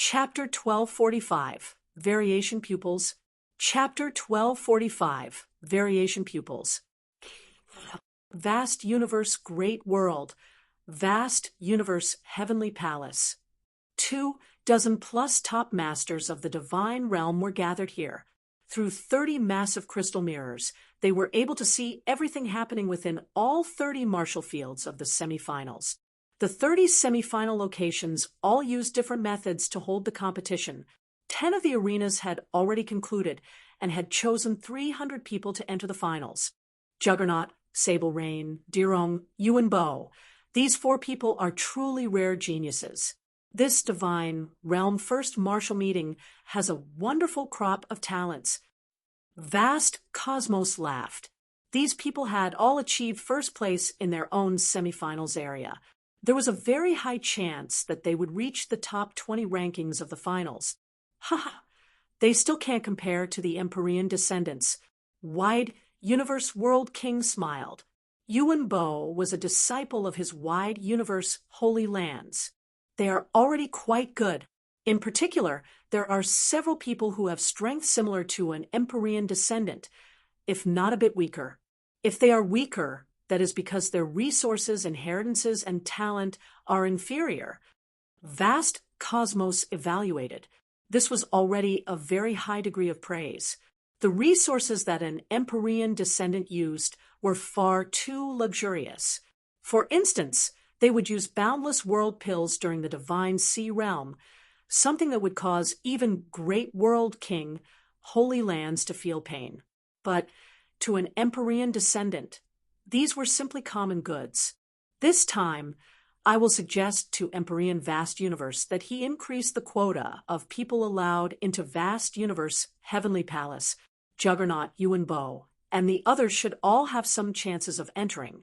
Chapter 1245, Variation Pupils. Chapter 1245, Variation Pupils. Vast universe, great world. Vast universe, heavenly palace. 24 top masters of the divine realm were gathered here. Through 30 massive crystal mirrors, they were able to see everything happening within all 30 martial fields of the semifinals. The 30 semifinal locations all used different methods to hold the competition. 10 of the arenas had already concluded and had chosen 300 people to enter the finals. Juggernaut, Sable Rain, Dirong, Yuan Bo. These 4 people are truly rare geniuses. This divine realm first martial meeting has a wonderful crop of talents. Vast Cosmos laughed. These people had all achieved first place in their own semifinals area. There was a very high chance that they would reach the top 20 rankings of the finals. Ha! They still can't compare to the Empyrean descendants. Wide Universe World King smiled. Yuan Bo was a disciple of his Wide Universe Holy Lands. They are already quite good. In particular, there are several people who have strength similar to an Empyrean descendant, if not a bit weaker. If they are weaker, that is because their resources, inheritances, and talent are inferior. Vast Cosmos evaluated. This was already a very high degree of praise. The resources that an Empyrean descendant used were far too luxurious. For instance, they would use boundless world pills during the divine sea realm, something that would cause even great world king Holy Lands to feel pain. But to an Empyrean descendant, these were simply common goods. This time, I will suggest to Empyrean Vast Universe that he increase the quota of people allowed into Vast Universe Heavenly Palace, Juggernaut, Yuan Bo, and the others should all have some chances of entering.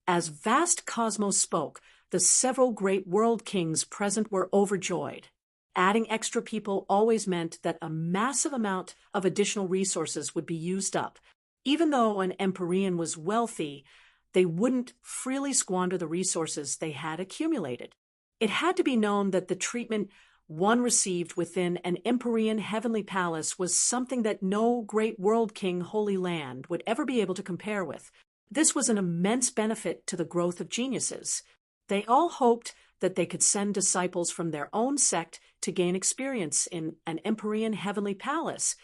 As Vast Cosmos spoke, the several great world kings present were overjoyed. Adding extra people always meant that a massive amount of additional resources would be used up. Even though an Empyrean was wealthy, they wouldn't freely squander the resources they had accumulated. It had to be known that the treatment one received within an Empyrean heavenly palace was something that no great world king Holy Land would ever be able to compare with. This was an immense benefit to the growth of geniuses. They all hoped that they could send disciples from their own sect to gain experience in an Empyrean heavenly palace,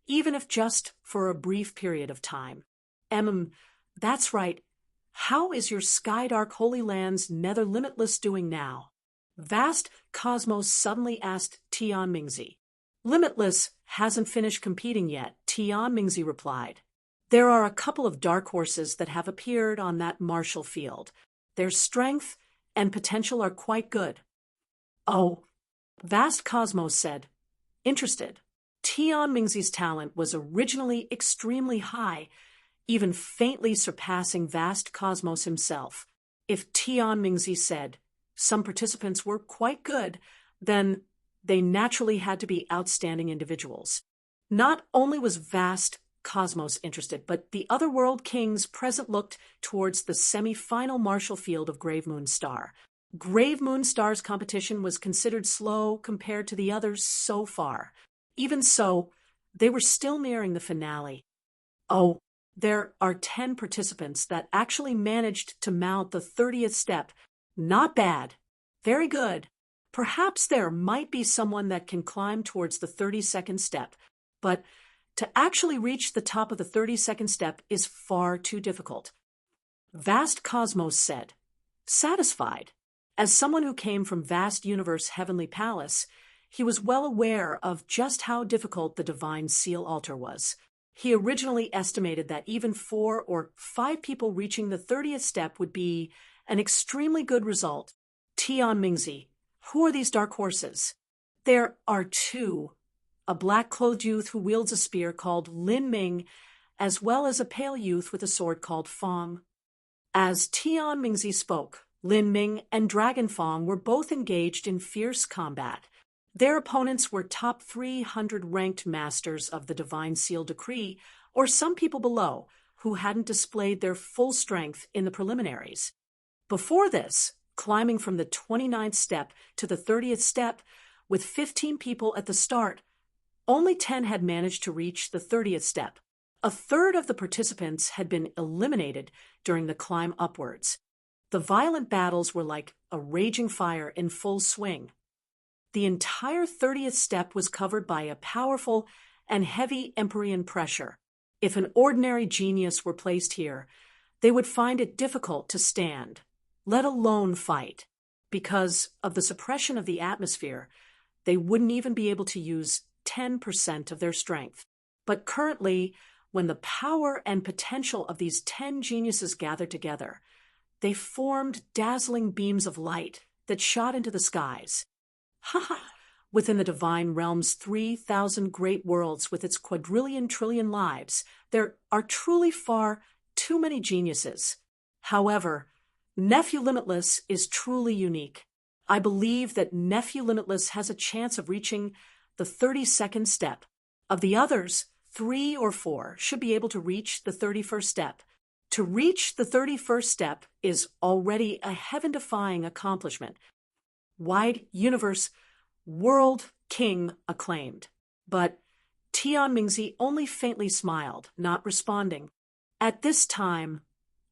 even if just for a brief period of time. That's right. How is your Skydark Holy Lands Nether Limitless doing now? Vast Cosmos suddenly asked Tian Mingzi. Limitless hasn't finished competing yet, Tian Mingzi replied. There are a couple of dark horses that have appeared on that martial field. Their strength and potential are quite good. Oh, Vast Cosmos said, interested. Tian Mingzi's talent was originally extremely high, even faintly surpassing Vast Cosmos himself. If Tian Mingzi said some participants were quite good, then they naturally had to be outstanding individuals. Not only was Vast Cosmos interested, but the other world kings present looked towards the semi-final martial field of Grave Moon Star. Grave Moon Star's competition was considered slow compared to the others so far. Even so, they were still nearing the finale. Oh, there are 10 participants that actually managed to mount the 30th step. Not bad. Very good. Perhaps there might be someone that can climb towards the 32nd step, but to actually reach the top of the 32nd step is far too difficult. Vast Cosmos said, satisfied. As someone who came from Vast Universe Heavenly Palace, he was well aware of just how difficult the Divine Seal Altar was. He originally estimated that even 4 or 5 people reaching the 30th step would be an extremely good result. Tian Mingzi, who are these dark horses? There are 2. A black-clothed youth who wields a spear called Lin Ming, as well as a pale youth with a sword called Fong. As Tian Mingzi spoke, Lin Ming and Dragon Fong were both engaged in fierce combat. Their opponents were top 300 ranked masters of the Divine Seal Decree, or some people below, who hadn't displayed their full strength in the preliminaries. Before this, climbing from the 29th step to the 30th step with 15 people at the start. Only 10 had managed to reach the 30th step. A third of the participants had been eliminated during the climb upwards. The violent battles were like a raging fire in full swing. The entire 30th step was covered by a powerful and heavy Empyrean pressure. If an ordinary genius were placed here, they would find it difficult to stand, let alone fight. Because of the suppression of the atmosphere, they wouldn't even be able to use 10% of their strength. But currently, when the power and potential of these 10 geniuses gathered together, they formed dazzling beams of light that shot into the skies. Within the divine realm's 3,000 great worlds with its quadrillion trillion lives, there are truly far too many geniuses. However, Nephew Limitless is truly unique. I believe that Nephew Limitless has a chance of reaching the 32nd step. Of the others, 3 or 4 should be able to reach the 31st step. To reach the 31st step is already a heaven-defying accomplishment. Wide universe, world king acclaimed. But Tian Mingzi only faintly smiled, not responding. At this time,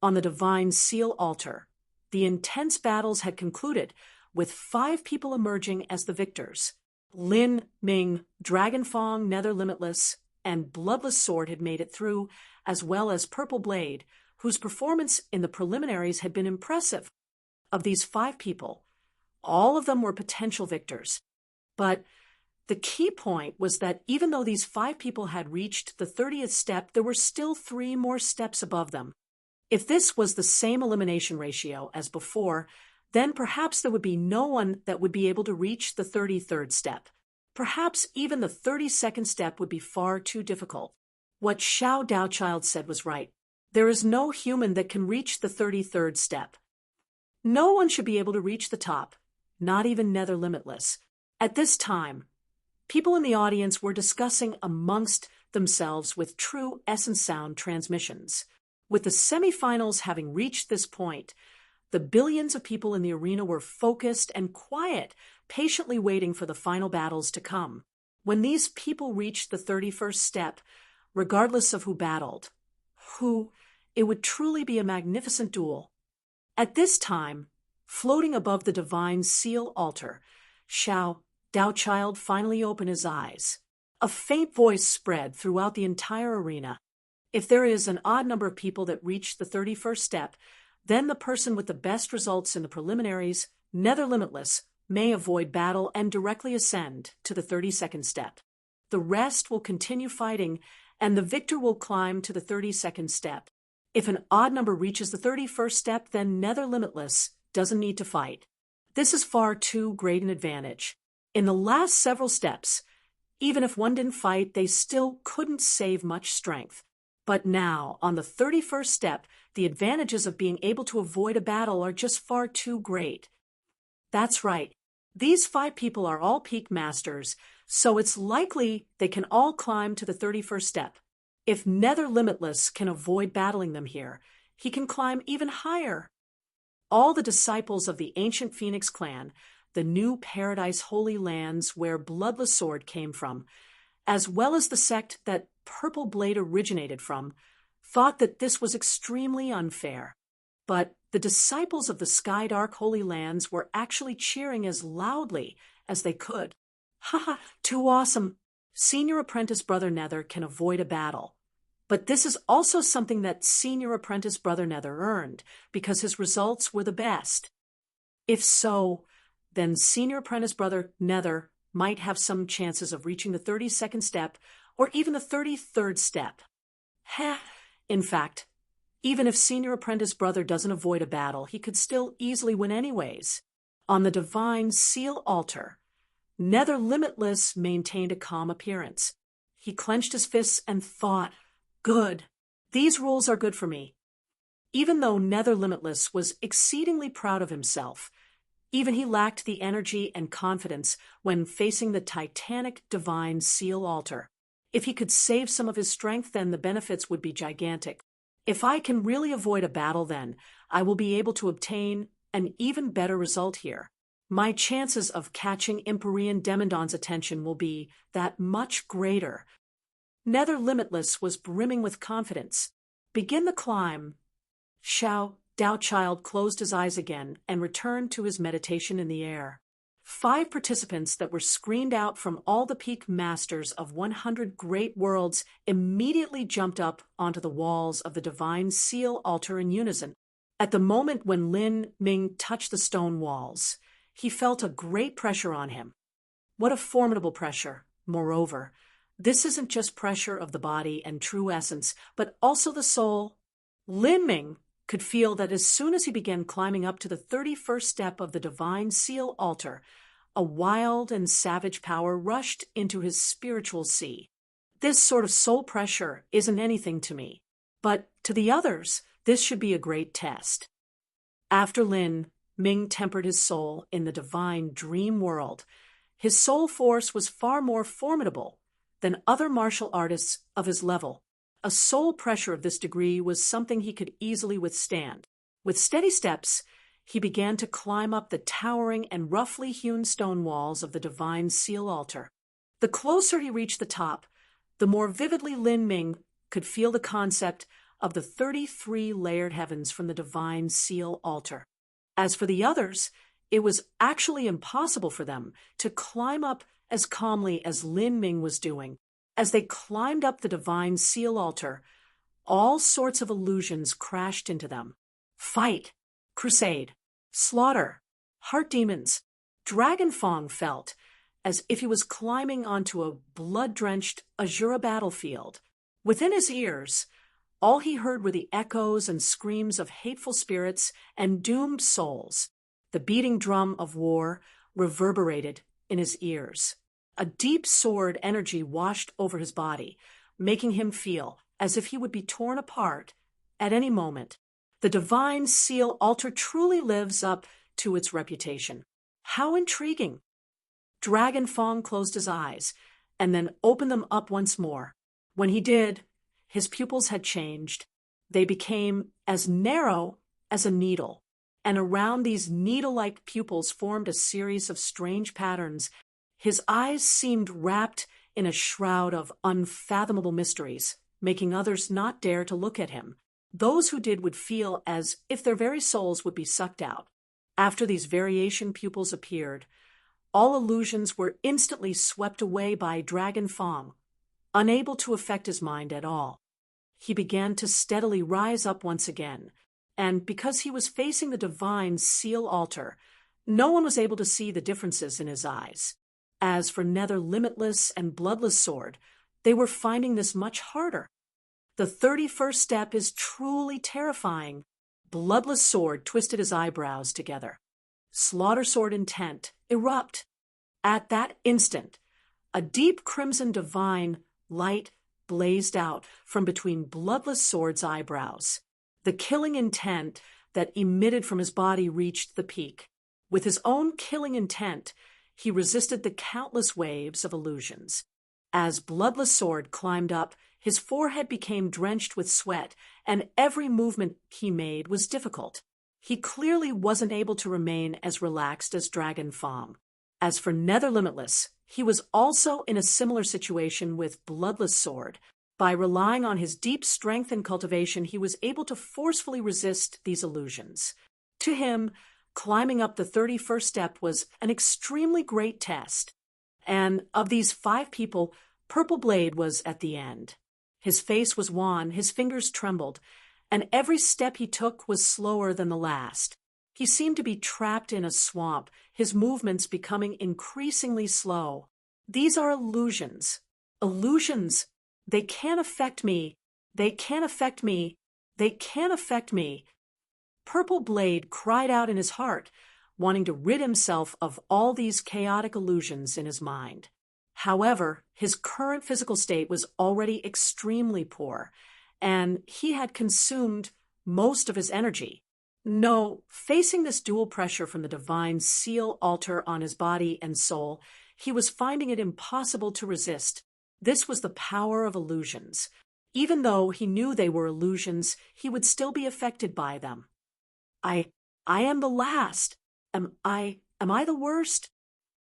on the divine seal altar, the intense battles had concluded, with 5 people emerging as the victors. Lin Ming, Dragonfang, Nether Limitless, and Bloodless Sword had made it through, as well as Purple Blade, whose performance in the preliminaries had been impressive. Of these 5 people, all of them were potential victors. But the key point was that even though these 5 people had reached the 30th step, there were still 3 more steps above them. If this was the same elimination ratio as before, then perhaps there would be no one that would be able to reach the 33rd step. Perhaps even the 32nd step would be far too difficult. What Xiao Daochild said was right. There is no human that can reach the 33rd step. No one should be able to reach the top, not even Nether Limitless. At this time, people in the audience were discussing amongst themselves with true essence sound transmissions. With the semifinals having reached this point, the billions of people in the arena were focused and quiet, patiently waiting for the final battles to come. When these people reached the 31st step, regardless of who battled, it would truly be a magnificent duel. At this time, floating above the divine seal altar, Xiao Daochild finally opened his eyes. A faint voice spread throughout the entire arena. If there is an odd number of people that reach the 31st step, then the person with the best results in the preliminaries, Nether Limitless, may avoid battle and directly ascend to the 32nd step. The rest will continue fighting, and the victor will climb to the 32nd step. If an odd number reaches the 31st step, then Nether Limitless doesn't need to fight. This is far too great an advantage. In the last several steps, even if one didn't fight, they still couldn't save much strength. But now, on the 31st step, the advantages of being able to avoid a battle are just far too great. That's right. These 5 people are all peak masters, so it's likely they can all climb to the 31st step. If Nether Limitless can avoid battling them here, he can climb even higher. All the disciples of the ancient Phoenix clan, the new Paradise Holy Lands where Bloodless Sword came from, as well as the sect that Purple Blade originated from, thought that this was extremely unfair. But the disciples of the Skydark Holy Lands were actually cheering as loudly as they could. Too awesome! Senior Apprentice Brother Nether can avoid a battle. But this is also something that Senior Apprentice Brother Nether earned, because his results were the best. If so, then Senior Apprentice Brother Nether might have some chances of reaching the 32nd step or even the 33rd step. In fact, even if Senior Apprentice Brother doesn't avoid a battle, he could still easily win anyways. On the divine seal altar, Nether Limitless maintained a calm appearance. He clenched his fists and thought, "Good. These rules are good for me." Even though Nether Limitless was exceedingly proud of himself, even he lacked the energy and confidence when facing the titanic divine seal altar. If he could save some of his strength, then the benefits would be gigantic. If I can really avoid a battle, then I will be able to obtain an even better result here. my chances of catching Empyrean Demandon's attention will be that much greater. Nether Limitless was brimming with confidence. Begin the climb. Xiao Daochild closed his eyes again and returned to his meditation in the air. 5 participants that were screened out from all the peak masters of 100 great worlds immediately jumped up onto the walls of the divine seal altar in unison. At the moment when Lin Ming touched the stone walls, he felt a great pressure on him. What a formidable pressure, moreover. This isn't just pressure of the body and true essence, but also the soul. Lin Ming could feel that as soon as he began climbing up to the 31st step of the divine seal altar, a wild and savage power rushed into his spiritual sea. This sort of soul pressure isn't anything to me, but to the others, this should be a great test. After Lin Ming tempered his soul in the divine dream world, his soul force was far more formidable than other martial artists of his level. A soul pressure of this degree was something he could easily withstand. With steady steps, he began to climb up the towering and roughly hewn stone walls of the divine seal altar. The closer he reached the top, the more vividly Lin Ming could feel the concept of the 33 layered heavens from the divine seal altar. As for the others, it was actually impossible for them to climb up as calmly as Lin Ming was doing. As they climbed up the divine seal altar, all sorts of illusions crashed into them. Fight, crusade, slaughter, heart demons. Dragon Fong felt as if he was climbing onto a blood-drenched Azura battlefield. Within his ears, all he heard were the echoes and screams of hateful spirits and doomed souls. The beating drum of war reverberated in his ears. A deep sword energy washed over his body, making him feel as if he would be torn apart at any moment. The divine seal altar truly lives up to its reputation. How intriguing! Dragon Fong closed his eyes and then opened them up once more. When he did, his pupils had changed. They became as narrow as a needle, and around these needle-like pupils formed a series of strange patterns. His eyes seemed wrapped in a shroud of unfathomable mysteries, making others not dare to look at him. Those who did would feel as if their very souls would be sucked out. After these variation pupils appeared, all illusions were instantly swept away by Dragon Fong, unable to affect his mind at all. He began to steadily rise up once again, and because he was facing the divine seal altar, no one was able to see the differences in his eyes. As for Nether Limitless and Bloodless Sword, they were finding this much harder. The 31st step is truly terrifying. Bloodless Sword twisted his eyebrows together. Slaughter Sword intent erupt. At that instant, a deep crimson divine light blazed out from between Bloodless Sword's eyebrows. The killing intent that emitted from his body reached the peak. With his own killing intent, he resisted the countless waves of illusions. As Bloodless Sword climbed up, his forehead became drenched with sweat, and every movement he made was difficult. He clearly wasn't able to remain as relaxed as Dragon Fong. As for Nether Limitless, he was also in a similar situation with Bloodless Sword. By relying on his deep strength and cultivation, he was able to forcefully resist these illusions. To him, climbing up the 31st step was an extremely great test. And of these 5 people, Purple Blade was at the end. His face was wan, his fingers trembled, and every step he took was slower than the last. He seemed to be trapped in a swamp, his movements becoming increasingly slow. These are illusions. Illusions. They can't affect me. They can't affect me. They can't affect me. Purple Blade cried out in his heart, wanting to rid himself of all these chaotic illusions in his mind. However, his current physical state was already extremely poor, and he had consumed most of his energy. No, facing this dual pressure from the divine seal altar on his body and soul, he was finding it impossible to resist. This was the power of illusions. Even though he knew they were illusions, he would still be affected by them. I am the last. Am Am I the worst?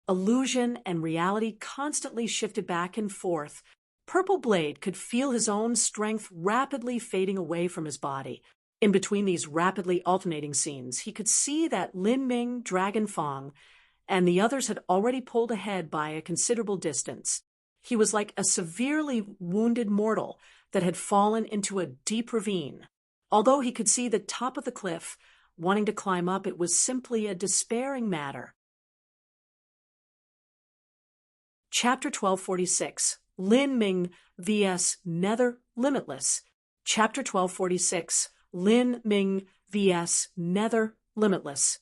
Illusion and reality constantly shifted back and forth. Purple Blade could feel his own strength rapidly fading away from his body. In between these rapidly alternating scenes, he could see that Lin Ming, Dragon Fong, and the others had already pulled ahead by a considerable distance. He was like a severely wounded mortal that had fallen into a deep ravine. Although he could see the top of the cliff, wanting to climb up, it was simply a despairing matter. Chapter 1246, Lin Ming vs. Nether Limitless. Chapter 1246, Lin Ming vs. Nether Limitless.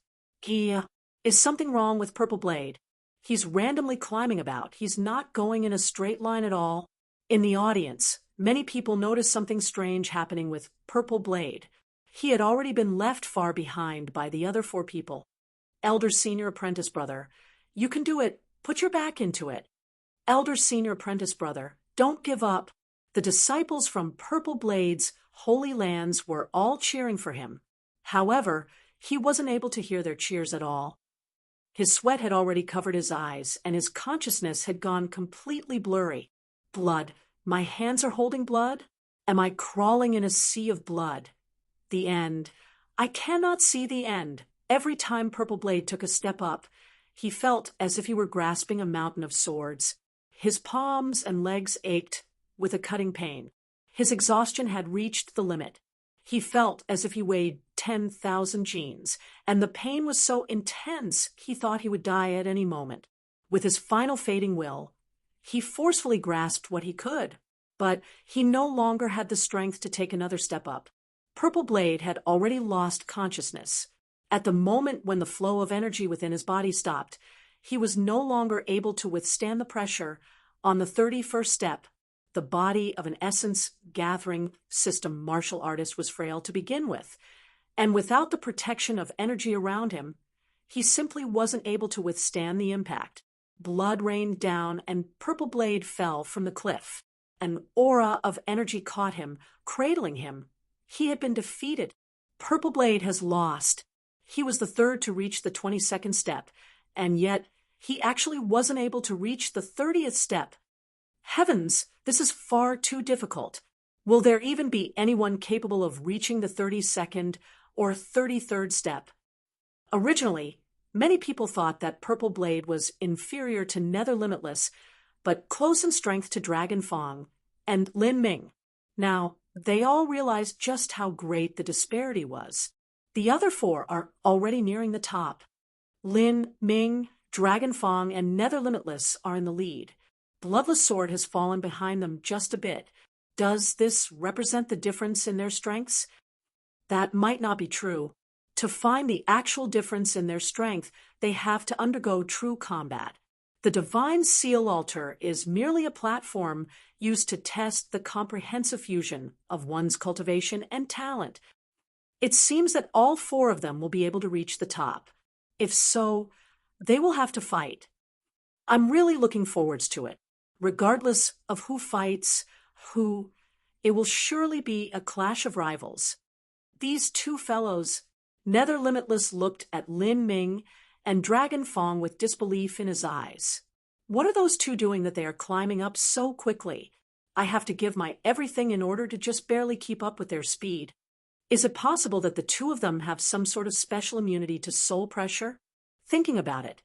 Is something wrong with Purple Blade? He's randomly climbing about. He's not going in a straight line at all. In the audience, many people noticed something strange happening with Purple Blade. He had already been left far behind by the other 4 people. Elder Senior Apprentice Brother, you can do it. Put your back into it. Elder Senior Apprentice Brother, don't give up. The disciples from Purple Blade's Holy Lands were all cheering for him. However, he wasn't able to hear their cheers at all. His sweat had already covered his eyes, and his consciousness had gone completely blurry. Blood. My hands are holding blood? Am I crawling in a sea of blood? The end. I cannot see the end. Every time Purple Blade took a step up, he felt as if he were grasping a mountain of swords. His palms and legs ached with a cutting pain. His exhaustion had reached the limit. He felt as if he weighed 10,000 genes, and the pain was so intense he thought he would die at any moment. With his final fading will, he forcefully grasped what he could, but he no longer had the strength to take another step up. Purple Blade had already lost consciousness. At the moment when the flow of energy within his body stopped, he was no longer able to withstand the pressure on the 31st step. The body of an essence-gathering system martial artist was frail to begin with, and without the protection of energy around him, he simply wasn't able to withstand the impact. Blood rained down, and Purple Blade fell from the cliff. An aura of energy caught him, cradling him. He had been defeated. Purple Blade has lost. He was the 3rd to reach the 22nd step, and yet he actually wasn't able to reach the 30th step. Heavens, this is far too difficult. Will there even be anyone capable of reaching the 32nd or 33rd step? Originally, many people thought that Purple Blade was inferior to Nether Limitless, but close in strength to Dragon Fong and Lin Ming. Now, they all realized just how great the disparity was. The other 4 are already nearing the top. Lin Ming, Dragon Fong, and Nether Limitless are in the lead. Bloodless Sword has fallen behind them just a bit. Does this represent the difference in their strengths? That might not be true. To find the actual difference in their strength, they have to undergo true combat. The Divine Seal Altar is merely a platform used to test the comprehensive fusion of one's cultivation and talent. It seems that all 4 of them will be able to reach the top. If so, they will have to fight. I'm really looking forwards to it. Regardless of who fights, who, it will surely be a clash of rivals. These 2 fellows, Nether Limitless looked at Lin Ming and Dragon Fong with disbelief in his eyes. What are those 2 doing that they are climbing up so quickly? I have to give my everything in order to just barely keep up with their speed. Is it possible that the 2 of them have some sort of special immunity to soul pressure? Thinking about it,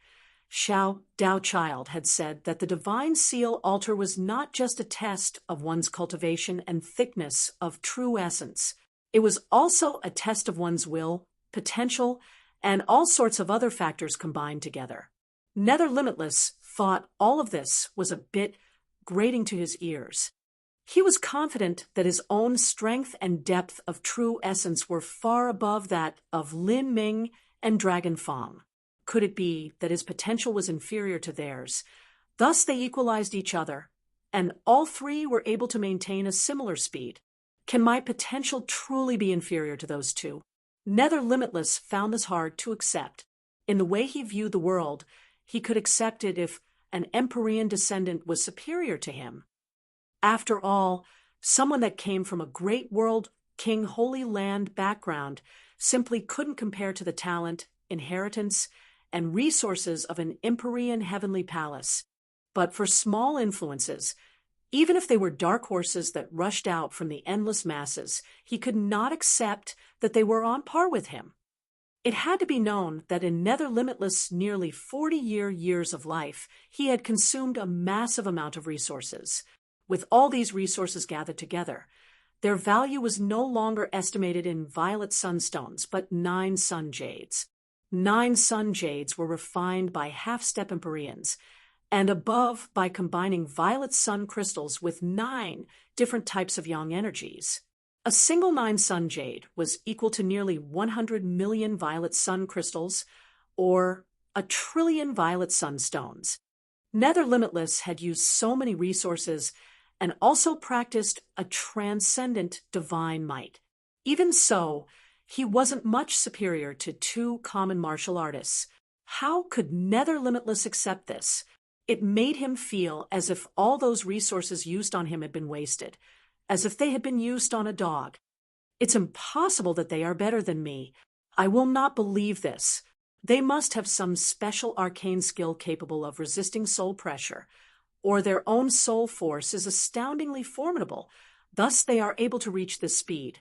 Xiao Dao Child had said that the Divine Seal Altar was not just a test of one's cultivation and thickness of true essence. It was also a test of one's will, potential, and all sorts of other factors combined together. Nether Limitless thought all of this was a bit grating to his ears. He was confident that his own strength and depth of true essence were far above that of Lin Ming and Dragon Fong. Could it be that his potential was inferior to theirs? Thus they equalized each other, and all 3 were able to maintain a similar speed. Can my potential truly be inferior to those 2? Nether Limitless found this hard to accept. In the way he viewed the world, he could accept it if an Empyrean descendant was superior to him. After all, someone that came from a great world, King Holy Land background simply couldn't compare to the talent, inheritance, and resources of an Empyrean heavenly palace. But for small influences, even if they were dark horses that rushed out from the endless masses, he could not accept that they were on par with him. It had to be known that in Nether Limitless' nearly 40-years of life, he had consumed a massive amount of resources. With all these resources gathered together, their value was no longer estimated in violet sunstones, but 9 sun jades. 9 sun jades were refined by half-step Empyreans, and above by combining violet sun crystals with 9 different types of yang energies. A single 9 sun jade was equal to nearly 100 million violet sun crystals, or 1 trillion violet sunstones. Nether Limitless had used so many resources and also practiced a transcendent divine might. Even so, he wasn't much superior to 2 common martial artists. How could Nether Limitless accept this? It made him feel as if all those resources used on him had been wasted, as if they had been used on a dog. It's impossible that they are better than me. I will not believe this. They must have some special arcane skill capable of resisting soul pressure, or their own soul force is astoundingly formidable. Thus they are able to reach this speed.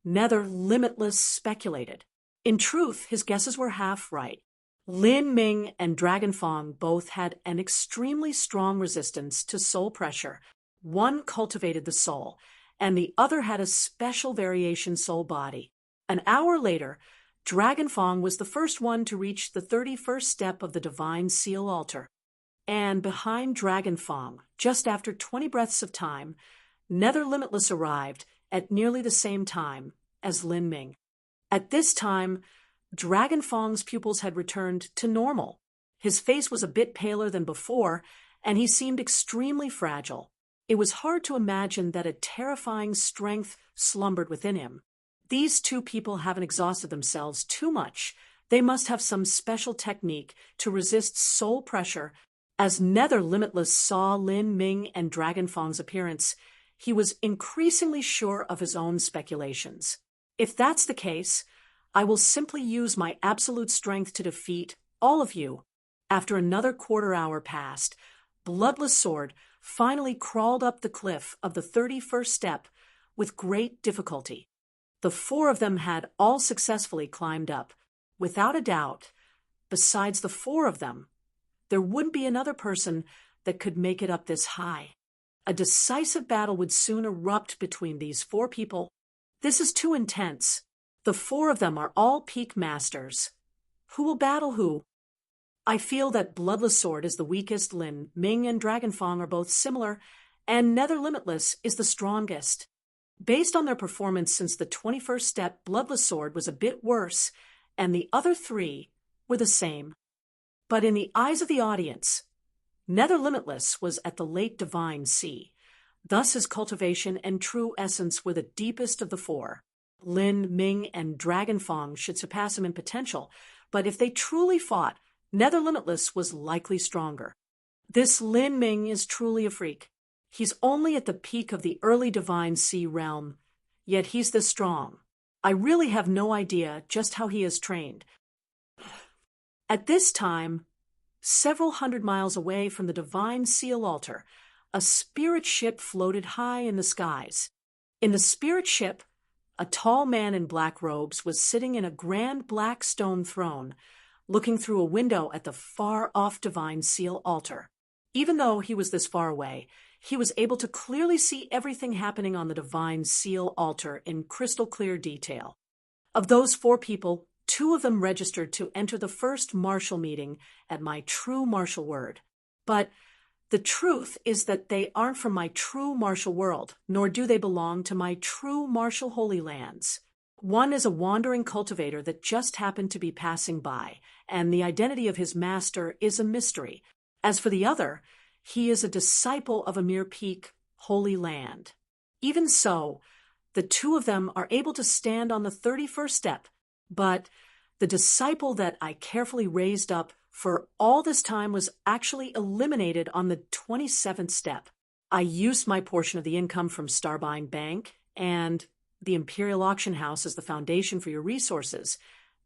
Nether Limitless speculated. In truth, his guesses were half right. Lin Ming and Dragon Fong both had an extremely strong resistance to soul pressure. One cultivated the soul, and the other had a special variation soul body. An hour later, Dragon Fong was the first one to reach the 31st step of the Divine Seal Altar. And behind Dragon Fong, just after 20 breaths of time, Nether Limitless arrived at nearly the same time as Lin Ming. At this time, Dragon Fong's pupils had returned to normal. His face was a bit paler than before, and he seemed extremely fragile. It was hard to imagine that a terrifying strength slumbered within him. These 2 people haven't exhausted themselves too much. They must have some special technique to resist soul pressure. As Nether Limitless saw Lin Ming and Dragon Fong's appearance, he was increasingly sure of his own speculations. If that's the case, I will simply use my absolute strength to defeat all of you. After another quarter hour passed, Bloodless Sword finally crawled up the cliff of the 31st step with great difficulty. The 4 of them had all successfully climbed up. Without a doubt, besides the 4 of them, there wouldn't be another person that could make it up this high. A decisive battle would soon erupt between these 4 people. This is too intense. The 4 of them are all peak masters. Who will battle who? I feel that Bloodless Sword is the weakest, Lin Ming and Dragon Fong are both similar, and Nether Limitless is the strongest. Based on their performance since the 21st step, Bloodless Sword was a bit worse, and the other 3 were the same. But in the eyes of the audience, Nether Limitless was at the late divine sea. Thus his cultivation and true essence were the deepest of the 4. Lin Ming and Dragon Fong should surpass him in potential, but if they truly fought, Nether Limitless was likely stronger. This Lin Ming is truly a freak. He's only at the peak of the early divine sea realm, yet he's this strong. I really have no idea just how he is trained. At this time, several hundred miles away from the Divine Seal Altar, a spirit ship floated high in the skies. In the spirit ship, a tall man in black robes was sitting in a grand black stone throne, looking through a window at the far-off Divine Seal Altar. Even though he was this far away, he was able to clearly see everything happening on the Divine Seal Altar in crystal-clear detail. Of those 4 people, 2 of them registered to enter the first martial meeting at my true martial word. But the truth is that they aren't from my true martial world, nor do they belong to my true martial holy lands. One is a wandering cultivator that just happened to be passing by, and the identity of his master is a mystery. As for the other, he is a disciple of a mere peak holy land. Even so, the 2 of them are able to stand on the 31st step, but the disciple that I carefully raised up for all this time was actually eliminated on the 27th step. I used my portion of the income from Starbine Bank and the Imperial Auction House as the foundation for your resources,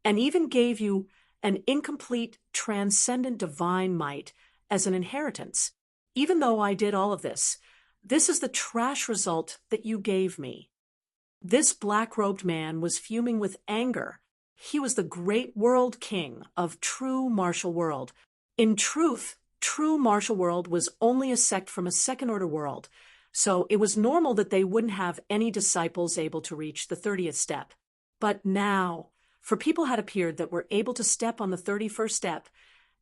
and even gave you an incomplete, transcendent divine might as an inheritance. Even though I did all of this is the trash result that you gave me. This black-robed man was fuming with anger. He was the great world king of true martial world. In truth, true martial world was only a sect from a second-order world, so it was normal that they wouldn't have any disciples able to reach the 30th step. But now, for people had appeared that were able to step on the 31st step,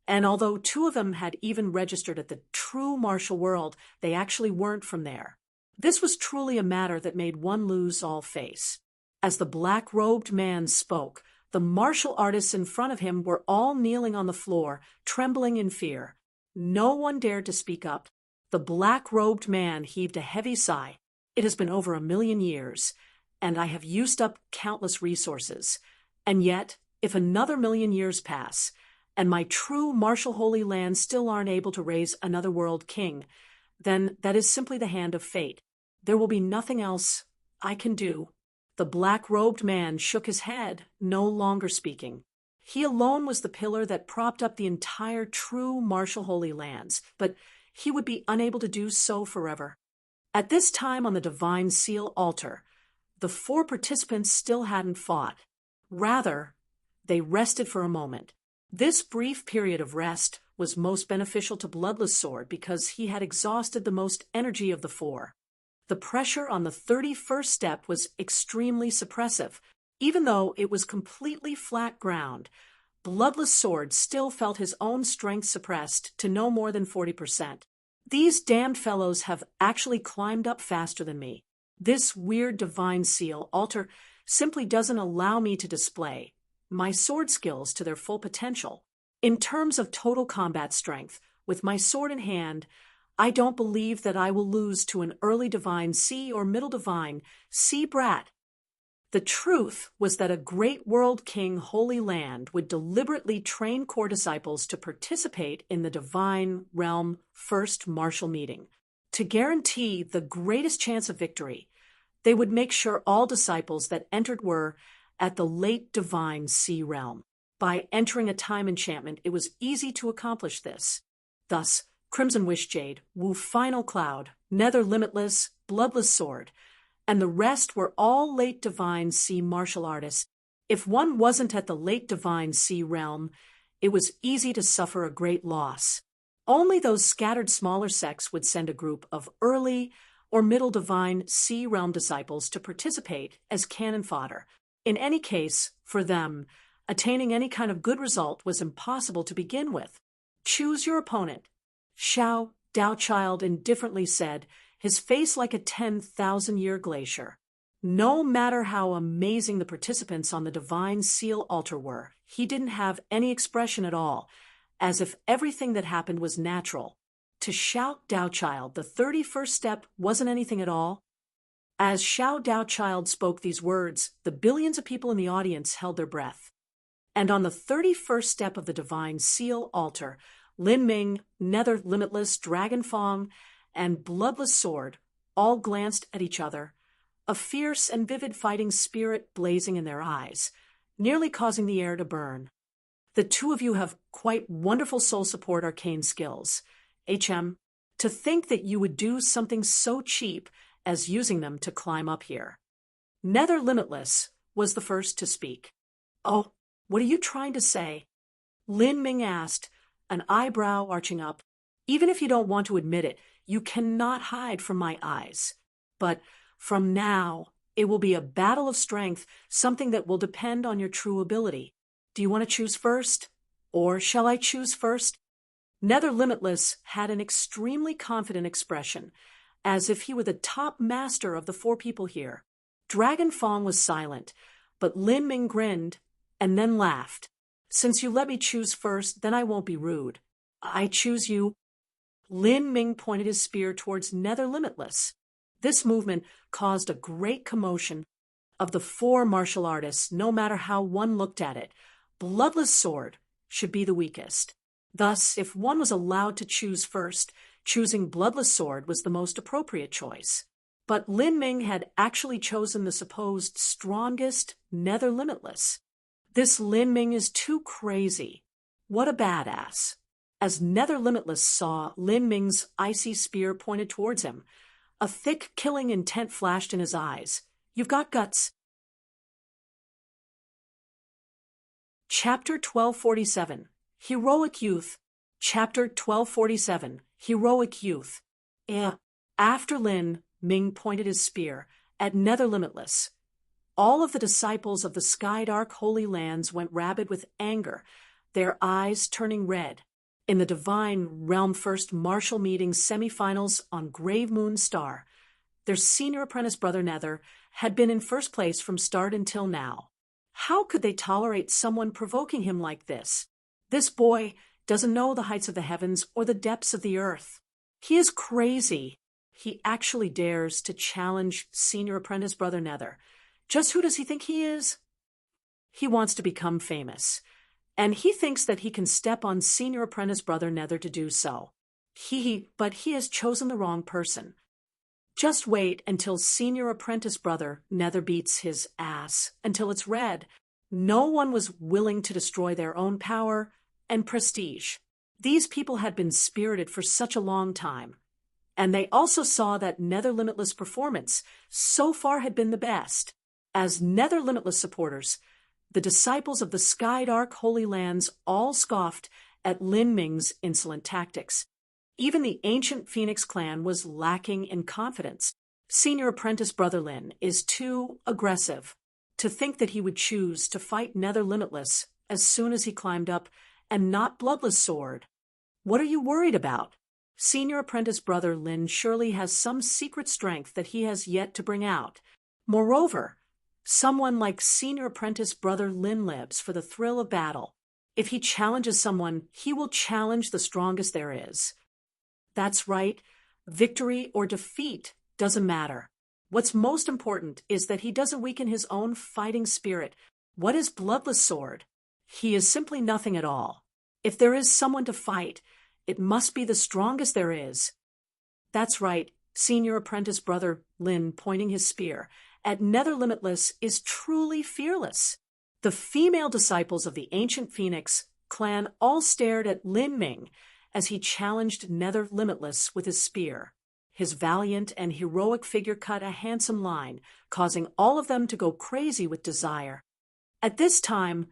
and although 2 of them had even registered at the true martial world, they actually weren't from there. This was truly a matter that made one lose all face. As the black-robed man spoke, the martial artists in front of him were all kneeling on the floor, trembling in fear. No one dared to speak up. The black-robed man heaved a heavy sigh. It has been over 1,000,000 years, and I have used up countless resources. And yet, if another 1,000,000 years pass, and my true martial holy lands still aren't able to raise another world king, then that is simply the hand of fate. There will be nothing else I can do. The black-robed man shook his head, no longer speaking. He alone was the pillar that propped up the entire true martial holy lands, but he would be unable to do so forever. At this time on the divine seal altar, the 4 participants still hadn't fought. Rather, they rested for a moment. This brief period of rest was most beneficial to Bloodless Sword because he had exhausted the most energy of the 4. The pressure on the 31st step was extremely suppressive. Even though it was completely flat ground, Bloodless Sword still felt his own strength suppressed to no more than 40%. These damned fellows have actually climbed up faster than me. This weird divine seal altar simply doesn't allow me to display my sword skills to their full potential. In terms of total combat strength, with my sword in hand, I don't believe that I will lose to an early divine C or middle divine C brat. The truth was that a great world king holy land would deliberately train core disciples to participate in the divine realm first martial meeting. To guarantee the greatest chance of victory, they would make sure all disciples that entered were at the late divine C realm. By entering a time enchantment, it was easy to accomplish this. Thus, Crimson Wish Jade, Wu Final Cloud, Nether Limitless, Bloodless Sword, and the rest were all late divine C martial artists. If one wasn't at the late divine C realm, it was easy to suffer a great loss. Only those scattered smaller sects would send a group of early or middle divine C realm disciples to participate as cannon fodder. In any case, for them, attaining any kind of good result was impossible to begin with. Choose your opponent. Xiao Daochild indifferently said, his face like a 10,000-year glacier. No matter how amazing the participants on the divine seal altar were, he didn't have any expression at all, as if everything that happened was natural. To Xiao Daochild, the 31st step wasn't anything at all. As Xiao Daochild spoke these words, the billions of people in the audience held their breath. And on the 31st step of the divine seal altar, Lin Ming, Nether Limitless, Dragon Fong, and Bloodless Sword all glanced at each other, a fierce and vivid fighting spirit blazing in their eyes, nearly causing the air to burn. The 2 of you have quite wonderful soul support arcane skills. HM, to think that you would do something so cheap as using them to climb up here. Nether Limitless was the first to speak. Oh, what are you trying to say? Lin Ming asked, an eyebrow arching up. Even if you don't want to admit it, you cannot hide from my eyes. But from now, it will be a battle of strength, something that will depend on your true ability. Do you want to choose first? Or shall I choose first? Nether Limitless had an extremely confident expression, as if he were the top master of the 4 people here. Dragon Fong was silent, but Lin Ming grinned and then laughed. Since you let me choose first, then I won't be rude. I choose you. Lin Ming pointed his spear towards Nether Limitless. This movement caused a great commotion of the 4 martial artists, no matter how one looked at it. Bloodless Sword should be the weakest. Thus, if one was allowed to choose first, choosing Bloodless Sword was the most appropriate choice. But Lin Ming had actually chosen the supposed strongest Nether Limitless. This Lin Ming is too crazy. What a badass. As Nether Limitless saw Lin Ming's icy spear pointed towards him, a thick, killing intent flashed in his eyes. You've got guts. Chapter 1247, Heroic Youth. Chapter 1247, Heroic Youth. After Lin Ming pointed his spear at Nether Limitless, all of the disciples of the Skydark Holy Lands went rabid with anger, their eyes turning red. In the Divine Realm First Martial Meeting semifinals on Grave Moon Star, their senior apprentice brother Nether had been in first place from start until now. How could they tolerate someone provoking him like this? This boy doesn't know the heights of the heavens or the depths of the earth. He is crazy. He actually dares to challenge senior apprentice brother Nether. Just who does he think he is? He wants to become famous, and he thinks that he can step on senior apprentice brother Nether to do so. But he has chosen the wrong person. Just wait until senior apprentice brother Nether beats his ass until it's red. No one was willing to destroy their own power and prestige. These people had been spirited for such a long time, and they also saw that Nether Limitless performance so far had been the best. As Nether Limitless supporters, the disciples of the Skydark Holy Lands all scoffed at Lin Ming's insolent tactics. Even the ancient Phoenix clan was lacking in confidence. Senior apprentice brother Lin is too aggressive to think that he would choose to fight Nether Limitless as soon as he climbed up and not Bloodless Sword. What are you worried about? Senior apprentice brother Lin surely has some secret strength that he has yet to bring out. Moreover, someone like senior apprentice brother Lin lives for the thrill of battle. If he challenges someone, he will challenge the strongest there is. That's right. Victory or defeat doesn't matter. What's most important is that he doesn't weaken his own fighting spirit. What is Bloodless Sword? He is simply nothing at all. If there is someone to fight, it must be the strongest there is. That's right. Senior apprentice brother Lin, pointing his spear at Nether Limitless, is truly fearless. The female disciples of the ancient Phoenix clan all stared at Lin Ming as he challenged Nether Limitless with his spear. His valiant and heroic figure cut a handsome line, causing all of them to go crazy with desire. At this time,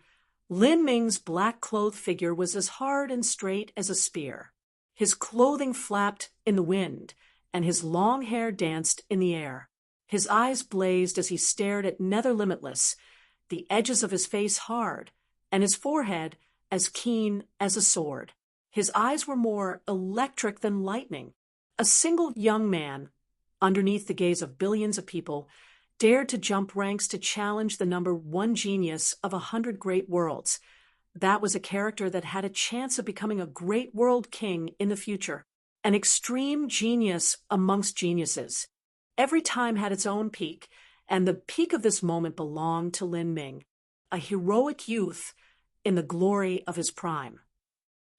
Lin Ming's black-clothed figure was as hard and straight as a spear. His clothing flapped in the wind, and his long hair danced in the air. His eyes blazed as he stared at Nether Limitless, the edges of his face hard, and his forehead as keen as a sword. His eyes were more electric than lightning. A single young man, underneath the gaze of billions of people, dared to jump ranks to challenge the number one genius of 100 great worlds. That was a character that had a chance of becoming a great world king in the future, an extreme genius amongst geniuses. Every time had its own peak, and the peak of this moment belonged to Lin Ming, a heroic youth in the glory of his prime.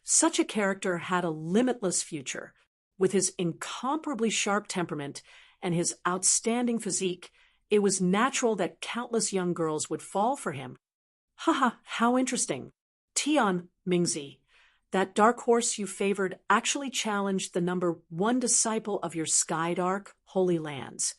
Such a character had a limitless future. With his incomparably sharp temperament and his outstanding physique, it was natural that countless young girls would fall for him. Haha, how interesting. Tian Mingzi, that dark horse you favored, actually challenged the number one disciple of your Skydark Holy Lands.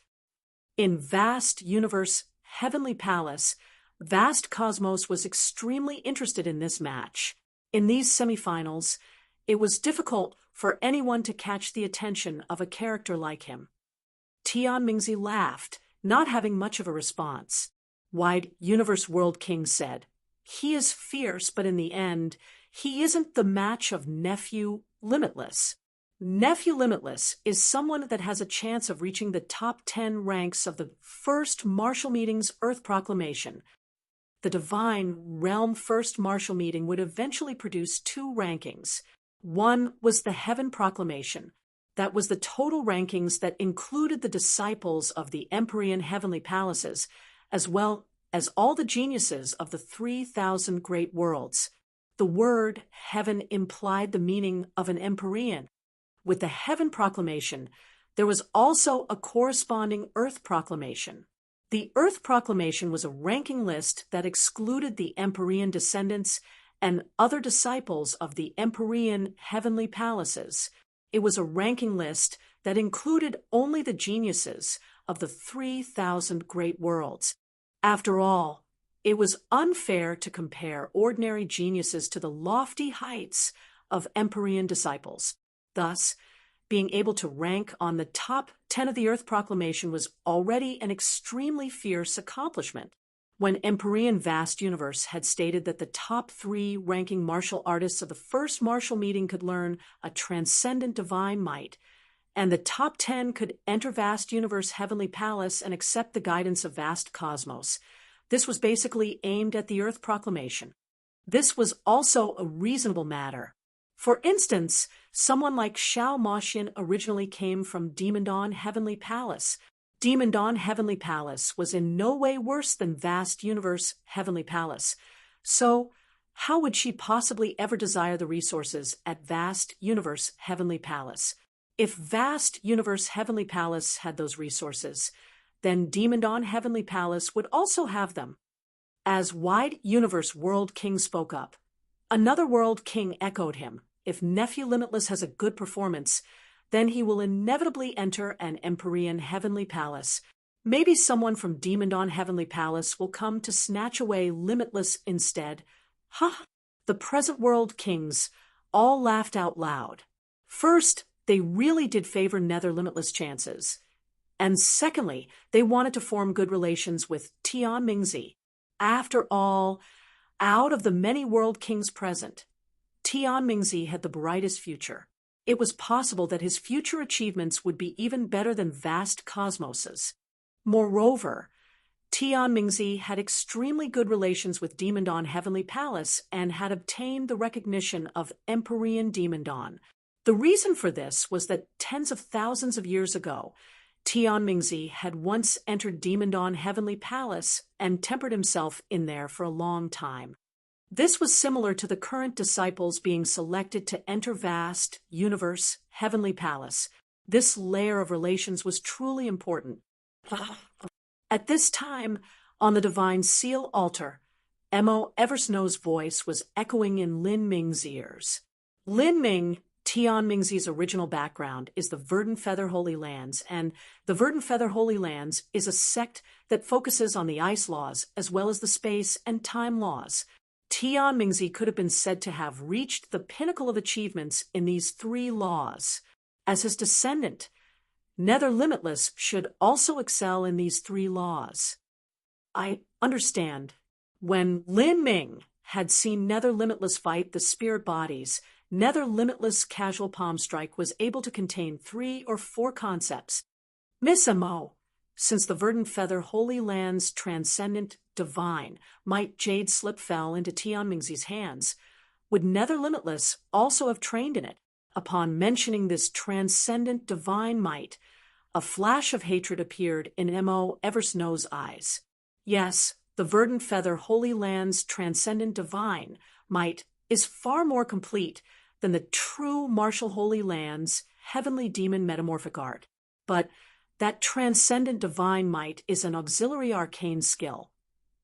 In vast universe, heavenly palace, vast cosmos was extremely interested in this match. In these semifinals, it was difficult for anyone to catch the attention of a character like him. Tian Mingzi laughed, not having much of a response. Wide Universe World King said, "He is fierce, but in the end, he isn't the match of Nephew Limitless. Nephew Limitless is someone that has a chance of reaching the top 10 ranks of the first Martial Meeting's Earth Proclamation. The Divine Realm First Martial Meeting would eventually produce two rankings. One was the Heaven Proclamation. That was the total rankings that included the disciples of the Empyrean Heavenly Palaces, as well as all the geniuses of the 3,000 great worlds. The word heaven implied the meaning of an Empyrean. With the Heaven Proclamation, there was also a corresponding Earth Proclamation. The Earth Proclamation was a ranking list that excluded the Empyrean descendants and other disciples of the Empyrean heavenly palaces. It was a ranking list that included only the geniuses of the 3,000 great worlds. After all, it was unfair to compare ordinary geniuses to the lofty heights of Empyrean disciples. Thus, being able to rank on the top 10 of the Earth Proclamation was already an extremely fierce accomplishment. When Empyrean Vast Universe had stated that the top 3 ranking martial artists of the first martial meeting could learn a transcendent divine might, and the top 10 could enter Vast Universe Heavenly Palace and accept the guidance of Vast Cosmos, this was basically aimed at the Earth Proclamation. This was also a reasonable matter. For instance, someone like Shao Moxian originally came from Demon Dawn Heavenly Palace. Demon Dawn Heavenly Palace was in no way worse than Vast Universe Heavenly Palace. So, how would she possibly ever desire the resources at Vast Universe Heavenly Palace? If Vast Universe Heavenly Palace had those resources, then Demon Dawn Heavenly Palace would also have them. As Wide Universe World King spoke up, another World King echoed him. If Nephew Limitless has a good performance, then he will inevitably enter an Empyrean Heavenly Palace. Maybe someone from Demon Dawn Heavenly Palace will come to snatch away Limitless instead. Ha! The present World Kings all laughed out loud. First, they really did favor Nether Limitless chances. And secondly, they wanted to form good relations with Tian Mingzi. After all, out of the many World Kings present, Tian Mingzi had the brightest future. It was possible that his future achievements would be even better than Vast Cosmos's. Moreover, Tian Mingzi had extremely good relations with Demon Dawn Heavenly Palace and had obtained the recognition of Empyrean Demon Dawn. The reason for this was that tens of thousands of years ago, Tian Mingzi had once entered Demon Dawn Heavenly Palace and tempered himself in there for a long time. This was similar to the current disciples being selected to enter Vast Universe Heavenly Palace. This layer of relations was truly important. At this time, on the Divine Seal altar, Mo Eversnow's voice was echoing in Lin Ming's ears. Lin Ming, Tian Mingzi's original background, is the Verdant Feather Holy Lands, and the Verdant Feather Holy Lands is a sect that focuses on the ice laws as well as the space and time laws. Tian Mingzi could have been said to have reached the pinnacle of achievements in these 3 laws. As his descendant, Nether Limitless should also excel in these 3 laws. I understand. When Lin Ming had seen Nether Limitless fight the spirit bodies, Nether Limitless Casual Palm Strike was able to contain 3 or 4 concepts. Miss Mo, since the Verdant Feather Holy Land's transcendent divine might Jade Slip fell into Tian Mingzi's hands, would Nether Limitless also have trained in it? Upon mentioning this transcendent divine might, a flash of hatred appeared in Mo Eversnow's eyes. Yes, the Verdant Feather Holy Land's transcendent divine might is far more complete than the true Martial Holy Land's heavenly demon metamorphic art. But that transcendent divine might is an auxiliary arcane skill.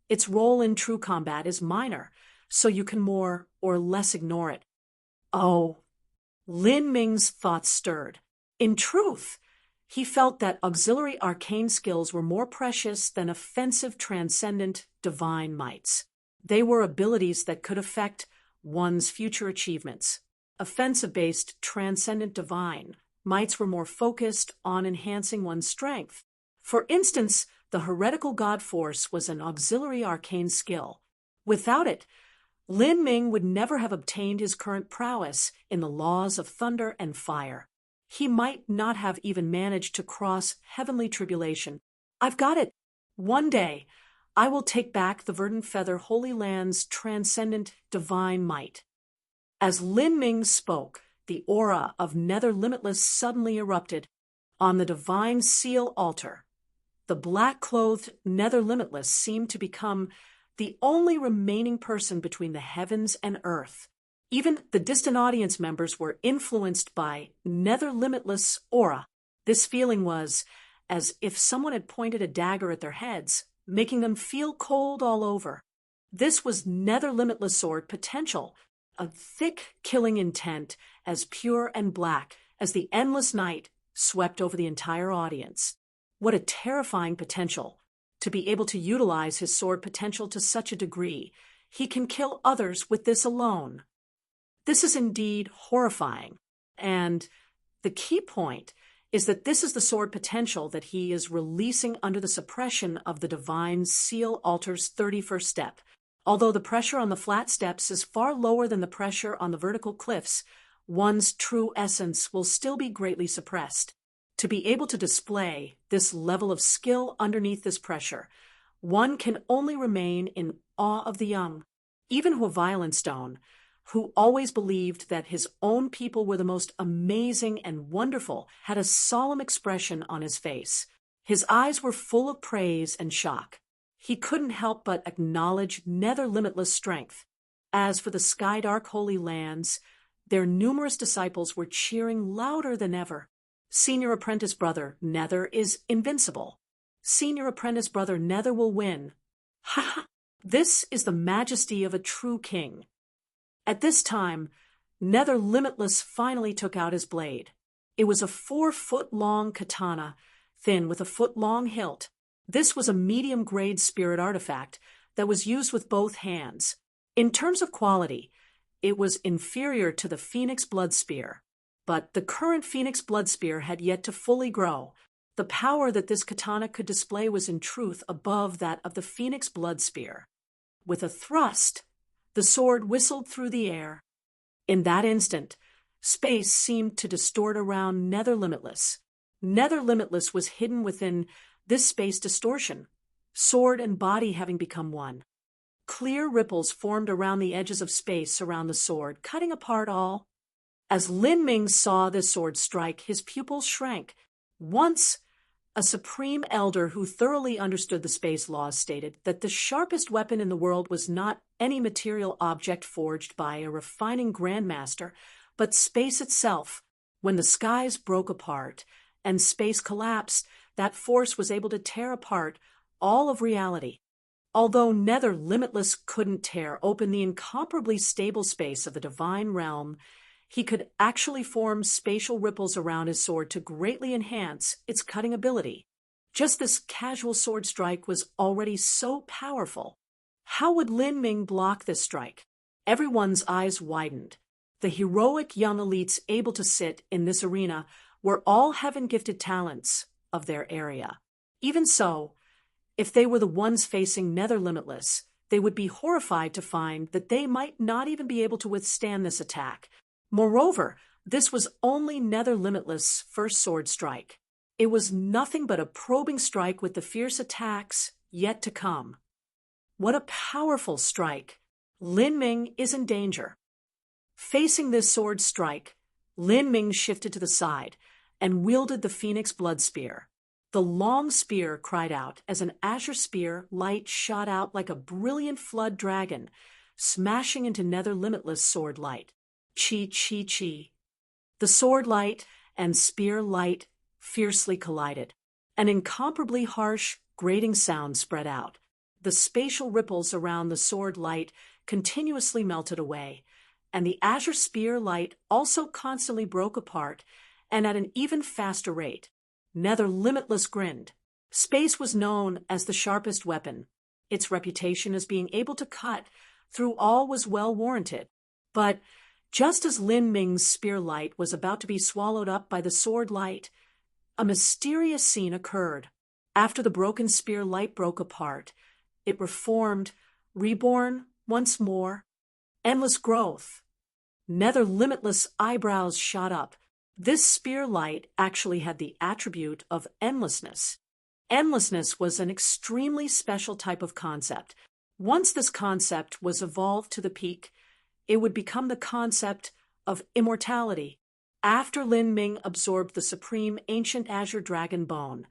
Its role in true combat is minor, so you can more or less ignore it. Oh, Lin Ming's thoughts stirred. In truth, he felt that auxiliary arcane skills were more precious than offensive transcendent divine mights. They were abilities that could affect one's future achievements. Offensive-based transcendent divine mights were more focused on enhancing one's strength. For instance, the heretical god force was an auxiliary arcane skill. Without it, Lin Ming would never have obtained his current prowess in the laws of thunder and fire. He might not have even managed to cross heavenly tribulation. I've got it. One day, I will take back the Verdant Feather Holy Land's transcendent divine might. As Lin Ming spoke, the aura of Nether Limitless suddenly erupted. On the Divine Seal altar, the black-clothed Nether Limitless seemed to become the only remaining person between the heavens and earth. Even the distant audience members were influenced by Nether Limitless aura. This feeling was as if someone had pointed a dagger at their heads, making them feel cold all over. This was Nether Limitless Sword potential, a thick killing intent as pure and black as the endless night swept over the entire audience. What a terrifying potential, to be able to utilize his sword potential to such a degree. He can kill others with this alone. This is indeed horrifying, and the key point is that this is the sword potential that he is releasing under the suppression of the divine seal altar's 31st step. Although the pressure on the flat steps is far lower than the pressure on the vertical cliffs, one's true essence will still be greatly suppressed. To be able to display this level of skill underneath this pressure, one can only remain in awe of the young. Even Violent Stone, who always believed that his own people were the most amazing and wonderful, had a solemn expression on his face. His eyes were full of praise and shock. He couldn't help but acknowledge Nether Limitless strength. As for the Skydark Holy Lands, their numerous disciples were cheering louder than ever. Senior Apprentice Brother Nether is invincible. Senior Apprentice Brother Nether will win. Ha ha! This is the majesty of a true king. At this time, Nether Limitless finally took out his blade. It was a 4-foot-long katana, thin with a foot-long hilt. This was a medium-grade spirit artifact that was used with both hands. In terms of quality, it was inferior to the Phoenix Blood Spear. But the current Phoenix Blood Spear had yet to fully grow. The power that this katana could display was in truth above that of the Phoenix Blood Spear. With a thrust, the sword whistled through the air. In that instant, space seemed to distort around Nether Limitless. Nether Limitless was hidden within this space distortion, sword and body having become one. Clear ripples formed around the edges of space around the sword, cutting apart all. As Lin Ming saw this sword strike, his pupils shrank. Once, a supreme elder who thoroughly understood the space laws stated that the sharpest weapon in the world was not any material object forged by a refining grandmaster, but space itself. When the skies broke apart and space collapsed, that force was able to tear apart all of reality. Although Nether Limitless couldn't tear open the incomparably stable space of the divine realm, he could actually form spatial ripples around his sword to greatly enhance its cutting ability. Just this casual sword strike was already so powerful. How would Lin Ming block this strike? Everyone's eyes widened. The heroic young elites able to sit in this arena were all heaven-gifted talents of their area. Even so, if they were the ones facing Nether Limitless, they would be horrified to find that they might not even be able to withstand this attack. Moreover, this was only Nether Limitless' first sword strike. It was nothing but a probing strike with the fierce attacks yet to come. What a powerful strike! Lin Ming is in danger. Facing this sword strike, Lin Ming shifted to the side and wielded the Phoenix Blood Spear. The long spear cried out as an azure spear light shot out like a brilliant flood dragon, smashing into Nether Limitless sword light. Chi, chi, chi. The sword light and spear light fiercely collided. An incomparably harsh, grating sound spread out. The spatial ripples around the sword light continuously melted away, and the azure spear light also constantly broke apart, and at an even faster rate. Nether Limitless grinned. Space was known as the sharpest weapon. Its reputation as being able to cut through all was well warranted. But just as Lin Ming's spear light was about to be swallowed up by the sword light, a mysterious scene occurred. After the broken spear light broke apart, it reformed, reborn once more. Endless growth. Nether Limitless eyebrows shot up. This spear light actually had the attribute of endlessness. Endlessness was an extremely special type of concept. Once this concept was evolved to the peak, it would become the concept of immortality. After Lin Ming absorbed the supreme ancient azure dragon bone,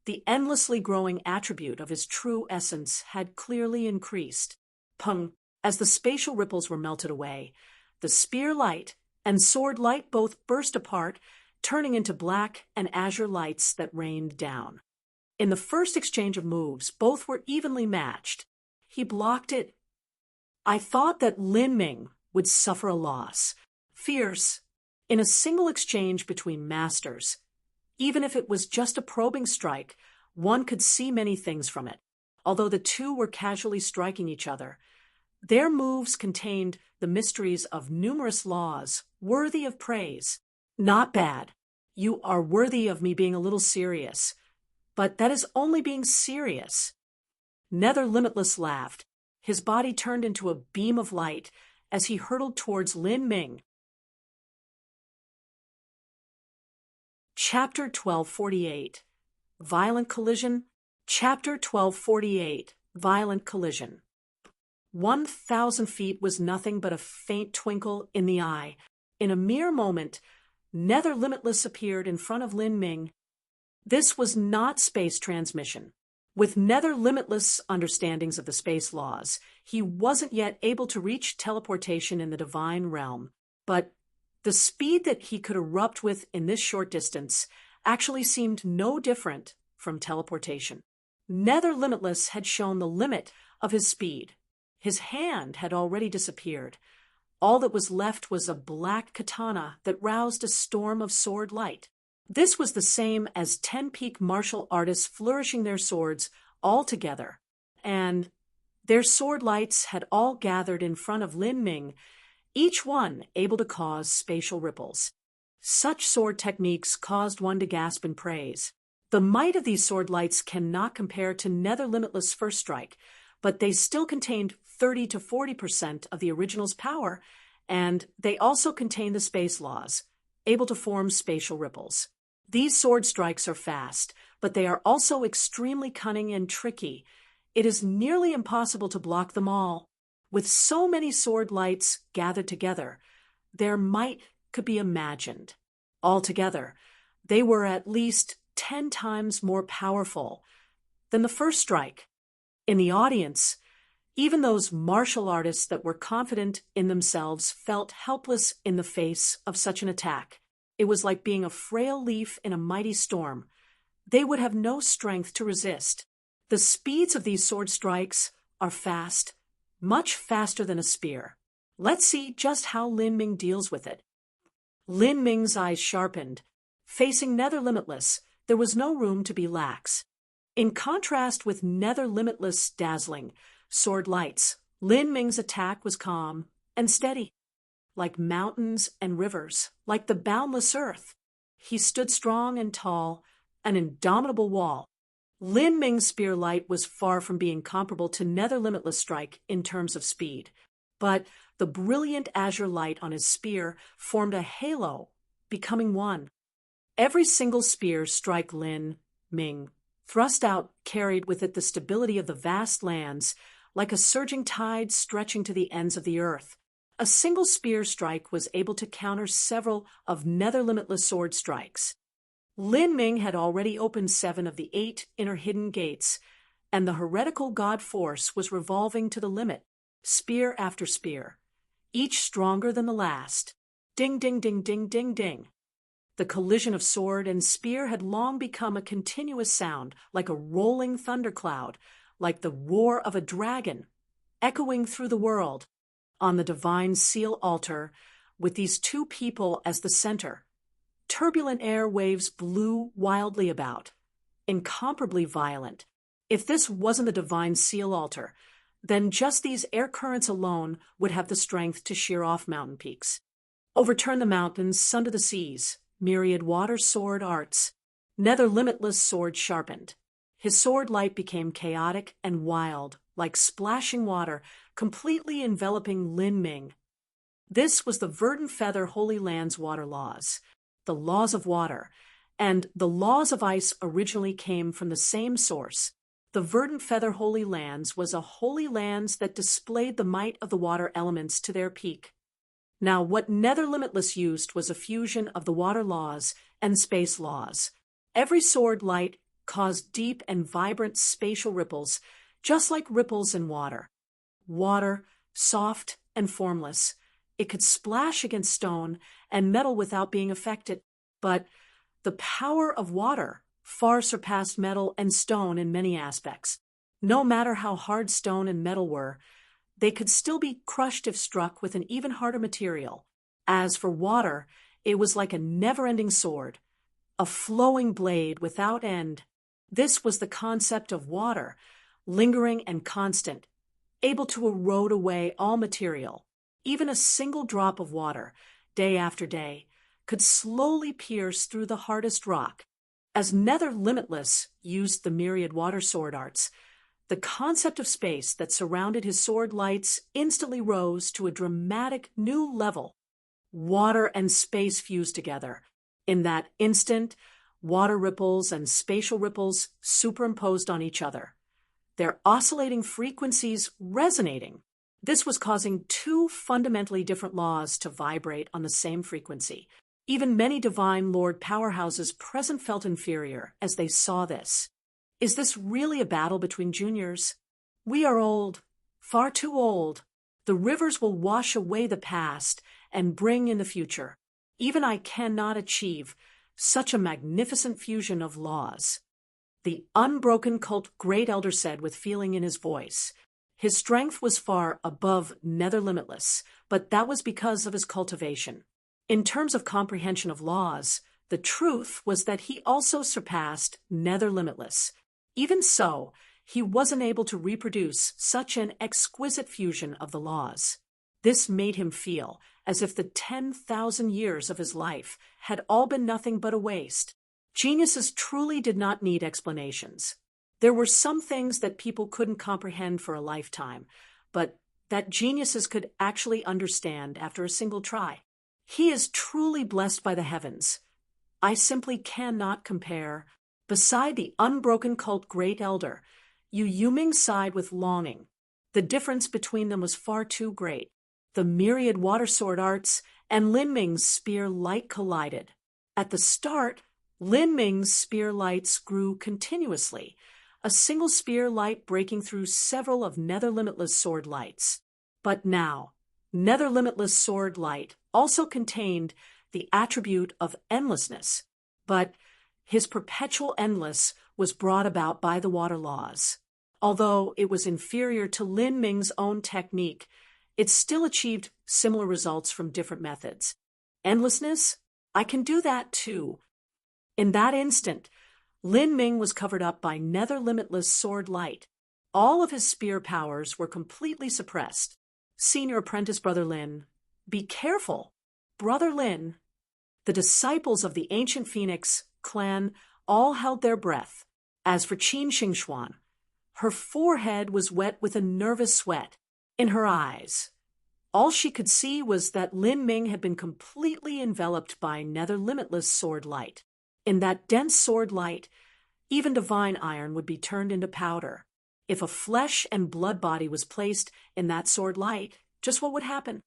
the endlessly growing attribute of his true essence had clearly increased. Pung! As the spatial ripples were melted away, the spear light and sword light both burst apart turning into black and azure lights that rained down. In the first exchange of moves, both were evenly matched. He blocked it. I thought that Lin Ming would suffer a loss. Fierce. In a single exchange between masters, even if it was just a probing strike, one could see many things from it. Although the two were casually striking each other, their moves contained the mysteries of numerous laws worthy of praise. Not bad. You are worthy of me being a little serious. But that is only being serious. Nether Limitless laughed. His body turned into a beam of light as he hurtled towards Lin Ming. Chapter 1248. Violent Collision. Chapter 1248. Violent Collision. 1,000 feet was nothing but a faint twinkle in the eye. In a mere moment, Nether Limitless appeared in front of Lin Ming. This was not space transmission. With Nether Limitless understandings of the space laws, he wasn't yet able to reach teleportation in the divine realm, but the speed that he could erupt with in this short distance actually seemed no different from teleportation. Nether Limitless had shown the limit of his speed. His hand had already disappeared. All that was left was a black katana that roused a storm of sword light. This was the same as 10 peak martial artists flourishing their swords all together, and their sword lights had all gathered in front of Lin Ming, each one able to cause spatial ripples. Such sword techniques caused one to gasp in praise. The might of these sword lights cannot compare to Nether Limitless' first strike, but they still contained 30 to 40% of the original's power, and they also contain the space laws, able to form spatial ripples. These sword strikes are fast, but they are also extremely cunning and tricky. It is nearly impossible to block them all. With so many sword lights gathered together, their might could be imagined. Altogether, they were at least 10 times more powerful than the first strike. In the audience, even those martial artists that were confident in themselves felt helpless in the face of such an attack. It was like being a frail leaf in a mighty storm. They would have no strength to resist. The speeds of these sword strikes are fast, much faster than a spear. Let's see just how Lin Ming deals with it. Lin Ming's eyes sharpened. Facing Nether Limitless, there was no room to be lax. In contrast with Nether Limitless' dazzling sword lights, Lin Ming's attack was calm and steady. Like mountains and rivers, like the boundless earth, he stood strong and tall, an indomitable wall. Lin Ming's spear light was far from being comparable to Nether Limitless' strike in terms of speed, but the brilliant azure light on his spear formed a halo, becoming one. Every single spear strike Lin Ming thrust out carried with it the stability of the vast lands, like a surging tide stretching to the ends of the earth. A single spear strike was able to counter several of Nether Limitless sword strikes. Lin Ming had already opened 7 of the 8 inner hidden gates, and the heretical god force was revolving to the limit, spear after spear, each stronger than the last. Ding, ding, ding, ding, ding, ding. The collision of sword and spear had long become a continuous sound, like a rolling thundercloud, like the roar of a dragon, echoing through the world. On the divine seal altar, with these two people as the center, turbulent air waves blew wildly about, incomparably violent. If this wasn't the divine seal altar, then just these air currents alone would have the strength to shear off mountain peaks, overturn the mountains, sunder the seas. Myriad water sword arts. Nether Limitless sword sharpened. His sword light became chaotic and wild, like splashing water, completely enveloping Lin Ming. This was the Verdant Feather Holy Land's water laws, the laws of water, and the laws of ice originally came from the same source. The Verdant Feather Holy Lands was a holy lands that displayed the might of the water elements to their peak. Now, what Nether Limitless used was a fusion of the water laws and space laws. Every sword light caused deep and vibrant spatial ripples, just like ripples in water. Water, soft and formless. It could splash against stone and metal without being affected. But the power of water far surpassed metal and stone in many aspects. No matter how hard stone and metal were, they could still be crushed if struck with an even harder material. As for water, it was like a never-ending sword, a flowing blade without end. This was the concept of water, lingering and constant, able to erode away all material. Even a single drop of water, day after day, could slowly pierce through the hardest rock. As Nether Limitless used the myriad water sword arts, the concept of space that surrounded his sword lights instantly rose to a dramatic new level. Water and space fused together. In that instant, water ripples and spatial ripples superimposed on each other, their oscillating frequencies resonating. This was causing two fundamentally different laws to vibrate on the same frequency. Even many divine lord powerhouses present felt inferior as they saw this. Is this really a battle between juniors? We are old, far too old. The rivers will wash away the past and bring in the future. Even I cannot achieve such a magnificent fusion of laws. The unbroken cult great elder said with feeling in his voice. His strength was far above Nether Limitless, but that was because of his cultivation. In terms of comprehension of laws, the truth was that he also surpassed Nether Limitless. Even so, he wasn't able to reproduce such an exquisite fusion of the laws. This made him feel as if the 10,000 years of his life had all been nothing but a waste. Geniuses truly did not need explanations. There were some things that people couldn't comprehend for a lifetime, but that geniuses could actually understand after a single try. He is truly blessed by the heavens. I simply cannot compare. Beside the unbroken cult great elder, Yu Yuming sighed with longing. The difference between them was far too great. The myriad water sword arts and Lin Ming's spear light collided. At the start, Lin Ming's spear lights grew continuously, a single spear light breaking through several of Nether Limitless sword lights. But now, Nether Limitless sword light also contained the attribute of endlessness, but his perpetual endless was brought about by the water laws. Although it was inferior to Lin Ming's own technique, it still achieved similar results from different methods. Endlessness? I can do that too. In that instant, Lin Ming was covered up by Nether Limitless sword light. All of his spear powers were completely suppressed. Senior apprentice Brother Lin, be careful. Brother Lin. The disciples of the ancient Phoenix clan all held their breath. As for Qin Xingxuan, her forehead was wet with a nervous sweat. In her eyes, all she could see was that Lin Ming had been completely enveloped by Nether Limitless sword light. In that dense sword light, even divine iron would be turned into powder. If a flesh and blood body was placed in that sword light, just what would happen?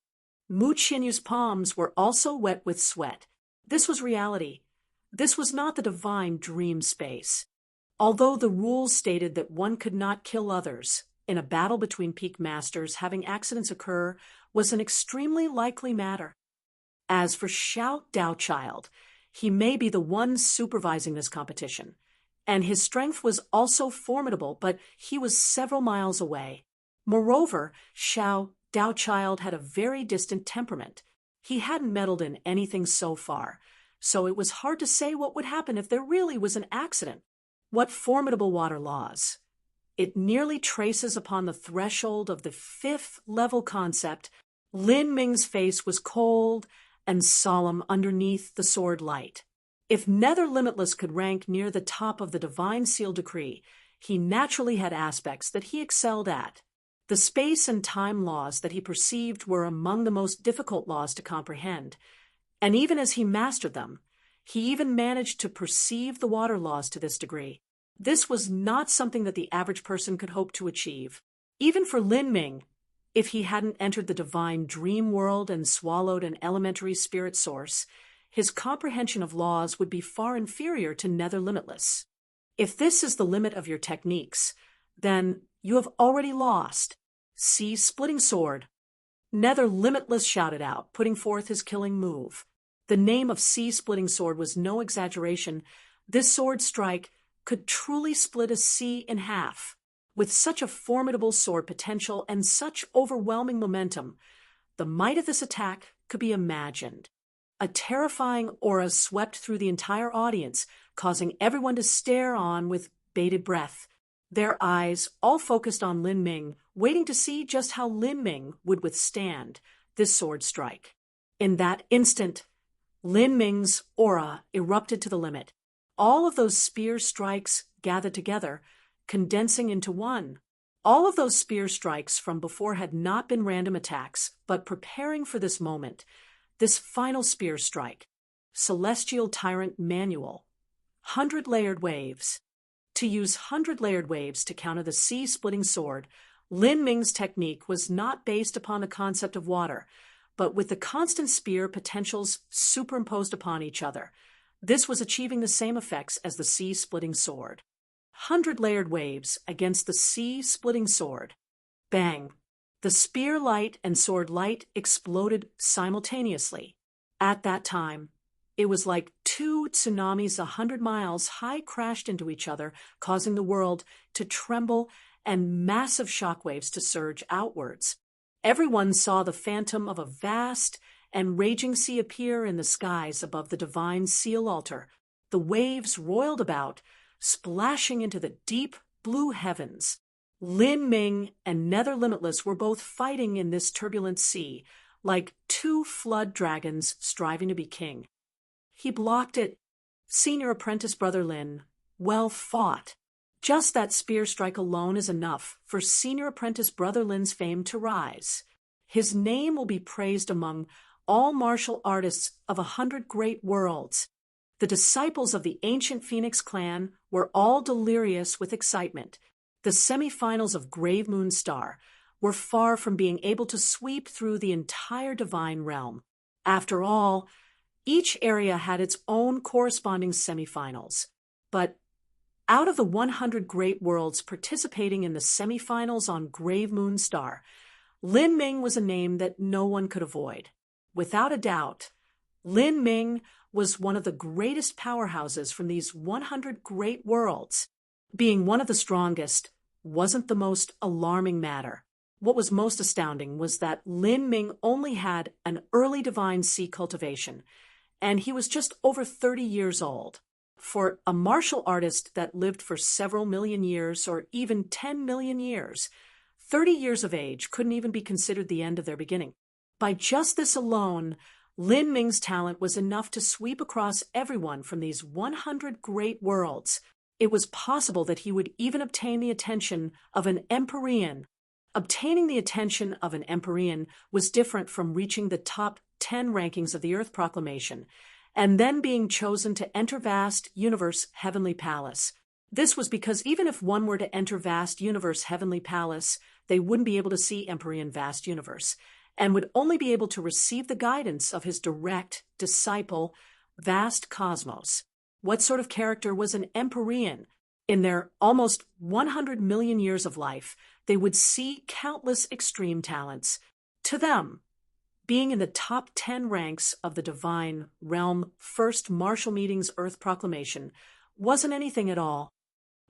Mu Qianyu's palms were also wet with sweat. This was reality. This was not the divine dream space. Although the rules stated that one could not kill others, in a battle between peak masters, having accidents occur was an extremely likely matter. As for Xiao Daochild, he may be the one supervising this competition, and his strength was also formidable, but he was several miles away. Moreover, Xiao Daochild had a very distant temperament. He hadn't meddled in anything so far, so it was hard to say what would happen if there really was an accident. What formidable water laws! It nearly traces upon the threshold of the 5th level concept. Lin Ming's face was cold and solemn underneath the sword light. If Nether Limitless could rank near the top of the divine seal decree, he naturally had aspects that he excelled at. The space and time laws that he perceived were among the most difficult laws to comprehend, and even as he mastered them, he even managed to perceive the water laws to this degree. This was not something that the average person could hope to achieve. Even for Lin Ming, if he hadn't entered the divine dream world and swallowed an elementary spirit source, his comprehension of laws would be far inferior to Nether Limitless. If this is the limit of your techniques, then you have already lost. See Splitting Sword. Nether Limitless shouted out, putting forth his killing move. The name of sea-splitting sword was no exaggeration. This sword strike could truly split a sea in half. With such a formidable sword potential and such overwhelming momentum, the might of this attack could be imagined. A terrifying aura swept through the entire audience, causing everyone to stare on with bated breath, their eyes all focused on Lin Ming, waiting to see just how Lin Ming would withstand this sword strike. In that instant, Lin Ming's aura erupted to the limit. All of those spear strikes gathered together, condensing into one. All of those spear strikes from before had not been random attacks, but preparing for this moment, this final spear strike. Celestial Tyrant Manual. 100-layered waves. To use 100-layered waves to counter the sea-splitting sword, Lin Ming's technique was not based upon the concept of water, but with the constant spear potentials superimposed upon each other. This was achieving the same effects as the sea-splitting sword. 100-layered waves against the sea-splitting sword. Bang! The spear light and sword light exploded simultaneously. At that time, it was like two tsunamis 100 miles high crashed into each other, causing the world to tremble and massive shockwaves to surge outwards. Everyone saw the phantom of a vast and raging sea appear in the skies above the divine seal altar. The waves roiled about, splashing into the deep blue heavens. Lin Ming and Nether Limitless were both fighting in this turbulent sea, like two flood dragons striving to be king. He blocked it. Senior apprentice Brother Lin, well fought. Just that spear strike alone is enough for Senior apprentice Brother Lin's fame to rise. His name will be praised among all martial artists of 100 great worlds. The disciples of the ancient Phoenix clan were all delirious with excitement. The semifinals of Grave Moon Star were far from being able to sweep through the entire divine realm. After all, each area had its own corresponding semifinals. But out of the 100 great worlds participating in the semifinals on Grave Moon Star, Lin Ming was a name that no one could avoid. Without a doubt, Lin Ming was one of the greatest powerhouses from these 100 great worlds. Being one of the strongest wasn't the most alarming matter. What was most astounding was that Lin Ming only had an early divine sea cultivation, and he was just over 30 years old. For a martial artist that lived for several million years or even 10 million years, 30 years of age couldn't even be considered the end of their beginning. By just this alone, Lin Ming's talent was enough to sweep across everyone from these 100 great worlds. It was possible that he would even obtain the attention of an Empyrean. Obtaining the attention of an Empyrean was different from reaching the top 10 rankings of the Earth Proclamation, and then being chosen to enter Vast Universe Heavenly Palace. This was because even if one were to enter Vast Universe Heavenly Palace, they wouldn't be able to see Empyrean Vast Universe, and would only be able to receive the guidance of his direct disciple, Vast Cosmos. What sort of character was an Empyrean? In their almost 100 million years of life, they would see countless extreme talents. To them, being in the top 10 ranks of the divine realm first martial meeting's Earth Proclamation wasn't anything at all.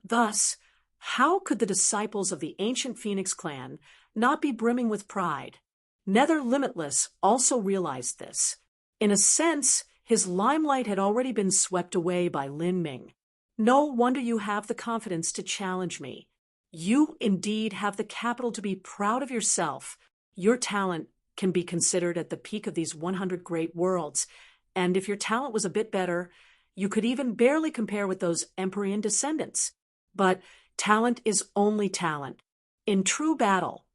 Thus, how could the disciples of the ancient Phoenix clan not be brimming with pride? Nether Limitless also realized this. In a sense, his limelight had already been swept away by Lin Ming. No wonder you have the confidence to challenge me. You indeed have the capital to be proud of yourself. Your talent can be considered at the peak of these 100 great worlds, and if your talent was a bit better, you could even barely compare with those Empyrean descendants. But talent is only talent. In true battle,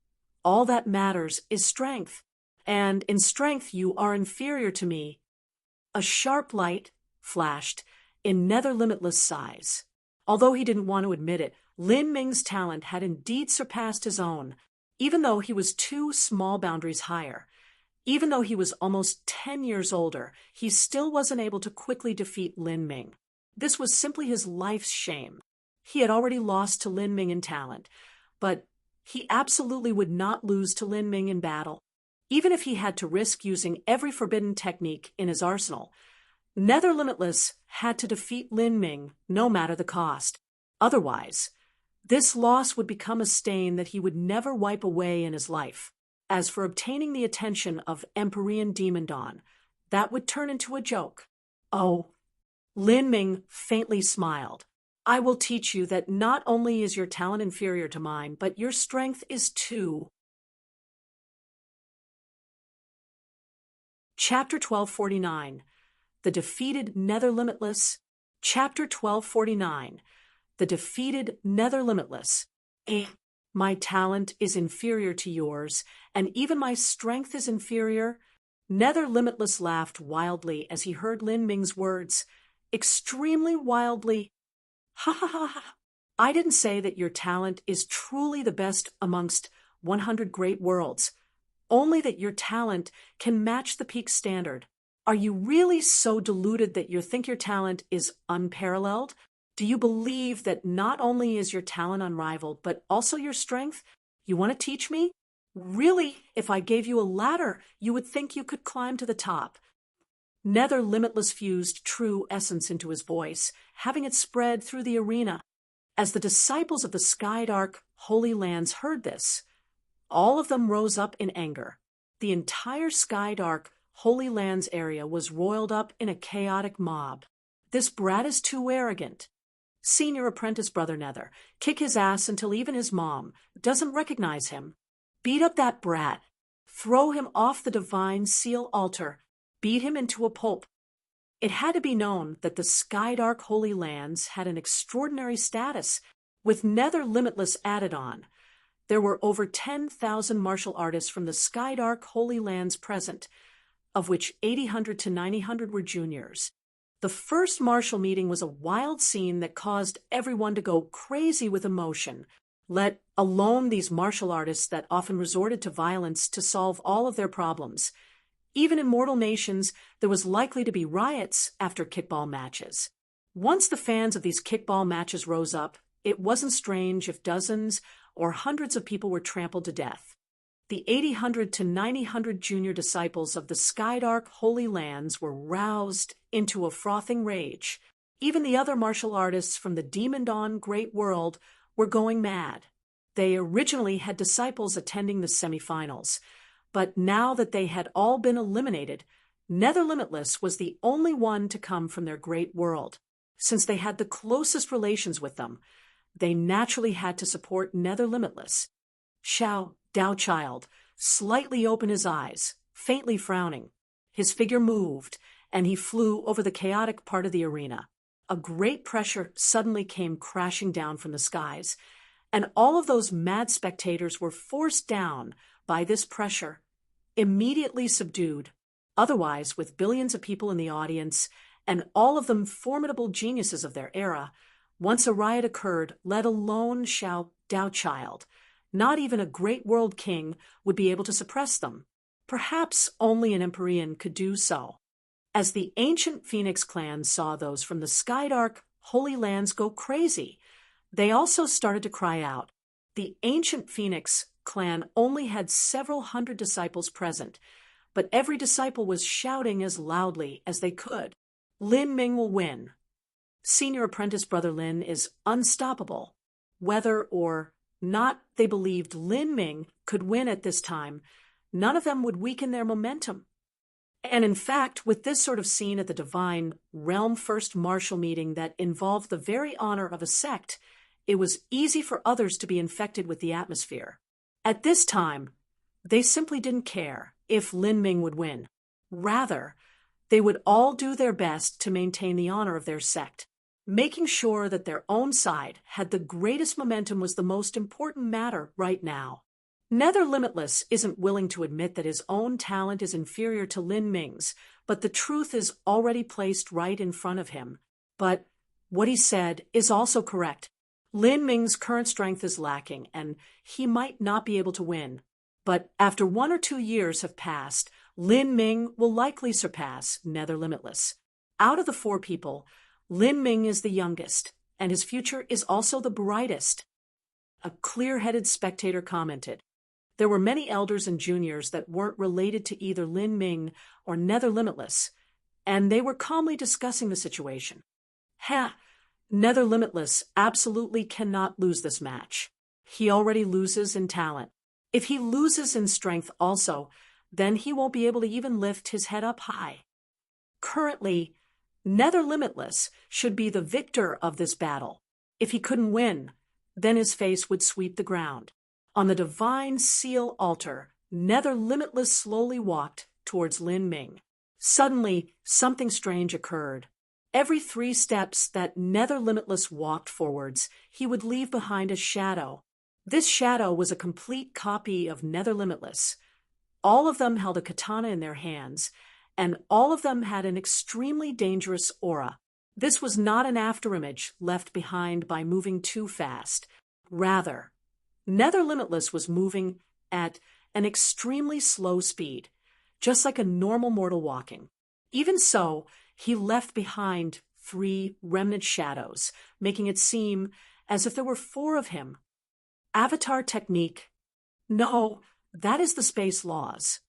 all that matters is strength, and in strength you are inferior to me. A sharp light flashed in Nether Limitless' eyes. Although he didn't want to admit it, Lin Ming's talent had indeed surpassed his own, even though he was 2 small boundaries higher. Even though he was almost 10 years older, he still wasn't able to quickly defeat Lin Ming. This was simply his life's shame. He had already lost to Lin Ming in talent, but he absolutely would not lose to Lin Ming in battle. even if he had to risk using every forbidden technique in his arsenal. Nether Limitless had to defeat Lin Ming no matter the cost. Otherwise, this loss would become a stain that he would never wipe away in his life. As for obtaining the attention of Empyrean Demon Dawn, that would turn into a joke. Oh, Lin Ming faintly smiled. I will teach you that not only is your talent inferior to mine, but your strength is too. Chapter 1249. The Defeated Nether Limitless. Chapter 1249. The Defeated Nether Limitless. My talent is inferior to yours, and even my strength is inferior. Nether Limitless laughed wildly as he heard Lin Ming's words. Extremely wildly. Ha ha ha ha. I didn't say that your talent is truly the best amongst 100 great worlds. Only that your talent can match the peak standard. Are you really so deluded that you think your talent is unparalleled? Do you believe that not only is your talent unrivaled, but also your strength? You want to teach me? Really, if I gave you a ladder, you would think you could climb to the top. Nether Limitless fused true essence into his voice, having it spread through the arena. As the disciples of the Skydark Holy Lands heard this, all of them rose up in anger. The entire Skydark Holy Lands area was roiled up in a chaotic mob. This brat is too arrogant. Senior apprentice Brother Nether, kick his ass until even his mom doesn't recognize him. Beat up that brat. Throw him off the divine seal altar. Beat him into a pulp. It had to be known that the Skydark Holy Lands had an extraordinary status, with Nether Limitless added on. There were over 10,000 martial artists from the Skydark Holy Lands present, of which 800 to 900 were juniors. The first martial meeting was a wild scene that caused everyone to go crazy with emotion, let alone these martial artists that often resorted to violence to solve all of their problems. Even in mortal nations, there was likely to be riots after kickball matches. Once the fans of these kickball matches rose up, it wasn't strange if dozens or hundreds of people were trampled to death. The 800 to 900 junior disciples of the Skydark Holy Lands were roused into a frothing rage. Even the other martial artists from the Demon Dawn Great World were going mad. They originally had disciples attending the semifinals, but now that they had all been eliminated, Nether Limitless was the only one to come from their great world. Since they had the closest relations with them, they naturally had to support Nether Limitless. Xiao Daochild slightly opened his eyes, faintly frowning. His figure moved, and he flew over the chaotic part of the arena. A great pressure suddenly came crashing down from the skies, and all of those mad spectators were forced down by this pressure, immediately subdued. Otherwise, with billions of people in the audience, and all of them formidable geniuses of their era, once a riot occurred, let alone Xiao Daochild, not even a great world king would be able to suppress them. Perhaps only an Empyrean could do so. As the ancient Phoenix clan saw those from the Skydark Holy Lands go crazy, they also started to cry out. The ancient Phoenix clan only had several hundred disciples present, but every disciple was shouting as loudly as they could. Lin Ming will win. Senior apprentice Brother Lin is unstoppable. Whether or not they believed Lin Ming could win at this time, none of them would weaken their momentum. And in fact, with this sort of scene at the Divine Realm First Martial meeting that involved the very honor of a sect, it was easy for others to be infected with the atmosphere. At this time, they simply didn't care if Lin Ming would win. Rather, they would all do their best to maintain the honor of their sect. Making sure that their own side had the greatest momentum was the most important matter right now. Nether Limitless isn't willing to admit that his own talent is inferior to Lin Ming's, but the truth is already placed right in front of him. But what he said is also correct. Lin Ming's current strength is lacking, and he might not be able to win. But after 1 or 2 years have passed, Lin Ming will likely surpass Nether Limitless. Out of the 4 people, Lin Ming is the youngest, and his future is also the brightest. A clear-headed spectator commented. There were many elders and juniors that weren't related to either Lin Ming or Nether Limitless, and they were calmly discussing the situation. Nether Limitless absolutely cannot lose this match. He already loses in talent. If he loses in strength also, then he won't be able to even lift his head up high. Currently, Nether Limitless should be the victor of this battle. If he couldn't win, then his face would sweep the ground. On the divine seal altar, Nether Limitless slowly walked towards Lin Ming. Suddenly, something strange occurred. Every 3 steps that Nether Limitless walked forwards, he would leave behind a shadow. This shadow was a complete copy of Nether Limitless. All of them held a katana in their hands, and all of them had an extremely dangerous aura. This was not an afterimage left behind by moving too fast. Rather, Nether Limitless was moving at an extremely slow speed, just like a normal mortal walking. Even so, he left behind 3 remnant shadows, making it seem as if there were 4 of him. Avatar technique? No, that is the space laws.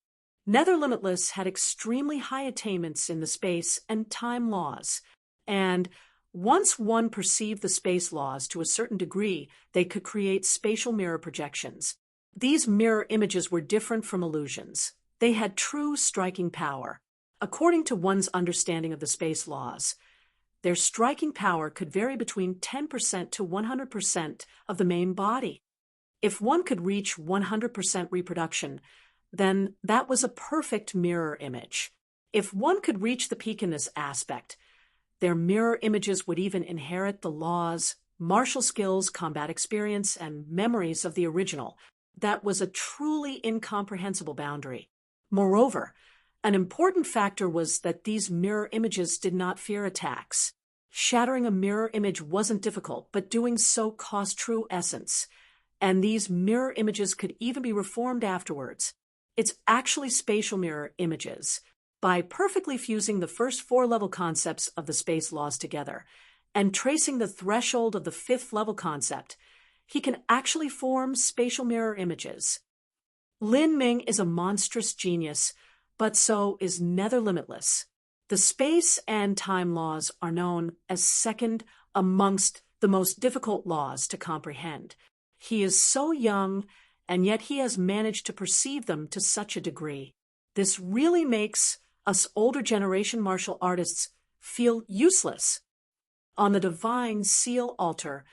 Nether Limitless had extremely high attainments in the space and time laws, and once one perceived the space laws to a certain degree, they could create spatial mirror projections. These mirror images were different from illusions. They had true striking power. According to one's understanding of the space laws, their striking power could vary between 10% to 100% of the main body. If one could reach 100% reproduction, then that was a perfect mirror image. If one could reach the peak in this aspect, their mirror images would even inherit the laws, martial skills, combat experience, and memories of the original. That was a truly incomprehensible boundary. Moreover, an important factor was that these mirror images did not fear attacks. Shattering a mirror image wasn't difficult, but doing so cost true essence. And these mirror images could even be reformed afterwards. It's actually spatial mirror images. By perfectly fusing the first 4 level concepts of the space laws together and tracing the threshold of the 5th level concept, he can actually form spatial mirror images. Lin Ming is a monstrous genius, but so is Nether Limitless. The space and time laws are known as second amongst the most difficult laws to comprehend. He is so young, and yet he has managed to perceive them to such a degree. This really makes us older generation martial artists feel useless. On the divine seal altar,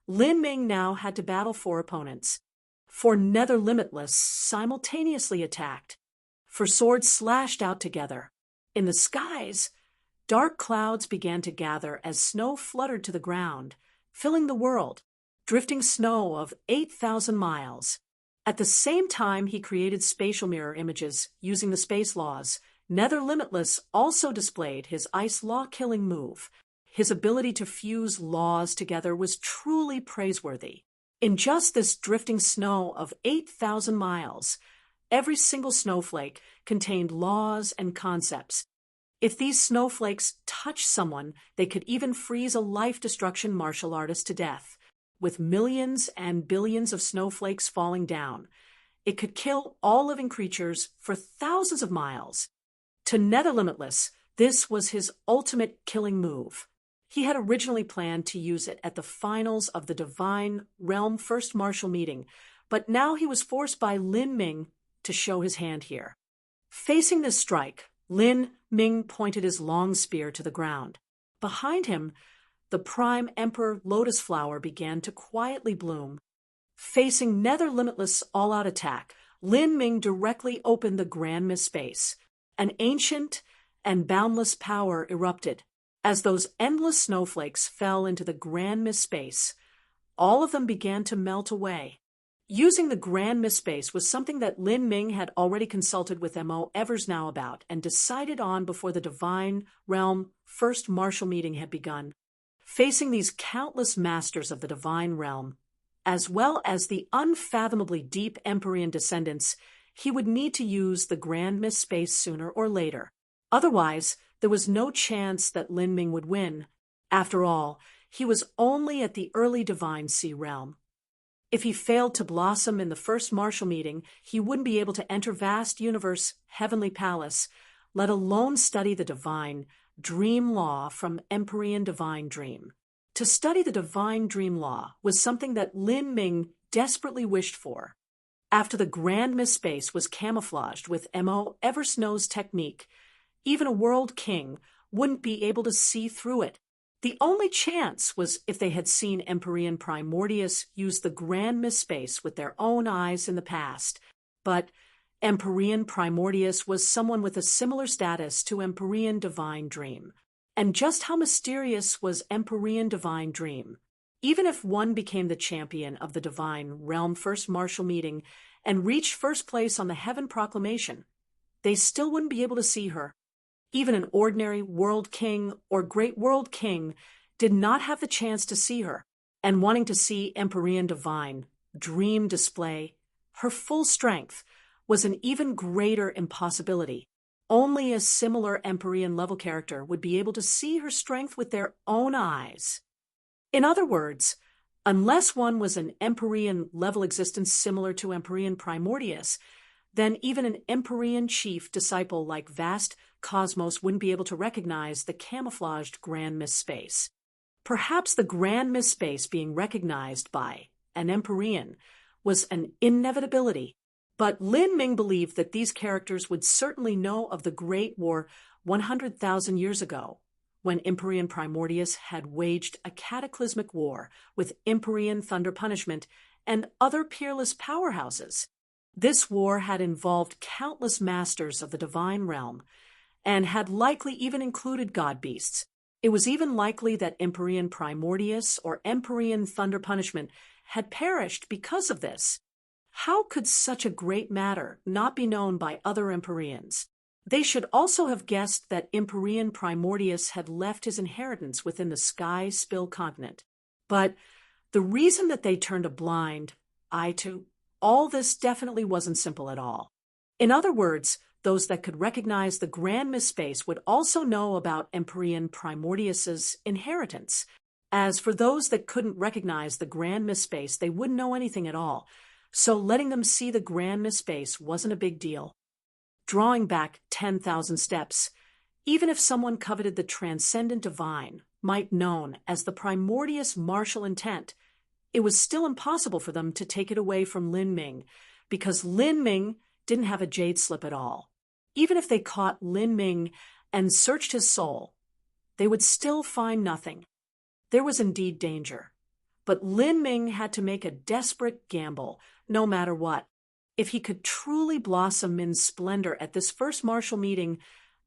Lin Ming now had to battle 4 opponents. 4 Nether Limitless simultaneously attacked. 4 swords slashed out together. In the skies, dark clouds began to gather as snow fluttered to the ground, filling the world, drifting snow of 8,000 miles. At the same time he created spatial mirror images using the space laws, Nether Limitless also displayed his ice law-killing move. His ability to fuse laws together was truly praiseworthy. In just this drifting snow of 8,000 miles, every single snowflake contained laws and concepts. If these snowflakes touched someone, they could even freeze a life-destruction martial artist to death. With millions and billions of snowflakes falling down, it could kill all living creatures for thousands of miles. To Nether Limitless, this was his ultimate killing move. He had originally planned to use it at the finals of the Divine Realm First Martial Meeting, but now he was forced by Lin Ming to show his hand here. Facing this strike, Lin Ming pointed his long spear to the ground. Behind him, the Prime Emperor Lotus Flower began to quietly bloom. Facing Nether Limitless all-out attack, Lin Ming directly opened the Grand Mist Space. An ancient and boundless power erupted. As those endless snowflakes fell into the Grand Mist Space, all of them began to melt away. Using the Grand Mist Space was something that Lin Ming had already consulted with Mo Eversnow about and decided on before the Divine Realm First Martial Meeting had begun. Facing these countless masters of the Divine Realm, as well as the unfathomably deep Empyrean descendants, he would need to use the Grand Mist Space sooner or later. Otherwise, there was no chance that Lin Ming would win. After all, he was only at the early Divine Sea realm. If he failed to blossom in the first martial meeting, he wouldn't be able to enter vast universe heavenly palace, let alone study the divine dream law from Empyrean divine dream. To study the divine dream law was something that Lin Ming desperately wished for. After the grand Miss Space was camouflaged with M.O. Eversnow's technique, even a world king wouldn't be able to see through it. The only chance was if they had seen Empyrean Primordius use the grand Miss Space with their own eyes in the past. But Empyrean Primordius was someone with a similar status to Empyrean Divine Dream. And just how mysterious was Empyrean Divine Dream? Even if one became the champion of the Divine Realm first martial meeting and reached first place on the Heaven Proclamation, they still wouldn't be able to see her. Even an ordinary world king or great world king did not have the chance to see her, and wanting to see Empyrean Divine Dream display her full strength was an even greater impossibility. Only a similar Empyrean level character would be able to see her strength with their own eyes. In other words, unless one was an Empyrean level existence similar to Empyrean Primordius, then even an Empyrean chief disciple like Vast Cosmos wouldn't be able to recognize the camouflaged Grand Miss Space. Perhaps the Grand Miss Space being recognized by an Empyrean was an inevitability, but Lin Ming believed that these characters would certainly know of the Great War 100,000 years ago, when Empyrean Primordius had waged a cataclysmic war with Empyrean Thunder Punishment and other peerless powerhouses. This war had involved countless masters of the divine realm, and had likely even included god beasts. It was even likely that Empyrean Primordius or Empyrean Thunder Punishment had perished because of this. How could such a great matter not be known by other Empyreans? They should also have guessed that Empyrean Primordius had left his inheritance within the Sky Spill continent. But the reason that they turned a blind eye to all this definitely wasn't simple at all. In other words, those that could recognize the Grand Miss Space would also know about Empyrean Primordius's inheritance. As for those that couldn't recognize the Grand Miss Space, they wouldn't know anything at all. So letting them see the Grand Miss Space wasn't a big deal. Drawing back 10,000 steps, even if someone coveted the transcendent divine, might known as the primordious martial intent, it was still impossible for them to take it away from Lin Ming, because Lin Ming didn't have a jade slip at all. Even if they caught Lin Ming and searched his soul, they would still find nothing. There was indeed danger, but Lin Ming had to make a desperate gamble, no matter what. If he could truly blossom in splendor at this first martial meeting,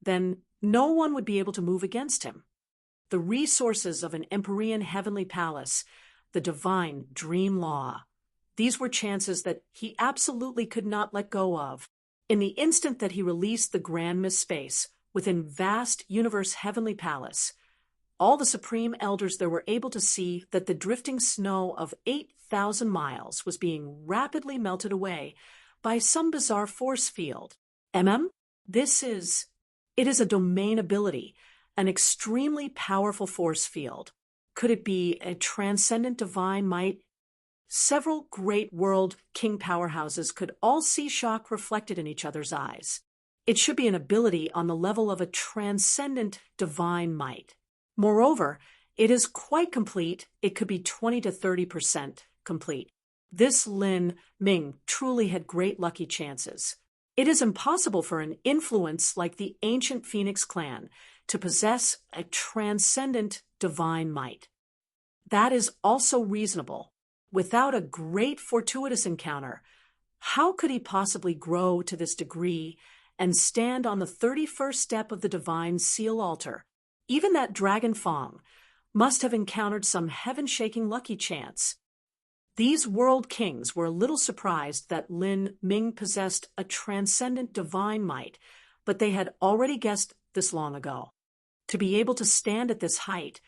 then no one would be able to move against him. The resources of an Empyrean heavenly palace, the divine dream law, these were chances that he absolutely could not let go of. In the instant that he released the Grand Miss Space within vast universe heavenly palace, all the supreme elders there were able to see that the drifting snow of 8,000 miles was being rapidly melted away by some bizarre force field. It is a domain ability, an extremely powerful force field. Could it be a transcendent divine might? Several great world king powerhouses could all see shock reflected in each other's eyes. It should be an ability on the level of a transcendent divine might. Moreover, it is quite complete. It could be 20 to 30% complete. This Lin Ming truly had great lucky chances. It is impossible for an influence like the ancient Phoenix clan to possess a transcendent divine might. That is also reasonable. Without a great fortuitous encounter, how could he possibly grow to this degree and stand on the 31st step of the divine seal altar? Even that Dragon Fong must have encountered some heaven-shaking lucky chance. These world kings were a little surprised that Lin Ming possessed a transcendent divine might, but they had already guessed this long ago. To be able to stand at this height,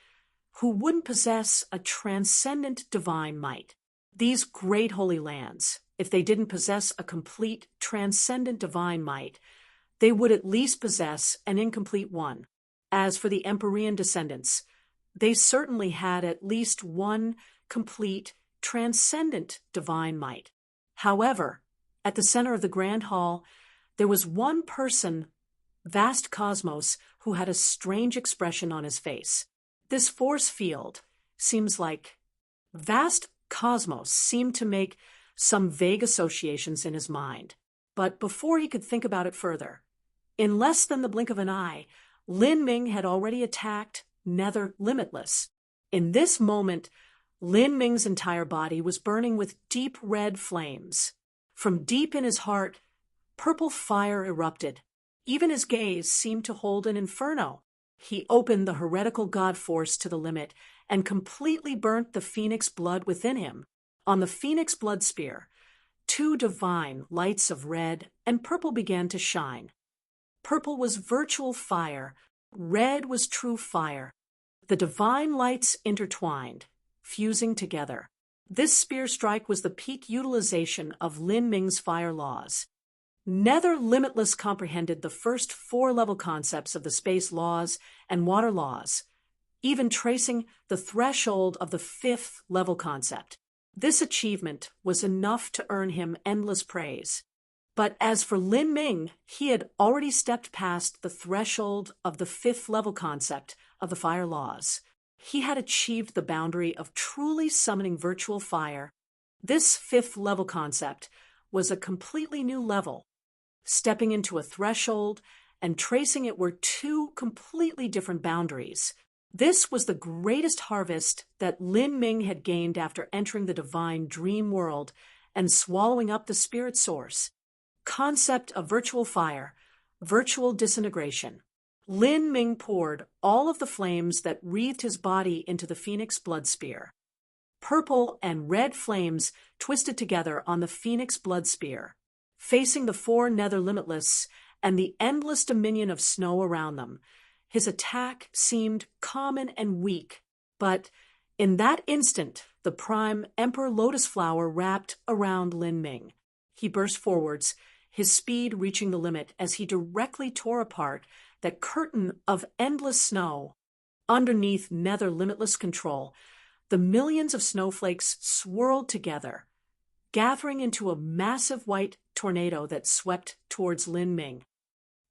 who wouldn't possess a transcendent divine might? These great holy lands, if they didn't possess a complete transcendent divine might, they would at least possess an incomplete one. As for the Empyrean descendants, they certainly had at least one complete transcendent divine might. However, at the center of the grand hall, there was one person, vast cosmos, who had a strange expression on his face. This force field seems like vast cosmos seemed to make some vague associations in his mind. But before he could think about it further, in less than the blink of an eye, Lin Ming had already attacked Nether Limitless. In this moment, Lin Ming's entire body was burning with deep red flames. From deep in his heart, purple fire erupted. Even his gaze seemed to hold an inferno. He opened the heretical god force to the limit and completely burnt the phoenix blood within him. On the phoenix blood spear, two divine lights of red and purple began to shine. Purple was virtual fire, red was true fire. The divine lights intertwined, fusing together. This spear strike was the peak utilization of Lin Ming's fire laws. Nether Limitless comprehended the first 4-level concepts of the space laws and water laws, even tracing the threshold of the 5th level concept. This achievement was enough to earn him endless praise. But as for Lin Ming, he had already stepped past the threshold of the 5th level concept of the fire laws. He had achieved the boundary of truly summoning virtual fire. This 5th level concept was a completely new level. Stepping into a threshold and tracing it were two completely different boundaries. This was the greatest harvest that Lin Ming had gained after entering the divine dream world and swallowing up the spirit source. Concept of virtual fire, virtual disintegration. Lin Ming poured all of the flames that wreathed his body into the phoenix blood spear. Purple and red flames twisted together on the phoenix blood spear, facing the 4 Nether Limitless and the endless dominion of snow around them. His attack seemed common and weak, but in that instant, the prime Emperor Lotus Flower wrapped around Lin Ming. He burst forwards, his speed reaching the limit as he directly tore apart that curtain of endless snow. Underneath Nether Limitless control, the millions of snowflakes swirled together, gathering into a massive white tornado that swept towards Lin Ming.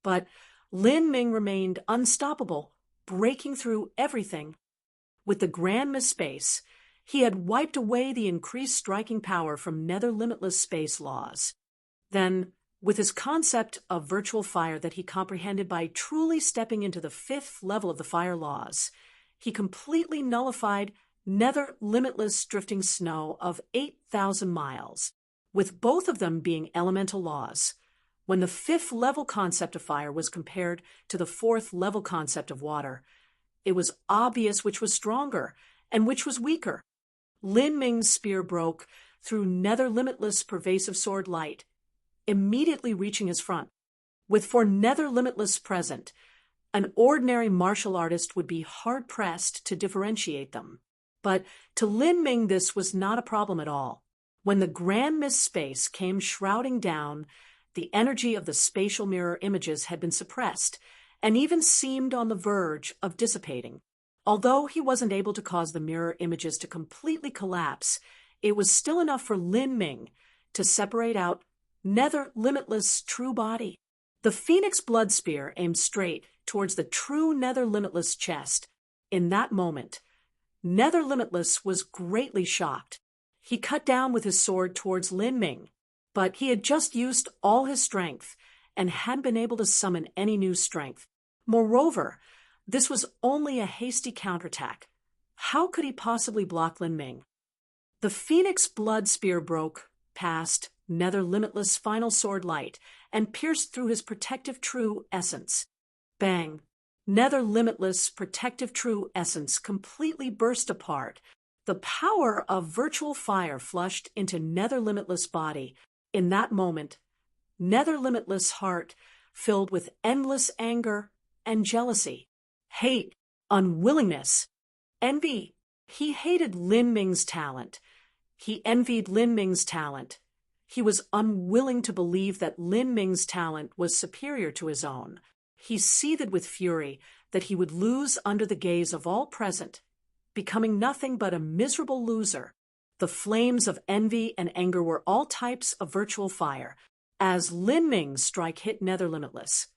But Lin Ming remained unstoppable, breaking through everything. With the Grand Miss Space, he had wiped away the increased striking power from Nether Limitless space laws. Then, with his concept of virtual fire that he comprehended by truly stepping into the 5th level of the fire laws, he completely nullified Nether Limitless drifting snow of 8,000 miles, with both of them being elemental laws. When the 5th level concept of fire was compared to the 4th level concept of water, it was obvious which was stronger and which was weaker. Lin Ming's spear broke through Nether Limitless pervasive sword light, immediately reaching his front. With 4 Nether Limitless present, an ordinary martial artist would be hard-pressed to differentiate them. But to Lin Ming this was not a problem at all. When the Grand Miss Space came shrouding down, the energy of the spatial mirror images had been suppressed and even seemed on the verge of dissipating. Although he wasn't able to cause the mirror images to completely collapse, it was still enough for Lin Ming to separate out Nether Limitless' true body. The Phoenix Blood Spear aimed straight towards the true Nether Limitless chest. In that moment, Nether Limitless was greatly shocked. He cut down with his sword towards Lin Ming, but he had just used all his strength and hadn't been able to summon any new strength. Moreover, this was only a hasty counterattack. How could he possibly block Lin Ming? The Phoenix Blood Spear broke past Nether Limitless' final sword light and pierced through his protective true essence. Bang! Nether Limitless' protective true essence completely burst apart. The power of virtual fire flushed into Nether Limitless' body. In that moment, Nether Limitless' heart filled with endless anger and jealousy, hate, unwillingness, envy. He hated Lin Ming's talent. He envied Lin Ming's talent. He was unwilling to believe that Lin Ming's talent was superior to his own. He seethed with fury that he would lose under the gaze of all present, becoming nothing but a miserable loser. The flames of envy and anger were all types of virtual fire. As Lin Ming's strike hit Nether Limitless,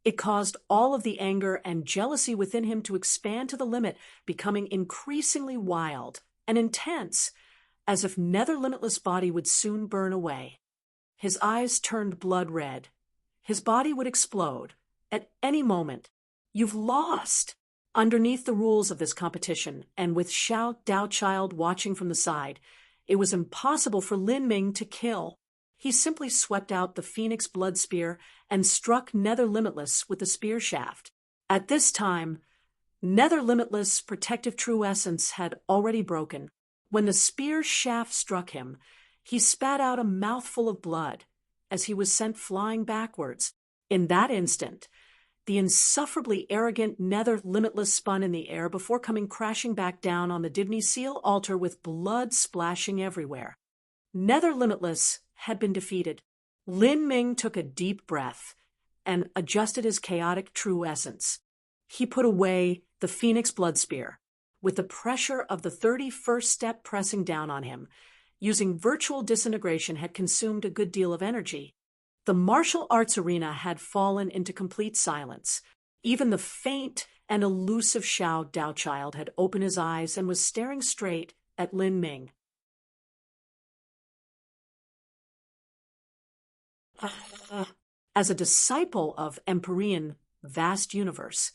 it caused all of the anger and jealousy within him to expand to the limit, becoming increasingly wild and intense, as if Nether Limitless' body would soon burn away. His eyes turned blood red. His body would explode at any moment. You've lost! Underneath the rules of this competition, and with Xiao Daochild watching from the side, it was impossible for Lin Ming to kill. He simply swept out the Phoenix Blood Spear and struck Nether Limitless with the spear shaft. At this time, Nether Limitless' protective true essence had already broken. When the spear shaft struck him, he spat out a mouthful of blood as he was sent flying backwards. In that instant, the insufferably arrogant Nether Limitless spun in the air before coming crashing back down on the Divni Seal altar with blood splashing everywhere. Nether Limitless had been defeated. Lin Ming took a deep breath and adjusted his chaotic true essence. He put away the Phoenix Blood Spear, with the pressure of the 31st step pressing down on him. Using virtual disintegration had consumed a good deal of energy. The martial arts arena had fallen into complete silence. Even the faint and elusive Xiao Daochild had opened his eyes and was staring straight at Lin Ming. As a disciple of Empyrean vast universe,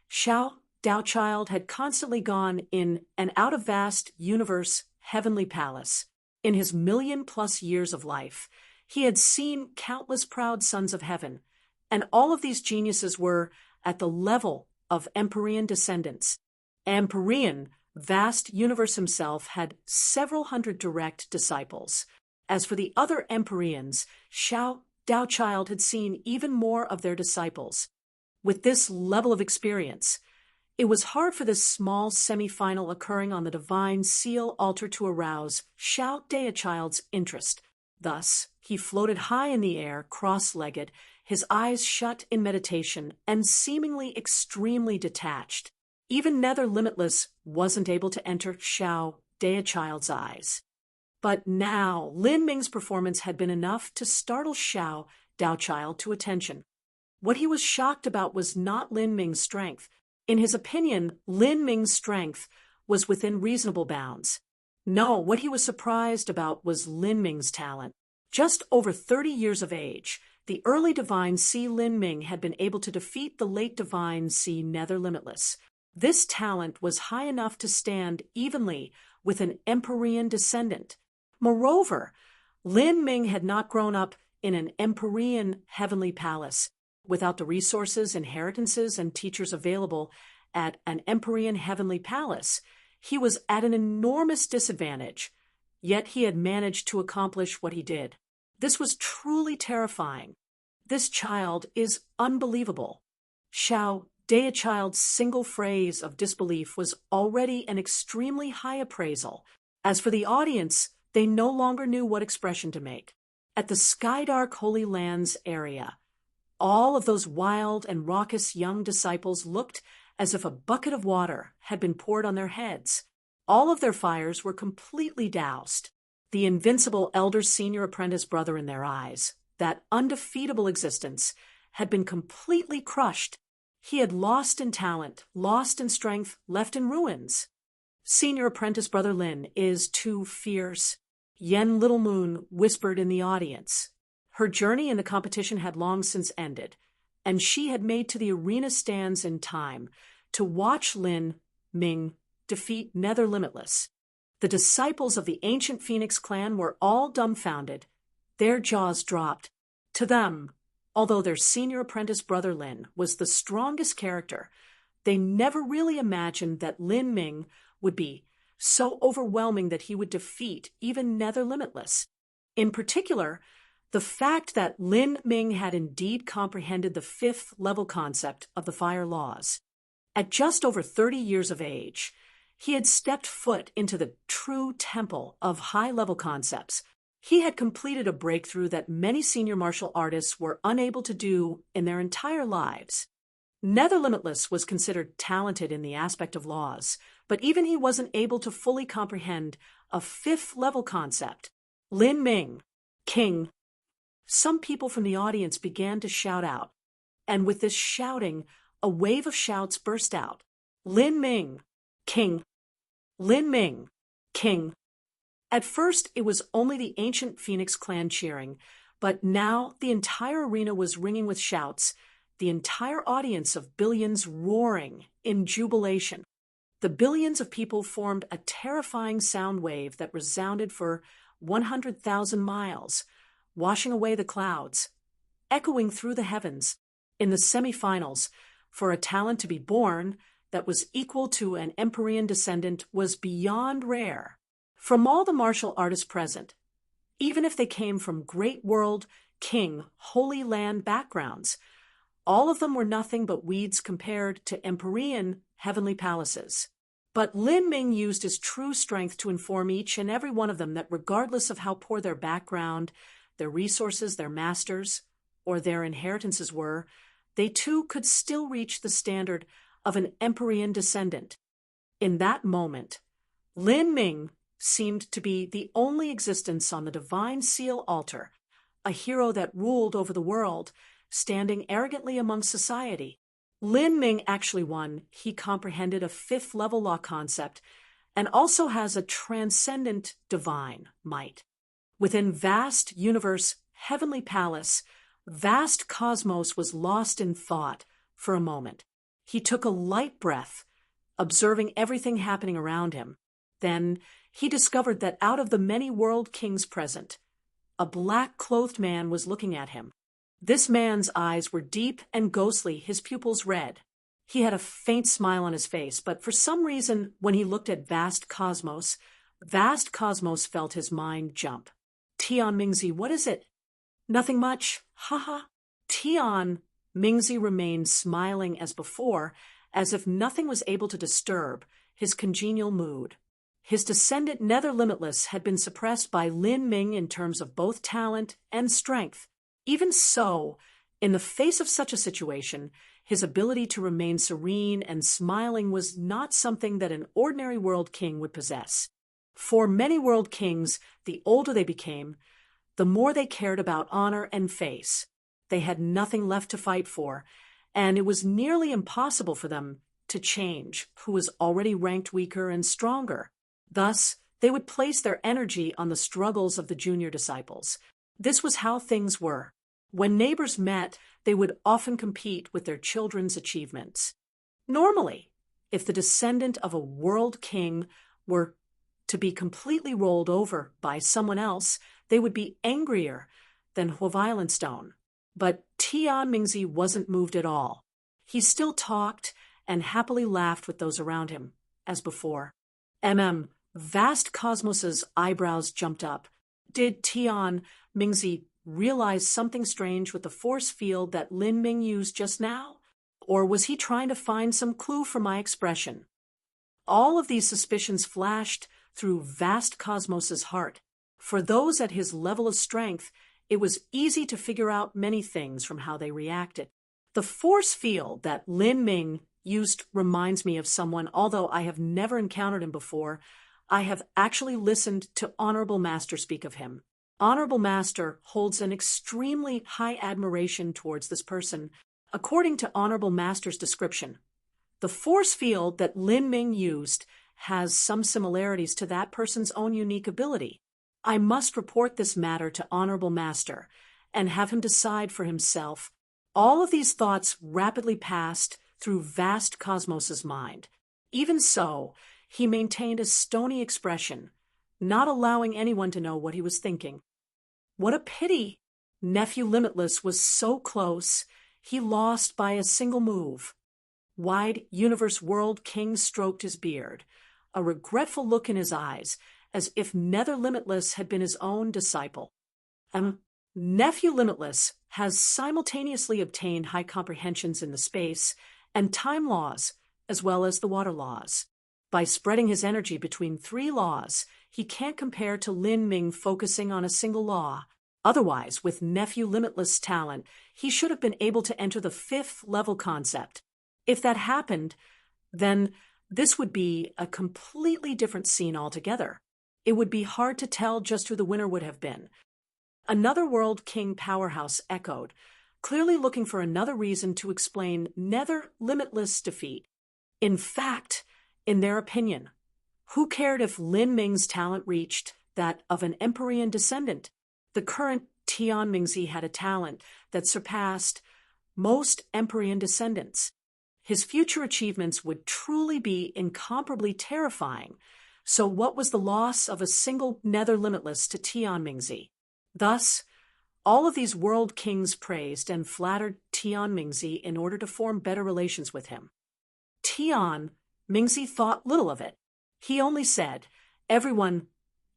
Xiao Daochild had constantly gone in and out of vast universe heavenly palace. In his 1,000,000+ years of life, he had seen countless proud sons of heaven, and all of these geniuses were at the level of Empyrean descendants. Empyrean, vast universe himself, had several hundred direct disciples. As for the other Empyreans, Xiao Daochild had seen even more of their disciples. With this level of experience, it was hard for this small semi-final occurring on the Divine Seal altar to arouse Xiao Daochild's interest. Thus, he floated high in the air, cross-legged, his eyes shut in meditation, and seemingly extremely detached. Even Nether Limitless wasn't able to enter Xiao Daochild's eyes. But now, Lin Ming's performance had been enough to startle Xiao Daochild to attention. What he was shocked about was not Lin Ming's strength. In his opinion, Lin Ming's strength was within reasonable bounds. No, what he was surprised about was Lin Ming's talent. Just over 30 years of age, the early Divine Sea Lin Ming had been able to defeat the late Divine Sea Nether Limitless. This talent was high enough to stand evenly with an Empyrean descendant. Moreover, Lin Ming had not grown up in an Empyrean heavenly palace. Without the resources, inheritances, and teachers available at an Empyrean heavenly palace, he was at an enormous disadvantage, yet he had managed to accomplish what he did. This was truly terrifying. This child is unbelievable. Xiao Daochild's single phrase of disbelief was already an extremely high appraisal. As for the audience, they no longer knew what expression to make. At the Skydark Holy Lands area, all of those wild and raucous young disciples looked as if a bucket of water had been poured on their heads. All of their fires were completely doused. The invincible elder senior apprentice brother in their eyes, that undefeatable existence, had been completely crushed. He had lost in talent, lost in strength, left in ruins. Senior apprentice brother Lin is too fierce, Yen Little Moon whispered in the audience. Her journey in the competition had long since ended, and she had made to the arena stands in time to watch Lin Ming defeat Nether Limitless. The disciples of the ancient Phoenix clan were all dumbfounded. Their jaws dropped. To them, although their senior apprentice brother Lin was the strongest character, they never really imagined that Lin Ming would be so overwhelming that he would defeat even Nether Limitless. In particular, the fact that Lin Ming had indeed comprehended the 5th level concept of the fire laws. At just over 30 years of age, he had stepped foot into the true temple of high-level concepts. He had completed a breakthrough that many senior martial artists were unable to do in their entire lives. Nether Limitless was considered talented in the aspect of laws, but even he wasn't able to fully comprehend a fifth-level concept. Lin Ming, king. Some people from the audience began to shout out, and with this shouting, a wave of shouts burst out. Lin Ming, king. Lin Ming, king. At first, it was only the ancient Phoenix clan cheering, but now the entire arena was ringing with shouts, the entire audience of billions roaring in jubilation. The billions of people formed a terrifying sound wave that resounded for 100,000 miles, washing away the clouds, echoing through the heavens. In the semifinals, for a talent to be born that was equal to an Empyrean descendant was beyond rare. From all the martial artists present, even if they came from great world, king, holy land backgrounds, all of them were nothing but weeds compared to Empyrean heavenly palaces. But Lin Ming used his true strength to inform each and every one of them that regardless of how poor their background, their resources, their masters, or their inheritances were, they too could still reach the standard of an Empyrean descendant. In that moment, Lin Ming seemed to be the only existence on the divine seal altar, a hero that ruled over the world, standing arrogantly among society. Lin Ming actually won. He comprehended a fifth-level law concept and also has a transcendent divine might. Within vast universe, heavenly palace, vast cosmos was lost in thought for a moment. He took a light breath, observing everything happening around him. Then he discovered that out of the many world kings present, a black-clothed man was looking at him. This man's eyes were deep and ghostly, his pupils red. He had a faint smile on his face, but for some reason, when he looked at vast cosmos felt his mind jump. Tian Mingzi, what is it? Nothing much. Haha. Tian Mingzi remained smiling as before, as if nothing was able to disturb his congenial mood. His descendant Nether Limitless had been suppressed by Lin Ming in terms of both talent and strength. Even so, in the face of such a situation, his ability to remain serene and smiling was not something that an ordinary world king would possess. For many world kings, the older they became, the more they cared about honor and face. They had nothing left to fight for, and it was nearly impossible for them to change who was already ranked weaker and stronger. Thus, they would place their energy on the struggles of the junior disciples. This was how things were. When neighbors met, they would often compete with their children's achievements. Normally, if the descendant of a world king were to be completely rolled over by someone else, they would be angrier than Violent Stone. But Tian Mingzi wasn't moved at all. He still talked and happily laughed with those around him, as before. Vast Cosmos's eyebrows jumped up. Did Tian Mingzi realize something strange with the force field that Lin Ming used just now? Or was he trying to find some clue for my expression? All of these suspicions flashed through Vast Cosmos's heart. For those at his level of strength, it was easy to figure out many things from how they reacted. The force field that Lin Ming used reminds me of someone, although I have never encountered him before. I have actually listened to Honorable Master speak of him. Honorable Master holds an extremely high admiration towards this person. According to Honorable Master's description, the force field that Lin Ming used has some similarities to that person's own unique ability. I must report this matter to Honorable Master and have him decide for himself. All of these thoughts rapidly passed through Vast Cosmos's mind. Even so, he maintained a stony expression, not allowing anyone to know what he was thinking. What a pity! Nephew Limitless was so close, he lost by a single move. Wide Universe World King stroked his beard, a regretful look in his eyes, as if Nether Limitless had been his own disciple. Nephew Limitless has simultaneously obtained high comprehensions in the space and time laws, as well as the water laws. By spreading his energy between 3 laws, he can't compare to Lin Ming focusing on a single law. Otherwise, with Nephew Limitless' talent, he should have been able to enter the 5th level concept. If that happened, then this would be a completely different scene altogether. it would be hard to tell just who the winner would have been. Another World King powerhouse echoed, clearly looking for another reason to explain Nether Limitless' defeat. In fact, in their opinion, who cared if Lin Ming's talent reached that of an Empyrean descendant? The current Tian Mingzi had a talent that surpassed most Empyrean descendants. His future achievements would truly be incomparably terrifying. So what was the loss of a single Nether Limitless to Tian Mingzi? Thus, all of these world kings praised and flattered Tian Mingzi in order to form better relations with him. Tian Mingzi thought little of it. He only said, "Everyone,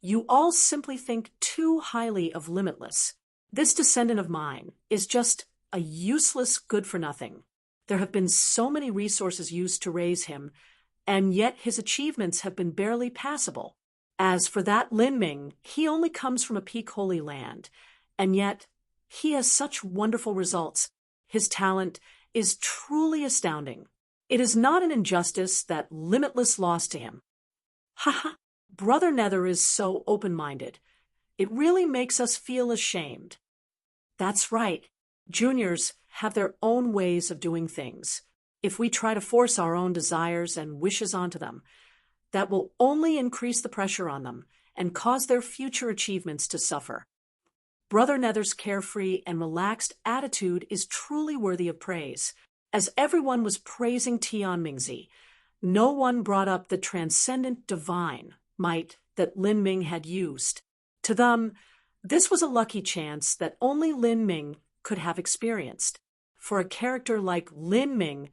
you all simply think too highly of Limitless. This descendant of mine is just a useless good-for-nothing. There have been so many resources used to raise him, and yet his achievements have been barely passable. As for that Lin Ming, he only comes from a peak holy land, and yet he has such wonderful results. His talent is truly astounding. It is not an injustice that Limitless lost to him." Haha, Brother Nether is so open-minded. It really makes us feel ashamed. That's right. Juniors have their own ways of doing things. If we try to force our own desires and wishes onto them, that will only increase the pressure on them and cause their future achievements to suffer. Brother Nether's carefree and relaxed attitude is truly worthy of praise. As everyone was praising Tian Mingzi, no one brought up the transcendent divine might that Lin Ming had used. To them, this was a lucky chance that only Lin Ming could have experienced. For a character like Lin Ming,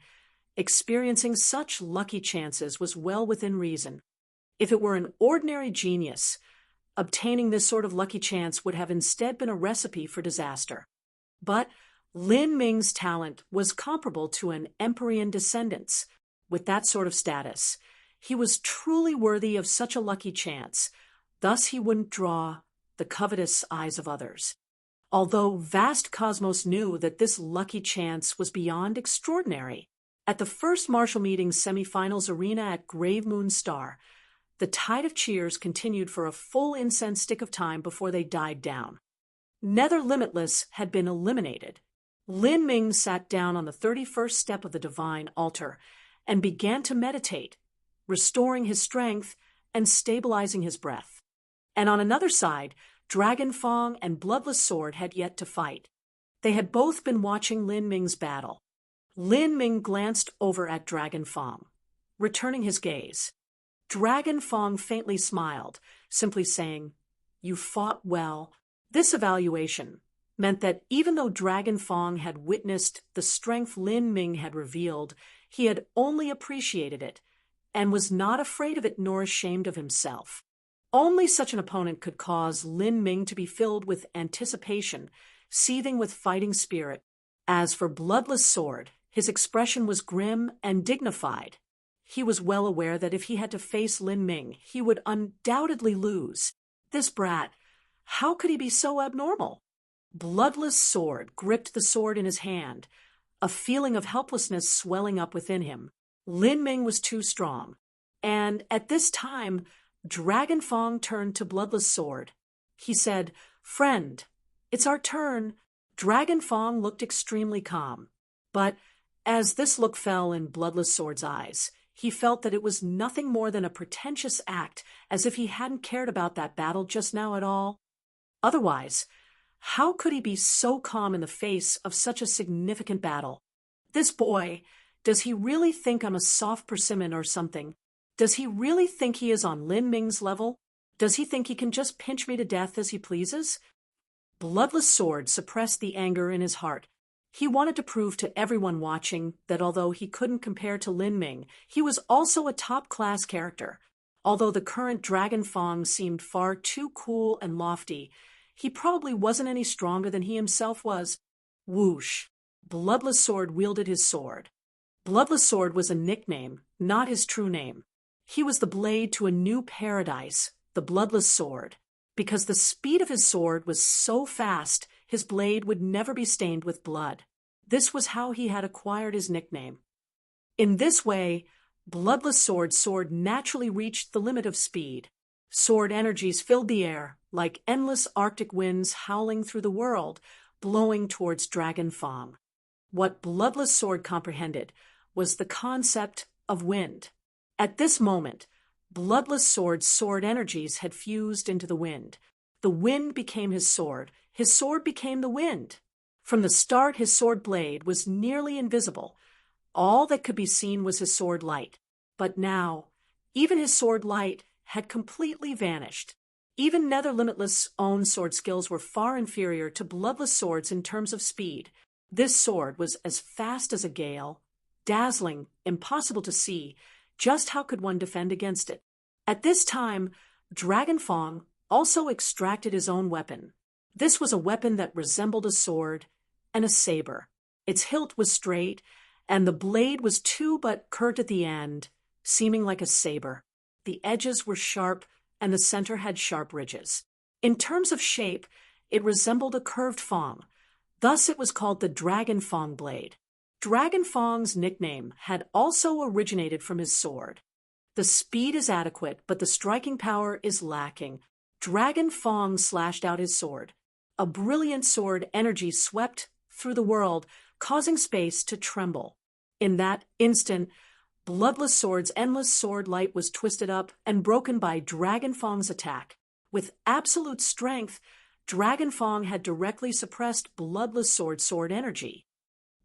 experiencing such lucky chances was well within reason. If it were an ordinary genius, obtaining this sort of lucky chance would have instead been a recipe for disaster. But Lin Ming's talent was comparable to an Empyrean descendant's. With that sort of status, he was truly worthy of such a lucky chance. Thus he wouldn't draw the covetous eyes of others. Although vast cosmos knew that this lucky chance was beyond extraordinary. At the first Martial Meetings semifinals arena at Grave Moon Star, the tide of cheers continued for a full incense stick of time before they died down. Nether Limitless had been eliminated. Lin Ming sat down on the 31st step of the divine altar and began to meditate, restoring his strength and stabilizing his breath. And on another side, Dragon Fong and Bloodless Sword had yet to fight. They had both been watching Lin Ming's battle. Lin Ming glanced over at Dragon Fong, returning his gaze. Dragon Fong faintly smiled, simply saying, "You fought well." This evaluation meant that even though Dragon Fong had witnessed the strength Lin Ming had revealed, he had only appreciated it and was not afraid of it nor ashamed of himself. Only such an opponent could cause Lin Ming to be filled with anticipation, seething with fighting spirit. As for Bloodless Sword, his expression was grim and dignified. He was well aware that if he had to face Lin Ming, he would undoubtedly lose. This brat, how could he be so abnormal? Bloodless Sword gripped the sword in his hand, a feeling of helplessness swelling up within him. Lin Ming was too strong, and at this time, Dragon Fong turned to Bloodless Sword. He said, "Friend, it's our turn." Dragon Fong looked extremely calm, but as this look fell in Bloodless Sword's eyes, he felt that it was nothing more than a pretentious act, as if he hadn't cared about that battle just now at all. Otherwise, how could he be so calm in the face of such a significant battle? This boy, does he really think I'm a soft persimmon or something? Does he really think he is on Lin Ming's level? Does he think he can just pinch me to death as he pleases? Bloodless Sword suppressed the anger in his heart. He wanted to prove to everyone watching that although he couldn't compare to Lin Ming, he was also a top-class character. Although the current Dragon Fong seemed far too cool and lofty, he probably wasn't any stronger than he himself was. Whoosh! Bloodless Sword wielded his sword. Bloodless Sword was a nickname, not his true name. He was the blade to a new paradise, the Bloodless Sword. Because the speed of his sword was so fast, his blade would never be stained with blood. This was how he had acquired his nickname. In this way, Bloodless Sword's sword naturally reached the limit of speed. Sword energies filled the air, like endless Arctic winds howling through the world, blowing towards Dragon Fong. What Bloodless Sword comprehended was the concept of wind. At this moment, Bloodless Sword's sword energies had fused into the wind. The wind became his sword became the wind. From the start, his sword blade was nearly invisible. All that could be seen was his sword light. But now, even his sword light had completely vanished. Even Nether Limitless' own sword skills were far inferior to Bloodless Sword's in terms of speed. This sword was as fast as a gale, dazzling, impossible to see. Just how could one defend against it? At this time, Dragon Fong also extracted his own weapon. This was a weapon that resembled a sword and a saber. Its hilt was straight, and the blade was two but curved at the end, seeming like a saber. The edges were sharp, and the center had sharp ridges. In terms of shape, it resembled a curved fong. Thus it was called the Dragon Fong blade. Dragon Fong's nickname had also originated from his sword. The speed is adequate, but the striking power is lacking. Dragon Fong slashed out his sword. A brilliant sword energy swept through the world, causing space to tremble. In that instant, Bloodless Sword's endless sword light was twisted up and broken by Dragon Fong's attack. With absolute strength, Dragon Fong had directly suppressed Bloodless Sword's sword energy.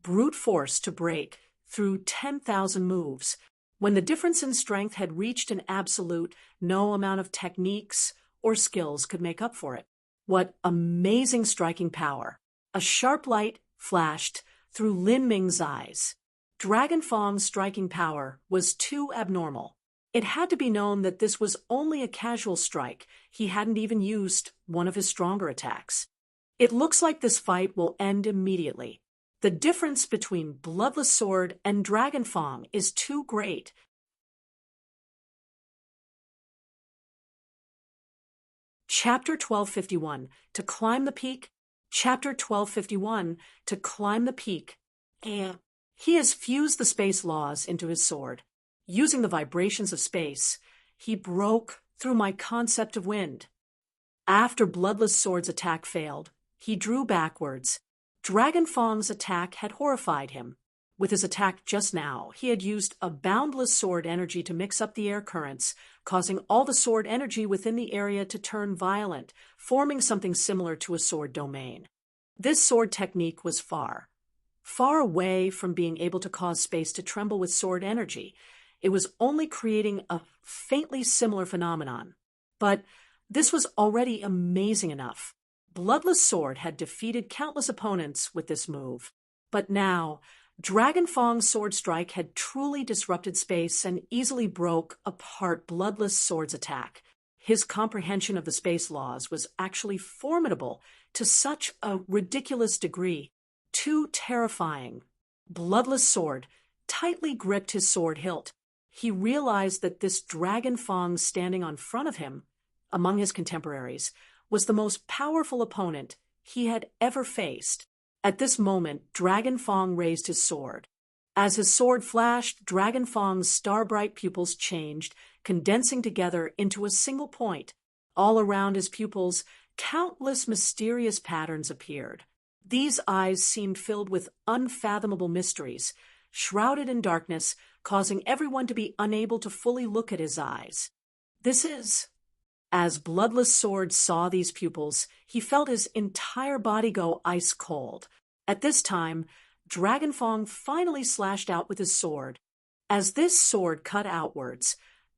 Brute force to break through 10,000 moves. When the difference in strength had reached an absolute, no amount of techniques or skills could make up for it. What amazing striking power! A sharp light flashed through Lin Ming's eyes. Dragon Fong's striking power was too abnormal. It had to be known that this was only a casual strike. He hadn't even used one of his stronger attacks. It looks like this fight will end immediately. The difference between Bloodless Sword and Dragon Fong is too great. Chapter 1251, To Climb the Peak. Chapter 1251, To Climb the Peak. And he has fused the space laws into his sword. Using the vibrations of space, he broke through my concept of wind. After Bloodless Sword's attack failed, he drew backwards. Dragon Fong's attack had horrified him. With his attack just now, he had used a boundless sword energy to mix up the air currents, causing all the sword energy within the area to turn violent, forming something similar to a sword domain. This sword technique was far away from being able to cause space to tremble with sword energy. It was only creating a faintly similar phenomenon. But this was already amazing enough. Bloodless Sword had defeated countless opponents with this move. But now, Dragon Fong's sword strike had truly disrupted space and easily broke apart Bloodless Sword's attack. His comprehension of the space laws was actually formidable to such a ridiculous degree. Too terrifying. Bloodless Sword tightly gripped his sword hilt. He realized that this Dragon Fong standing on front of him, among his contemporaries, was the most powerful opponent he had ever faced. At this moment, Dragon Fong raised his sword. As his sword flashed, Dragon Fong's star-bright pupils changed, condensing together into a single point. All around his pupils, countless mysterious patterns appeared. These eyes seemed filled with unfathomable mysteries, shrouded in darkness, causing everyone to be unable to fully look at his eyes. As Bloodless Sword saw these pupils, he felt his entire body go ice cold. At this time, Dragon Fong finally slashed out with his sword. As this sword cut outwards,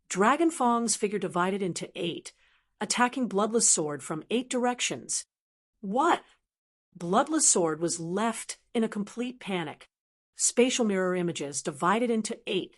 Dragon Fong's figure divided into 8, attacking Bloodless Sword from 8 directions. What? Bloodless Sword was left in a complete panic. Spatial mirror images divided into 8.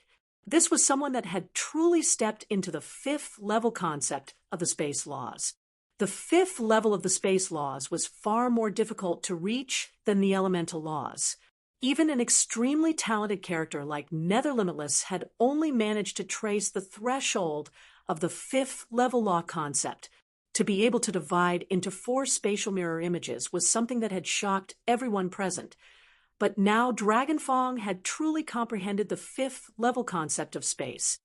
This was someone that had truly stepped into the 5th level concept of the space laws. The 5th level of the space laws was far more difficult to reach than the elemental laws. Even an extremely talented character like Nether Limitless had only managed to trace the threshold of the 5th level law concept. To be able to divide into 4 spatial mirror images was something that had shocked everyone present. But now Dragon Fong had truly comprehended the 5th level concept of space.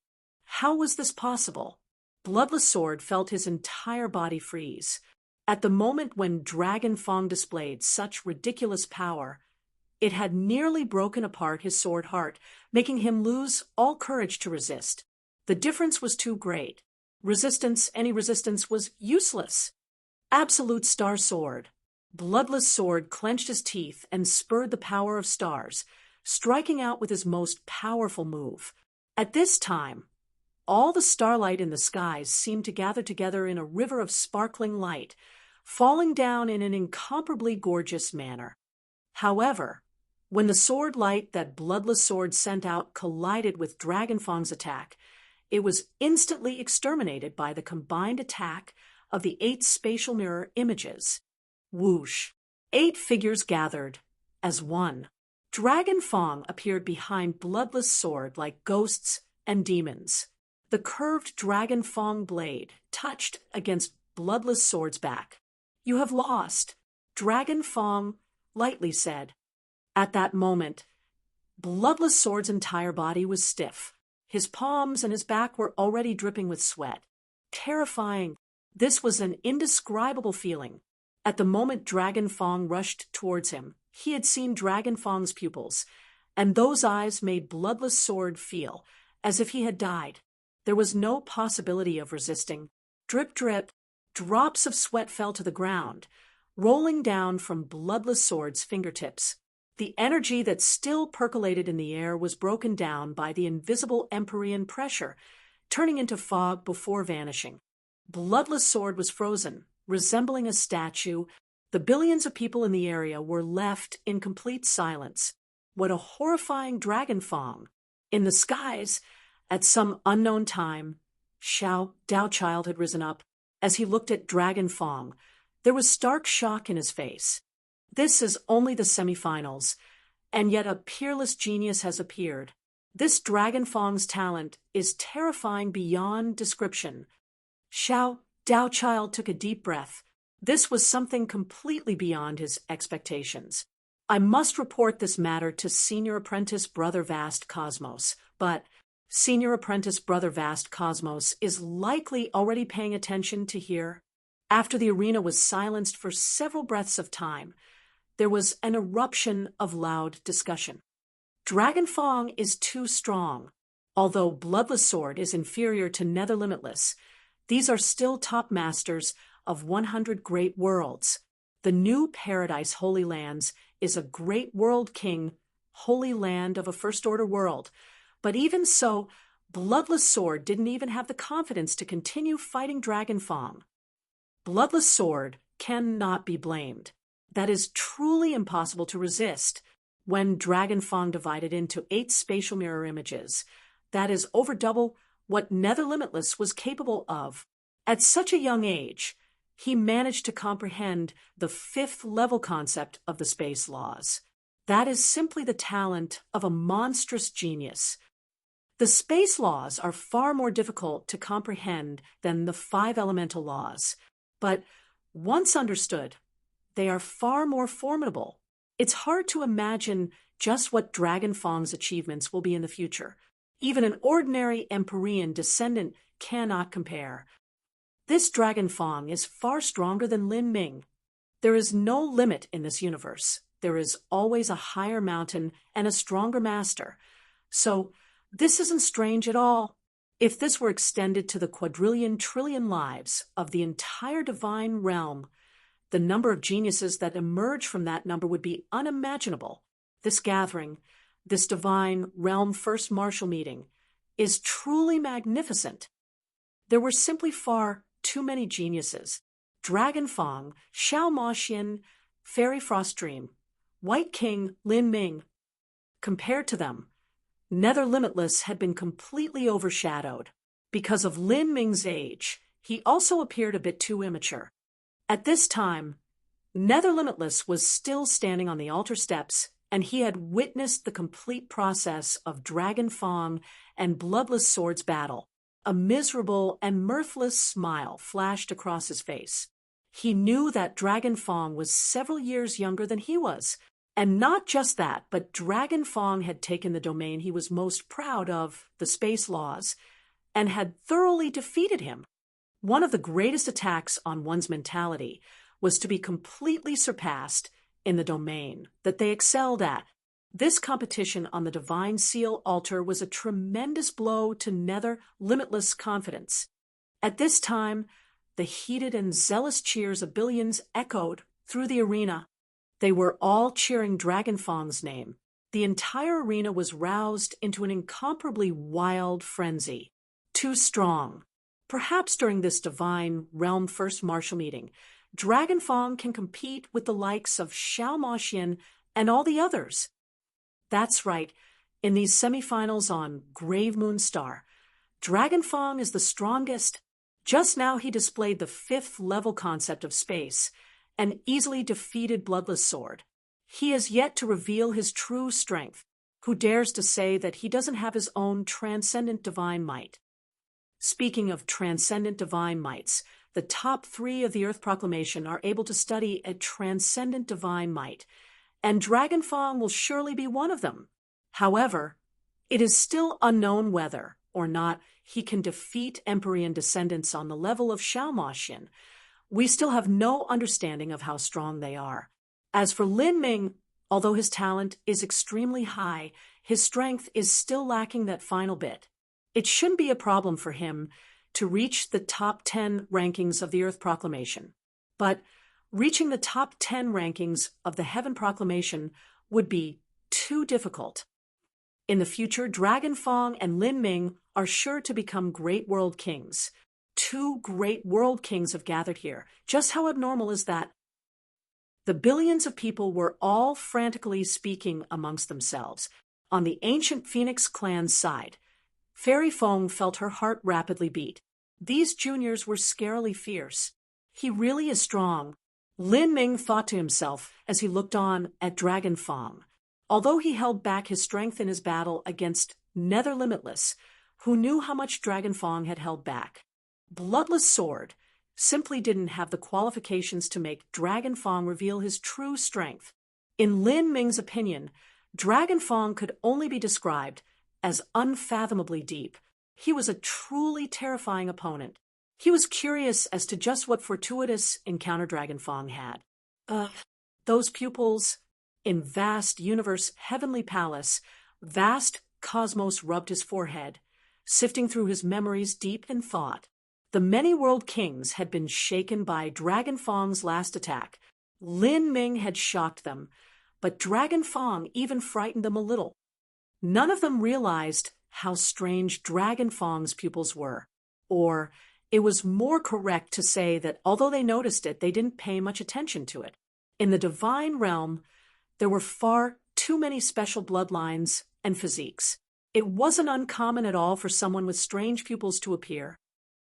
How was this possible? Bloodless Sword felt his entire body freeze. At the moment when Dragon Fong displayed such ridiculous power, it had nearly broken apart his sword heart, making him lose all courage to resist. The difference was too great. Any resistance was useless. Absolute Star Sword. Bloodless Sword clenched his teeth and spurred the power of stars, striking out with his most powerful move. At this time, all the starlight in the skies seemed to gather together in a river of sparkling light, falling down in an incomparably gorgeous manner. However, when the sword light that Bloodless Sword sent out collided with Dragon Fong's attack, it was instantly exterminated by the combined attack of the 8 spatial mirror images. Whoosh! 8 figures gathered as one. Dragon Fong appeared behind Bloodless Sword like ghosts and demons. The curved Dragon Fong blade touched against Bloodless Sword's back. "You have lost," Dragon Fong lightly said. At that moment, Bloodless Sword's entire body was stiff. His palms and his back were already dripping with sweat. Terrifying. This was an indescribable feeling. At the moment Dragon Fong rushed towards him, he had seen Dragon Fong's pupils, and those eyes made Bloodless Sword feel as if he had died. There was no possibility of resisting. Drip, drip, drops of sweat fell to the ground, rolling down from Bloodless Sword's fingertips. The energy that still percolated in the air was broken down by the invisible Empyrean pressure, turning into fog before vanishing. Bloodless Sword was frozen, resembling a statue. The billions of people in the area were left in complete silence. What a horrifying Dragon Fong! In the skies, at some unknown time, Xiao Daochild had risen up. As he looked at Dragon Fong, there was stark shock in his face. This is only the semifinals, and yet a peerless genius has appeared. This Dragon Fong's talent is terrifying beyond description. Xiao Daochild took a deep breath. This was something completely beyond his expectations. "I must report this matter to Senior Apprentice Brother Vast Cosmos, but Senior Apprentice Brother Vast Cosmos is likely already paying attention to hear." After the arena was silenced for several breaths of time, there was an eruption of loud discussion. Dragon Fong is too strong. Although Bloodless Sword is inferior to Nether Limitless, these are still top masters of 100 great worlds. The new Paradise Holy Lands is a great world king, holy land of a first-order world. But even so, Bloodless Sword didn't even have the confidence to continue fighting Dragon Fong. Bloodless Sword cannot be blamed. That is truly impossible to resist. When Dragon Fong divided into 8 spatial mirror images, that is over double what Nether Limitless was capable of. At such a young age, he managed to comprehend the 5th level concept of the space laws. That is simply the talent of a monstrous genius. The space laws are far more difficult to comprehend than the 5 elemental laws, but once understood, they are far more formidable. It's hard to imagine just what Dragon Fong's achievements will be in the future. Even an ordinary Empyrean descendant cannot compare. This Dragon Fong is far stronger than Lin Ming. There is no limit in this universe. There is always a higher mountain and a stronger master. So this isn't strange at all. If this were extended to the quadrillion trillion lives of the entire divine realm, the number of geniuses that emerge from that number would be unimaginable. This gathering, this divine realm first martial meeting, is truly magnificent. There were simply far too many geniuses. Dragon Fong, Xiao Moxian, Fairy Frost Dream, White King Lin Ming. Compared to them, Nether Limitless had been completely overshadowed. Because of Lin Ming's age, he also appeared a bit too immature. At this time, Nether Limitless was still standing on the altar steps, and he had witnessed the complete process of Dragon Fong and Bloodless Sword's battle. A miserable and mirthless smile flashed across his face. He knew that Dragon Fong was several years younger than he was. And not just that, but Dragon Fong had taken the domain he was most proud of, the space laws, and had thoroughly defeated him. One of the greatest attacks on one's mentality was to be completely surpassed in the domain that they excelled at. This competition on the divine seal altar was a tremendous blow to nether limitless confidence. At this time, the heated and zealous cheers of billions echoed through the arena. They were all cheering Dragonfang's name. The entire arena was roused into an incomparably wild frenzy. Too strong. Perhaps during this divine realm first martial meeting, Dragonfang can compete with the likes of Xiao Moxian and all the others. That's right. In these semifinals on Grave Moon Star, Dragonfang is the strongest. Just now he displayed the 5th level concept of space, an easily defeated bloodless sword. He has yet to reveal his true strength. Who dares to say that he doesn't have his own transcendent divine might? Speaking of transcendent divine mights, the top 3 of the Earth Proclamation are able to study a transcendent divine might, and Dragonfang will surely be one of them. However, it is still unknown whether or not he can defeat Empyrean descendants on the level of Xiao Moxian. We still have no understanding of how strong they are. As for Lin Ming, although his talent is extremely high, his strength is still lacking that final bit. It shouldn't be a problem for him to reach the top 10 rankings of the Earth Proclamation. But reaching the top 10 rankings of the Heaven Proclamation would be too difficult. In the future, Dragonfang and Lin Ming are sure to become great world kings. 2 great world kings have gathered here. Just how abnormal is that? The billions of people were all frantically speaking amongst themselves. On the ancient Phoenix clan's side, Fairy Fong felt her heart rapidly beat. These juniors were scarily fierce. He really is strong, Lin Ming thought to himself as he looked on at Dragonfang. Although he held back his strength in his battle against Nether Limitless, who knew how much Dragonfang had held back, Bloodless Sword simply didn't have the qualifications to make Dragonfang reveal his true strength. In Lin Ming's opinion, Dragonfang could only be described as unfathomably deep. He was a truly terrifying opponent. He was curious as to just what fortuitous encounter Dragonfang had. Those pupils in vast universe heavenly palace, vast cosmos rubbed his forehead, sifting through his memories deep in thought. The many world kings had been shaken by Dragonfang's last attack. Lin Ming had shocked them, but Dragonfang even frightened them a little. None of them realized how strange Dragonfang's pupils were, or it was more correct to say that although they noticed it, they didn't pay much attention to it. In the divine realm, there were far too many special bloodlines and physiques. It wasn't uncommon at all for someone with strange pupils to appear.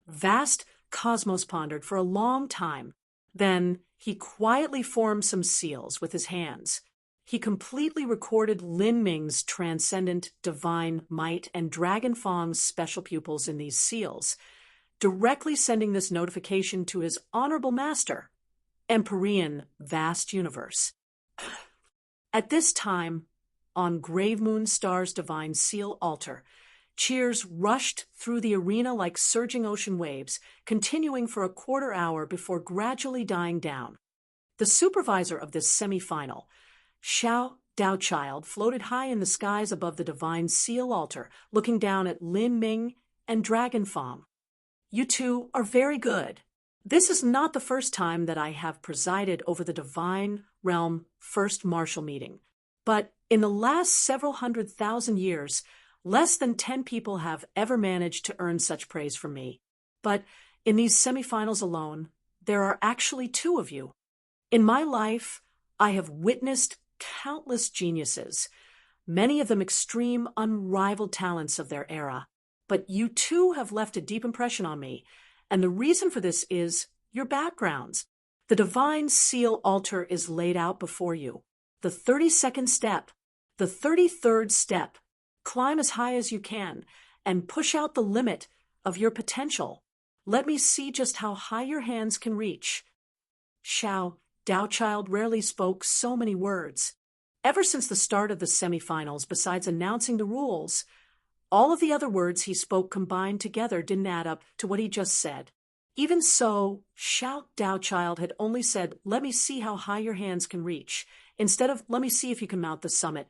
Vast Cosmos pondered for a long time. Then he quietly formed some seals with his hands. He completely recorded Lin Ming's transcendent divine might and Dragonfang's special pupils in these seals, directly sending this notification to his honorable master, Empyrean Vast Universe. At this time, on Grave Moon Star's divine seal altar, cheers rushed through the arena like surging ocean waves, continuing for a quarter hour before gradually dying down. The supervisor of this semi-final, Xiao Daochild, floated high in the skies above the divine seal altar, looking down at Lin Ming and Dragonfang. You two are very good. This is not the first time that I have presided over the divine realm first martial meeting, but in the last several 100,000 years, less than 10 people have ever managed to earn such praise from me. But in these semifinals alone, there are actually 2 of you. In my life, I have witnessed countless geniuses, many of them extreme, unrivaled talents of their era. But you 2 have left a deep impression on me, and the reason for this is your backgrounds. The divine seal altar is laid out before you. The 32nd step, the 33rd step. Climb as high as you can and push out the limit of your potential. Let me see just how high your hands can reach. Xiao Daochild rarely spoke so many words. Ever since the start of the semifinals, besides announcing the rules, all of the other words he spoke combined together didn't add up to what he just said. Even so, Xiao Daochild had only said, "Let me see how high your hands can reach," instead of "Let me see if you can mount the summit."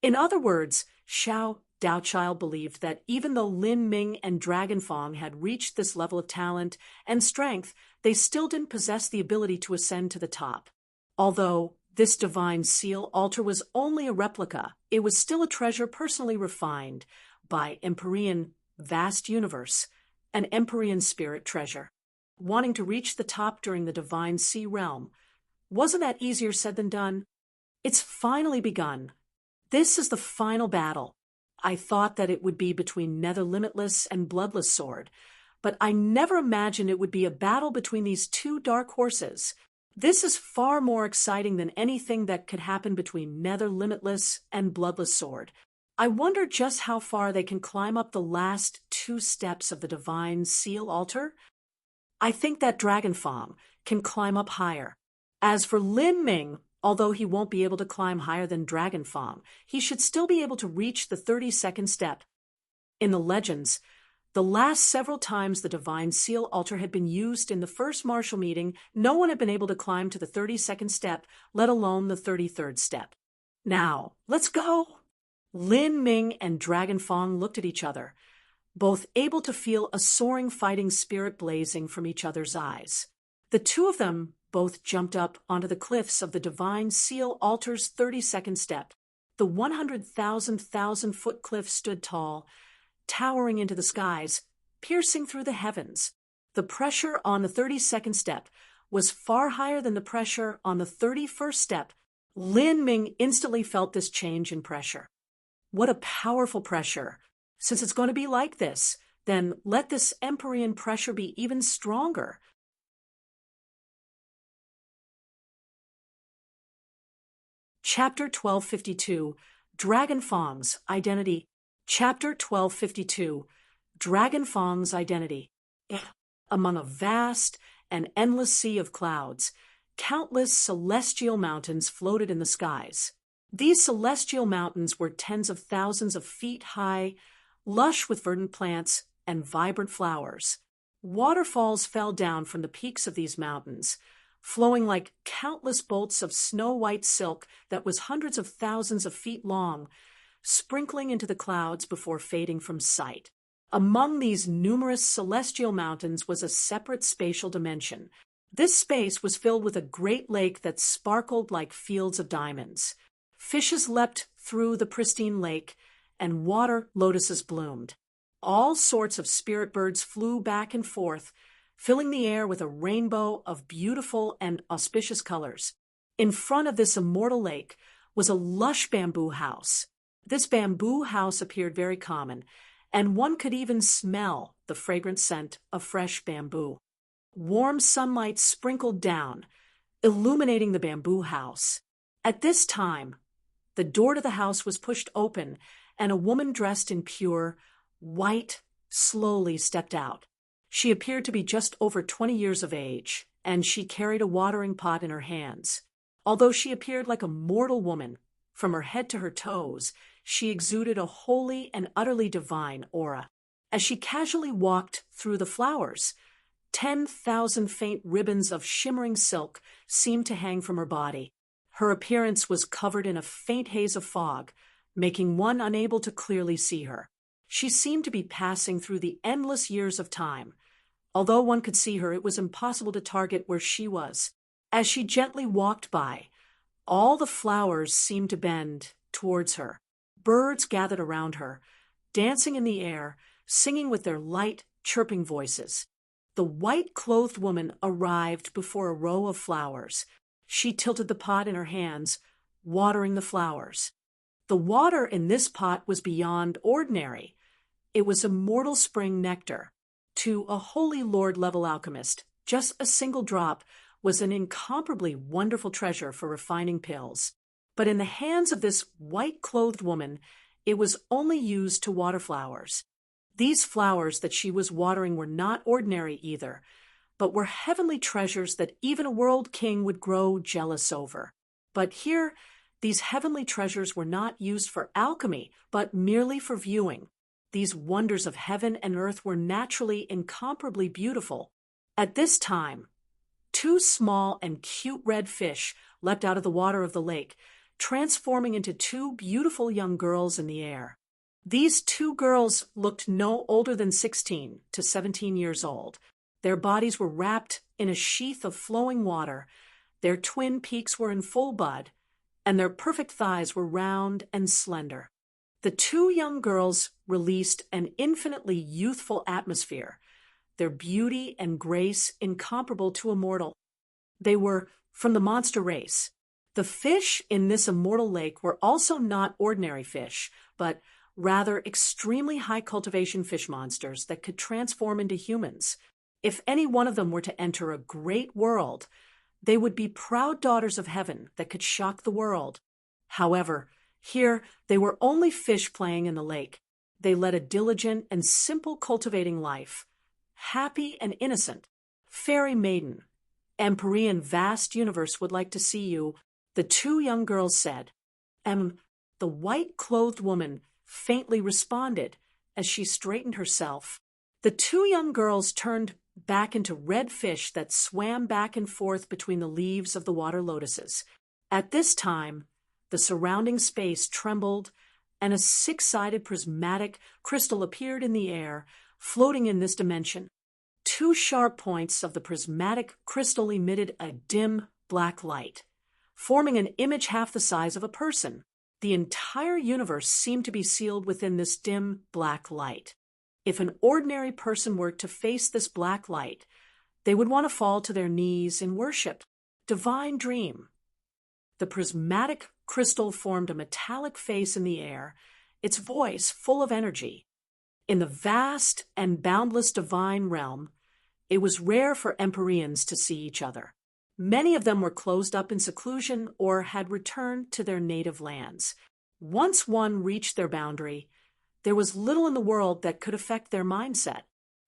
In other words, Xiao Daochild believed that even though Lin Ming and Dragonfang had reached this level of talent and strength, they still didn't possess the ability to ascend to the top. Although this divine seal altar was only a replica, it was still a treasure personally refined by Empyrean vast universe, an Empyrean spirit treasure. Wanting to reach the top during the divine sea realm, wasn't that easier said than done? It's finally begun. This is the final battle. I thought that it would be between Nether Limitless and Bloodless Sword, but I never imagined it would be a battle between these two dark horses. This is far more exciting than anything that could happen between Nether Limitless and Bloodless Sword. I wonder just how far they can climb up the last 2 steps of the divine seal altar. I think that Dragonfang can climb up higher. As for Lin Ming, although he won't be able to climb higher than Dragonfang, he should still be able to reach the 32nd step. In the legends, the last several times the divine seal altar had been used in the first martial meeting, no one had been able to climb to the 32nd step, let alone the 33rd step. Now, let's go! Lin Ming and Dragonfang looked at each other, both able to feel a soaring fighting spirit blazing from each other's eyes. The two of them both jumped up onto the cliffs of the divine seal altar's 32nd step. The 100,000-foot cliff stood tall, towering into the skies, piercing through the heavens. The pressure on the 32nd step was far higher than the pressure on the 31st step. Lin Ming instantly felt this change in pressure. What a powerful pressure! Since it's going to be like this, then let this Empyrean pressure be even stronger. Chapter 1252, Dragonfang's Identity. Chapter 1252, Dragonfang's Identity. Among a vast and endless sea of clouds, countless celestial mountains floated in the skies. These celestial mountains were tens of thousands of feet high, lush with verdant plants and vibrant flowers. Waterfalls fell down from the peaks of these mountains, flowing like countless bolts of snow-white silk that was hundreds of thousands of feet long, sprinkling into the clouds before fading from sight. Among these numerous celestial mountains was a separate spatial dimension. This space was filled with a great lake that sparkled like fields of diamonds. Fishes leapt through the pristine lake, and water lotuses bloomed. All sorts of spirit birds flew back and forth, filling the air with a rainbow of beautiful and auspicious colors. In front of this immortal lake was a lush bamboo house. This bamboo house appeared very common, and one could even smell the fragrant scent of fresh bamboo. Warm sunlight sprinkled down, illuminating the bamboo house. At this time, the door to the house was pushed open, and a woman dressed in pure white slowly stepped out. She appeared to be just over 20 years of age, and she carried a watering pot in her hands. Although she appeared like a mortal woman, from her head to her toes, she exuded a holy and utterly divine aura. As she casually walked through the flowers, 10,000 faint ribbons of shimmering silk seemed to hang from her body. Her appearance was covered in a faint haze of fog, making one unable to clearly see her. She seemed to be passing through the endless years of time. Although one could see her, it was impossible to target where she was. As she gently walked by, all the flowers seemed to bend towards her. Birds gathered around her, dancing in the air, singing with their light, chirping voices. The white-clothed woman arrived before a row of flowers. She tilted the pot in her hands, watering the flowers. The water in this pot was beyond ordinary. It was immortal spring nectar. To a holy lord-level alchemist, just a single drop was an incomparably wonderful treasure for refining pills. But in the hands of this white-clothed woman, it was only used to water flowers. These flowers that she was watering were not ordinary either, but were heavenly treasures that even a world king would grow jealous over. But here, these heavenly treasures were not used for alchemy, but merely for viewing. These wonders of heaven and earth were naturally incomparably beautiful. At this time, two small and cute red fish leapt out of the water of the lake, transforming into two beautiful young girls in the air. These two girls looked no older than 16 to 17 years old. Their bodies were wrapped in a sheath of flowing water, their twin peaks were in full bud, and their perfect thighs were round and slender. The two young girls released an infinitely youthful atmosphere, their beauty and grace incomparable to a mortal. They were from the monster race. The fish in this immortal lake were also not ordinary fish, but rather extremely high cultivation fish monsters that could transform into humans. If any one of them were to enter a great world, they would be proud daughters of heaven that could shock the world. However, here they were only fish playing in the lake. They led a diligent and simple cultivating life. Happy and innocent. Fairy maiden, Empyrean vast universe would like to see you, the two young girls said. The white-clothed woman faintly responded as she straightened herself. The two young girls turned back into red fish that swam back and forth between the leaves of the water lotuses. At this time, the surrounding space trembled, and a six-sided prismatic crystal appeared in the air, floating in this dimension. Two sharp points of the prismatic crystal emitted a dim black light, forming an image half the size of a person. The entire universe seemed to be sealed within this dim black light. If an ordinary person were to face this black light, they would want to fall to their knees in worship. Divine dream. The prismatic crystal formed a metallic face in the air, its voice full of energy. In the vast and boundless divine realm, it was rare for Empyreans to see each other. Many of them were closed up in seclusion or had returned to their native lands. Once one reached their boundary, there was little in the world that could affect their mindset.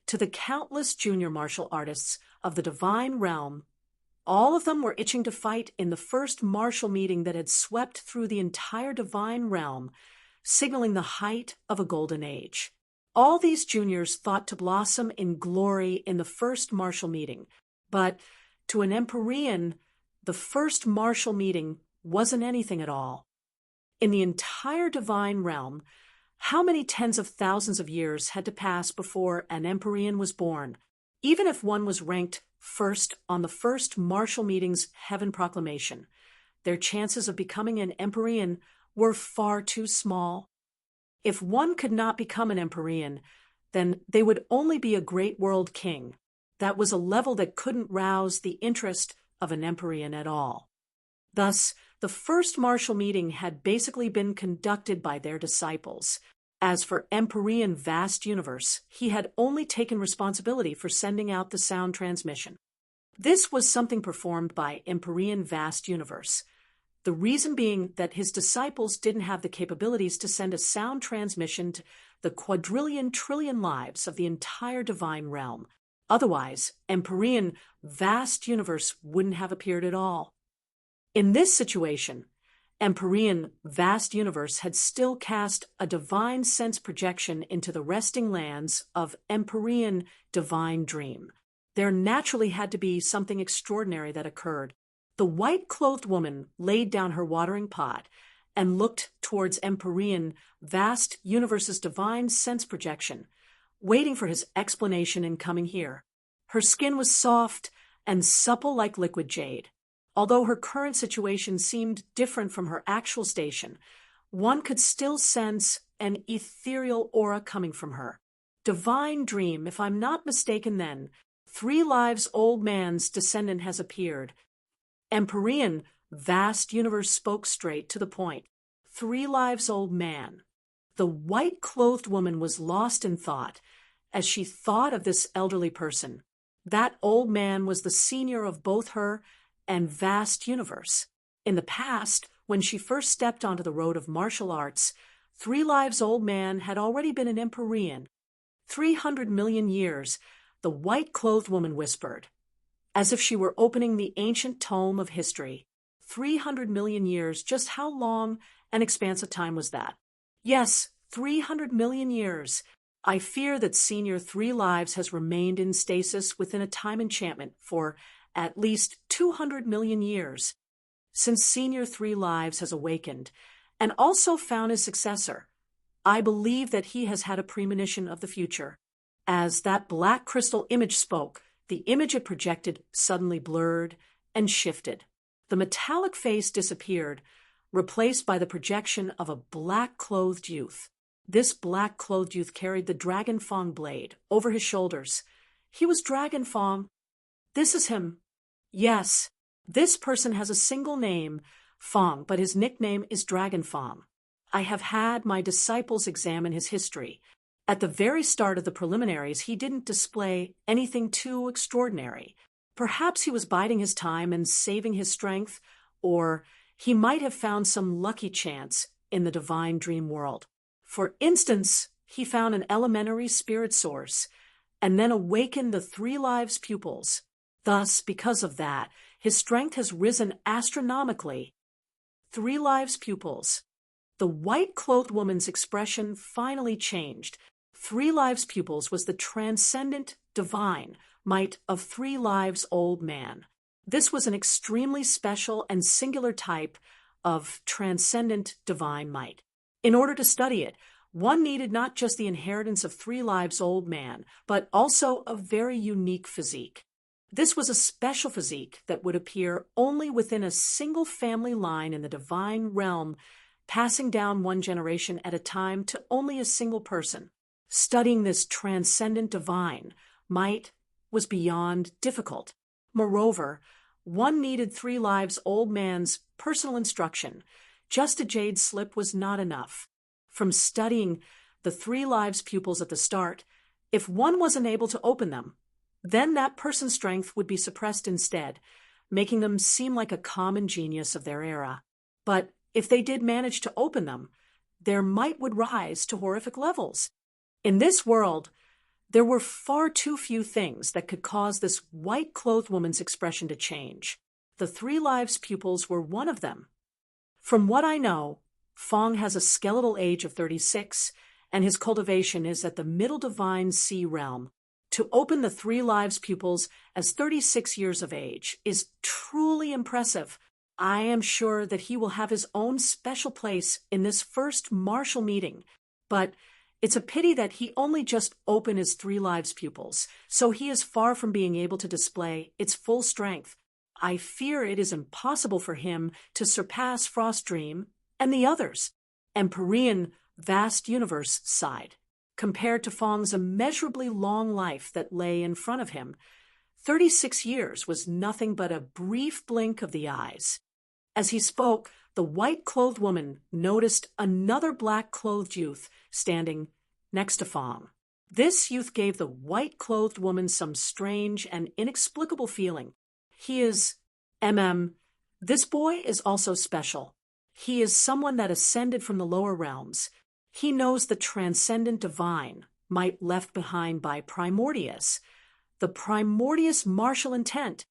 To the countless junior martial artists of the divine realm, all of them were itching to fight in the first martial meeting that had swept through the entire divine realm, signaling the height of a golden age. All these juniors thought to blossom in glory in the first martial meeting, but to an Empyrean, the first martial meeting wasn't anything at all. In the entire divine realm, how many tens of thousands of years had to pass before an Empyrean was born? Even if one was ranked first on the first martial meeting's heaven proclamation, their chances of becoming an Empyrean were far too small. If one could not become an Empyrean, then they would only be a great world king. That was a level that couldn't rouse the interest of an Empyrean at all. Thus, the first martial meeting had basically been conducted by their disciples. As for Empyrean Vast Universe, he had only taken responsibility for sending out the sound transmission. This was something performed by Empyrean Vast Universe, the reason being that his disciples didn't have the capabilities to send a sound transmission to the quadrillion trillion lives of the entire divine realm. Otherwise, Empyrean Vast Universe wouldn't have appeared at all. In this situation, Empyrean Vast Universe had still cast a divine sense projection into the resting lands of Empyrean Divine Dream. There naturally had to be something extraordinary that occurred. The white-clothed woman laid down her watering pot and looked towards Empyrean Vast Universe's divine sense projection, waiting for his explanation in coming here. Her skin was soft and supple like liquid jade. Although her current situation seemed different from her actual station, one could still sense an ethereal aura coming from her. Divine dream, if I'm not mistaken then, 3 lives old man's descendant has appeared. Empyrean Vast Universe spoke straight to the point. 3 lives old man. The white-clothed woman was lost in thought as she thought of this elderly person. That old man was the senior of both her and Vast Universe. In the past, when she first stepped onto the road of martial arts, 3 lives old man had already been an Empyrean. 300 million years, the white-clothed woman whispered, as if she were opening the ancient tome of history. 300 million years, just how long an expanse of time was that? Yes, 300 million years. I fear that Senior Three Lives has remained in stasis within a time enchantment for at least 200 million years. Since Senior Three Lives has awakened and also found his successor, I believe that he has had a premonition of the future. As that black crystal image spoke, the image it projected suddenly blurred and shifted. The metallic face disappeared, replaced by the projection of a black-clothed youth. This black-clothed youth carried the Dragon Fong blade over his shoulders. He was Dragon Fong. This is him. Yes, this person has a single name, Fong, but his nickname is Dragon Fong. I have had my disciples examine his history. At the very start of the preliminaries, he didn't display anything too extraordinary. Perhaps he was biding his time and saving his strength, or he might have found some lucky chance in the divine dream world. For instance, he found an elementary spirit source and then awakened the Three Lives pupils. Thus, because of that, his strength has risen astronomically. Three Lives pupils. The white-clothed woman's expression finally changed. Three Lives pupils was the transcendent, divine might of Three Lives old man. This was an extremely special and singular type of transcendent divine might. In order to study it, one needed not just the inheritance of Three Lives old man, but also a very unique physique. This was a special physique that would appear only within a single family line in the divine realm, passing down one generation at a time to only a single person. Studying this transcendent divine might was beyond difficult. Moreover, one needed Three Lives old man's personal instruction. Just a jade slip was not enough. From studying the Three Lives pupils at the start, if one wasn't able to open them, then that person's strength would be suppressed instead, making them seem like a common genius of their era. But if they did manage to open them, their might would rise to horrific levels. In this world, there were far too few things that could cause this white-clothed woman's expression to change. The Three Lives pupils were one of them. From what I know, Fong has a skeletal age of 36, and his cultivation is at the Middle Divine Sea realm. To open the Three Lives pupils as 36 years of age is truly impressive. I am sure that he will have his own special place in this first martial meeting, but it's a pity that he only just opened his Three Lives pupils, so he is far from being able to display its full strength. I fear it is impossible for him to surpass Frost Dream and the others. Empyrean vast universe sighed. Compared to Fong's immeasurably long life that lay in front of him, 36 years was nothing but a brief blink of the eyes. As he spoke, the white-clothed woman noticed another black-clothed youth standing next to Fong. This youth gave the white-clothed woman some strange and inexplicable feeling. He is This boy is also special. He is someone that ascended from the lower realms. He knows the transcendent divine might left behind by Primordius, the Primordius martial intent.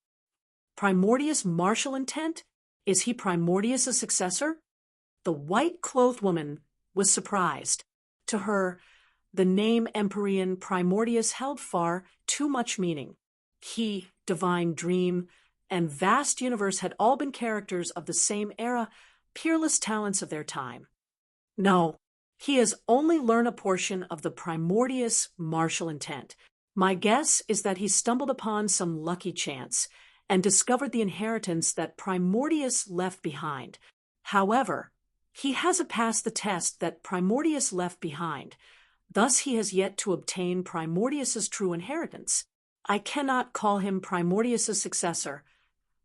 Primordius martial intent? Is he Primordius' successor? The white-clothed woman was surprised. To her, the name Empyrean Primordius held far too much meaning. He, Divine Dream, and Vast Universe had all been characters of the same era, peerless talents of their time. No, he has only learned a portion of the Primordius martial intent. My guess is that he stumbled upon some lucky chance and discovered the inheritance that Primordius left behind. However, he hasn't passed the test that Primordius left behind. Thus he has yet to obtain Primordius's true inheritance. I cannot call him Primordius's successor.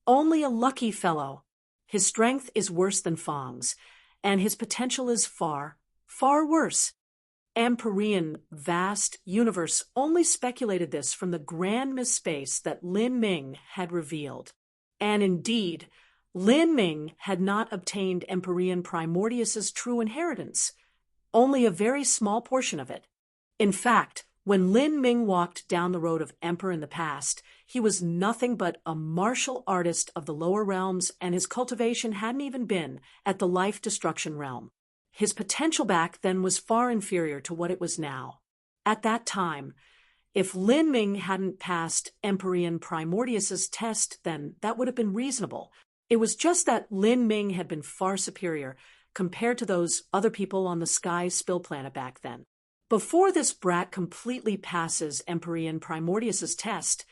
Only a lucky fellow. His strength is worse than Fong's, and his potential is far, far worse. Empyrean vast universe only speculated this from the grand misspace that Lin Ming had revealed. And indeed, Lin Ming had not obtained Empyrean Primordius's true inheritance, only a very small portion of it. In fact, when Lin Ming walked down the road of Emperor in the past, he was nothing but a martial artist of the lower realms, and his cultivation hadn't even been at the life destruction realm. His potential back then was far inferior to what it was now. At that time, if Lin Ming hadn't passed Emperor Primordius's test, then that would have been reasonable. It was just that Lin Ming had been far superior compared to those other people on the Sky Spill planet back then. Before this brat completely passes Emperor Primordius's test,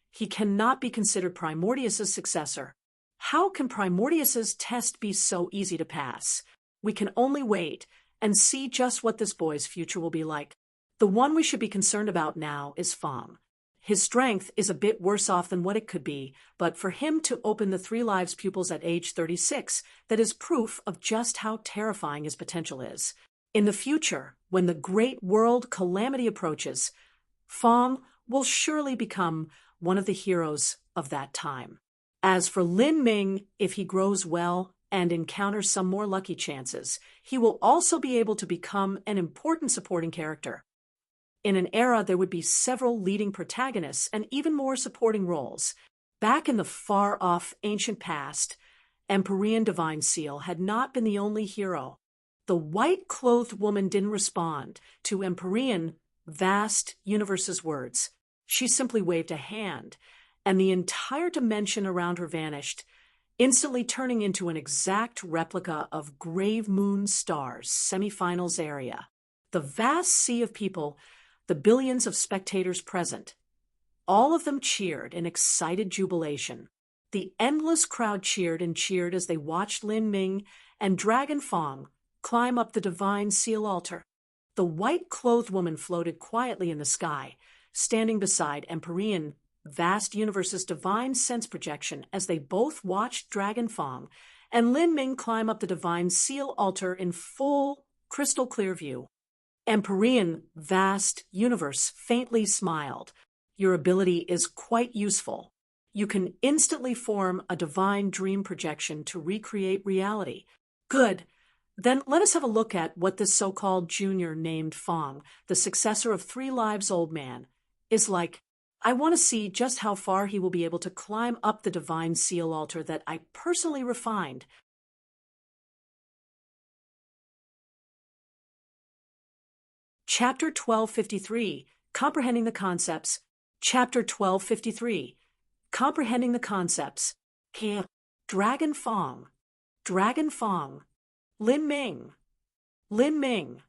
he cannot be considered Primordius's successor. How can Primordius's test be so easy to pass? We can only wait and see just what this boy's future will be like. The one we should be concerned about now is Fong. His strength is a bit worse off than what it could be, but for him to open the 3 Lives pupils at age 36, that is proof of just how terrifying his potential is. In the future, when the great world calamity approaches, Fong will surely become one of the heroes of that time. As for Lin Ming, if he grows well and encounters some more lucky chances, he will also be able to become an important supporting character. In an era, there would be several leading protagonists and even more supporting roles. Back in the far-off ancient past, Empyrean Divine Seal had not been the only hero. The white-clothed woman didn't respond to Empyrean Vast Universe's words. She simply waved a hand, and the entire dimension around her vanished, instantly turning into an exact replica of Grave Moon Star's semifinals area. The vast sea of people, the billions of spectators present, all of them cheered in excited jubilation. The endless crowd cheered and cheered as they watched Lin Ming and Dragon Fong climb up the Divine Seal altar. The white-clothed woman floated quietly in the sky, standing beside Empyrean Vast Universe's Divine Sense projection as they both watched Dragon Fong and Lin Ming climb up the Divine Seal altar in full, crystal-clear view. Empyrean Vast Universe faintly smiled. Your ability is quite useful. You can instantly form a divine dream projection to recreate reality. Good. Then let us have a look at what this so-called junior named Fong, the successor of 3 Lives Old Man, is like. I want to see just how far he will be able to climb up the Divine Seal altar that I personally refined. Chapter 1253, Comprehending the Concepts. Chapter 1253, Comprehending the Concepts. Dragon Fong. Dragon Fong. Lin Ming. Lin Ming.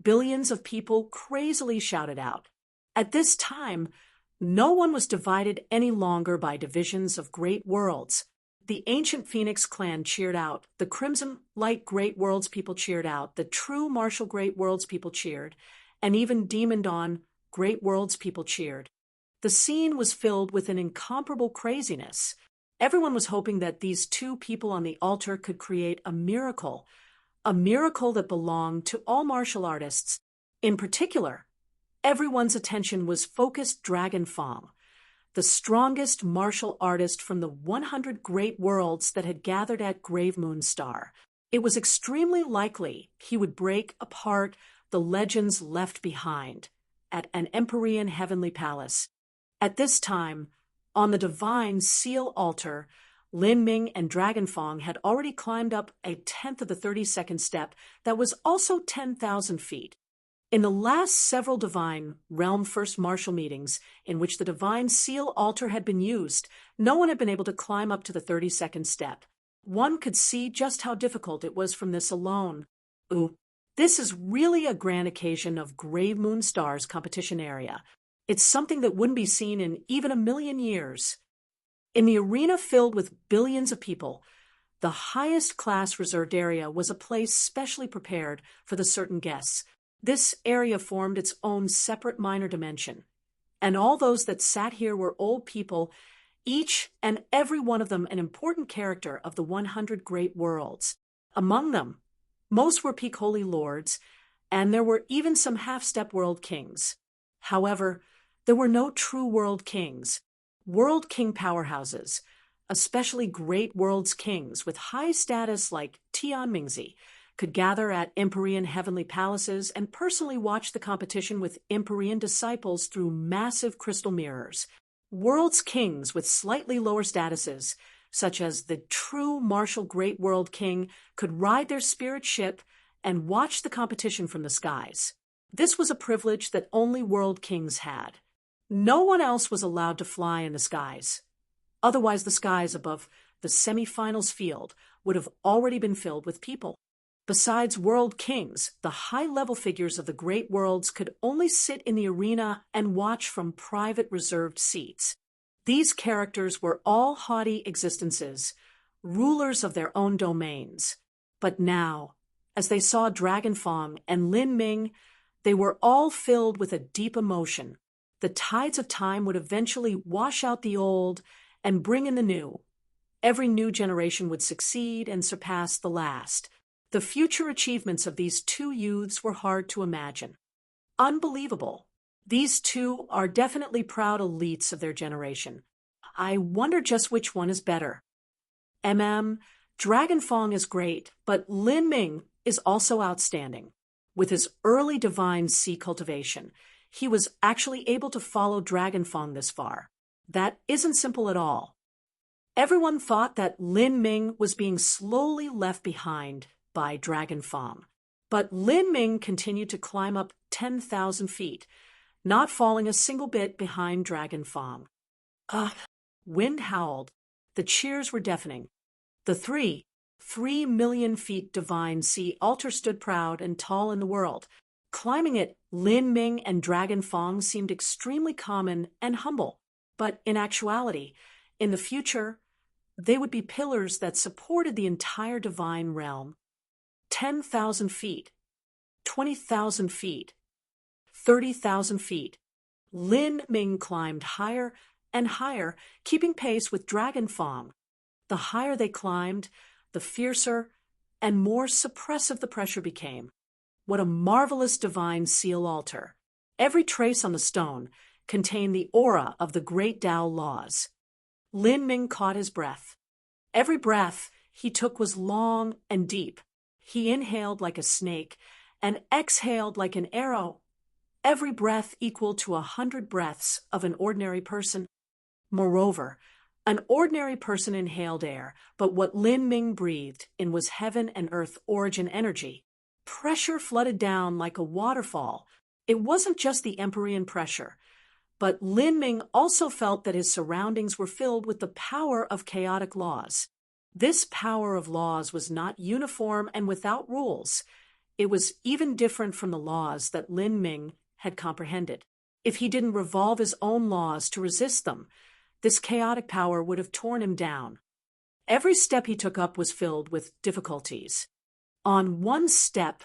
Billions of people crazily shouted out. At this time, no one was divided any longer by divisions of great worlds. The ancient Phoenix clan cheered out, the Crimson Light Great Worlds people cheered out, the True Martial Great Worlds people cheered, and even Demon Dawn Great Worlds people cheered. The scene was filled with an incomparable craziness. Everyone was hoping that these 2 people on the altar could create a miracle that belonged to all martial artists. In particular, everyone's attention was focused Dragon Fong, the strongest martial artist from the 100 great worlds that had gathered at Grave Moon Star. It was extremely likely he would break apart the legends left behind at an Empyrean heavenly palace. At this time, on the Divine Seal altar, Lin Ming and Dragon Fong had already climbed up a 10th of the 32nd step that was also 10,000 feet. In the last several Divine Realm First Martial meetings in which the Divine Seal altar had been used, no one had been able to climb up to the 32nd step. One could see just how difficult it was from this alone. This is really a grand occasion of Grave Moon Star's competition area. It's something that wouldn't be seen in even a million years. In the arena filled with billions of people, the highest class reserved area was a place specially prepared for the certain guests. This area formed its own separate minor dimension, and all those that sat here were old people, each and every one of them an important character of the 100 great worlds. Among them, most were peak holy lords, and there were even some half-step world kings. However, there were no true world kings. World king powerhouses, especially great world's kings with high status like Tian Mingzi, could gather at Empyrean heavenly palaces and personally watch the competition with Empyrean disciples through massive crystal mirrors. World's kings with slightly lower statuses, such as the true martial great world king, could ride their spirit ship and watch the competition from the skies. This was a privilege that only world kings had. No one else was allowed to fly in the skies. Otherwise, the skies above the semifinals field would have already been filled with people. Besides world kings, the high-level figures of the great worlds could only sit in the arena and watch from private reserved seats. These characters were all haughty existences, rulers of their own domains. But now, as they saw Dragonfang and Lin Ming, they were all filled with a deep emotion. The tides of time would eventually wash out the old and bring in the new. Every new generation would succeed and surpass the last. The future achievements of these two youths were hard to imagine. Unbelievable. These two are definitely proud elites of their generation. I wonder just which one is better. Dragonfang is great, but Lin Ming is also outstanding. With his early divine sea cultivation, he was actually able to follow Dragonfang this far. That isn't simple at all. Everyone thought that Lin Ming was being slowly left behind by Dragonfang, but Lin Ming continued to climb up 10,000 feet, not falling a single bit behind Dragonfang. Wind howled. The cheers were deafening. The 3 million feet divine sea altar stood proud and tall in the world. Climbing it, Lin Ming and Dragonfang seemed extremely common and humble, but in actuality, in the future, they would be pillars that supported the entire divine realm. 10,000 feet, 20,000 feet, 30,000 feet. Lin Ming climbed higher and higher, keeping pace with Dragonfang. The higher they climbed, the fiercer and more suppressive the pressure became. What a marvelous divine seal altar. Every trace on the stone contained the aura of the great Tao laws. Lin Ming caught his breath. Every breath he took was long and deep. He inhaled like a snake and exhaled like an arrow. Every breath equal to 100 breaths of an ordinary person. Moreover, an ordinary person inhaled air, but what Lin Ming breathed in was heaven and earth origin energy. Pressure flooded down like a waterfall. It wasn't just the Empyrean pressure, but Lin Ming also felt that his surroundings were filled with the power of chaotic laws. This power of laws was not uniform and without rules. It was even different from the laws that Lin Ming had comprehended. If he didn't revolve his own laws to resist them, this chaotic power would have torn him down. Every step he took up was filled with difficulties. On one step,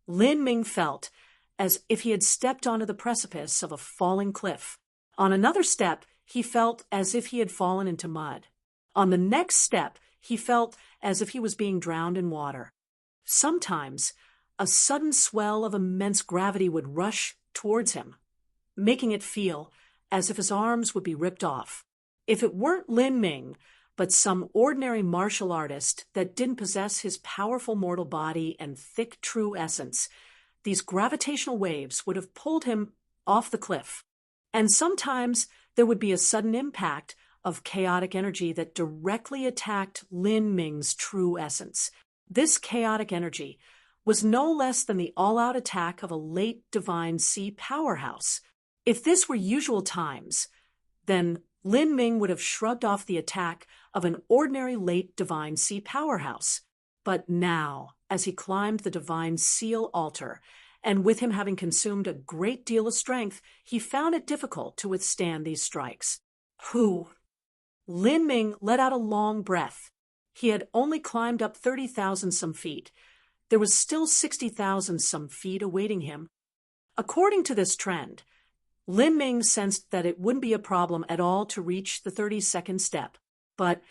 Lin Ming felt as if he had stepped onto the precipice of a falling cliff. On another step, he felt as if he had fallen into mud. On the next step, he felt as if he was being drowned in water. Sometimes, a sudden swell of immense gravity would rush towards him, making it feel as if his arms would be ripped off. If it weren't Lin Ming, but some ordinary martial artist that didn't possess his powerful mortal body and thick true essence, these gravitational waves would have pulled him off the cliff. And sometimes there would be a sudden impact of chaotic energy that directly attacked Lin Ming's true essence. This chaotic energy was no less than the all-out attack of a late divine sea powerhouse. If this were usual times, then Lin Ming would have shrugged off the attack of an ordinary late divine sea powerhouse. But now, as he climbed the divine seal altar, and with him having consumed a great deal of strength, he found it difficult to withstand these strikes. Lin Ming let out a long breath. He had only climbed up 30,000 some feet. There was still 60,000 some feet awaiting him. According to this trend, Lin Ming sensed that it wouldn't be a problem at all to reach the 32nd step. But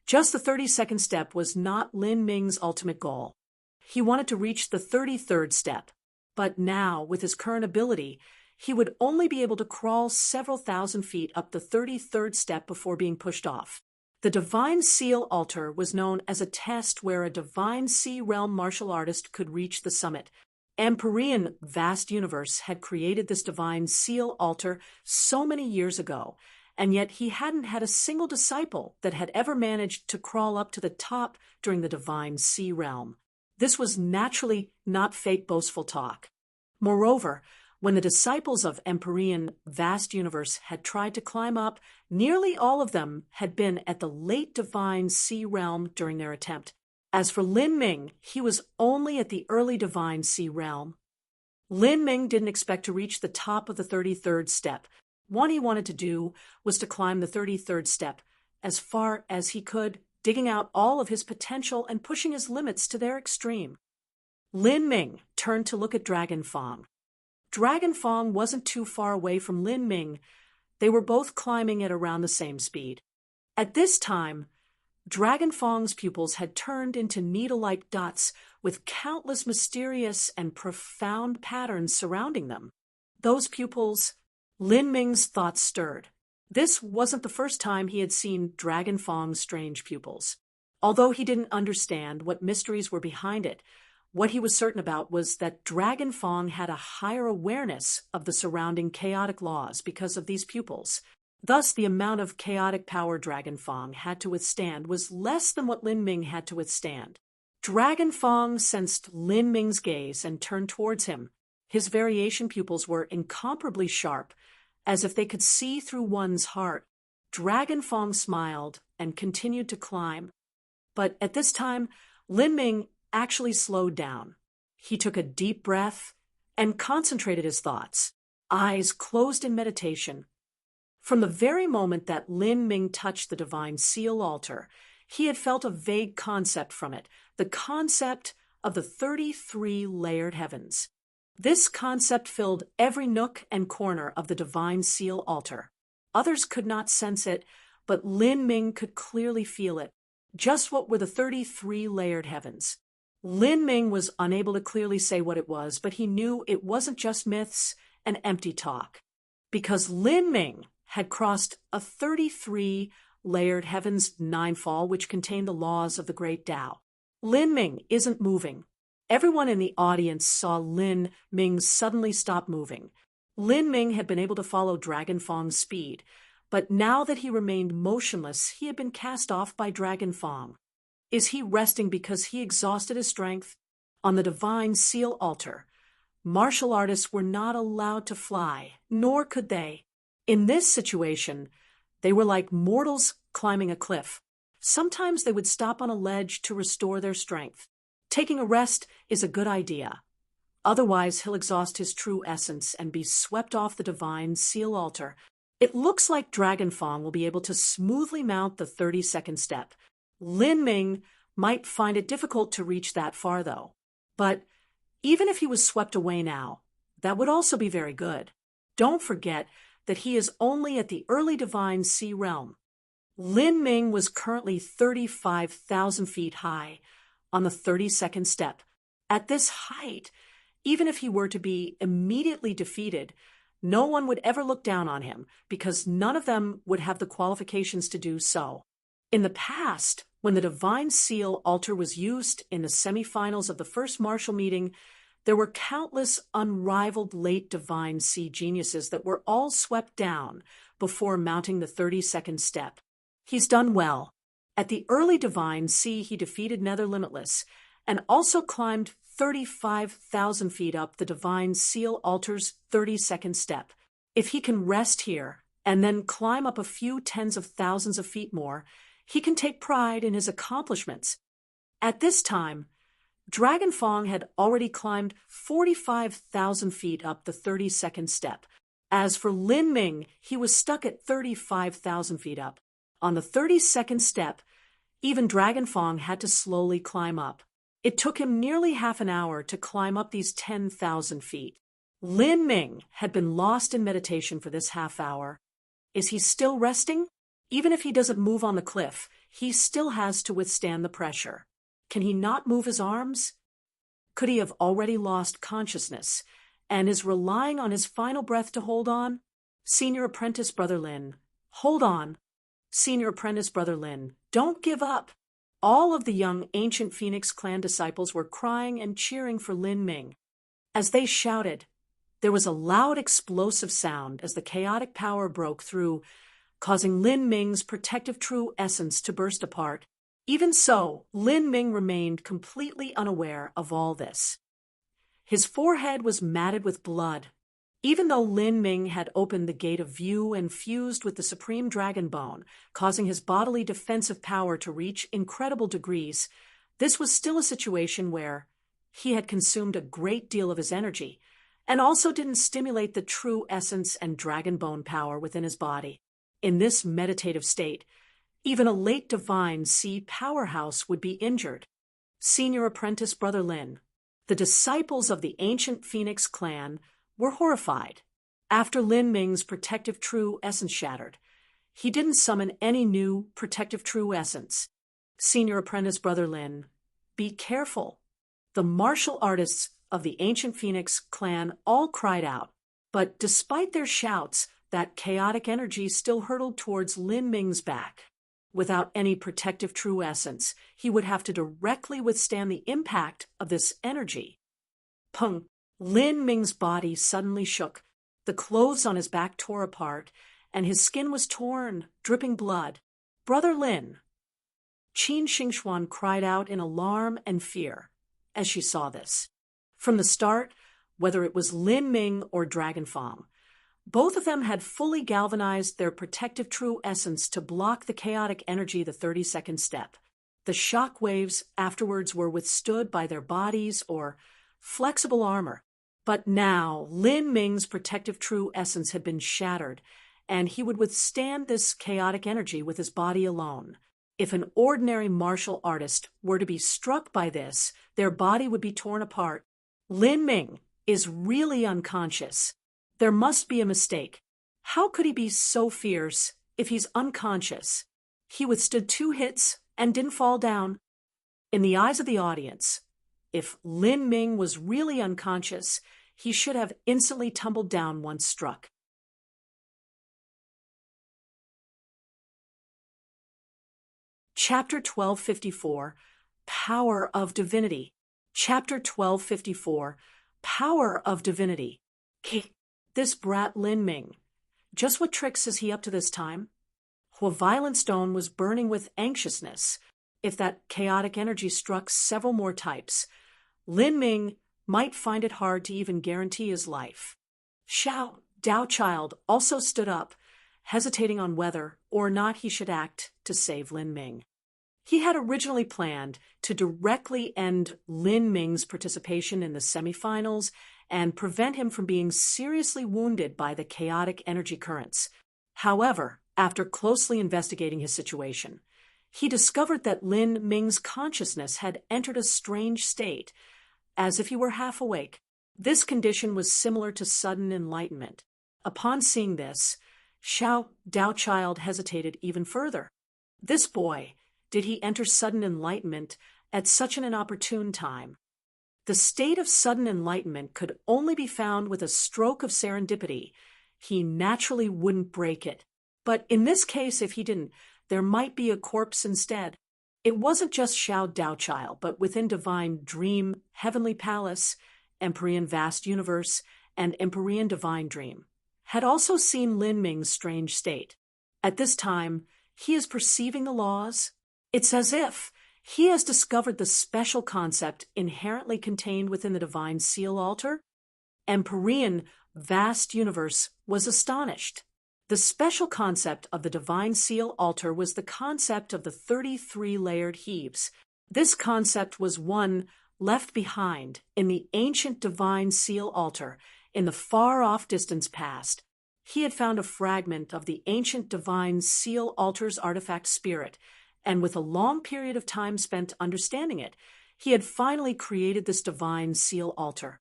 just the 32nd step was not Lin Ming's ultimate goal. He wanted to reach the 33rd step. But now, with his current ability, he would only be able to crawl several thousand feet up the 33rd step before being pushed off. The Divine Seal Altar was known as a test where a Divine Sea Realm martial artist could reach the summit. Empyrean vast universe had created this Divine Seal Altar so many years ago, and yet he hadn't had a single disciple that had ever managed to crawl up to the top during the Divine Sea Realm. This was naturally not fake boastful talk. Moreover, when the disciples of Empyrean vast universe had tried to climb up, nearly all of them had been at the late divine sea realm during their attempt. As for Lin Ming, he was only at the early divine sea realm. Lin Ming didn't expect to reach the top of the 33rd step. What he wanted to do was to climb the 33rd step as far as he could, digging out all of his potential and pushing his limits to their extreme. Lin Ming turned to look at Dragon Fong. Dragon Fong wasn't too far away from Lin Ming. They were both climbing at around the same speed. At this time, Dragon Fong's pupils had turned into needle-like dots with countless mysterious and profound patterns surrounding them. Those pupils, Lin Ming's thoughts stirred. This wasn't the first time he had seen Dragon Fong's strange pupils. Although he didn't understand what mysteries were behind it, what he was certain about was that Dragon Fong had a higher awareness of the surrounding chaotic laws because of these pupils. Thus, the amount of chaotic power Dragon Fong had to withstand was less than what Lin Ming had to withstand. Dragon Fong sensed Lin Ming's gaze and turned towards him. His variation pupils were incomparably sharp, as if they could see through one's heart. Dragon Fong smiled and continued to climb. But at this time, Lin Ming actually slowed down. He took a deep breath and concentrated his thoughts, eyes closed in meditation. From the very moment that Lin Ming touched the divine seal altar, he had felt a vague concept from it, the concept of the 33 layered heavens. This concept filled every nook and corner of the divine seal altar. Others could not sense it, but Lin Ming could clearly feel it. Just what were the 33 layered heavens? Lin Ming was unable to clearly say what it was, but he knew it wasn't just myths and empty talk. Because Lin Ming had crossed a 33 layered heavens ninefall which contained the laws of the great Tao. Lin Ming isn't moving. Everyone in the audience saw Lin Ming suddenly stop moving. Lin Ming had been able to follow Dragon Fong's speed, but now that he remained motionless, he had been cast off by Dragon Fong. Is he resting because he exhausted his strength? On the divine seal altar, martial artists were not allowed to fly, nor could they. In this situation, they were like mortals climbing a cliff. Sometimes they would stop on a ledge to restore their strength. Taking a rest is a good idea. Otherwise, he'll exhaust his true essence and be swept off the divine seal altar. It looks like Dragon Fong will be able to smoothly mount the 32nd step. Lin Ming might find it difficult to reach that far, though. But even if he was swept away now, that would also be very good. Don't forget that he is only at the early divine sea realm. Lin Ming was currently 35,000 feet high on the 32nd step. At this height, even if he were to be immediately defeated, no one would ever look down on him because none of them would have the qualifications to do so. In the past, when the divine seal altar was used in the semifinals of the first martial meeting, there were countless unrivaled late divine sea geniuses that were all swept down before mounting the 32nd step. He's done well. At the early divine sea, he defeated Nether Limitless and also climbed 35,000 feet up the divine seal altar's 32nd step. If he can rest here and then climb up a few tens of thousands of feet more, he can take pride in his accomplishments. At this time, Dragon Fong had already climbed 45,000 feet up the 32nd step. As for Lin Ming, he was stuck at 35,000 feet up. On the 32nd step, even Dragon Fong had to slowly climb up. It took him nearly half an hour to climb up these 10,000 feet. Lin Ming had been lost in meditation for this half hour. Is he still resting? Even if he doesn't move on the cliff, he still has to withstand the pressure. Can he not move his arms? Could he have already lost consciousness and is relying on his final breath to hold on? Senior Apprentice Brother Lin, hold on. Senior Apprentice Brother Lin, don't give up. All of the young ancient Phoenix clan disciples were crying and cheering for Lin Ming. As they shouted, there was a loud explosive sound as the chaotic power broke through, causing Lin Ming's protective true essence to burst apart. Even so, Lin Ming remained completely unaware of all this. His forehead was matted with blood. Even though Lin Ming had opened the gate of view and fused with the supreme dragon bone, causing his bodily defensive power to reach incredible degrees, this was still a situation where he had consumed a great deal of his energy, and also didn't stimulate the true essence and dragon bone power within his body. In this meditative state, even a late divine sea powerhouse would be injured. Senior apprentice Brother Lin. The disciples of the ancient Phoenix clan were horrified. After Lin Ming's protective true essence shattered, he didn't summon any new protective true essence. Senior apprentice Brother Lin, be careful. The martial artists of the ancient Phoenix clan all cried out, but despite their shouts, that chaotic energy still hurtled towards Lin Ming's back. Without any protective true essence, he would have to directly withstand the impact of this energy. Pung! Lin Ming's body suddenly shook. The clothes on his back tore apart, and his skin was torn, dripping blood. Brother Lin! Qin Xingxuan cried out in alarm and fear as she saw this. From the start, whether it was Lin Ming or Dragon Fong, both of them had fully galvanized their protective true essence to block the chaotic energy the 30-second step. The shock waves afterwards were withstood by their bodies or flexible armor. But now, Lin Ming's protective true essence had been shattered, and he would withstand this chaotic energy with his body alone. If an ordinary martial artist were to be struck by this, their body would be torn apart. Lin Ming is really unconscious. There must be a mistake. How could he be so fierce if he's unconscious? He withstood 2 hits and didn't fall down. In the eyes of the audience, if Lin Ming was really unconscious, he should have instantly tumbled down once struck. Chapter 1254, Power of Divinity. Chapter 1254, Power of Divinity. This brat Lin Ming. Just what tricks is he up to this time? Hua Violet Stone was burning with anxiousness. If that chaotic energy struck several more types, Lin Ming might find it hard to even guarantee his life. Xiao Daochild also stood up, hesitating on whether or not he should act to save Lin Ming. He had originally planned to directly end Lin Ming's participation in the semifinals and prevent him from being seriously wounded by the chaotic energy currents. However, after closely investigating his situation, he discovered that Lin Ming's consciousness had entered a strange state, as if he were half awake. This condition was similar to sudden enlightenment. Upon seeing this, Xiao Daochild hesitated even further. This boy, did he enter sudden enlightenment at such an inopportune time? The state of sudden enlightenment could only be found with a stroke of serendipity. He naturally wouldn't break it. But in this case, if he didn't, there might be a corpse instead. It wasn't just Xiao Daochild, but within Divine Dream, Heavenly Palace, Empyrean Vast Universe, and Empyrean Divine Dream, had also seen Lin Ming's strange state. At this time, he is perceiving the laws. It's as if he has discovered the special concept inherently contained within the Divine Seal Altar. Empyrean Vast Universe was astonished. The special concept of the Divine Seal Altar was the concept of the 33 layered heaves. This concept was one left behind in the ancient Divine Seal Altar in the far-off distance past. He had found a fragment of the ancient Divine Seal Altar's artifact spirit, and with a long period of time spent understanding it, he had finally created this Divine Seal Altar.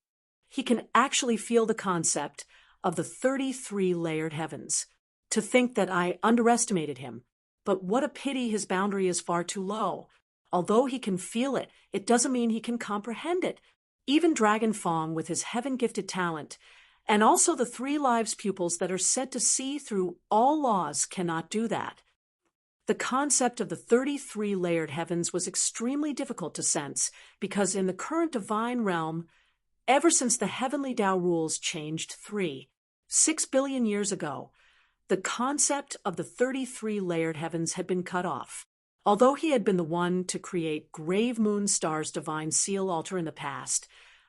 He can actually feel the concept of the 33 layered heavens. To think that I underestimated him, but what a pity his boundary is far too low. Although he can feel it, it doesn't mean he can comprehend it. Even Dragon Fong, with his heaven-gifted talent, and also the 3 lives pupils that are said to see through all laws, cannot do that. The concept of the 33 layered heavens was extremely difficult to sense, because in the current divine realm, ever since the heavenly Tao rules changed 6 billion years ago, the concept of the 33 layered heavens had been cut off. Although he had been the one to create Grave Moon Star's Divine Seal Altar in the past,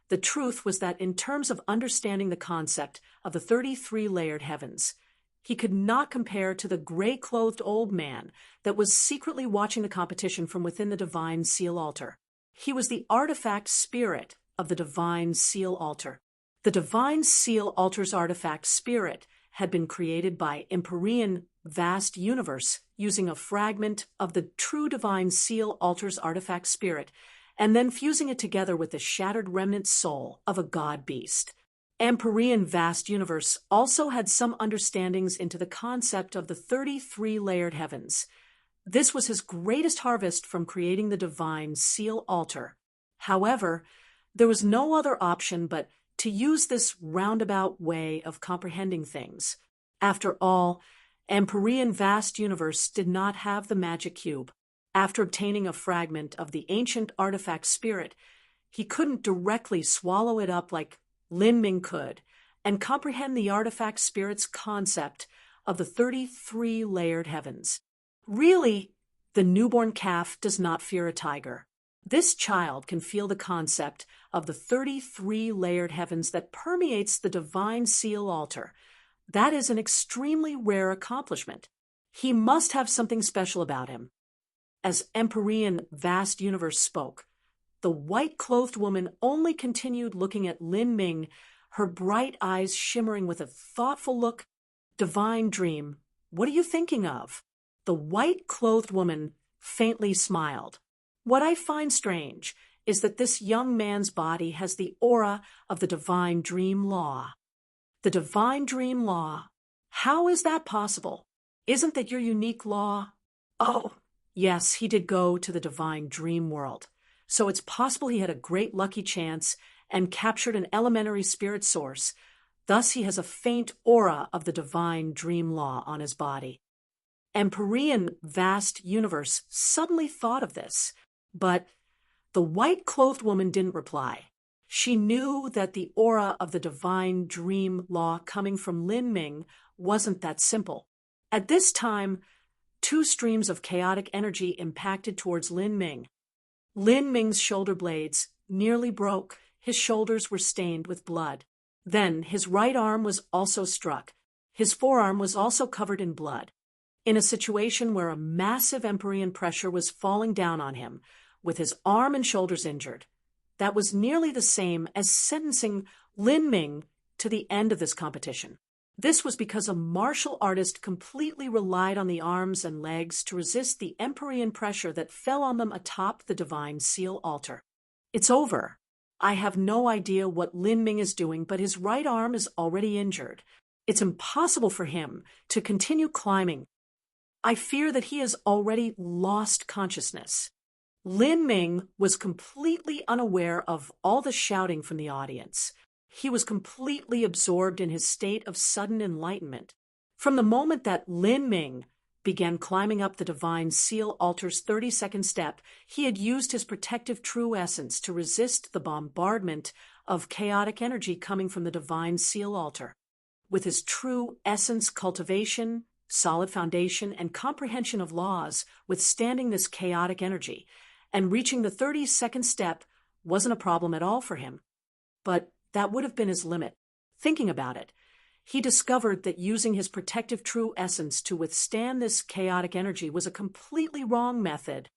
The truth was that in terms of understanding the concept of the 33-layered heavens, he could not compare to the gray-clothed old man that was secretly watching the competition from within the divine seal altar. He was the artifact spirit of the divine seal altar. The divine seal altar's artifact spirit had been created by Empyrean vast universe using a fragment of the true divine seal altar's artifact spirit and then fusing it together with the shattered remnant soul of a god beast. Empyrean vast universe also had some understandings into the concept of the 33-layered heavens. This was his greatest harvest from creating the divine seal altar. However, there was no other option but to use this roundabout way of comprehending things. After all, Empyrean vast universe did not have the magic cube. After obtaining a fragment of the ancient artifact spirit, he couldn't directly swallow it up like Lin Ming could and comprehend the artifact spirit's concept of the 33-layered heavens. Really, the newborn calf does not fear a tiger. This child can feel the concept of the 33-layered heavens that permeates the divine seal altar. That is an extremely rare accomplishment. He must have something special about him. As Empyrean vast universe spoke, the white-clothed woman only continued looking at Lin Ming, her bright eyes shimmering with a thoughtful look. Divine dream, what are you thinking of? The white-clothed woman faintly smiled. What I find strange is that this young man's body has the aura of the divine dream law. The divine dream law. How is that possible? Isn't that your unique law? Oh, yes, he did go to the divine dream world. So it's possible he had a great lucky chance and captured an elementary spirit source. Thus he has a faint aura of the divine dream law on his body. Empyrean vast universe suddenly thought of this, but the white-clothed woman didn't reply. She knew that the aura of the divine dream law coming from Lin Ming wasn't that simple. At this time, two streams of chaotic energy impacted towards Lin Ming. Lin Ming's shoulder blades nearly broke. His shoulders were stained with blood. Then his right arm was also struck. His forearm was also covered in blood. In a situation where a massive Empyrean pressure was falling down on him, with his arm and shoulders injured, that was nearly the same as sentencing Lin Ming to the end of this competition. This was because a martial artist completely relied on the arms and legs to resist the Empyrean pressure that fell on them atop the divine seal altar. It's over. I have no idea what Lin Ming is doing, but his right arm is already injured. It's impossible for him to continue climbing. I fear that he has already lost consciousness. Lin Ming was completely unaware of all the shouting from the audience. He was completely absorbed in his state of sudden enlightenment. From the moment that Lin Ming began climbing up the divine seal altar's 32nd step, he had used his protective true essence to resist the bombardment of chaotic energy coming from the divine seal altar. With his true essence cultivation, solid foundation, and comprehension of laws withstanding this chaotic energy, and reaching the 32nd step wasn't a problem at all for him. But that would have been his limit. Thinking about it, he discovered that using his protective true essence to withstand this chaotic energy was a completely wrong method.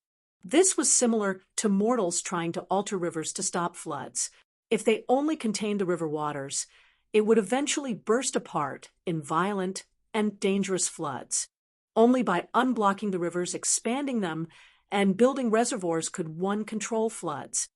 This was similar to mortals trying to alter rivers to stop floods. If they only contained the river waters, it would eventually burst apart in violent and dangerous floods. Only by unblocking the rivers, expanding them, and building reservoirs could one control floods.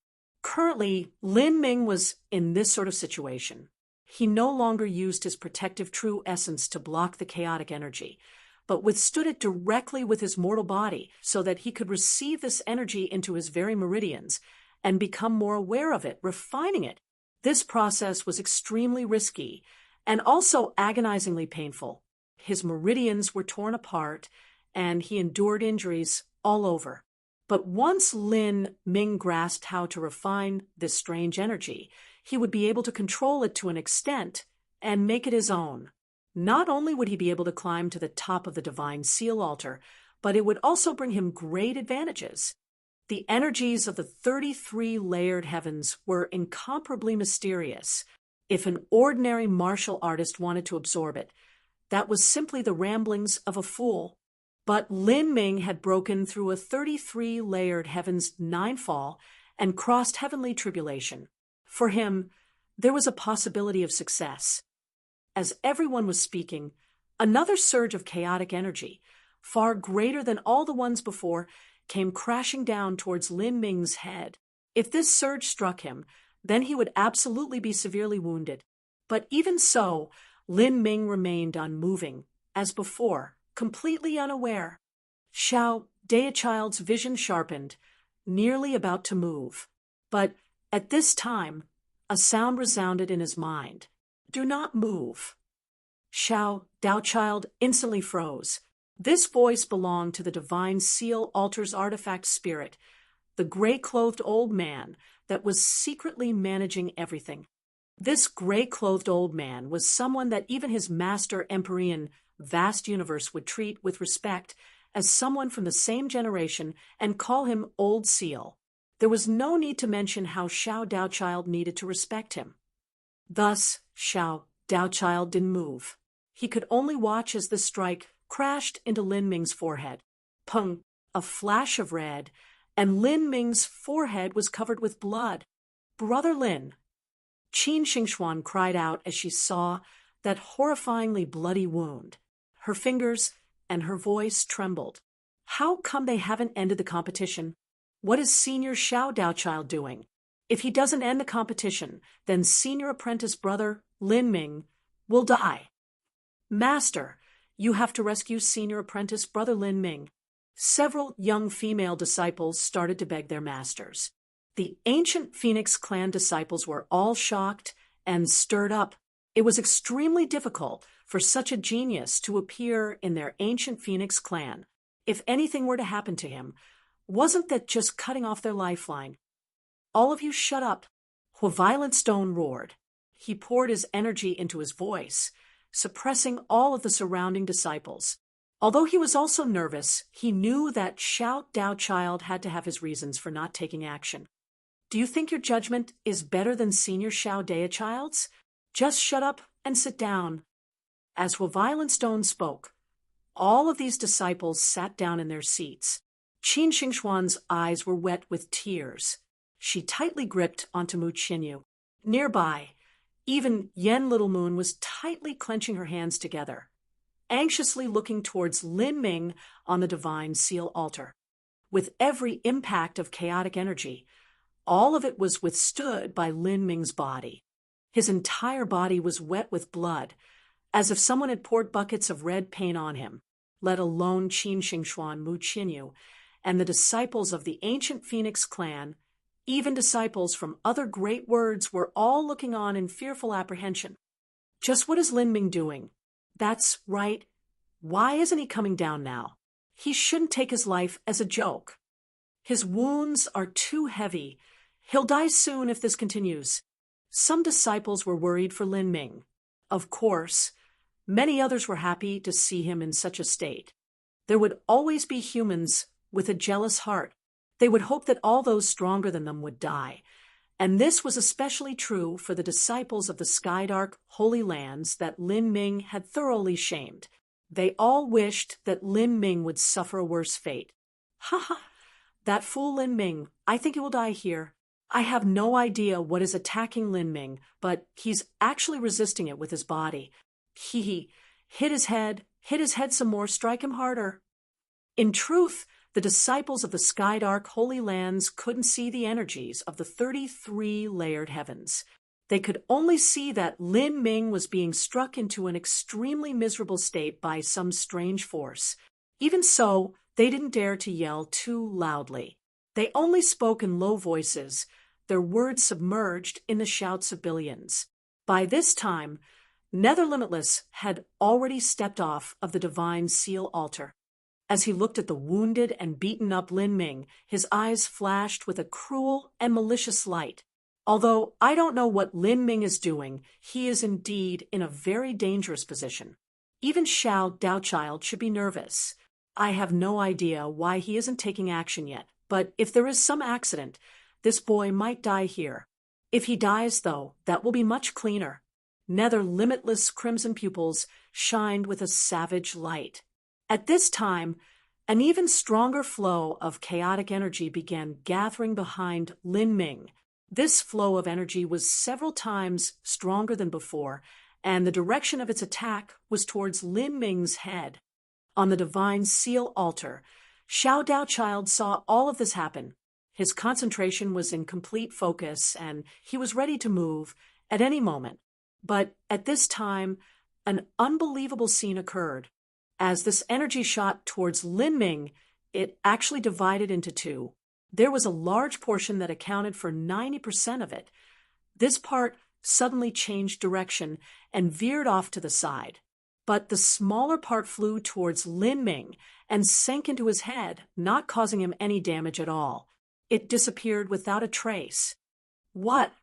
Currently, Lin Ming was in this sort of situation. He no longer used his protective true essence to block the chaotic energy, but withstood it directly with his mortal body so that he could receive this energy into his very meridians and become more aware of it, refining it. This process was extremely risky and also agonizingly painful. His meridians were torn apart and he endured injuries all over. But once Lin Ming grasped how to refine this strange energy, he would be able to control it to an extent and make it his own. Not only would he be able to climb to the top of the divine seal altar, but it would also bring him great advantages. The energies of the 33 layered heavens were incomparably mysterious. If an ordinary martial artist wanted to absorb it, that was simply the ramblings of a fool. But Lin Ming had broken through a 33 layered heavens ninefall and crossed heavenly tribulation. For him, there was a possibility of success. As everyone was speaking, another surge of chaotic energy, far greater than all the ones before, came crashing down towards Lin Ming's head. If this surge struck him, then he would absolutely be severely wounded. But even so, Lin Ming remained unmoving, as before, completely unaware. Xiao Daechild's vision sharpened, nearly about to move. But at this time, a sound resounded in his mind. "Do not move." Xiao Daochild instantly froze. This voice belonged to the divine seal altar's artifact spirit, the gray-clothed old man that was secretly managing everything. This gray-clothed old man was someone that even his master Empyrean vast universe would treat with respect as someone from the same generation and call him Old Seal. There was no need to mention how Xiao Daochild needed to respect him. Thus, Xiao Daochild didn't move. He could only watch as the strike crashed into Lin Ming's forehead. Pung! A flash of red, and Lin Ming's forehead was covered with blood. "Brother Lin!" Qin Xingxuan cried out as she saw that horrifyingly bloody wound. Her fingers and her voice trembled. "How come they haven't ended the competition? What is Senior Xiao Daochild doing? If he doesn't end the competition, then Senior Apprentice Brother Lin Ming will die." "Master, you have to rescue Senior Apprentice Brother Lin Ming." Several young female disciples started to beg their masters. The ancient Phoenix clan disciples were all shocked and stirred up. It was extremely difficult for such a genius to appear in their ancient Phoenix clan. If anything were to happen to him, wasn't that just cutting off their lifeline? "All of you shut up!" Violent Stone roared. He poured his energy into his voice, suppressing all of the surrounding disciples. Although he was also nervous, he knew that Xiao Daochild had to have his reasons for not taking action. "Do you think your judgment is better than Senior Xiao Daechild's? Just shut up and sit down." As Violent Stone spoke, all of these disciples sat down in their seats. Qin Xingxuan's eyes were wet with tears. She tightly gripped onto Mu Qinyu. Nearby, even Yen Little Moon was tightly clenching her hands together, anxiously looking towards Lin Ming on the divine seal altar. With every impact of chaotic energy, all of it was withstood by Lin Ming's body. His entire body was wet with blood, as if someone had poured buckets of red paint on him, let alone Qin Xingxuan, Mu Qinyu, and the disciples of the ancient Phoenix clan. Even disciples from other great words were all looking on in fearful apprehension. Just what is Lin Ming doing? That's right. Why isn't he coming down now? He shouldn't take his life as a joke. His wounds are too heavy. He'll die soon if this continues. Some disciples were worried for Lin Ming. Of course, many others were happy to see him in such a state. There would always be humans with a jealous heart. They would hope that all those stronger than them would die. And this was especially true for the disciples of the Skydark Holy Lands that Lin Ming had thoroughly shamed. They all wished that Lin Ming would suffer a worse fate. "Ha ha! That fool Lin Ming, I think he will die here. I have no idea what is attacking Lin Ming, but he's actually resisting it with his body. He hit his head some more, strike him harder." In truth, the disciples of the Skydark Holy Lands couldn't see the energies of the 33 layered heavens. They could only see that Lin Ming was being struck into an extremely miserable state by some strange force. Even so, they didn't dare to yell too loudly. They only spoke in low voices, their words submerged in the shouts of billions. By this time, Nether Limitless had already stepped off of the divine seal altar. As he looked at the wounded and beaten-up Lin Ming, his eyes flashed with a cruel and malicious light. Although I don't know what Lin Ming is doing, he is indeed in a very dangerous position. Even Xiao Daochild should be nervous. I have no idea why he isn't taking action yet. But if there is some accident, this boy might die here. If he dies, though, that will be much cleaner." Nether limitless crimson pupils shined with a savage light. At this time, an even stronger flow of chaotic energy began gathering behind Lin Ming. This flow of energy was several times stronger than before, and the direction of its attack was towards Lin Ming's head. On the divine seal altar, Xiao Daochild saw all of this happen. His concentration was in complete focus, and he was ready to move at any moment. But at this time, an unbelievable scene occurred. As this energy shot towards Lin Ming, it actually divided into two. There was a large portion that accounted for 90% of it. This part suddenly changed direction and veered off to the side. But the smaller part flew towards Lin Ming and sank into his head, not causing him any damage at all. It disappeared without a trace. What?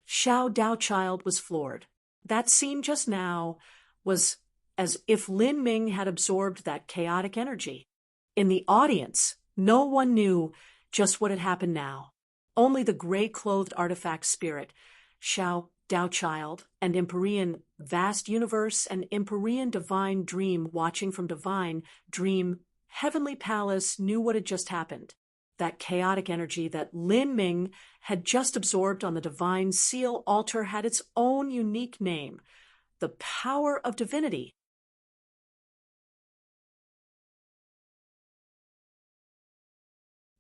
Xiao Daochild was floored. That scene just now was as if Lin Ming had absorbed that chaotic energy. In the audience, no one knew just what had happened now. Only the gray-clothed artifact spirit, Xiao Daochild, and Empyrean Vast Universe and Empyrean Divine Dream watching from Divine Dream Heavenly Palace knew what had just happened. That chaotic energy that Lin Ming had just absorbed on the divine seal altar had its own unique name, the power of divinity.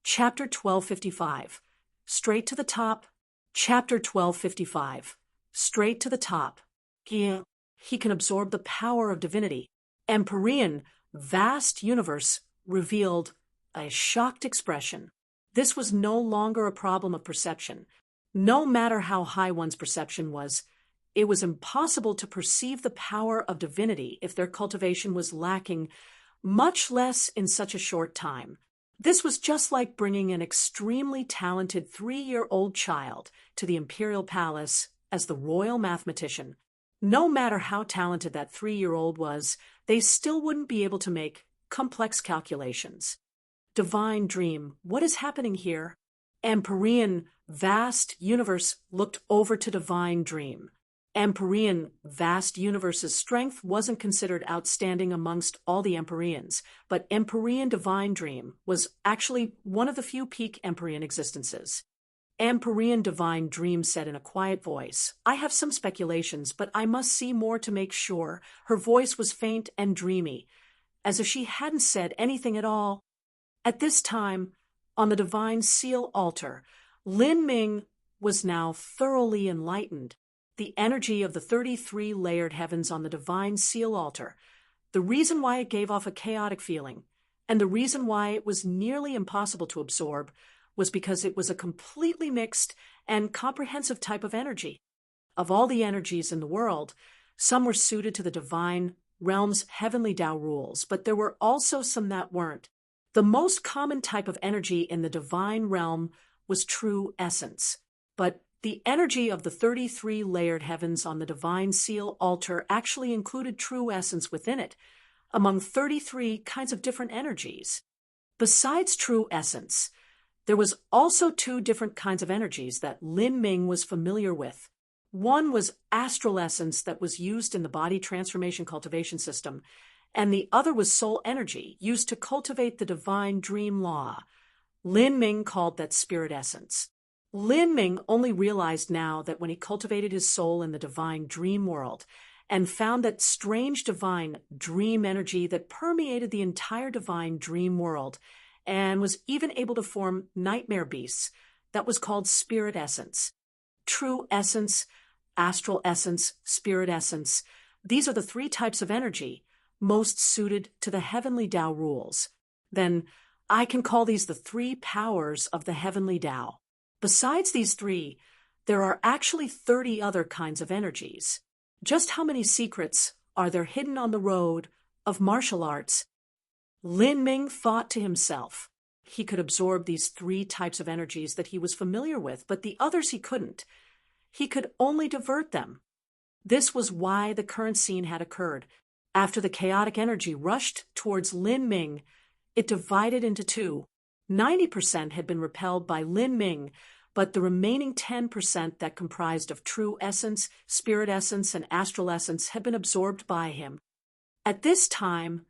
Chapter 1255. Straight to the top. Chapter 1255. Straight to the top. He can absorb the power of divinity. Empyrean Vast Universe revealed a shocked expression. This was no longer a problem of perception. No matter how high one's perception was, it was impossible to perceive the power of divinity if their cultivation was lacking, much less in such a short time. This was just like bringing an extremely talented 3-year-old child to the imperial palace as the royal mathematician. No matter how talented that 3-year-old was, they still wouldn't be able to make complex calculations. Divine Dream, what is happening here? Empyrean Vast Universe looked over to Divine Dream. Empyrean Vast Universe's strength wasn't considered outstanding amongst all the Empyreans, but Empyrean Divine Dream was actually one of the few peak Empyrean existences. Empyrean Divine Dream said in a quiet voice, "I have some speculations, but I must see more to make sure." Her voice was faint and dreamy, as if she hadn't said anything at all. At this time, on the divine seal altar, Lin Ming was now thoroughly enlightened. The energy of the 33 layered heavens on the divine seal altar, the reason why it gave off a chaotic feeling, and the reason why it was nearly impossible to absorb, was because it was a completely mixed and comprehensive type of energy. Of all the energies in the world, some were suited to the divine realm's heavenly Tao rules, but there were also some that weren't. The most common type of energy in the divine realm was true essence, but the energy of the 33 layered heavens on the divine seal altar actually included true essence within it, among 33 kinds of different energies. Besides true essence, there was also 2 different kinds of energies that Lin Ming was familiar with. One was astral essence that was used in the body transformation cultivation system, and the other was soul energy, used to cultivate the divine dream law. Lin Ming called that spirit essence. Lin Ming only realized now that when he cultivated his soul in the divine dream world and found that strange divine dream energy that permeated the entire divine dream world and was even able to form nightmare beasts, that was called spirit essence. True essence, astral essence, spirit essence, these are the 3 types of energy most suited to the heavenly Tao rules. Then I can call these the 3 powers of the heavenly Tao. Besides these 3, there are actually 30 other kinds of energies. Just how many secrets are there hidden on the road of martial arts? Lin Ming thought to himself. He could absorb these 3 types of energies that he was familiar with, but the others he couldn't. He could only divert them. This was why the current scene had occurred. After the chaotic energy rushed towards Lin Ming, it divided into 2. 90% had been repelled by Lin Ming, but the remaining 10% that comprised of true essence, spirit essence, and astral essence had been absorbed by him. At this time,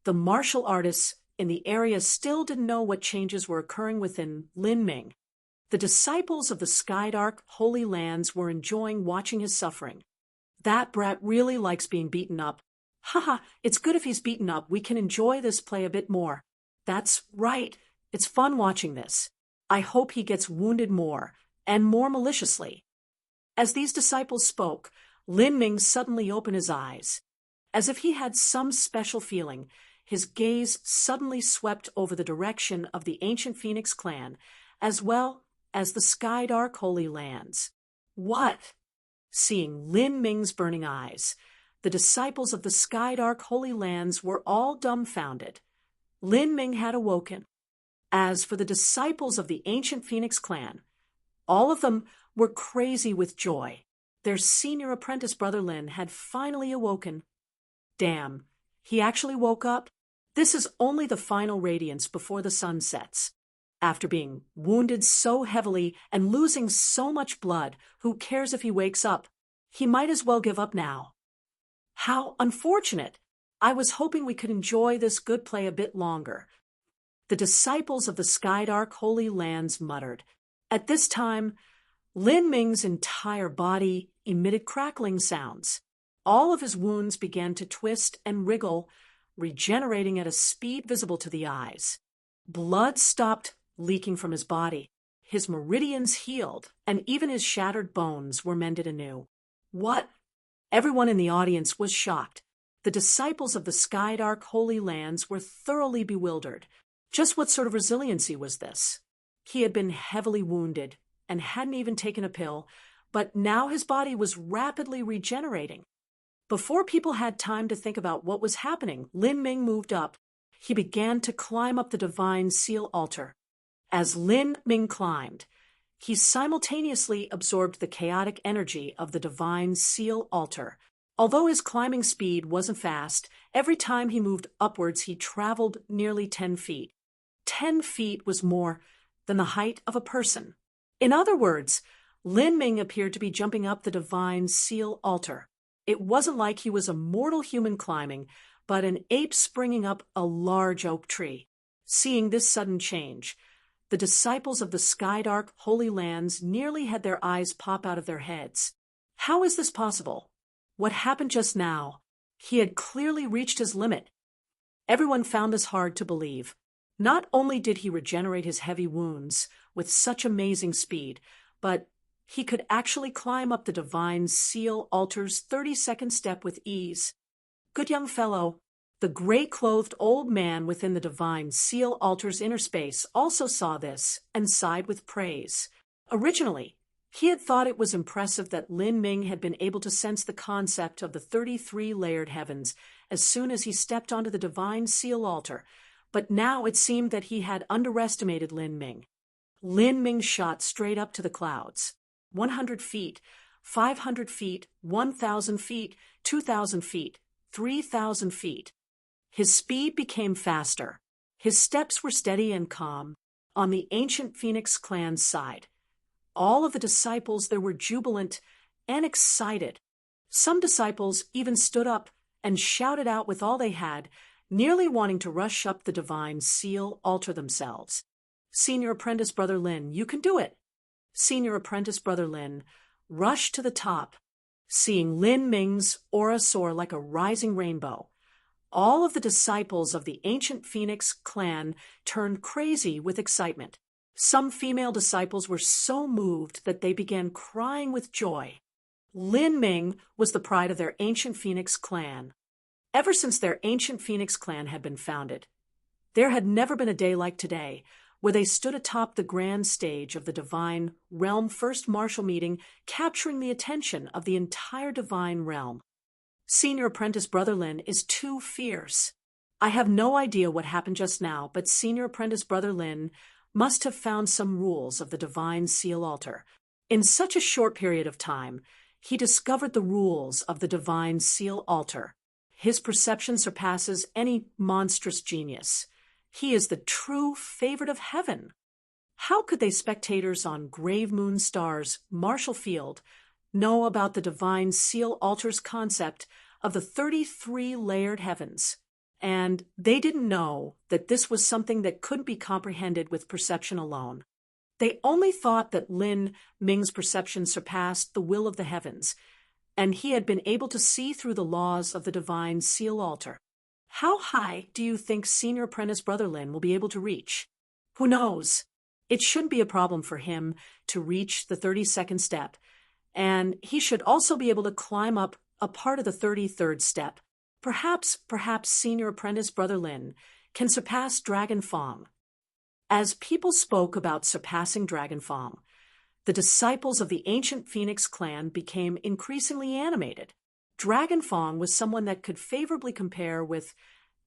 the martial artists in the area still didn't know what changes were occurring within Lin Ming. The disciples of the Skydark Holy Lands were enjoying watching his suffering. That brat really likes being beaten up. Haha, it's good if he's beaten up. We can enjoy this play a bit more. That's right. It's fun watching this. I hope he gets wounded more, and more maliciously. As these disciples spoke, Lin Ming suddenly opened his eyes. As if he had some special feeling, his gaze suddenly swept over the direction of the ancient Phoenix clan, as well as the Skydark Holy Lands. What? Seeing Lin Ming's burning eyes, the disciples of the Skydark Holy Lands were all dumbfounded. Lin Ming had awoken. As for the disciples of the ancient Phoenix clan, all of them were crazy with joy. Their senior apprentice brother Lin had finally awoken. Damn, he actually woke up? This is only the final radiance before the sun sets. After being wounded so heavily and losing so much blood, who cares if he wakes up? He might as well give up now. How unfortunate! I was hoping we could enjoy this good play a bit longer. The disciples of the Skydark Holy Lands muttered. At this time, Lin Ming's entire body emitted crackling sounds. All of his wounds began to twist and wriggle, regenerating at a speed visible to the eyes. Blood stopped leaking from his body. His meridians healed, and even his shattered bones were mended anew. What? Everyone in the audience was shocked. The disciples of the Skydark Holy Lands were thoroughly bewildered. Just what sort of resiliency was this? He had been heavily wounded and hadn't even taken a pill, but now his body was rapidly regenerating. Before people had time to think about what was happening, Lin Ming moved up. He began to climb up the divine seal altar. As Lin Ming climbed, he simultaneously absorbed the chaotic energy of the divine seal altar. Although his climbing speed wasn't fast, every time he moved upwards he traveled nearly 10 feet. 10 feet was more than the height of a person. In other words, Lin Ming appeared to be jumping up the divine seal altar. It wasn't like he was a mortal human climbing, but an ape springing up a large oak tree. Seeing this sudden change, the disciples of the Skydark Holy Lands nearly had their eyes pop out of their heads. How is this possible? What happened just now? He had clearly reached his limit. Everyone found this hard to believe. Not only did he regenerate his heavy wounds with such amazing speed, but he could actually climb up the divine seal altar's 32nd step with ease. Good young fellow. The gray-clothed old man within the divine seal altar's inner space also saw this and sighed with praise. Originally, he had thought it was impressive that Lin Ming had been able to sense the concept of the 33-layered heavens as soon as he stepped onto the divine seal altar, but now it seemed that he had underestimated Lin Ming. Lin Ming shot straight up to the clouds. 100 feet, 500 feet, 1,000 feet, 2,000 feet, 3,000 feet. His speed became faster. His steps were steady and calm. On the ancient Phoenix clan's side, all of the disciples there were jubilant and excited. Some disciples even stood up and shouted out with all they had, nearly wanting to rush up the divine seal altar themselves. Senior apprentice brother Lin, you can do it. Senior apprentice brother Lin rushed to the top, seeing Lin Ming's aura soar like a rising rainbow. All of the disciples of the ancient Phoenix clan turned crazy with excitement. Some female disciples were so moved that they began crying with joy. Lin Ming was the pride of their ancient Phoenix clan. Ever since their ancient Phoenix clan had been founded, there had never been a day like today, where they stood atop the grand stage of the Divine Realm First Martial Meeting, capturing the attention of the entire Divine Realm. Senior apprentice brother Lin is too fierce. I have no idea what happened just now, but senior apprentice brother Lin must have found some rules of the Divine Seal Altar. In such a short period of time, he discovered the rules of the Divine Seal Altar. His perception surpasses any monstrous genius. He is the true favorite of heaven. How could they, spectators on Grave Moon Star's Marshall Field, know about the divine seal altar's concept of the 33-layered heavens? And they didn't know that this was something that couldn't be comprehended with perception alone. They only thought that Lin Ming's perception surpassed the will of the heavens, and he had been able to see through the laws of the divine seal altar. How high do you think Senior Apprentice Brother Lin will be able to reach? Who knows? It shouldn't be a problem for him to reach the 32nd step, and he should also be able to climb up a part of the 33rd step. Perhaps Senior Apprentice Brother Lin can surpass Dragon Fong. As people spoke about surpassing Dragon Fong, the disciples of the ancient Phoenix clan became increasingly animated. Dragon Fong was someone that could favorably compare with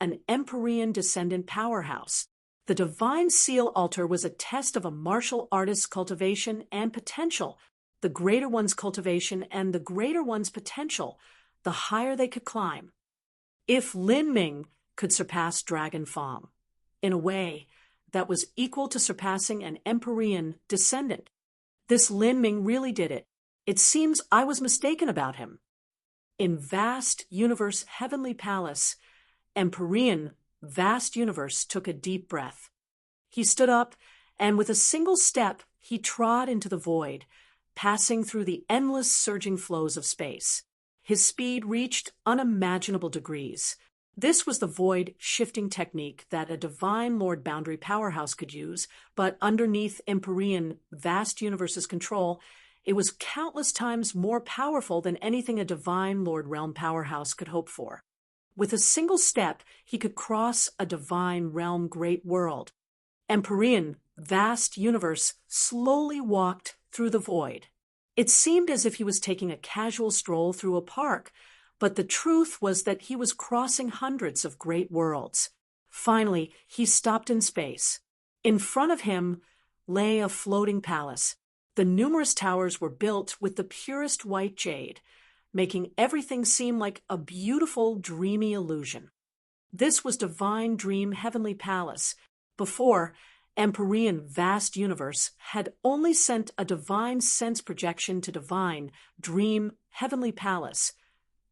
an Empyrean descendant powerhouse. The divine seal altar was a test of a martial artist's cultivation and potential. The greater one's cultivation and the greater one's potential, the higher they could climb. If Lin Ming could surpass Dragon Fong in a way that was equal to surpassing an Empyrean descendant, this Lin Ming really did it. It seems I was mistaken about him. In vast universe heavenly palace, Empyrean vast universe took a deep breath. He stood up, and with a single step, he trod into the void, passing through the endless surging flows of space. His speed reached unimaginable degrees. This was the void shifting technique that a divine Lord Boundary powerhouse could use, but underneath Empyrean vast universe's control, it was countless times more powerful than anything a divine Lord Realm powerhouse could hope for. With a single step, he could cross a divine realm great world. Empyrean vast universe slowly walked through the void. It seemed as if he was taking a casual stroll through a park, but the truth was that he was crossing hundreds of great worlds. Finally, he stopped in space. In front of him lay a floating palace. The numerous towers were built with the purest white jade, making everything seem like a beautiful, dreamy illusion. This was Divine Dream Heavenly Palace. Before, Empyrean vast universe had only sent a divine sense projection to Divine Dream Heavenly Palace,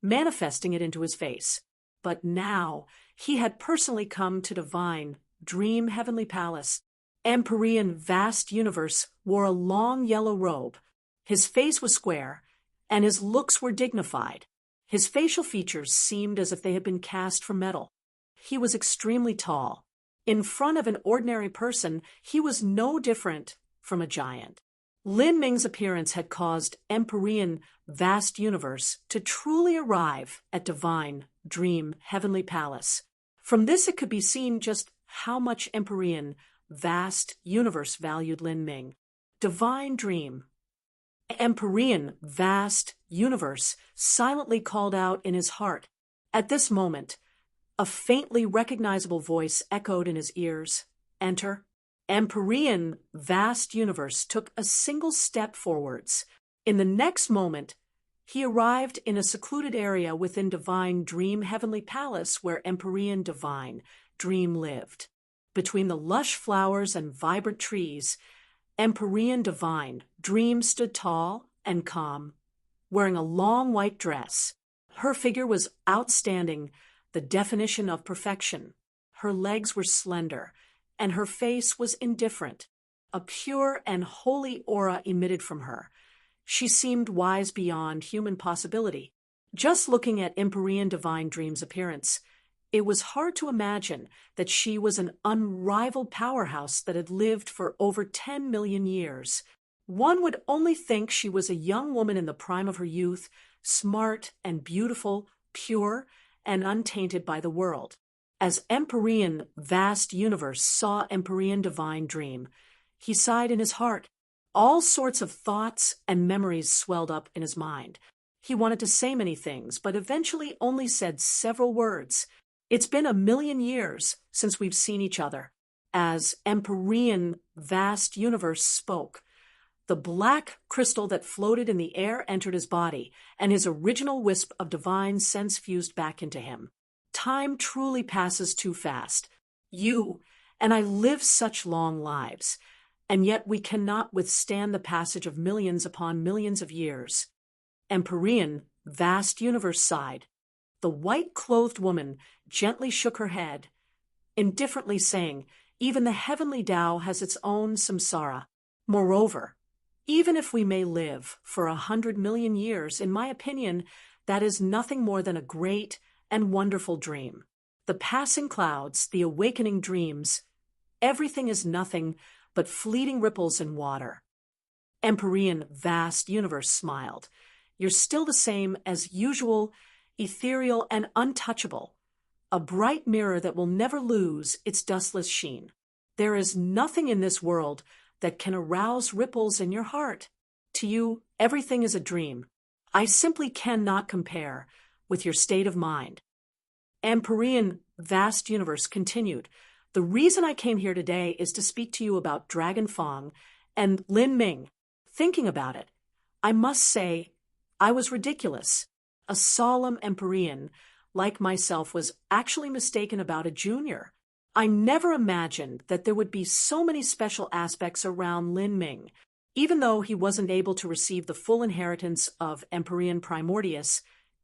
manifesting it into his face. But now he had personally come to Divine Dream Heavenly Palace. Empyrean vast universe wore a long yellow robe. His face was square, and his looks were dignified. His facial features seemed as if they had been cast from metal. He was extremely tall. In front of an ordinary person, he was no different from a giant. Lin Ming's appearance had caused Empyrean vast universe to truly arrive at Divine Dream Heavenly Palace. From this it could be seen just how much Empyrean vast universe valued Lin Ming. Divine Dream. Empyrean vast universe silently called out in his heart. At this moment, a faintly recognizable voice echoed in his ears. Enter. Empyrean vast universe took a single step forwards. In the next moment, he arrived in a secluded area within Divine Dream Heavenly Palace where Empyrean Divine Dream lived. Between the lush flowers and vibrant trees, Empyrean Divine Dream stood tall and calm, wearing a long white dress. Her figure was outstanding, the definition of perfection. Her legs were slender, and her face was indifferent. A pure and holy aura emitted from her. She seemed wise beyond human possibility. Just looking at Empyrean Divine Dream's appearance, it was hard to imagine that she was an unrivaled powerhouse that had lived for over 10 million years. One would only think she was a young woman in the prime of her youth, smart and beautiful, pure and untainted by the world. As Empyrean vast universe saw Empyrean Divine Dream, he sighed in his heart. All sorts of thoughts and memories swelled up in his mind. He wanted to say many things, but eventually only said several words. It's been 1,000,000 years since we've seen each other. As Empyrean vast universe spoke, the black crystal that floated in the air entered his body, and his original wisp of divine sense fused back into him. Time truly passes too fast. You and I live such long lives, and yet we cannot withstand the passage of millions upon millions of years. Empyrean, vast universe sighed. The white-clothed woman gently shook her head, indifferently saying, even the heavenly Tao has its own samsara. Moreover, even if we may live for 100 million years, in my opinion, that is nothing more than a great and wonderful dream. The passing clouds, the awakening dreams, everything is nothing but fleeting ripples in water. Empyrean, vast universe smiled. You're still the same as usual, ethereal and untouchable, a bright mirror that will never lose its dustless sheen. There is nothing in this world that can arouse ripples in your heart. To you, everything is a dream. I simply cannot compare with your state of mind. Empyrean, vast universe continued. The reason I came here today is to speak to you about Dragon Fong and Lin Ming. Thinking about it, I must say I was ridiculous. A solemn Empyrean like myself was actually mistaken about a junior. I never imagined that there would be so many special aspects around Lin Ming. Even though he wasn't able to receive the full inheritance of Empyrean Primordius,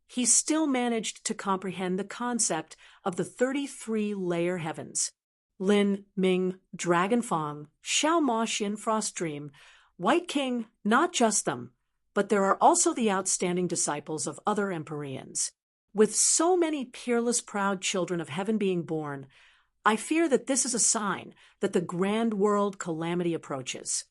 he still managed to comprehend the concept of the 33-layer heavens. Lin Ming, Dragon Fong, Xiao Ma Xin Frost Dream, White King, not just them, but there are also the outstanding disciples of other Empyreans. With so many peerless, proud children of heaven being born, I fear that this is a sign that the grand world calamity approaches.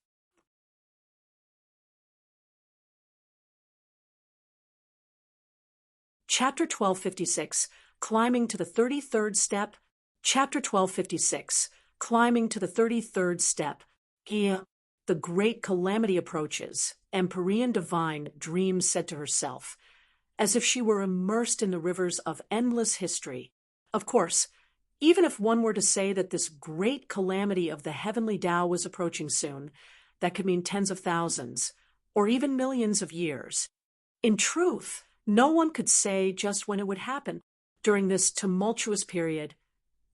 Chapter 1256, Climbing to the 33rd Step. Chapter 1256, Climbing to the 33rd Step. Here, the great calamity approaches, Empyrean divine Dream said to herself, as if she were immersed in the rivers of endless history. Of course, even if one were to say that this great calamity of the heavenly Tao was approaching soon, that could mean tens of thousands, or even millions of years. In truth, no one could say just when it would happen. During this tumultuous period,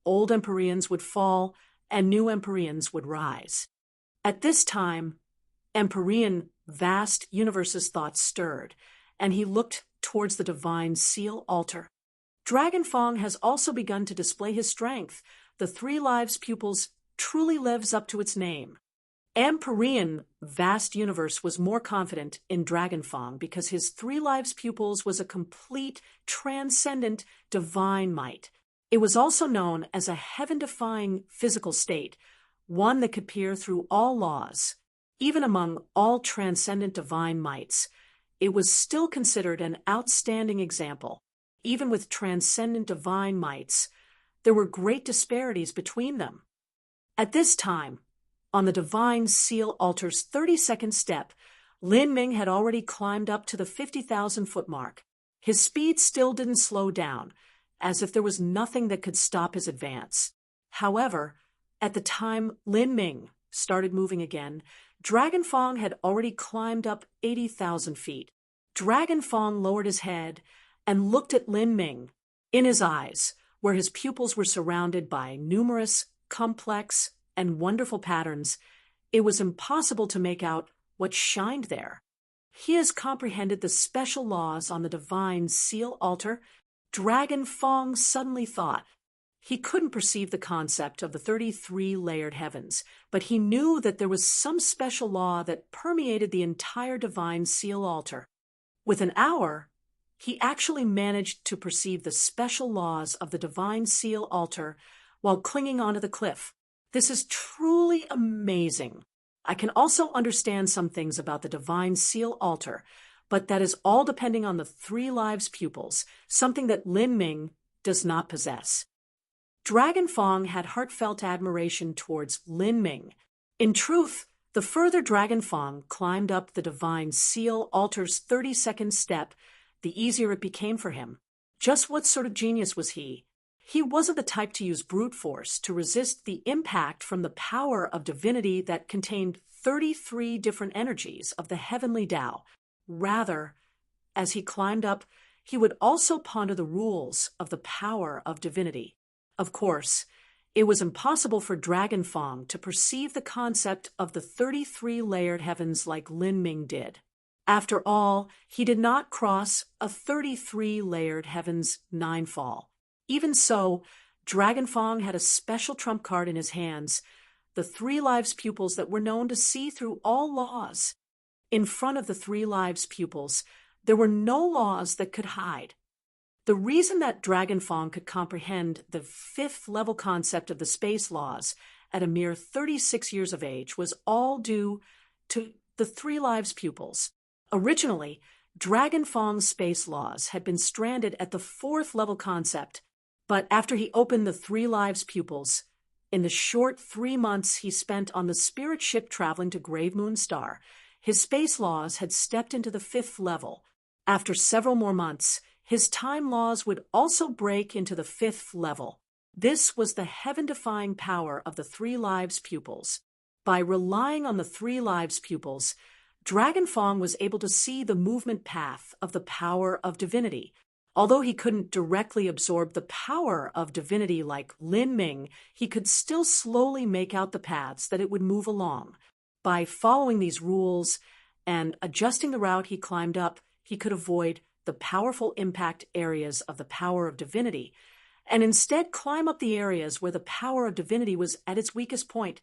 old Empyreans would fall and new Empyreans would rise. At this time, Empyrean, vast universe's thoughts stirred, and he looked towards the divine seal altar. Dragon Fong has also begun to display his strength. The 3 lives pupils truly lives up to its name. Empyrean, vast universe was more confident in Dragon Fong because his 3 lives pupils was a complete, transcendent, divine might. It was also known as a heaven-defying physical state, one that could peer through all laws. Even among all transcendent divine mights, it was still considered an outstanding example. Even with transcendent divine mights, there were great disparities between them. At this time, on the divine seal altar's 32nd step, Lin Ming had already climbed up to the 50,000-foot mark. His speed still didn't slow down, as if there was nothing that could stop his advance. However, at the time Lin Ming started moving again, Dragon Fong had already climbed up 80,000 feet. Dragon Fong lowered his head and looked at Lin Ming. In his eyes, where his pupils were surrounded by numerous, complex, and wonderful patterns, it was impossible to make out what shined there. He has comprehended the special laws on the divine seal altar. Dragon Fong suddenly thought. He couldn't perceive the concept of the 33-layered heavens, but he knew that there was some special law that permeated the entire divine seal altar. With an hour, he actually managed to perceive the special laws of the divine seal altar while clinging onto the cliff. This is truly amazing. I can also understand some things about the divine seal altar, but that is all depending on the 3 lives pupils, something that Lin Ming does not possess. Dragon Fong had heartfelt admiration towards Lin Ming. In truth, the further Dragon Fong climbed up the divine seal altar's 32nd step, the easier it became for him. Just what sort of genius was he? He wasn't the type to use brute force to resist the impact from the power of divinity that contained 33 different energies of the heavenly Tao. Rather, as he climbed up, he would also ponder the rules of the power of divinity. Of course, it was impossible for Dragon Fong to perceive the concept of the 33-layered heavens like Lin Ming did. After all, he did not cross a 33-layered heavens ninefall. Even so, Dragon Fong had a special trump card in his hands, the Three Lives pupils that were known to see through all laws. In front of the Three Lives pupils, there were no laws that could hide. The reason that Dragon Fong could comprehend the fifth-level concept of the space laws at a mere 36 years of age was all due to the Three Lives pupils. Originally, Dragon Fong's space laws had been stranded at the fourth-level concept, but after he opened the Three Lives pupils, in the short 3 months he spent on the spirit ship traveling to Grave Moon Star, his space laws had stepped into the fifth level. After several more months, his time laws would also break into the fifth level. This was the heaven-defying power of the Three Lives pupils. By relying on the Three Lives pupils, Dragon Fong was able to see the movement path of the power of divinity. Although he couldn't directly absorb the power of divinity like Lin Ming, he could still slowly make out the paths that it would move along. By following these rules and adjusting the route he climbed up, he could avoid the powerful impact areas of the power of divinity, and instead climb up the areas where the power of divinity was at its weakest point.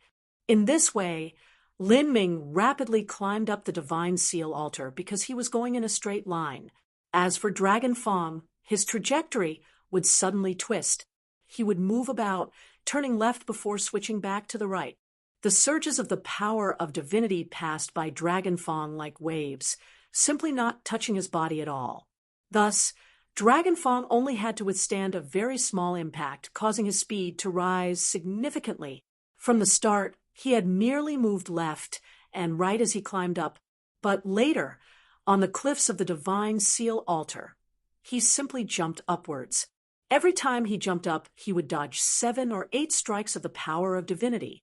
In this way, Lin Ming rapidly climbed up the divine seal altar because he was going in a straight line. As for Dragon Fong, his trajectory would suddenly twist. He would move about, turning left before switching back to the right. The surges of the power of divinity passed by Dragon Fong like waves, simply not touching his body at all. Thus, Dragon Fong only had to withstand a very small impact, causing his speed to rise significantly. From the start, he had merely moved left and right as he climbed up, but later, on the cliffs of the divine seal altar, he simply jumped upwards. Every time he jumped up, he would dodge 7 or 8 strikes of the power of divinity.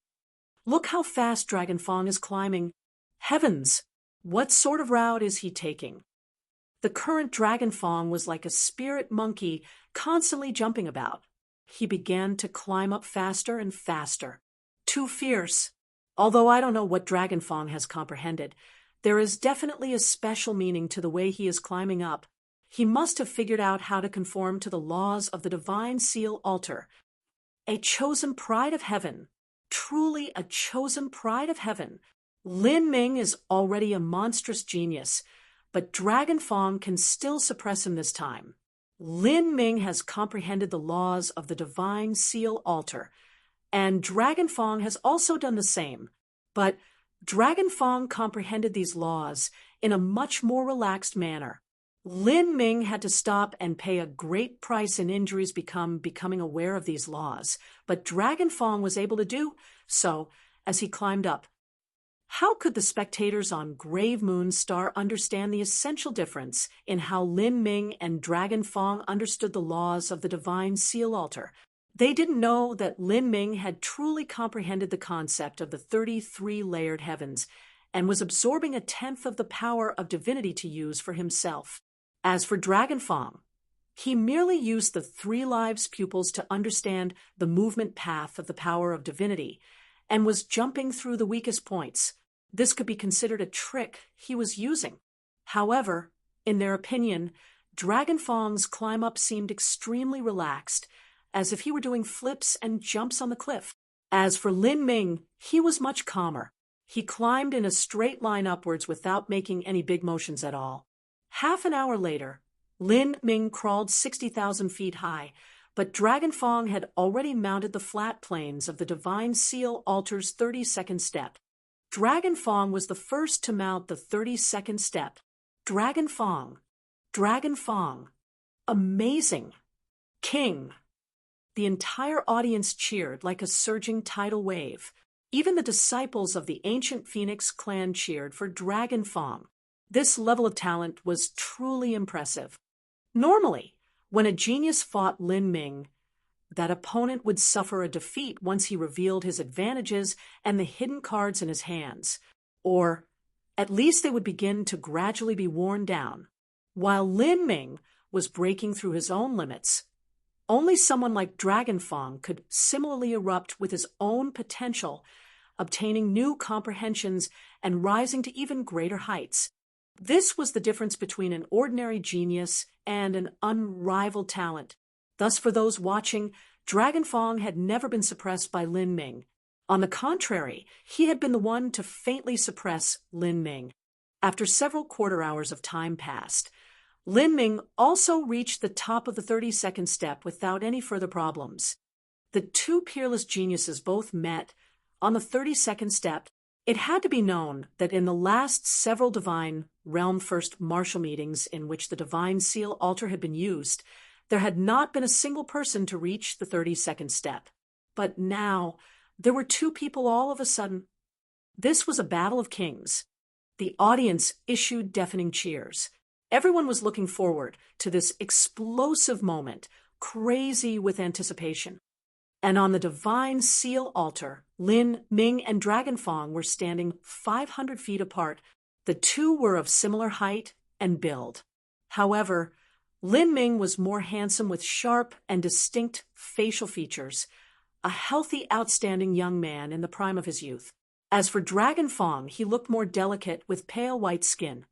Look how fast Dragon Fong is climbing. Heavens! What sort of route is he taking? The current Dragon Fong was like a spirit monkey constantly jumping about. He began to climb up faster and faster. Too fierce. Although I don't know what Dragon Fong has comprehended, there is definitely a special meaning to the way he is climbing up. He must have figured out how to conform to the laws of the divine seal altar. A chosen pride of heaven. Truly a chosen pride of heaven. Lin Ming is already a monstrous genius, but Dragon Fong can still suppress him this time. Lin Ming has comprehended the laws of the divine seal altar, and Dragon Fong has also done the same. But Dragon Fong comprehended these laws in a much more relaxed manner. Lin Ming had to stop and pay a great price in injuries becoming aware of these laws, but Dragon Fong was able to do so as he climbed up. How could the spectators on Grave Moon Star understand the essential difference in how Lin Ming and Dragon Fong understood the laws of the divine seal altar? They didn't know that Lin Ming had truly comprehended the concept of the 33-layered heavens and was absorbing 1/10 of the power of divinity to use for himself. As for Dragon Fong, he merely used the Three Lives pupils to understand the movement path of the power of divinity and was jumping through the weakest points. This could be considered a trick he was using. However, in their opinion, Dragon Fong's climb-up seemed extremely relaxed, as if he were doing flips and jumps on the cliff. As for Lin Ming, he was much calmer. He climbed in a straight line upwards without making any big motions at all. Half an hour later, Lin Ming crawled 60,000 feet high, but Dragon Fong had already mounted the flat plains of the Divine Seal Altar's 32nd step. Dragon Fong was the first to mount the 32nd step. Dragon Fong. Dragon Fong. Amazing. King. The entire audience cheered like a surging tidal wave. Even the disciples of the ancient Phoenix clan cheered for Dragon Fong. This level of talent was truly impressive. Normally, when a genius fought Lin Ming, that opponent would suffer a defeat once he revealed his advantages and the hidden cards in his hands, or at least they would begin to gradually be worn down. While Lin Ming was breaking through his own limits, Only someone like Dragonfang could similarly erupt with his own potential, obtaining new comprehensions and rising to even greater heights. This was the difference between an ordinary genius and an unrivaled talent. Thus, for those watching, Dragonfang had never been suppressed by Lin Ming. On the contrary, he had been the one to faintly suppress Lin Ming. After several quarter hours of time passed, Lin Ming also reached the top of the 32nd step without any further problems. The two peerless geniuses both met on the 32nd step. It had to be known that in the last several Divine Realm First Martial meetings in which the Divine Seal Altar had been used, there had not been a single person to reach the 32nd step. But now, there were two people all of a sudden. This was a battle of kings. The audience issued deafening cheers. Everyone was looking forward to this explosive moment, crazy with anticipation. And on the Divine Seal Altar, Lin Ming and Dragonfang were standing 500 feet apart. The two were of similar height and build. However, Lin Ming was more handsome with sharp and distinct facial features, a healthy, outstanding young man in the prime of his youth. As for Dragonfang, he looked more delicate with pale white skin.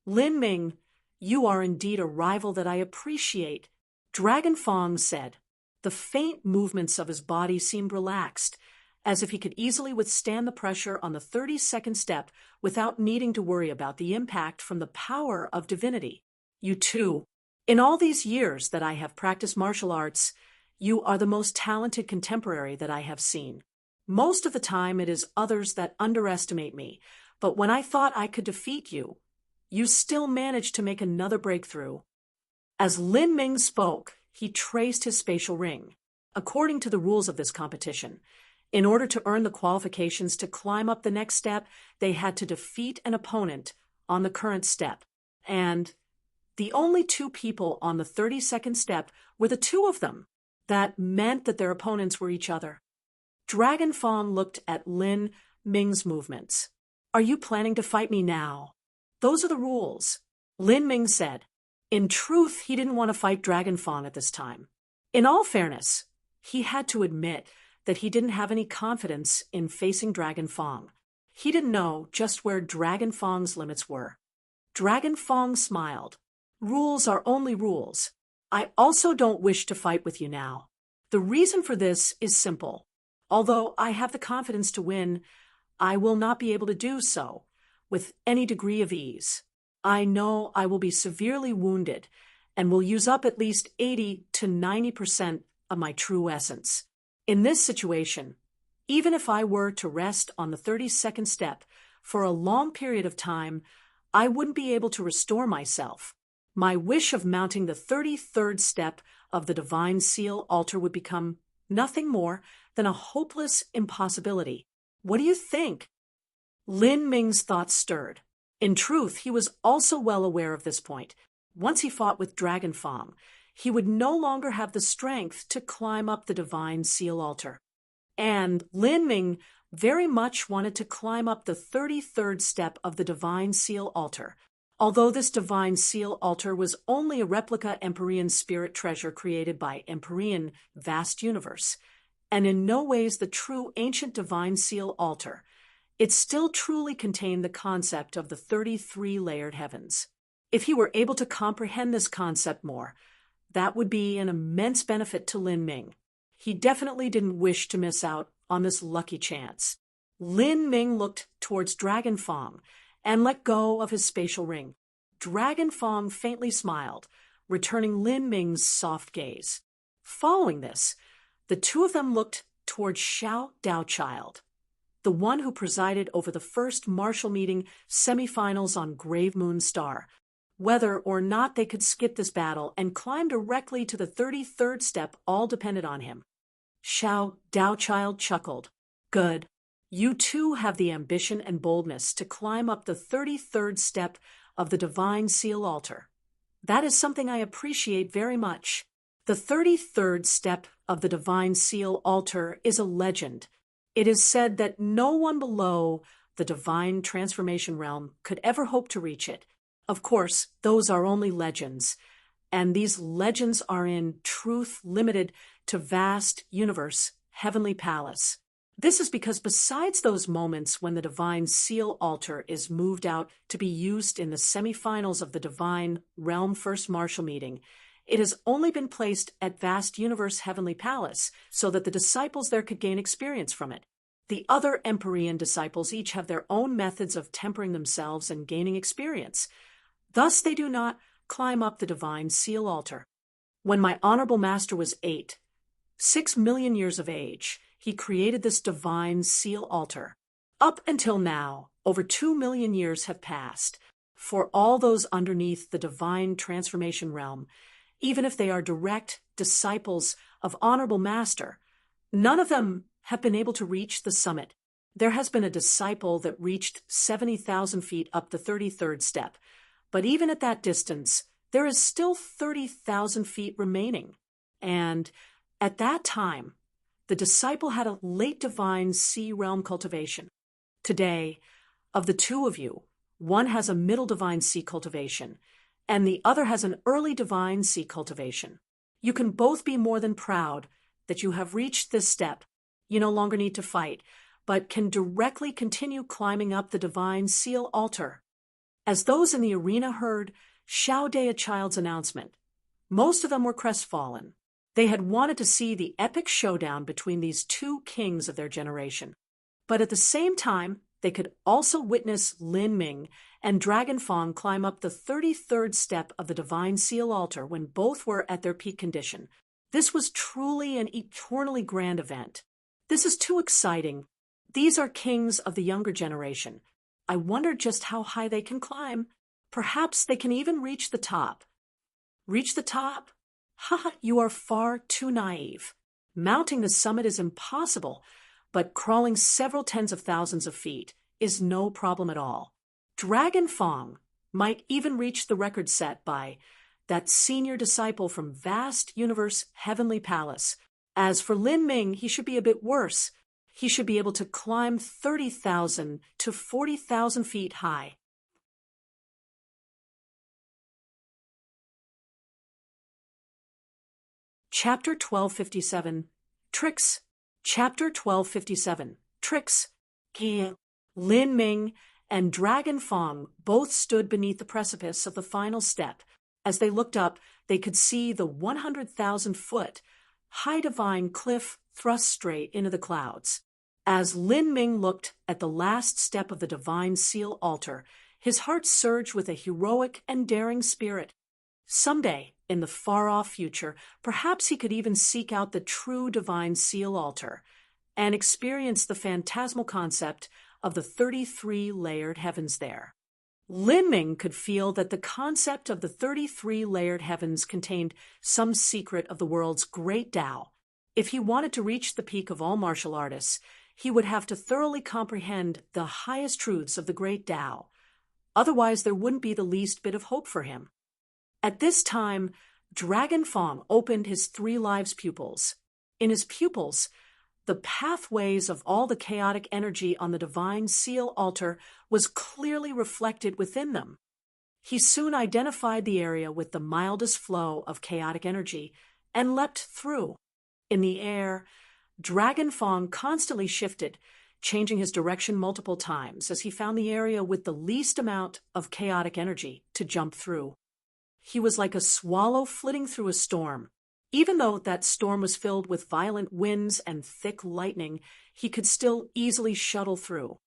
Lin Ming, you are indeed a rival that I appreciate, Dragonfang said. The faint movements of his body seemed relaxed, as if he could easily withstand the pressure on the 32nd step without needing to worry about the impact from the power of divinity. You too. In all these years that I have practiced martial arts, you are the most talented contemporary that I have seen. Most of the time it is others that underestimate me, but when I thought I could defeat you, you still managed to make another breakthrough. As Lin Ming spoke, he traced his spatial ring. According to the rules of this competition, in order to earn the qualifications to climb up the next step, they had to defeat an opponent on the current step. And the only two people on the 32nd step were the two of them. That meant that their opponents were each other. Dragonfang looked at Lin Ming's movements. Are you planning to fight me now? Those are the rules, Lin Ming said. In truth, he didn't want to fight Dragonfang at this time. In all fairness, he had to admit that he didn't have any confidence in facing Dragonfang. He didn't know just where Dragonfang's limits were. Dragonfang smiled. Rules are only rules. I also don't wish to fight with you now. The reason for this is simple. Although I have the confidence to win, I will not be able to do so with any degree of ease. I know I will be severely wounded and will use up at least 80 to 90% of my true essence. In this situation, even if I were to rest on the 32nd step for a long period of time, I wouldn't be able to restore myself. My wish of mounting the 33rd step of the Divine Seal Altar would become nothing more than a hopeless impossibility. What do you think? Lin Ming's thoughts stirred. In truth, he was also well aware of this point. Once he fought with Dragonfang, he would no longer have the strength to climb up the Divine Seal Altar. And Lin Ming very much wanted to climb up the 33rd step of the Divine Seal Altar. Although this Divine Seal Altar was only a replica Empyrean spirit treasure created by Empyrean vast universe, and in no ways the true ancient Divine Seal Altar, it still truly contained the concept of the 33 layered heavens. If he were able to comprehend this concept more, that would be an immense benefit to Lin Ming. He definitely didn't wish to miss out on this lucky chance. Lin Ming looked towards Dragonfang and let go of his spatial ring. Dragonfang faintly smiled, returning Lin Ming's soft gaze. Following this, the two of them looked towards Xiao Daochild, the one who presided over the first martial meeting semifinals on Grave Moon Star. Whether or not they could skip this battle and climb directly to the 33rd step all depended on him. Xiao Daochild chuckled. Good. You too have the ambition and boldness to climb up the 33rd step of the Divine Seal Altar. That is something I appreciate very much. The 33rd step of the Divine Seal Altar is a legend. It is said that no one below the Divine Transformation Realm could ever hope to reach it. Of course, those are only legends, and these legends are in truth limited to vast universe, heavenly palace. This is because besides those moments when the divine seal altar is moved out to be used in the semifinals of the divine realm first martial meeting, it has only been placed at vast universe heavenly palace so that the disciples there could gain experience from it. The other Empyrean disciples each have their own methods of tempering themselves and gaining experience. Thus they do not climb up the divine seal altar. When my honorable master was 6 million years of age, he created this divine seal altar. Up until now, over 2 million years have passed. For all those underneath the divine transformation realm, even if they are direct disciples of honorable master, none of them have been able to reach the summit. There has been a disciple that reached 70,000 feet up the 33rd step, but even at that distance, there is still 30,000 feet remaining. And at that time, the disciple had a late divine sea realm cultivation. Today, of the two of you, one has a middle divine sea cultivation, and the other has an early divine sea cultivation. You can both be more than proud that you have reached this step. You no longer need to fight, but can directly continue climbing up the divine seal altar. As those in the arena heard Xiao Dea Child's announcement, most of them were crestfallen. They had wanted to see the epic showdown between these two kings of their generation. But at the same time, they could also witness Lin Ming and Dragon Fong climb up the 33rd step of the divine seal altar when both were at their peak condition. This was truly an eternally grand event. This is too exciting. These are kings of the younger generation. I wonder just how high they can climb. Perhaps they can even reach the top. Reach the top? Ha, you are far too naive. Mounting the summit is impossible, but crawling several tens of thousands of feet is no problem at all. Dragon Fong might even reach the record set by that senior disciple from vast universe heavenly palace. As for Lin Ming, he should be a bit worse. He should be able to climb 30,000 to 40,000 feet high. Chapter 1257, Tricks. Chapter 1257, Tricks. Lin Ming and Dragon Fong both stood beneath the precipice of the final step. As they looked up, they could see the 100,000-foot high divine cliff thrust straight into the clouds. As Lin Ming looked at the last step of the divine seal altar, his heart surged with a heroic and daring spirit. Someday, in the far-off future, perhaps he could even seek out the true divine seal altar and experience the phantasmal concept of the 33-layered heavens there. Lin Ming could feel that the concept of the 33-layered heavens contained some secret of the world's great Tao. If he wanted to reach the peak of all martial artists, he would have to thoroughly comprehend the highest truths of the great Tao. Otherwise, there wouldn't be the least bit of hope for him. At this time, Dragon Fong opened his 3 lives pupils. In his pupils, the pathways of all the chaotic energy on the divine seal altar was clearly reflected within them. He soon identified the area with the mildest flow of chaotic energy and leapt through. In the air, Dragon Fong constantly shifted, changing his direction multiple times as he found the area with the least amount of chaotic energy to jump through. He was like a swallow flitting through a storm. Even though that storm was filled with violent winds and thick lightning, he could still easily shuttle through.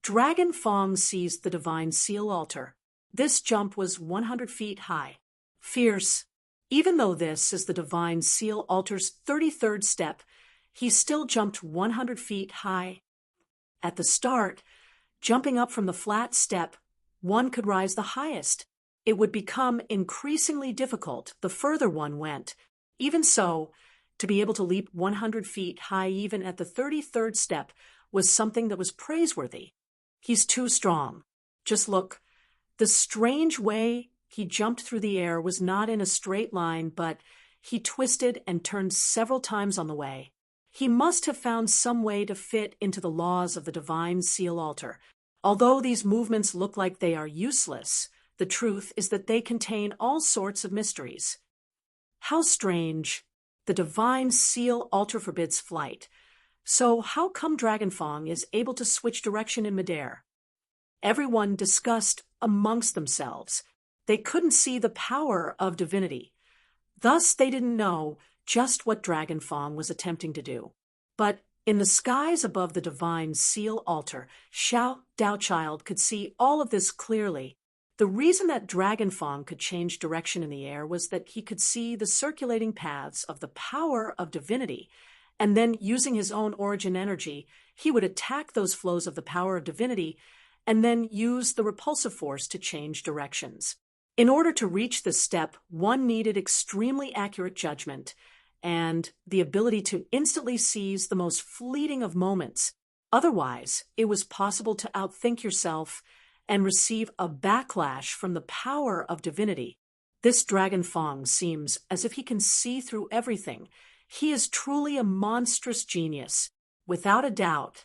Dragon Fong seized the divine seal altar. This jump was 100 feet high. Fierce. Even though this is the divine seal altar's 33rd step, he still jumped 100 feet high. At the start, jumping up from the flat step, one could rise the highest. It would become increasingly difficult the further one went. Even so, to be able to leap 100 feet high even at the 33rd step was something that was praiseworthy. He's too strong. Just look. The strange way he jumped through the air was not in a straight line, but he twisted and turned several times on the way. He must have found some way to fit into the laws of the divine seal altar. Although these movements look like they are useless, The truth is that they contain all sorts of mysteries. How strange. The divine seal altar forbids flight. So how come Dragonfong is able to switch direction in midair? Everyone discussed amongst themselves. They couldn't see the power of divinity. Thus they didn't know just what Dragonfong was attempting to do. But in the skies above the divine seal altar, Xiao Daochild could see all of this clearly. The reason that Dragonfong could change direction in the air was that he could see the circulating paths of the power of divinity, and then using his own origin energy, he would attack those flows of the power of divinity and then use the repulsive force to change directions. In order to reach this step, one needed extremely accurate judgment and the ability to instantly seize the most fleeting of moments. Otherwise, it was possible to outthink yourself and receive a backlash from the power of divinity. This Dragonfong seems as if he can see through everything. He is truly a monstrous genius. Without a doubt,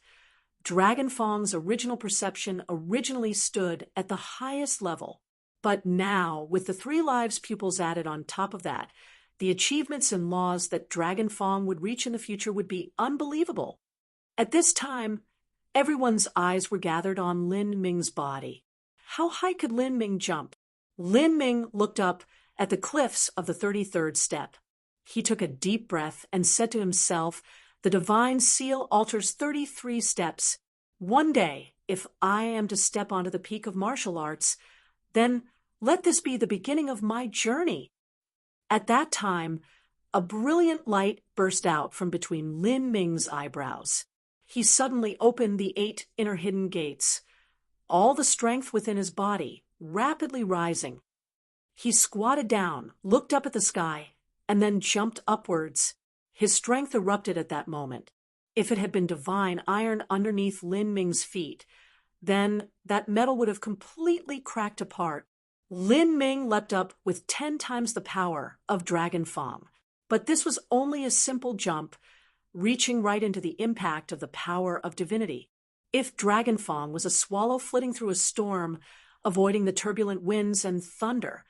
Dragonfong's original perception originally stood at the highest level. But now, with the 3 lives pupils added on top of that, the achievements and laws that Dragonfong would reach in the future would be unbelievable. At this time, everyone's eyes were gathered on Lin Ming's body. How high could Lin Ming jump? Lin Ming looked up at the cliffs of the 33rd step. He took a deep breath and said to himself, "The divine seal alters 33 steps. One day, if I am to step onto the peak of martial arts, then let this be the beginning of my journey." At that time, a brilliant light burst out from between Lin Ming's eyebrows. He suddenly opened the 8 inner hidden gates, all the strength within his body rapidly rising. He squatted down, looked up at the sky, and then jumped upwards. His strength erupted at that moment. If it had been divine iron underneath Lin Ming's feet, then that metal would have completely cracked apart. Lin Ming leapt up with 10 times the power of Dragonfong. But this was only a simple jump, reaching right into the impact of the power of divinity. If Dragonfong was a swallow flitting through a storm, avoiding the turbulent winds and thunder,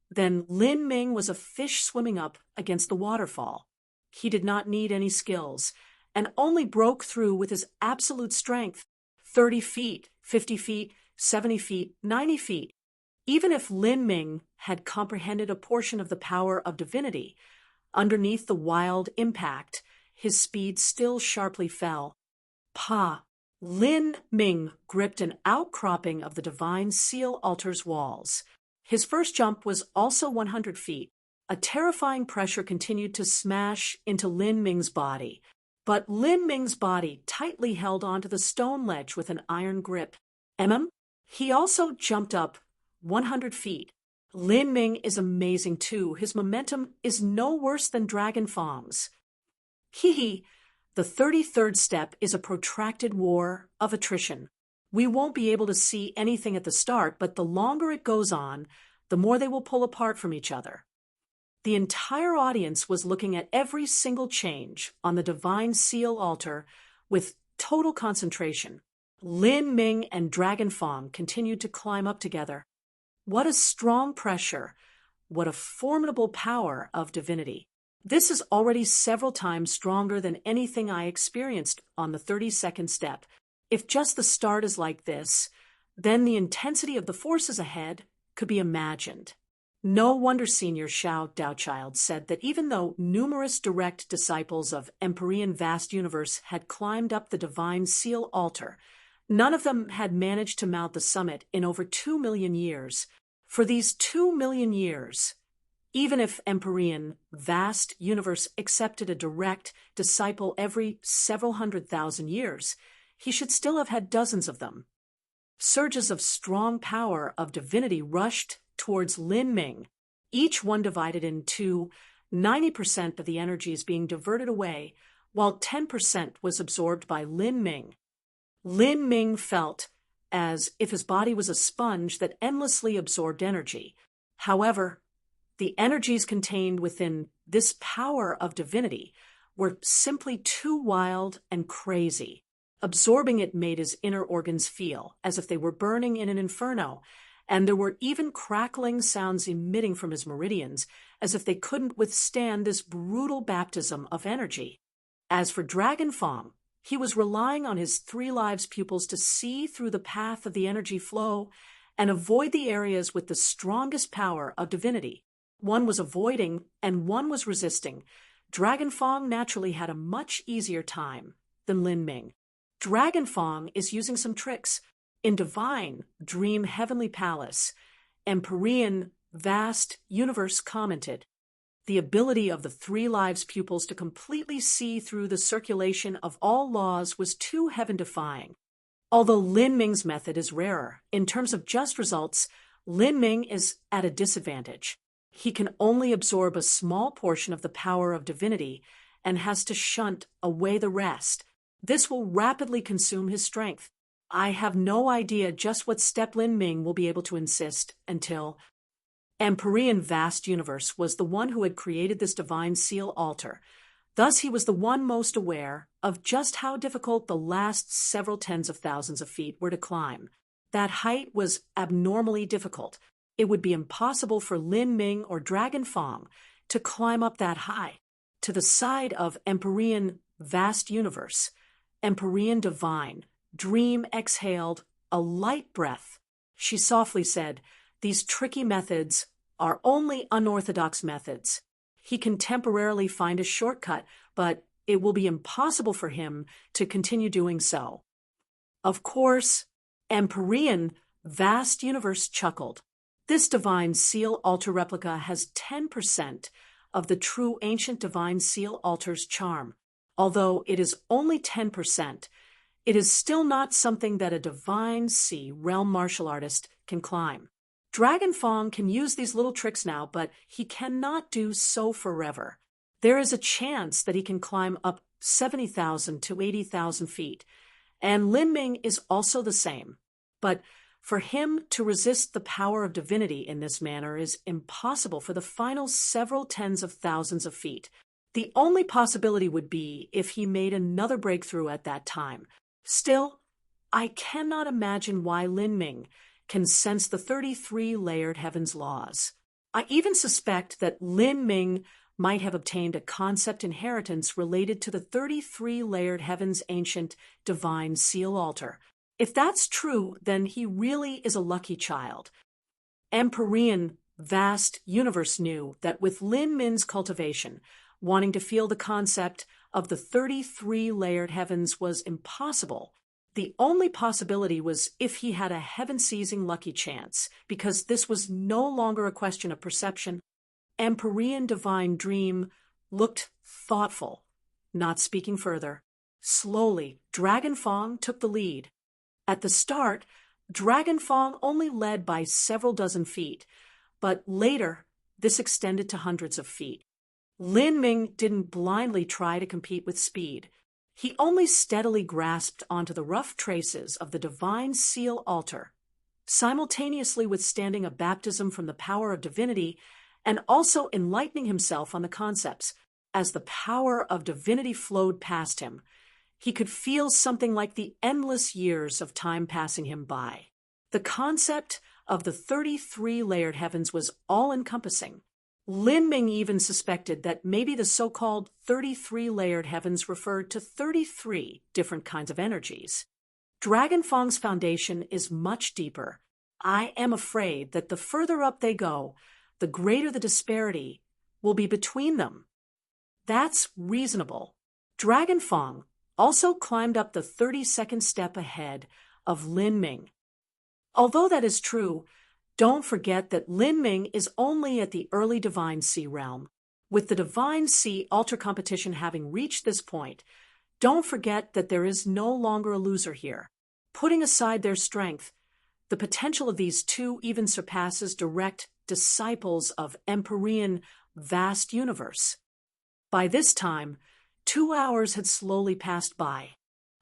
then Lin Ming was a fish swimming up against the waterfall. He did not need any skills, and only broke through with his absolute strength. 30 feet, 50 feet, 70 feet, 90 feet. Even if Lin Ming had comprehended a portion of the power of divinity, underneath the wild impact, his speed still sharply fell. Pa! Lin Ming gripped an outcropping of the divine seal altar's walls. His first jump was also 100 feet. A terrifying pressure continued to smash into Lin Ming's body, but Lin Ming's body tightly held onto the stone ledge with an iron grip. He also jumped up 100 feet. Lin Ming is amazing too. His momentum is no worse than Dragonfong's. The 33rd step is a protracted war of attrition. We won't be able to see anything at the start, but the longer it goes on, the more they will pull apart from each other. The entire audience was looking at every single change on the divine seal altar with total concentration. Lin Ming and Dragonfong continued to climb up together. What a strong pressure! What a formidable power of divinity! This is already several times stronger than anything I experienced on the 32nd step. If just the start is like this, then the intensity of the forces ahead could be imagined. No wonder Senior Xiao Daochild said that even though numerous direct disciples of Empyrean vast universe had climbed up the divine seal altar, none of them had managed to mount the summit in over 2 million years. For these 2 million years, even if Empyrean vast universe accepted a direct disciple every several 100,000 years, he should still have had dozens of them. Surges of strong power of divinity rushed towards Lin Ming, each one divided into 90% of the energies being diverted away, while 10% was absorbed by Lin Ming. Lin Ming felt as if his body was a sponge that endlessly absorbed energy. However, the energies contained within this power of divinity were simply too wild and crazy. Absorbing it made his inner organs feel as if they were burning in an inferno, and there were even crackling sounds emitting from his meridians, as if they couldn't withstand this brutal baptism of energy. As for Dragon Fong, he was relying on his Three Lives pupils to see through the path of the energy flow and avoid the areas with the strongest power of divinity. One was avoiding and one was resisting. Dragon Fong naturally had a much easier time than Lin Ming. Dragon Fong is using some tricks. In Divine Dream Heavenly Palace, Empyrean Vast Universe commented, the ability of the Three Lives pupils to completely see through the circulation of all laws was too heaven-defying. Although Lin Ming's method is rarer, in terms of just results, Lin Ming is at a disadvantage. He can only absorb a small portion of the power of divinity and has to shunt away the rest. This will rapidly consume his strength. I have no idea just what step Lin Ming will be able to insist until Empyrean Vast Universe was the one who had created this divine seal altar. Thus he was the one most aware of just how difficult the last several tens of thousands of feet were to climb. That height was abnormally difficult. It would be impossible for Lin Ming or Dragon Fong to climb up that high. To the side of Empyrean Vast Universe, Empyrean Divine, Dream exhaled a light breath. She softly said, these tricky methods are only unorthodox methods. He can temporarily find a shortcut, but it will be impossible for him to continue doing so. Of course, Empyrean Vast Universe chuckled. This divine seal altar replica has 10% of the true ancient divine seal altar's charm. Although it is only 10%, it is still not something that a divine sea realm martial artist can climb. Dragon Fong can use these little tricks now, but he cannot do so forever. There is a chance that he can climb up 70,000 to 80,000 feet, and Lin Ming is also the same. But for him to resist the power of divinity in this manner is impossible for the final several tens of thousands of feet. The only possibility would be if he made another breakthrough at that time. Still, I cannot imagine why Lin Ming can sense the 33-layered heavens laws. I even suspect that Lin Ming might have obtained a concept inheritance related to the 33-layered heavens ancient divine seal altar. If that's true, then he really is a lucky child. Empyrean Vast Universe knew that with Lin Ming's cultivation, wanting to feel the concept of the 33-layered heavens was impossible. The only possibility was if he had a heaven-seizing lucky chance, because this was no longer a question of perception. Empyrean Divine Dream looked thoughtful, not speaking further. Slowly, Dragon Fong took the lead. At the start, Dragon Fong only led by several dozen feet, but later this extended to hundreds of feet. Lin Ming didn't blindly try to compete with speed. He only steadily grasped onto the rough traces of the divine seal altar, simultaneously withstanding a baptism from the power of divinity and also enlightening himself on the concepts. As the power of divinity flowed past him, he could feel something like the endless years of time passing him by. The concept of the 33-layered heavens was all-encompassing. Lin Ming even suspected that maybe the so-called 33-layered heavens referred to 33 different kinds of energies. Dragon Fong's foundation is much deeper. I am afraid that the further up they go, the greater the disparity will be between them. That's reasonable. Dragon Fong also climbed up the 32nd step ahead of Lin Ming. Although that is true, don't forget that Lin Ming is only at the early Divine Sea realm. With the Divine Sea altar competition having reached this point, don't forget that there is no longer a loser here. Putting aside their strength, the potential of these two even surpasses direct disciples of Empyrean Vast Universe. By this time, 2 hours had slowly passed by.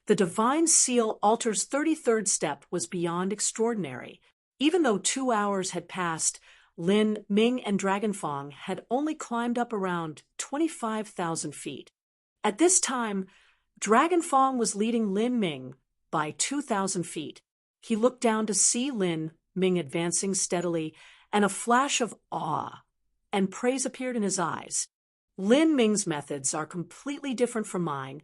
The Divine Seal altar's 33rd step was beyond extraordinary. Even though 2 hours had passed, Lin Ming and Dragon Fong had only climbed up around 25,000 feet. At this time, Dragon Fong was leading Lin Ming by 2,000 feet. He looked down to see Lin Ming advancing steadily, and a flash of awe and praise appeared in his eyes. Lin Ming's methods are completely different from mine,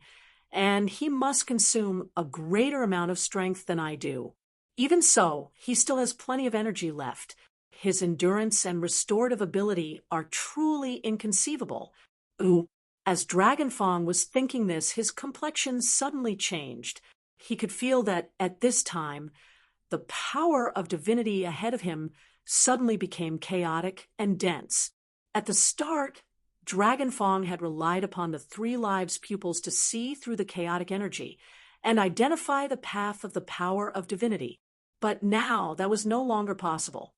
and he must consume a greater amount of strength than I do. Even so, he still has plenty of energy left. His endurance and restorative ability are truly inconceivable. Ooh. As Dragonfang was thinking this, his complexion suddenly changed. He could feel that, at this time, the power of divinity ahead of him suddenly became chaotic and dense. At the start, Dragonfang had relied upon the Three Lives pupils to see through the chaotic energy and identify the path of the power of divinity. But now that was no longer possible.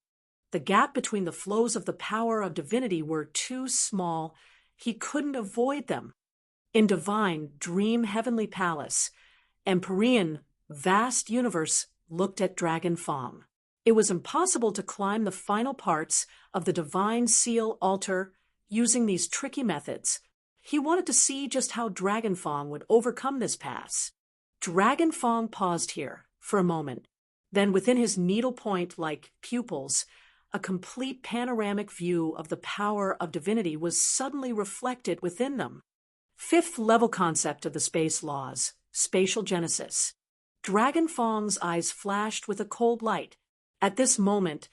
The gap between the flows of the power of divinity were too small. He couldn't avoid them. In divine, dream heavenly palace, Empyrean, vast universe looked at Dragonfang. It was impossible to climb the final parts of the divine seal altar using these tricky methods. He wanted to see just how Dragonfang would overcome this pass. Dragonfang paused here for a moment. Then within his needlepoint-like pupils, a complete panoramic view of the power of divinity was suddenly reflected within them. Fifth-level concept of the space laws, spatial genesis. Dragonfang's eyes flashed with a cold light. At this moment,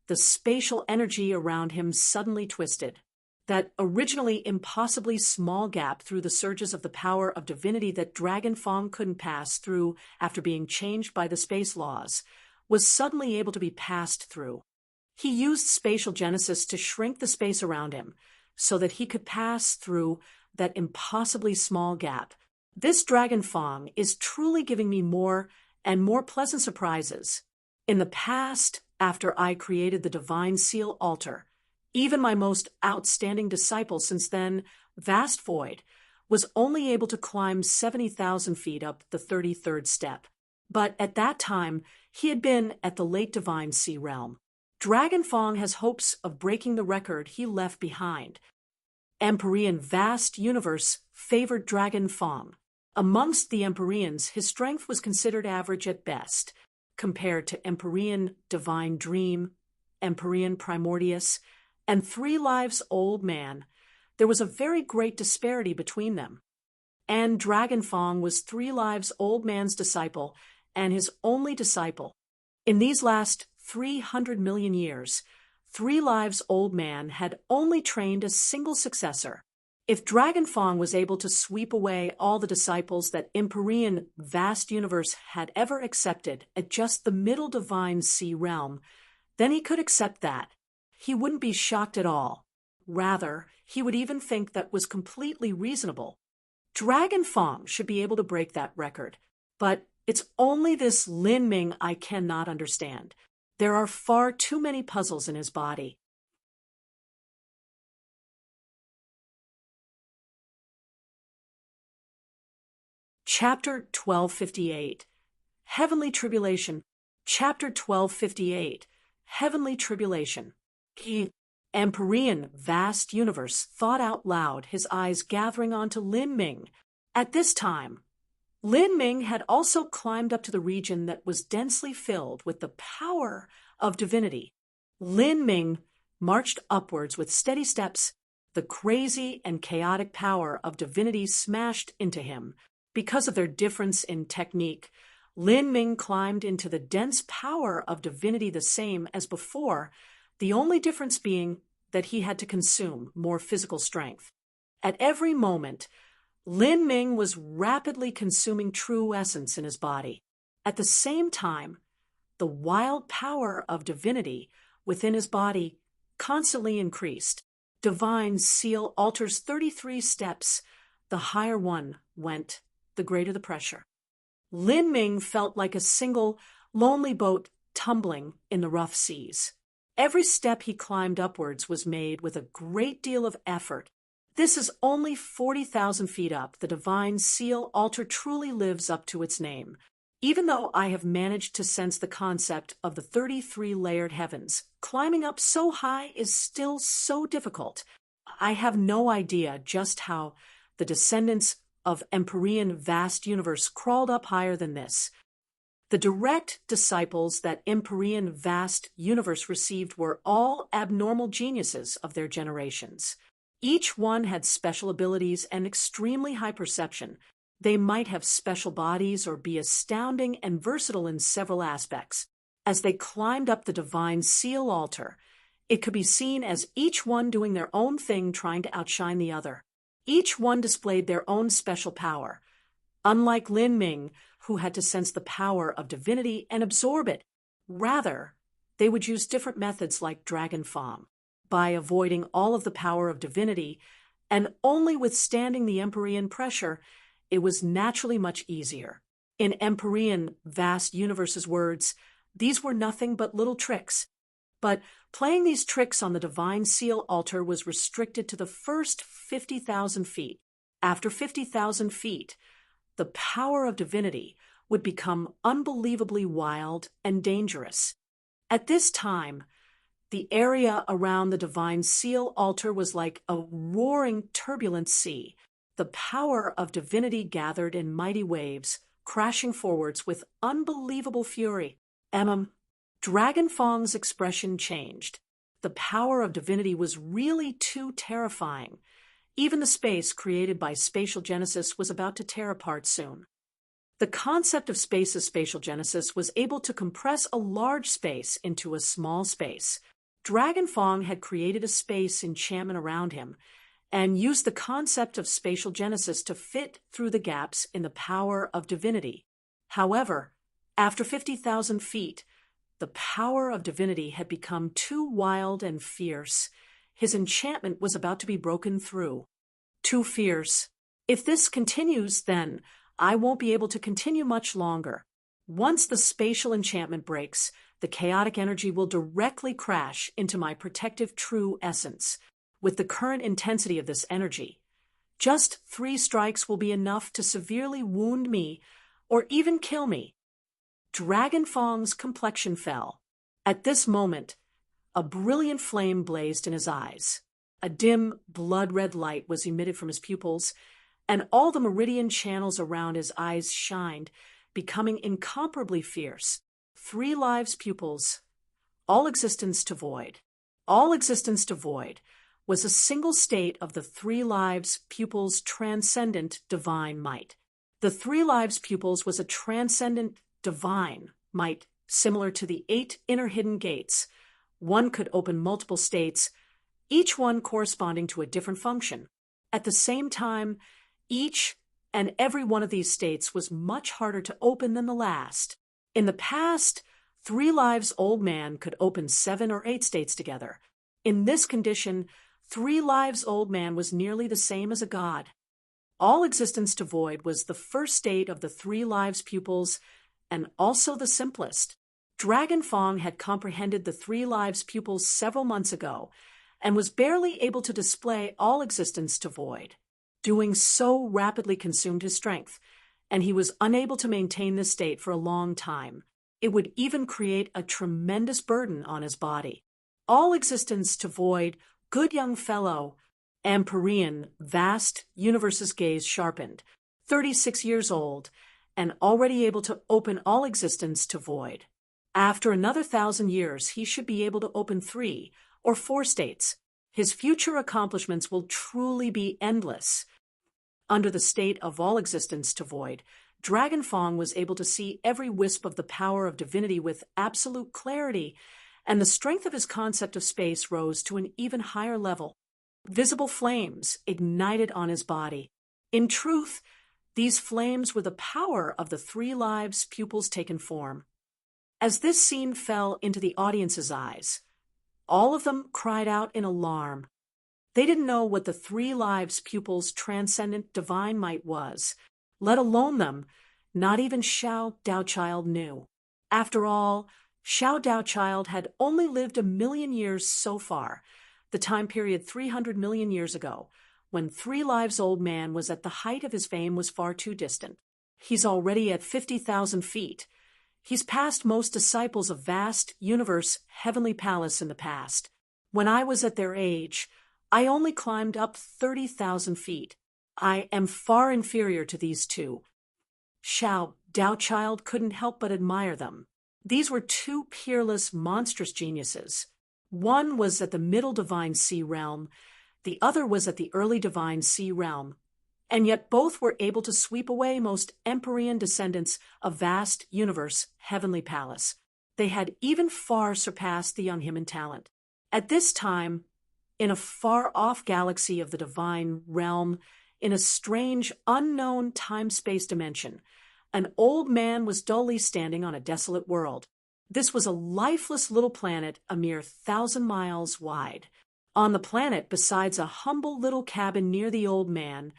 the spatial energy around him suddenly twisted. That originally impossibly small gap through the surges of the power of divinity that Dragonfang couldn't pass through after being changed by the space laws was suddenly able to be passed through. He used spatial genesis to shrink the space around him so that he could pass through that impossibly small gap. This Dragonfang is truly giving me more and more pleasant surprises. In the past, after I created the Divine Seal altar, even my most outstanding disciple since then, Vast Void, was only able to climb 70,000 feet up the 33rd step. But at that time, he had been at the late Divine Sea realm. Dragonfang has hopes of breaking the record he left behind. Empyrean vast universe favored Dragonfang. Amongst the Empyreans, his strength was considered average at best, compared to Empyrean Divine Dream, Empyrean Primordius, and Three Lives Old Man. There was a very great disparity between them. And Dragonfang was Three Lives Old Man's disciple and his only disciple. In these last 300 million years, Three Lives Old Man had only trained a single successor. If Dragonfang was able to sweep away all the disciples that Empyrean vast universe had ever accepted at just the middle Divine Sea realm, then he could accept that. He wouldn't be shocked at all. Rather, he would even think that was completely reasonable. Dragonfang should be able to break that record. But it's only this Lin Ming I cannot understand. There are far too many puzzles in his body. Chapter 1258. Heavenly Tribulation. Chapter 1258. Heavenly Tribulation. He, Empyrean vast universe, thought out loud, his eyes gathering onto Lin Ming. At this time, Lin Ming had also climbed up to the region that was densely filled with the power of divinity. Lin Ming marched upwards with steady steps. The crazy and chaotic power of divinity smashed into him. Because of their difference in technique, Lin Ming climbed into the dense power of divinity the same as before, the only difference being that he had to consume more physical strength. At every moment, Lin Ming was rapidly consuming true essence in his body. At the same time, the wild power of divinity within his body constantly increased. Divine Seal altars 33 steps. The higher one went, the greater the pressure. Lin Ming felt like a single, lonely boat tumbling in the rough seas. Every step he climbed upwards was made with a great deal of effort. This is only 40,000 feet up. The Divine Seal altar truly lives up to its name. Even though I have managed to sense the concept of the 33 layered heavens, climbing up so high is still so difficult. I have no idea just how the descendants of Empyrean vast universe crawled up higher than this. The direct disciples that Empyrean vast universe received were all abnormal geniuses of their generations. Each one had special abilities and extremely high perception. They might have special bodies or be astounding and versatile in several aspects. As they climbed up the divine seal altar, it could be seen as each one doing their own thing, trying to outshine the other. Each one displayed their own special power. Unlike Lin Ming, who had to sense the power of divinity and absorb it, rather, they would use different methods like Dragon Fong. By avoiding all of the power of divinity and only withstanding the Empyrean pressure, it was naturally much easier. In Empyrean vast universe's words, these were nothing but little tricks. But playing these tricks on the divine seal altar was restricted to the first 50,000 feet. After 50,000 feet, the power of divinity would become unbelievably wild and dangerous. At this time, the area around the divine seal altar was like a roaring, turbulent sea. The power of divinity gathered in mighty waves, crashing forwards with unbelievable fury. Dragon Fong's expression changed. The power of divinity was really too terrifying. Even the space created by spatial genesis was about to tear apart soon. The concept of space's spatial genesis was able to compress a large space into a small space. Dragon Fong had created a space enchantment around him and used the concept of spatial genesis to fit through the gaps in the power of divinity. However, after 50,000 feet, the power of divinity had become too wild and fierce. His enchantment was about to be broken through. Too fierce. If this continues, then I won't be able to continue much longer. Once the spatial enchantment breaks, the chaotic energy will directly crash into my protective true essence. With the current intensity of this energy, just 3 strikes will be enough to severely wound me or even kill me. Dragon Fong's complexion fell. At this moment, a brilliant flame blazed in his eyes. A dim, blood-red light was emitted from his pupils, and all the meridian channels around his eyes shined, becoming incomparably fierce. 3 lives pupils, all existence to void. All existence to void was a single state of the 3 lives pupils' transcendent divine might. The 3 lives pupils was a transcendent divine might similar to the 8 inner hidden gates. One could open multiple states, each one corresponding to a different function. At the same time, each and every one of these states was much harder to open than the last. In the past, 3 lives old man could open 7 or 8 states together. In this condition, 3 lives old man was nearly the same as a god. All existence to void was the first state of the 3 lives pupils and also the simplest. Dragon Fong had comprehended the 3 lives pupils several months ago and was barely able to display all existence to void. Doing so rapidly consumed his strength, and he was unable to maintain this state for a long time. It would even create a tremendous burden on his body. All existence to void, good young fellow, Empyrean, vast universe's gaze sharpened, 36 years old, and already able to open all existence to void. After another 1,000 years, he should be able to open 3 or 4 states. His future accomplishments will truly be endless. Under the state of all existence to void, Dragon Fong was able to see every wisp of the power of divinity with absolute clarity, and the strength of his concept of space rose to an even higher level. Visible flames ignited on his body. In truth, these flames were the power of the 3 lives pupils taken form. As this scene fell into the audience's eyes, all of them cried out in alarm. They didn't know what the 3 lives pupils' transcendent divine might was, let alone them. Not even Xiao Daochild knew. After all, Xiao Daochild had only lived 1,000,000 years so far, the time period 300 million years ago, when 3 lives old man was at the height of his fame, was far too distant. He's already at 50,000 feet. He's passed most disciples of vast universe heavenly palace in the past. When I was at their age, I only climbed up 30,000 feet. I am far inferior to these 2. Xiao Dao Child couldn't help but admire them. These were two peerless, monstrous geniuses. One was at the Middle Divine Sea realm, the other was at the Early Divine Sea realm, and yet both were able to sweep away most Empyrean descendants of vast universe heavenly palace. They had even far surpassed the young him in talent. At this time, in a far-off galaxy of the divine realm, in a strange, unknown time-space dimension, an old man was dully standing on a desolate world. This was a lifeless little planet a mere 1,000 miles wide. On the planet, besides a humble little cabin near the old man,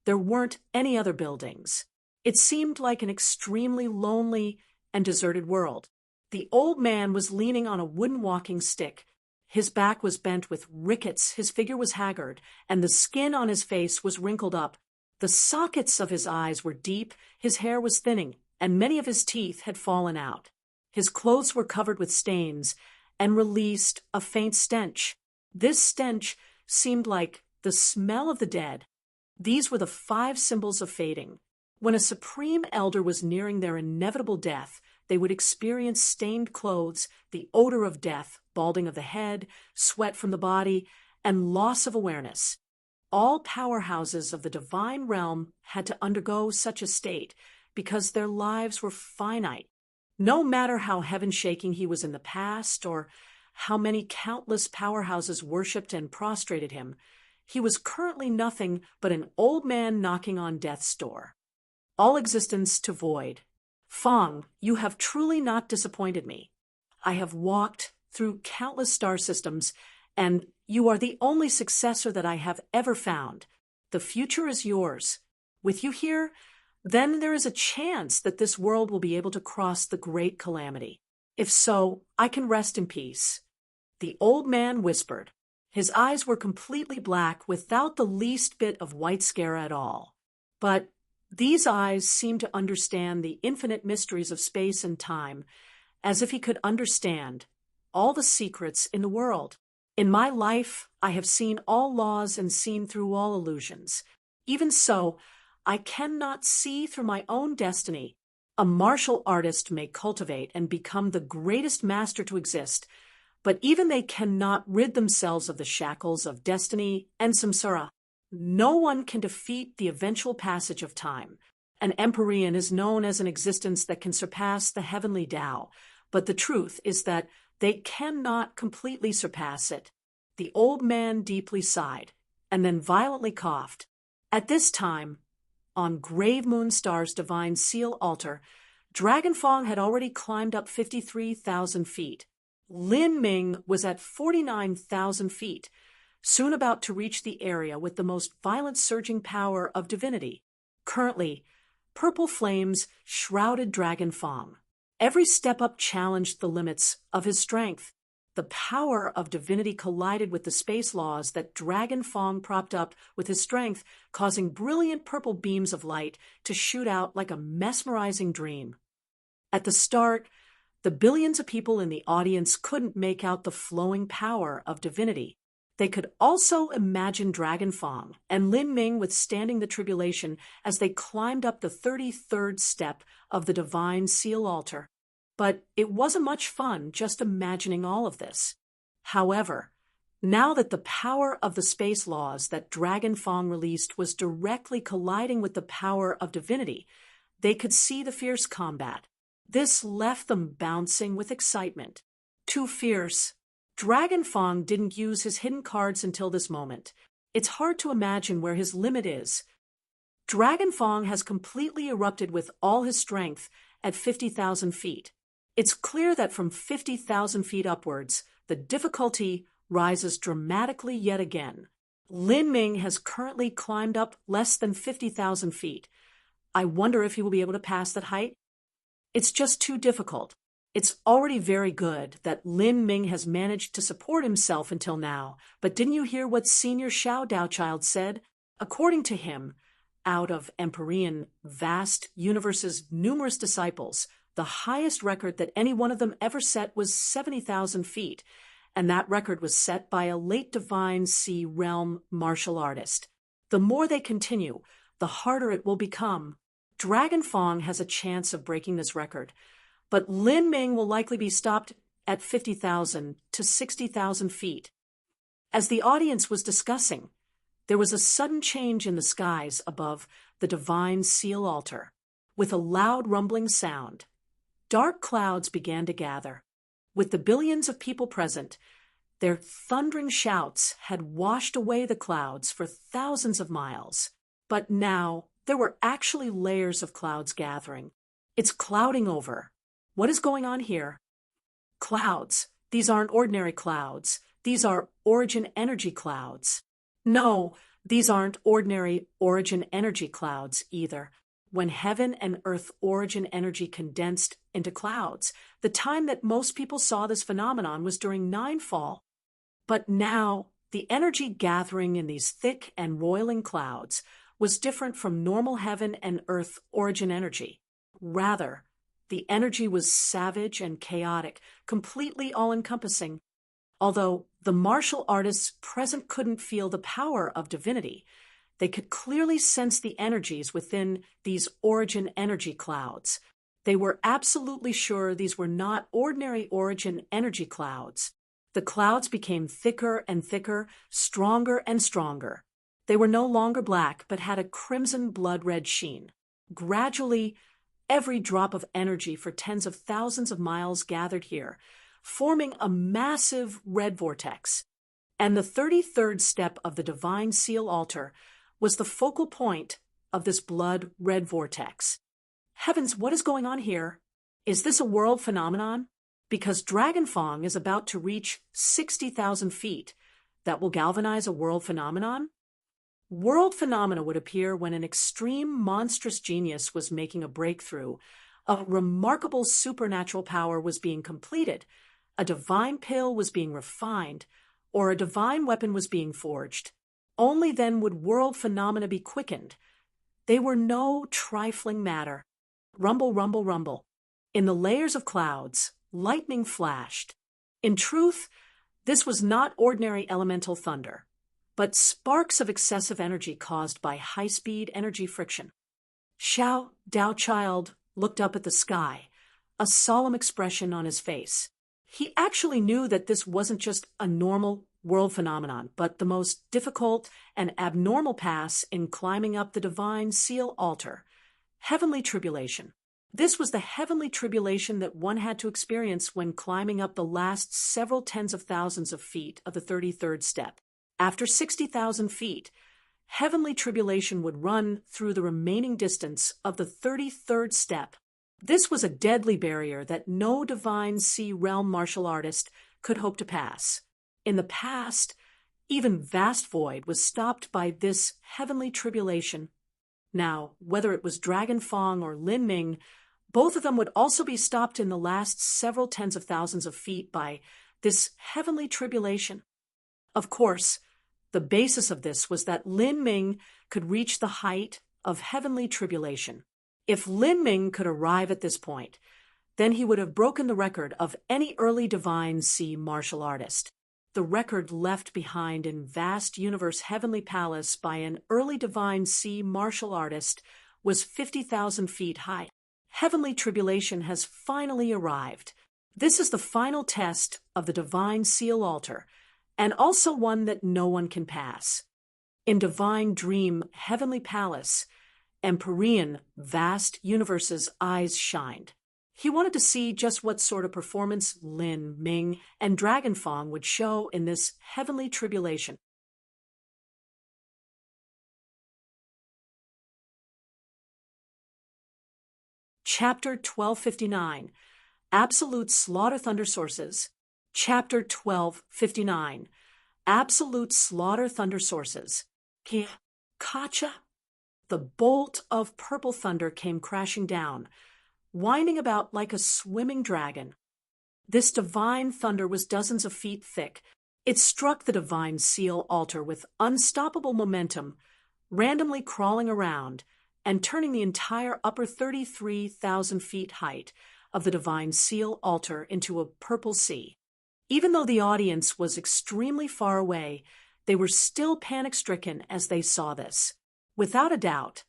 there weren't any other buildings. It seemed like an extremely lonely and deserted world. The old man was leaning on a wooden walking stick. His back was bent with rickets, his figure was haggard, and the skin on his face was wrinkled up. The sockets of his eyes were deep, his hair was thinning, and many of his teeth had fallen out. His clothes were covered with stains and released a faint stench. This stench seemed like the smell of the dead. These were the 5 symbols of fading. When a supreme elder was nearing their inevitable death, they would experience stained clothes, the odor of death, balding of the head, sweat from the body, and loss of awareness. All powerhouses of the divine realm had to undergo such a state because their lives were finite. No matter how heaven-shaking he was in the past or how many countless powerhouses worshipped and prostrated him, he was currently nothing but an old man knocking on death's door. All existence to void. Fong, you have truly not disappointed me. I have walked through countless star systems, and you are the only successor that I have ever found. The future is yours. With you here, then there is a chance that this world will be able to cross the great calamity. If so, I can rest in peace. The old man whispered. His eyes were completely black without the least bit of white scare at all. But these eyes seemed to understand the infinite mysteries of space and time, as if he could understand all the secrets in the world. In my life, I have seen all laws and seen through all illusions. Even so, I cannot see through my own destiny. A martial artist may cultivate and become the greatest master to exist, but even they cannot rid themselves of the shackles of destiny and samsara. No one can defeat the eventual passage of time. An Empyrean is known as an existence that can surpass the heavenly Tao, but the truth is that they cannot completely surpass it. The old man deeply sighed, and then violently coughed. At this time, on Grave Moon Star's divine seal altar, Dragon Fong had already climbed up 53,000 feet. Lin Ming was at 49,000 feet, soon about to reach the area with the most violent surging power of divinity. Currently, purple flames shrouded Dragon Fong. Every step up challenged the limits of his strength. The power of divinity collided with the space laws that Dragon Fong propped up with his strength, causing brilliant purple beams of light to shoot out like a mesmerizing dream. At the start, the billions of people in the audience couldn't make out the flowing power of divinity. They could also imagine Dragon Fong and Lin Ming withstanding the tribulation as they climbed up the 33rd step of the divine seal altar. But it wasn't much fun just imagining all of this. However, now that the power of the space laws that Dragon Fong released was directly colliding with the power of divinity, they could see the fierce combat. This left them bouncing with excitement. Too fierce. Dragon Fong didn't use his hidden cards until this moment. It's hard to imagine where his limit is. Dragon Fong has completely erupted with all his strength at 50,000 feet. It's clear that from 50,000 feet upwards, the difficulty rises dramatically yet again. Lin Ming has currently climbed up less than 50,000 feet. I wonder if he will be able to pass that height. It's just too difficult. It's already very good that Lin Ming has managed to support himself until now, but didn't you hear what Senior Xiao Dao Child said? According to him, out of Empyrean vast universe's numerous disciples, the highest record that any one of them ever set was 70,000 feet, and that record was set by a late divine sea realm martial artist. The more they continue, the harder it will become. Dragon Fong has a chance of breaking this record, but Lin Ming will likely be stopped at 50,000 to 60,000 feet. As the audience was discussing, there was a sudden change in the skies above the divine seal altar. With a loud rumbling sound, dark clouds began to gather. With the billions of people present, their thundering shouts had washed away the clouds for thousands of miles. But now there were actually layers of clouds gathering. It's clouding over. What is going on here? Clouds. These aren't ordinary clouds. These are origin energy clouds. No, these aren't ordinary origin energy clouds either. When heaven and earth origin energy condensed into clouds, the time that most people saw this phenomenon was during nightfall. But now, the energy gathering in these thick and roiling clouds was different from normal heaven and earth origin energy. Rather, the energy was savage and chaotic, completely all-encompassing. Although the martial artists present couldn't feel the power of divinity, they could clearly sense the energies within these origin energy clouds. They were absolutely sure these were not ordinary origin energy clouds. The clouds became thicker and thicker, stronger and stronger. They were no longer black, but had a crimson blood-red sheen. Gradually, every drop of energy for tens of thousands of miles gathered here, forming a massive red vortex. And the 33rd step of the divine seal altar was the focal point of this blood-red vortex. Heavens, what is going on here? Is this a world phenomenon? Because Dragon Fong is about to reach 60,000 feet. That will galvanize a world phenomenon? World phenomena would appear when an extreme monstrous genius was making a breakthrough, a remarkable supernatural power was being completed, a divine pill was being refined, or a divine weapon was being forged. Only then would world phenomena be quickened. They were no trifling matter. Rumble, rumble, rumble. In the layers of clouds, lightning flashed. In truth, this was not ordinary elemental thunder, but sparks of excessive energy caused by high-speed energy friction. Xiao Daochild looked up at the sky, a solemn expression on his face. He actually knew that this wasn't just a normal world phenomenon, but the most difficult and abnormal pass in climbing up the divine seal altar, heavenly tribulation. This was the heavenly tribulation that one had to experience when climbing up the last several tens of thousands of feet of the 33rd step. After 60,000 feet, heavenly tribulation would run through the remaining distance of the 33rd step. This was a deadly barrier that no divine sea realm martial artist could hope to pass. In the past, even Vast Void was stopped by this heavenly tribulation. Now, whether it was Dragon Fong or Lin Ming, both of them would also be stopped in the last several tens of thousands of feet by this heavenly tribulation. Of course, the basis of this was that Lin Ming could reach the height of heavenly tribulation. If Lin Ming could arrive at this point, then he would have broken the record of any early divine sea martial artist. The record left behind in vast universe heavenly palace by an early divine sea martial artist was 50,000 feet high. Heavenly tribulation has finally arrived. This is the final test of the divine seal altar, and also one that no one can pass. In divine dream heavenly palace, Empyrean vast universe's eyes shined. He wanted to see just what sort of performance Lin Ming and Dragon Fong would show in this heavenly tribulation. Chapter 1259, Absolute Slaughter Thunder Sources. Chapter 1259, Absolute Slaughter Thunder Sources. Kacha. The bolt of purple thunder came crashing down, winding about like a swimming dragon. This divine thunder was dozens of feet thick. It struck the divine seal altar with unstoppable momentum, randomly crawling around and turning the entire upper 33,000 feet height of the divine seal altar into a purple sea. Even though the audience was extremely far away, they were still panic-stricken as they saw this. Without a doubt,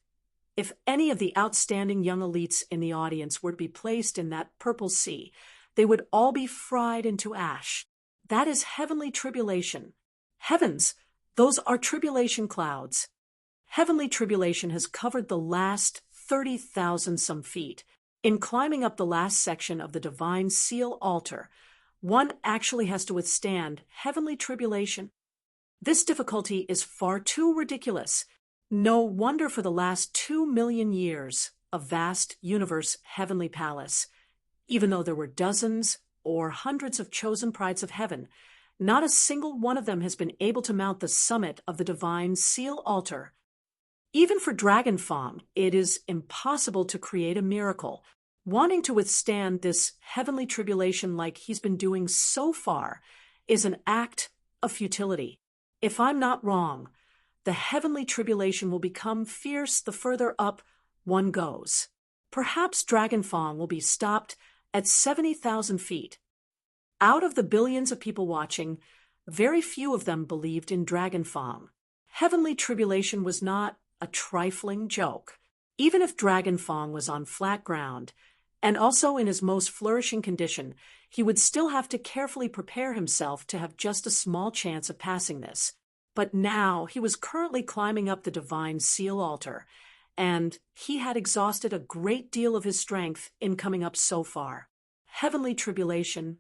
If any of the outstanding young elites in the audience were to be placed in that purple sea, they would all be fried into ash. That is heavenly tribulation. Heavens, those are tribulation clouds. Heavenly tribulation has covered the last 30,000 some feet. In climbing up the last section of the divine seal altar, one actually has to withstand heavenly tribulation. This difficulty is far too ridiculous. No wonder for the last 2 million years, a vast universe heavenly palace, even though there were dozens or hundreds of chosen prides of heaven, not a single one of them has been able to mount the summit of the divine seal altar. Even for Dragonfang, it is impossible to create a miracle. Wanting to withstand this heavenly tribulation like he's been doing so far is an act of futility. If I'm not wrong, the heavenly tribulation will become fierce the further up one goes. Perhaps Dragonfang will be stopped at 70,000 feet. Out of the billions of people watching, very few of them believed in Dragonfang. Heavenly tribulation was not a trifling joke. Even if Dragonfang was on flat ground, and also in his most flourishing condition, he would still have to carefully prepare himself to have just a small chance of passing this. But now he was currently climbing up the divine seal altar, and he had exhausted a great deal of his strength in coming up so far. Heavenly tribulation.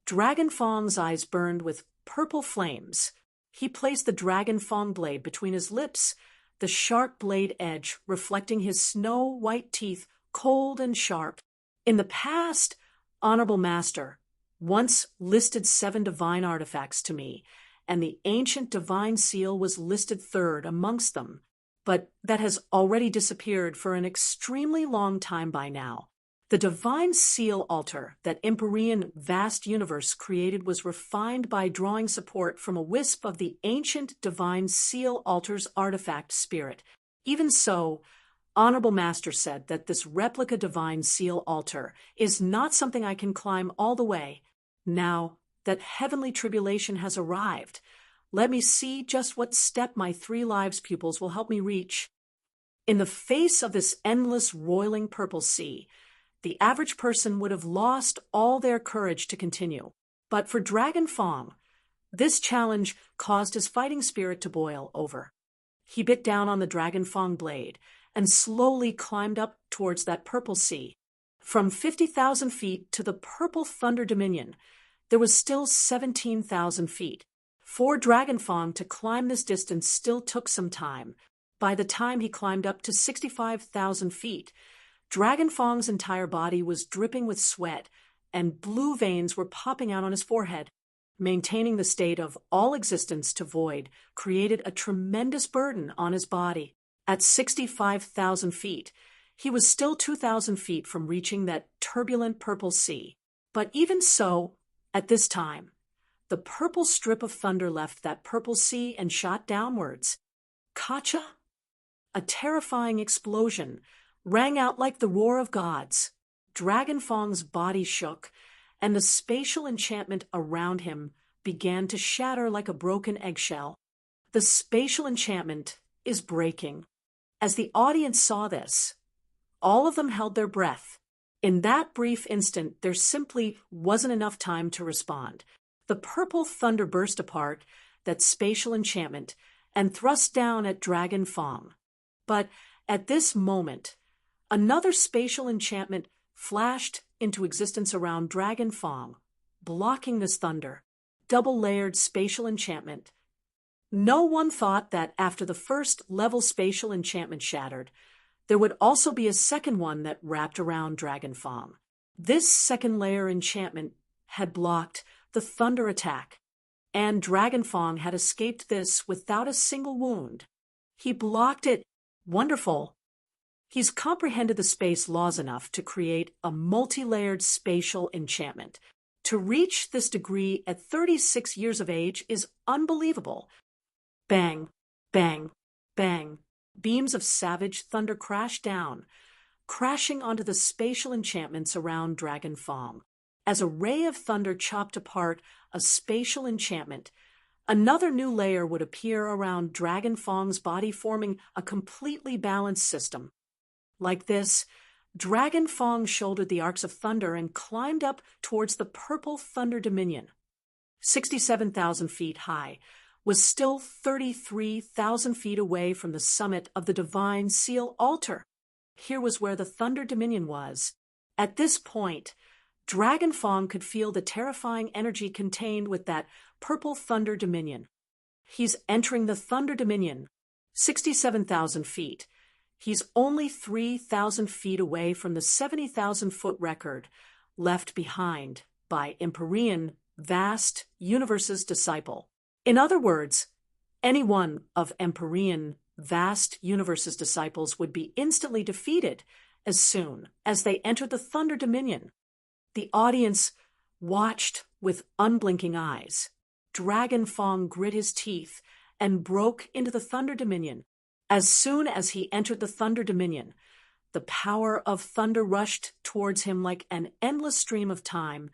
Dragonfang's eyes burned with purple flames. He placed the Dragonfang blade between his lips, the sharp blade edge reflecting his snow-white teeth, cold and sharp. In the past, Honorable Master once listed 7 divine artifacts to me, and the ancient divine seal was listed third amongst them, but that has already disappeared for an extremely long time by now. The divine seal altar that Empyrean vast universe created was refined by drawing support from a wisp of the ancient divine seal altar's artifact spirit. Even so, Honorable Master said that this replica divine seal altar is not something I can climb all the way. Now that heavenly tribulation has arrived, let me see just what step my 3 lives pupils will help me reach. In the face of this endless roiling purple sea, the average person would have lost all their courage to continue. But for Dragonfang, this challenge caused his fighting spirit to boil over. He bit down on the Dragonfang blade and slowly climbed up towards that purple sea. From 50,000 feet to the purple thunder dominion, there was still 17,000 feet. For Dragonfang to climb this distance still took some time. By the time he climbed up to 65,000 feet, Dragonfang's entire body was dripping with sweat, and blue veins were popping out on his forehead. Maintaining the state of all existence to void created a tremendous burden on his body. At 65,000 feet, he was still 2,000 feet from reaching that turbulent purple sea. But even so, at this time, the purple strip of thunder left that purple sea and shot downwards. Kacha? A terrifying explosion rang out like the roar of gods. Dragonfang's body shook, and the spatial enchantment around him began to shatter like a broken eggshell. The spatial enchantment is breaking. As the audience saw this, all of them held their breath. In that brief instant, there simply wasn't enough time to respond. The purple thunder burst apart, that spatial enchantment, and thrust down at Dragonfang. But at this moment, another spatial enchantment flashed into existence around Dragonfang, blocking this thunder. Double-layered spatial enchantment. No one thought that after the first level spatial enchantment shattered, there would also be a second one that wrapped around Dragonfang. This second layer enchantment had blocked the thunder attack, and Dragonfang had escaped this without a single wound. He blocked it. Wonderful. He's comprehended the space laws enough to create a multi-layered spatial enchantment. To reach this degree at 36 years of age is unbelievable. Bang, bang, bang. Beams of savage thunder crashed down, crashing onto the spatial enchantments around Dragonfang. As a ray of thunder chopped apart a spatial enchantment, another new layer would appear around Dragonfang's body, forming a completely balanced system. Like this, Dragon Fong shouldered the arcs of thunder and climbed up towards the purple thunder dominion. 67,000 feet high, was still 33,000 feet away from the summit of the divine seal altar. Here was where the thunder dominion was. At this point, Dragon Fong could feel the terrifying energy contained with that purple thunder dominion. He's entering the thunder dominion, 67,000 feet. He's only 3,000 feet away from the 70,000-foot record left behind by Empyrean Vast Universe's disciple. In other words, any one of Empyrean Vast Universe's disciples would be instantly defeated as soon as they entered the thunder dominion. The audience watched with unblinking eyes. Dragon Fong grit his teeth and broke into the thunder dominion. As soon as he entered the thunder dominion, the power of thunder rushed towards him like an endless stream of time,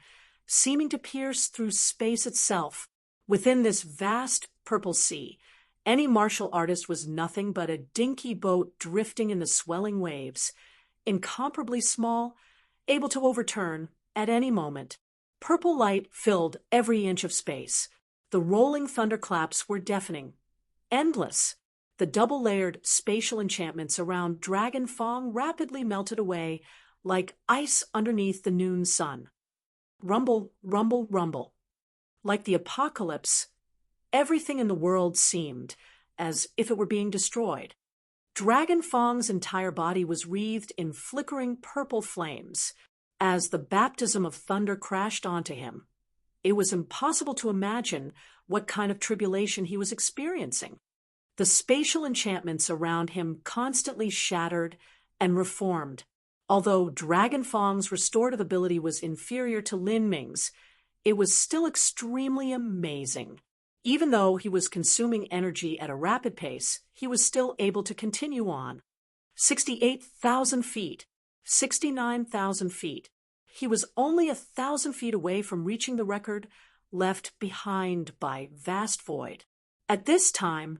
seeming to pierce through space itself. Within this vast purple sea, any martial artist was nothing but a dinky boat drifting in the swelling waves, incomparably small, able to overturn at any moment. Purple light filled every inch of space. The rolling thunderclaps were deafening, endless. The double-layered spatial enchantments around Dragon Fong rapidly melted away like ice underneath the noon sun. Rumble, rumble, rumble. Like the apocalypse, everything in the world seemed as if it were being destroyed. Dragon Fong's entire body was wreathed in flickering purple flames as the baptism of thunder crashed onto him. It was impossible to imagine what kind of tribulation he was experiencing. The spatial enchantments around him constantly shattered and reformed. Although Dragon Fong's restorative ability was inferior to Lin Ming's, it was still extremely amazing. Even though he was consuming energy at a rapid pace, he was still able to continue on. 68,000 feet, 69,000 feet. He was only 1,000 feet away from reaching the record left behind by vast void. At this time,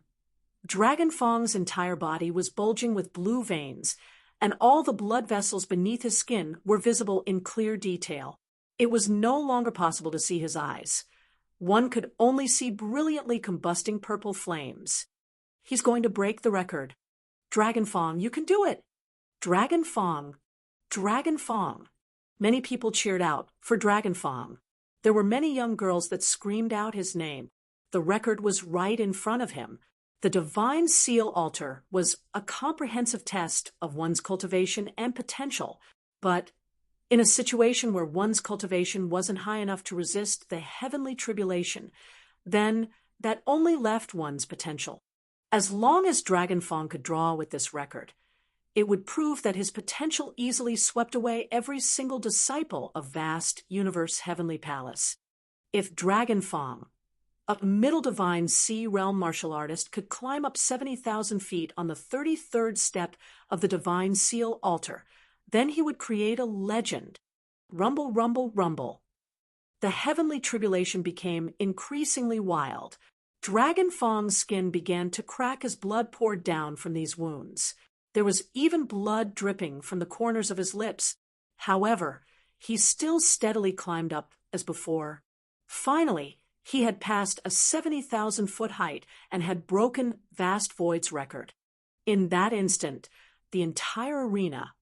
Dragon Fong's entire body was bulging with blue veins, and all the blood vessels beneath his skin were visible in clear detail. It was no longer possible to see his eyes. One could only see brilliantly combusting purple flames. He's going to break the record. Dragon Fong, you can do it! Dragon Fong! Dragon Fong! Many people cheered out for Dragon Fong. There were many young girls that screamed out his name. The record was right in front of him. The divine seal altar was a comprehensive test of one's cultivation and potential, but in a situation where one's cultivation wasn't high enough to resist the heavenly tribulation, then that only left one's potential. As long as Dragon Fong could draw with this record, it would prove that his potential easily swept away every single disciple of vast universe heavenly palace. If Dragon Fong, a middle divine sea realm martial artist, could climb up 70,000 feet on the 33rd step of the divine seal altar, then he would create a legend. Rumble, rumble, rumble. The heavenly tribulation became increasingly wild. Dragon Fong's skin began to crack as blood poured down from these wounds. There was even blood dripping from the corners of his lips. However, he still steadily climbed up as before. Finally, he had passed a 70,000-foot height and had broken Vast Void's record. In that instant, the entire arena,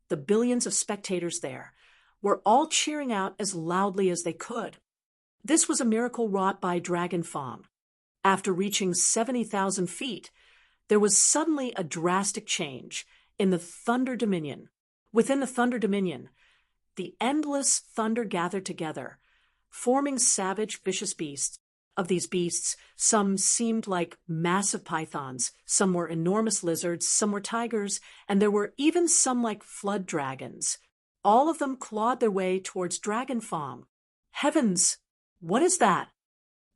the billions of spectators there, were all cheering out as loudly as they could. This was a miracle wrought by Dragon Fong. After reaching 70,000 feet, there was suddenly a drastic change in the Thunder Dominion. Within the Thunder Dominion, the endless thunder gathered together, forming savage, vicious beasts. Of these beasts, some seemed like massive pythons, some were enormous lizards, some were tigers, and there were even some like flood dragons. All of them clawed their way towards Dragon Fong. Heavens! What is that?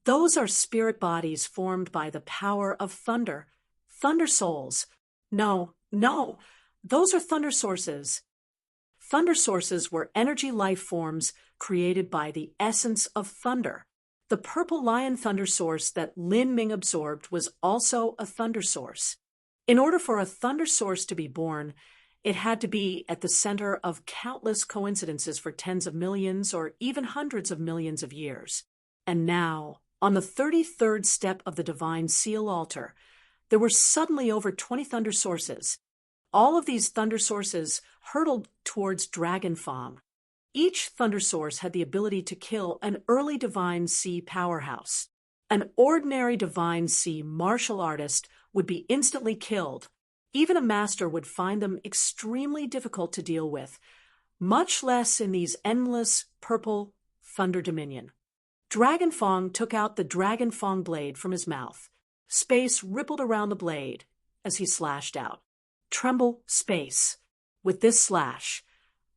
Those are spirit bodies formed by the power of thunder. Thunder souls. No, those are thunder sources. Thunder sources were energy life forms created by the essence of thunder. The purple lion thunder source that Lin Ming absorbed was also a thunder source. In order for a thunder source to be born, It had to be at the center of countless coincidences for tens of millions or even hundreds of millions of years. And now, on the 33rd step of the divine seal altar, there were suddenly over 20 thunder sources. All of these thunder sources hurtled towards Dragon Fong. Each thunder source had the ability to kill an early divine sea powerhouse. An ordinary divine sea martial artist would be instantly killed. Even a master would find them extremely difficult to deal with, much less in these endless purple thunder dominion. Dragon Fong took out the Dragon Fong blade from his mouth. Space rippled around the blade as he slashed out. Tremble, space. With this slash,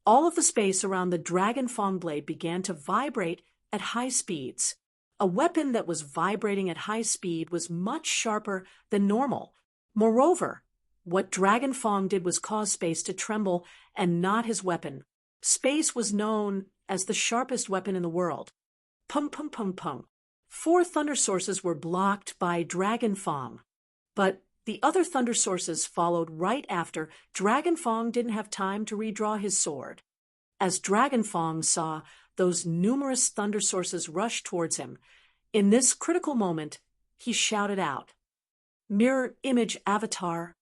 all of the space around the Dragon Fong blade began to vibrate at high speeds. A weapon that was vibrating at high speed was much sharper than normal. Moreover, what Dragon Fong did was cause space to tremble and not his weapon. Space was known as the sharpest weapon in the world. Pung, pung, pung, pung. 4 thunder sources were blocked by Dragon Fong, but the other thunder sources followed right after. Dragon Fong didn't have time to redraw his sword. As Dragon Fong saw those numerous thunder sources rush towards him, in this critical moment, he shouted out, "Mirror image avatar,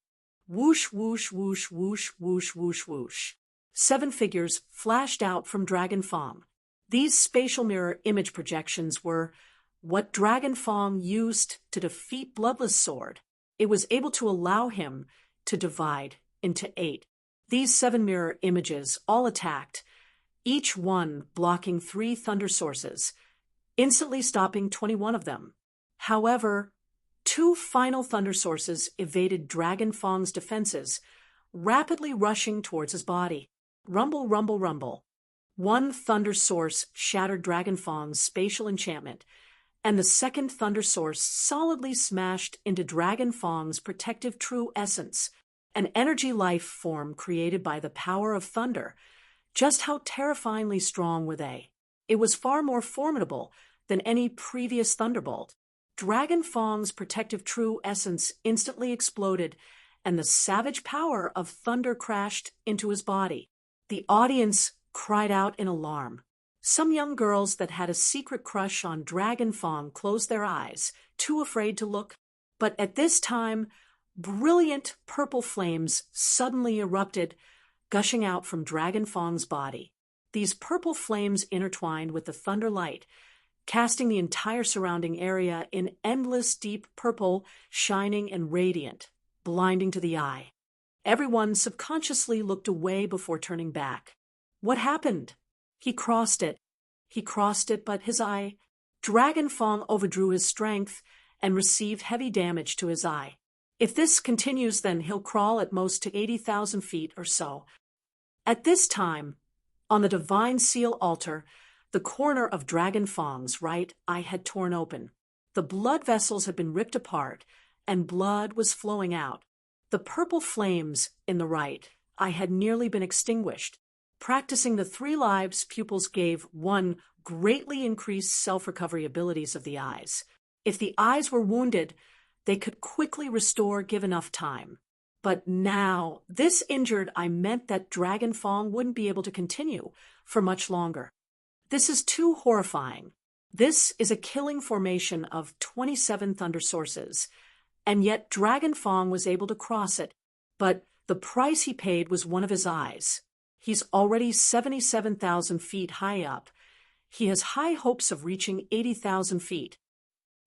whoosh, whoosh, whoosh, whoosh, whoosh, whoosh, whoosh." 7 figures flashed out from Dragon Fong. These spatial mirror image projections were what Dragon Fong used to defeat Bloodless Sword. It was able to allow him to divide into 8. These 7 mirror images all attacked, each one blocking 3 thunder sources, instantly stopping 21 of them. However, 2 final thunder sources evaded Dragon Fong's defenses, rapidly rushing towards his body. Rumble, rumble, rumble. 1 thunder source shattered Dragon Fong's spatial enchantment, and the second thunder source solidly smashed into Dragon Fong's protective true essence, an energy life form created by the power of thunder. Just how terrifyingly strong were they? It was far more formidable than any previous thunderbolt. Dragon Fong's protective true essence instantly exploded, and the savage power of thunder crashed into his body. The audience cried out in alarm. Some young girls that had a secret crush on Dragon Fong closed their eyes, too afraid to look. But at this time, brilliant purple flames suddenly erupted, gushing out from Dragon Fong's body. These purple flames intertwined with the thunder light, casting the entire surrounding area in endless deep purple, shining and radiant, blinding to the eye. Everyone subconsciously looked away before turning back. What happened? He crossed it, but his eye. Dragon Fong overdrew his strength and received heavy damage to his eye. If this continues, then he'll crawl at most to 80,000 feet or so. At this time, on the divine seal altar, the corner of Dragon Fong's right eye had torn open. The blood vessels had been ripped apart, and blood was flowing out. The purple flames in the right eye had nearly been extinguished. Practicing the 3 lives, pupils gave 1 greatly increased self-recovery abilities of the eyes. If the eyes were wounded, they could quickly restore, give enough time. But now, this injured eye meant that Dragon Fong wouldn't be able to continue for much longer. This is too horrifying. This is a killing formation of 27 thunder sources, and yet Dragon Fong was able to cross it, but the price he paid was one of his eyes. He's already 77,000 feet high up. He has high hopes of reaching 80,000 feet.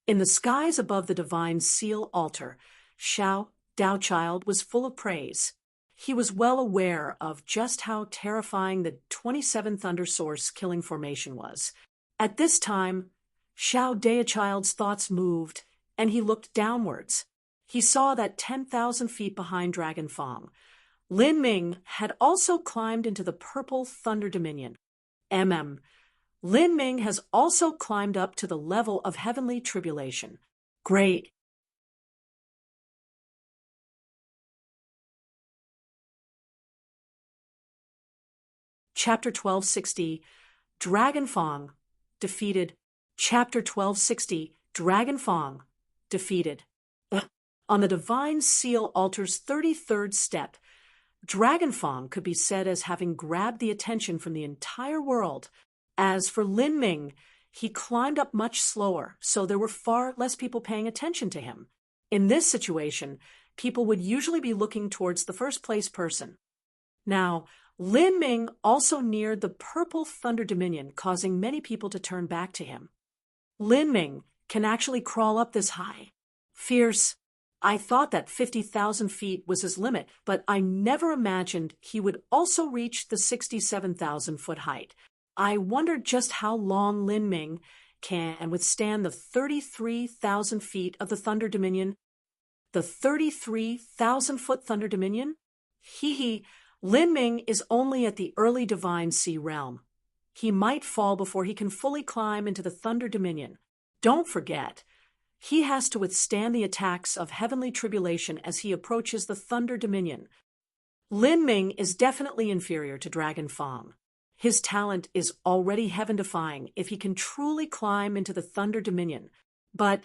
In the skies above the divine seal altar, Xiao Daochild was full of praise. He was well aware of just how terrifying the 27 thunder source killing formation was. At this time, Xiao Daochild's thoughts moved, and he looked downwards. He saw that 10,000 feet behind Dragon Fong, Lin Ming had also climbed into the purple thunder dominion. Lin Ming has also climbed up to the level of heavenly tribulation. Great. Chapter 1260, Dragon Fong, defeated. Chapter 1260, Dragon Fong, defeated. On the divine seal altar's 33rd step, Dragon Fong could be said as having grabbed the attention from the entire world. As for Lin Ming, he climbed up much slower, so there were far less people paying attention to him. In this situation, people would usually be looking towards the first-place person. Now, Lin Ming also neared the Purple Thunder Dominion, causing many people to turn back to him. Lin Ming can actually crawl up this high. Fierce. I thought that 50,000 feet was his limit, but I never imagined he would also reach the 67,000-foot height. I wondered just how long Lin Ming can withstand the 33,000 feet of the Thunder Dominion. The 33,000-foot Thunder Dominion? Lin Ming is only at the early Divine Sea realm. He might fall before he can fully climb into the Thunder Dominion. Don't forget, he has to withstand the attacks of heavenly tribulation as he approaches the Thunder Dominion. Lin Ming is definitely inferior to Dragon Fong. His talent is already heaven-defying if he can truly climb into the Thunder Dominion, but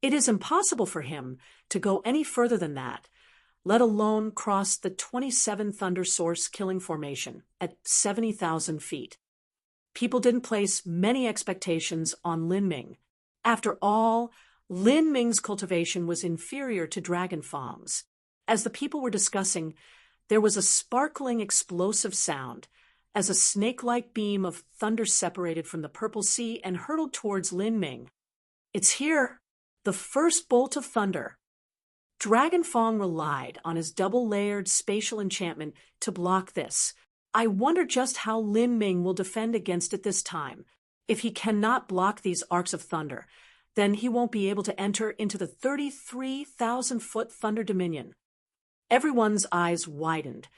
it is impossible for him to go any further than that, let alone cross the 27 Thunder Source killing formation at 70,000 feet. People didn't place many expectations on Lin Ming. After all, Lin Ming's cultivation was inferior to Dragon Fong's. As the people were discussing, there was a sparkling, explosive sound as a snake-like beam of thunder separated from the Purple Sea and hurtled towards Lin Ming. It's here, the first bolt of thunder. Dragon Fong relied on his double-layered spatial enchantment to block this. I wonder just how Lin Ming will defend against it this time. If he cannot block these arcs of thunder, then he won't be able to enter into the 33,000-foot Thunder Dominion. Everyone's eyes widened,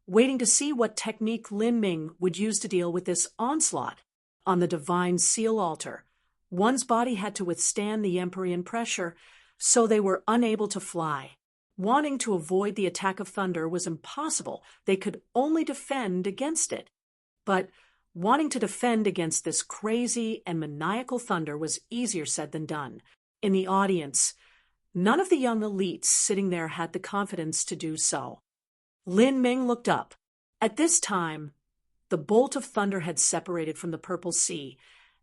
waiting to see what technique Lin Ming would use to deal with this onslaught. On the Divine Seal altar, one's body had to withstand the Empyrean pressure, so they were unable to fly. Wanting to avoid the attack of thunder was impossible. They could only defend against it. But wanting to defend against this crazy and maniacal thunder was easier said than done. In the audience, none of the young elites sitting there had the confidence to do so. Lin Ming looked up. At this time, the bolt of thunder had separated from the Purple Sea,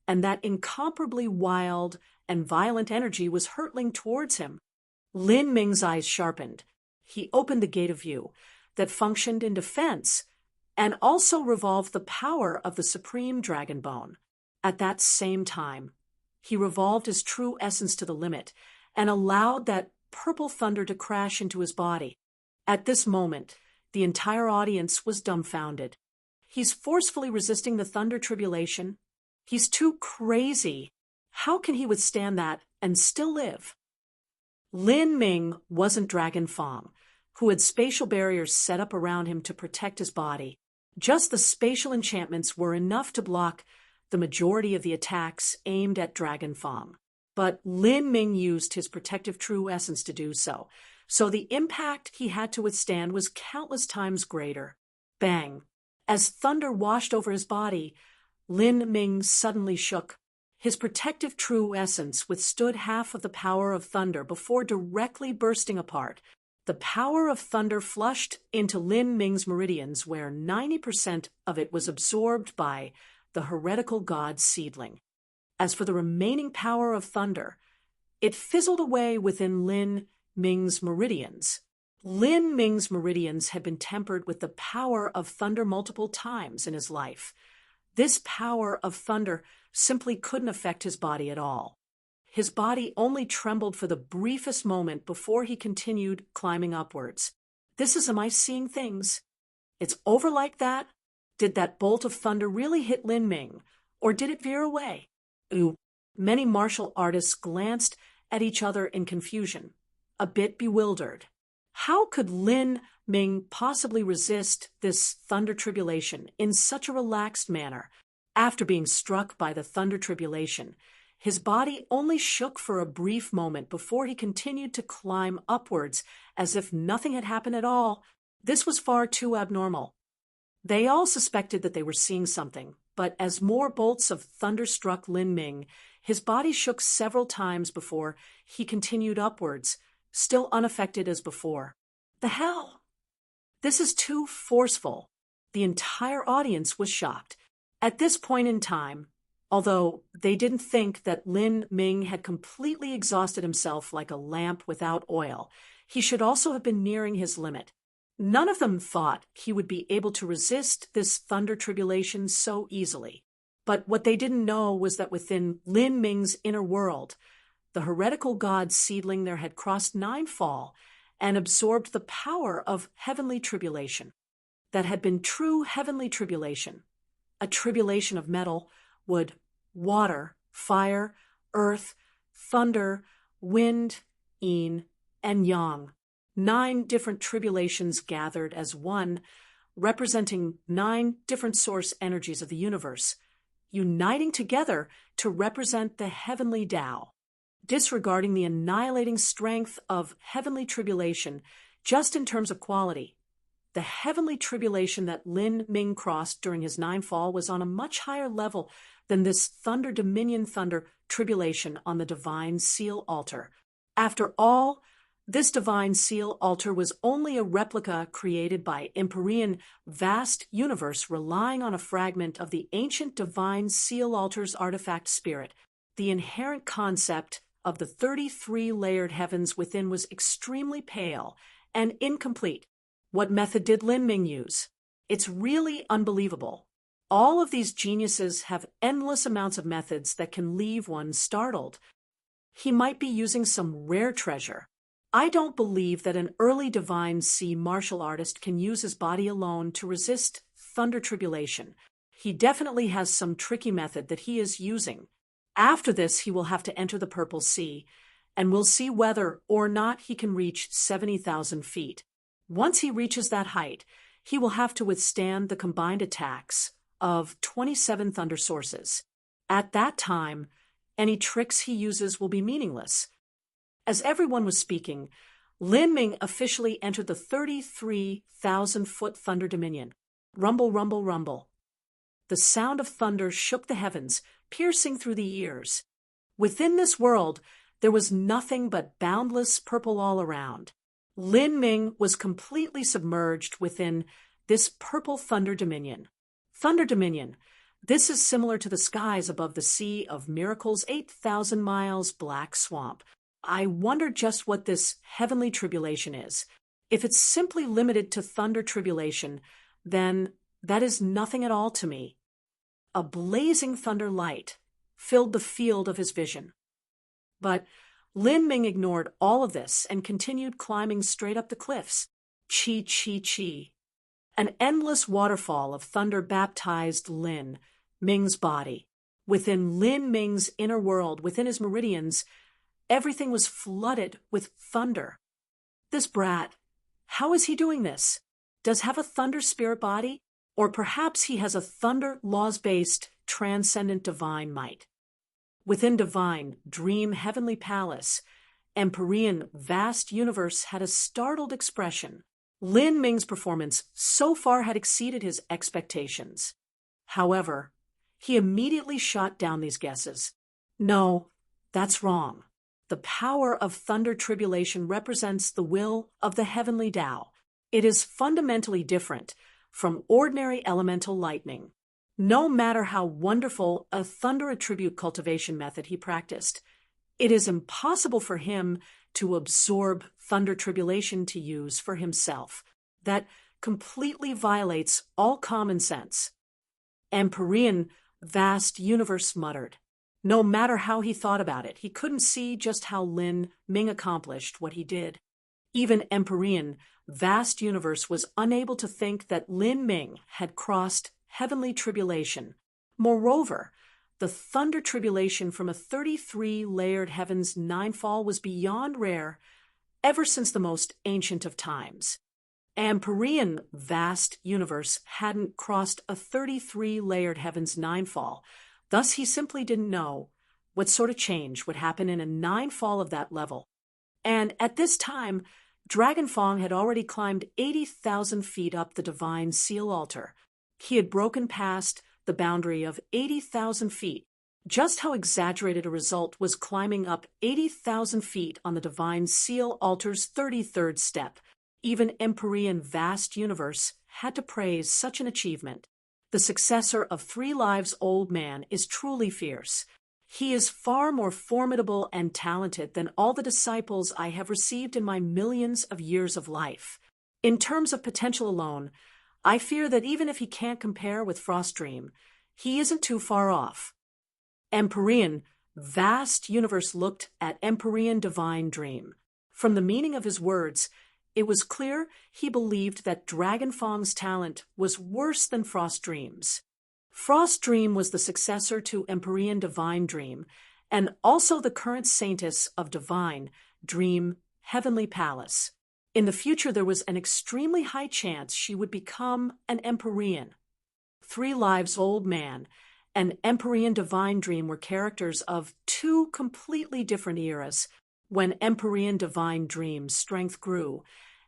and that incomparably wild and violent energy was hurtling towards him. Lin Ming's eyes sharpened. He opened the gate of view that functioned in defense and also revolved the power of the supreme dragon bone. At that same time, he revolved his true essence to the limit and allowed that purple thunder to crash into his body. At this moment, the entire audience was dumbfounded. He's forcefully resisting the thunder tribulation. He's too crazy. How can he withstand that and still live? Lin Ming wasn't Dragon Fong, who had spatial barriers set up around him to protect his body. Just the spatial enchantments were enough to block the majority of the attacks aimed at Dragon Fong. But Lin Ming used his protective true essence to do so, so the impact he had to withstand was countless times greater. Bang! As thunder washed over his body, Lin Ming suddenly shook. His protective true essence withstood half of the power of thunder before directly bursting apart. The power of thunder flushed into Lin Ming's meridians, where 90% of it was absorbed by the heretical god seedling. As for the remaining power of thunder, it fizzled away within Lin Ming's meridians. Lin Ming's meridians had been tempered with the power of thunder multiple times in his life. This power of thunder simply couldn't affect his body at all. His body only trembled for the briefest moment before he continued climbing upwards. Am I seeing things? It's over like that? Did that bolt of thunder really hit Lin Ming, or did it veer away? Ooh. Many martial artists glanced at each other in confusion, a bit bewildered. How could Lin Ming possibly resist this thunder tribulation in such a relaxed manner? After being struck by the thunder tribulation, his body only shook for a brief moment before he continued to climb upwards as if nothing had happened at all. This was far too abnormal. They all suspected that they were seeing something, but as more bolts of thunder struck Lin Ming, his body shook several times before he continued upwards, still unaffected as before. The hell? This is too forceful. The entire audience was shocked. At this point in time, although they didn't think that Lin Ming had completely exhausted himself like a lamp without oil, he should also have been nearing his limit. None of them thought he would be able to resist this thunder tribulation so easily. But what they didn't know was that within Lin Ming's inner world, the heretical god seedling there had crossed ninefall and absorbed the power of heavenly tribulation. That had been true heavenly tribulation. A tribulation of metal, wood, water, fire, earth, thunder, wind, yin, and yang. 9 different tribulations gathered as one, representing 9 different source energies of the universe, uniting together to represent the heavenly Tao. Disregarding the annihilating strength of heavenly tribulation just in terms of quality, the heavenly tribulation that Lin Ming crossed during his ninefall was on a much higher level than this thunder dominion thunder tribulation on the divine seal altar. After all, this divine seal altar was only a replica created by Empyrean vast universe relying on a fragment of the ancient divine seal altar's artifact spirit. The inherent concept of the 33-layered heavens within was extremely pale and incomplete. What method did Lin Ming use? It's really unbelievable. All of these geniuses have endless amounts of methods that can leave one startled. He might be using some rare treasure. I don't believe that an early divine sea martial artist can use his body alone to resist thunder tribulation. He definitely has some tricky method that he is using. After this, he will have to enter the Purple Sea, and we'll see whether or not he can reach 70,000 feet. Once he reaches that height, he will have to withstand the combined attacks of 27 thunder sources. At that time, any tricks he uses will be meaningless. As everyone was speaking, Lin Ming officially entered the 33,000-foot thunder dominion. Rumble, rumble, rumble. The sound of thunder shook the heavens, piercing through the ears. Within this world, there was nothing but boundless purple all around. Lin Ming was completely submerged within this purple thunder dominion. Thunder dominion. This is similar to the skies above the Sea of Miracles' 8,000 miles black swamp. I wonder just what this heavenly tribulation is. If it's simply limited to thunder tribulation, then that is nothing at all to me. A blazing thunder light filled the field of his vision. But Lin Ming ignored all of this and continued climbing straight up the cliffs. Chi, chi, chi. An endless waterfall of thunder baptized Lin Ming's body. Within Lin Ming's inner world, within his meridians, everything was flooded with thunder. This brat, how is he doing this? Does he have a thunder spirit body? Or perhaps he has a thunder laws-based transcendent divine might. Within divine, dream heavenly palace, Empyrean vast universe had a startled expression. Lin Ming's performance so far had exceeded his expectations. However, he immediately shot down these guesses. No, that's wrong. The power of thunder tribulation represents the will of the heavenly Tao. It is fundamentally different from ordinary elemental lightning. No matter how wonderful a thunder attribute cultivation method he practiced, it is impossible for him to absorb thunder tribulation to use for himself. That completely violates all common sense. Empyrean vast universe muttered. No matter how he thought about it, he couldn't see just how Lin Ming accomplished what he did. Even Empyrean vast universe was unable to think that Lin Ming had crossed heavenly tribulation. Moreover, the thunder tribulation from a 33-layered heaven's ninefall was beyond rare ever since the most ancient of times. Empyrean vast universe hadn't crossed a 33-layered heaven's ninefall. Thus, he simply didn't know what sort of change would happen in a ninefall of that level. And at this time, Dragon Fong had already climbed 80,000 feet up the divine seal altar. He had broken past the boundary of 80,000 feet. Just how exaggerated a result was climbing up 80,000 feet on the divine seal altar's 33rd step. Even Empyrean Vast Universe had to praise such an achievement. The successor of 3 Lives Old Man is truly fierce. He is far more formidable and talented than all the disciples I have received in my millions of years of life. In terms of potential alone, I fear that even if he can't compare with Frost Dream, he isn't too far off. Empyrean Vast Universe looked at Empyrean Divine Dream. From the meaning of his words, it was clear he believed that Dragonfang's talent was worse than Frost Dream's. Frost Dream was the successor to Empyrean Divine Dream, and also the current saintess of Divine Dream Heavenly Palace. In the future, there was an extremely high chance she would become an Empyrean. 3 Lives Old Man and Empyrean Divine Dream were characters of 2 completely different eras when Empyrean Divine Dream's strength grew,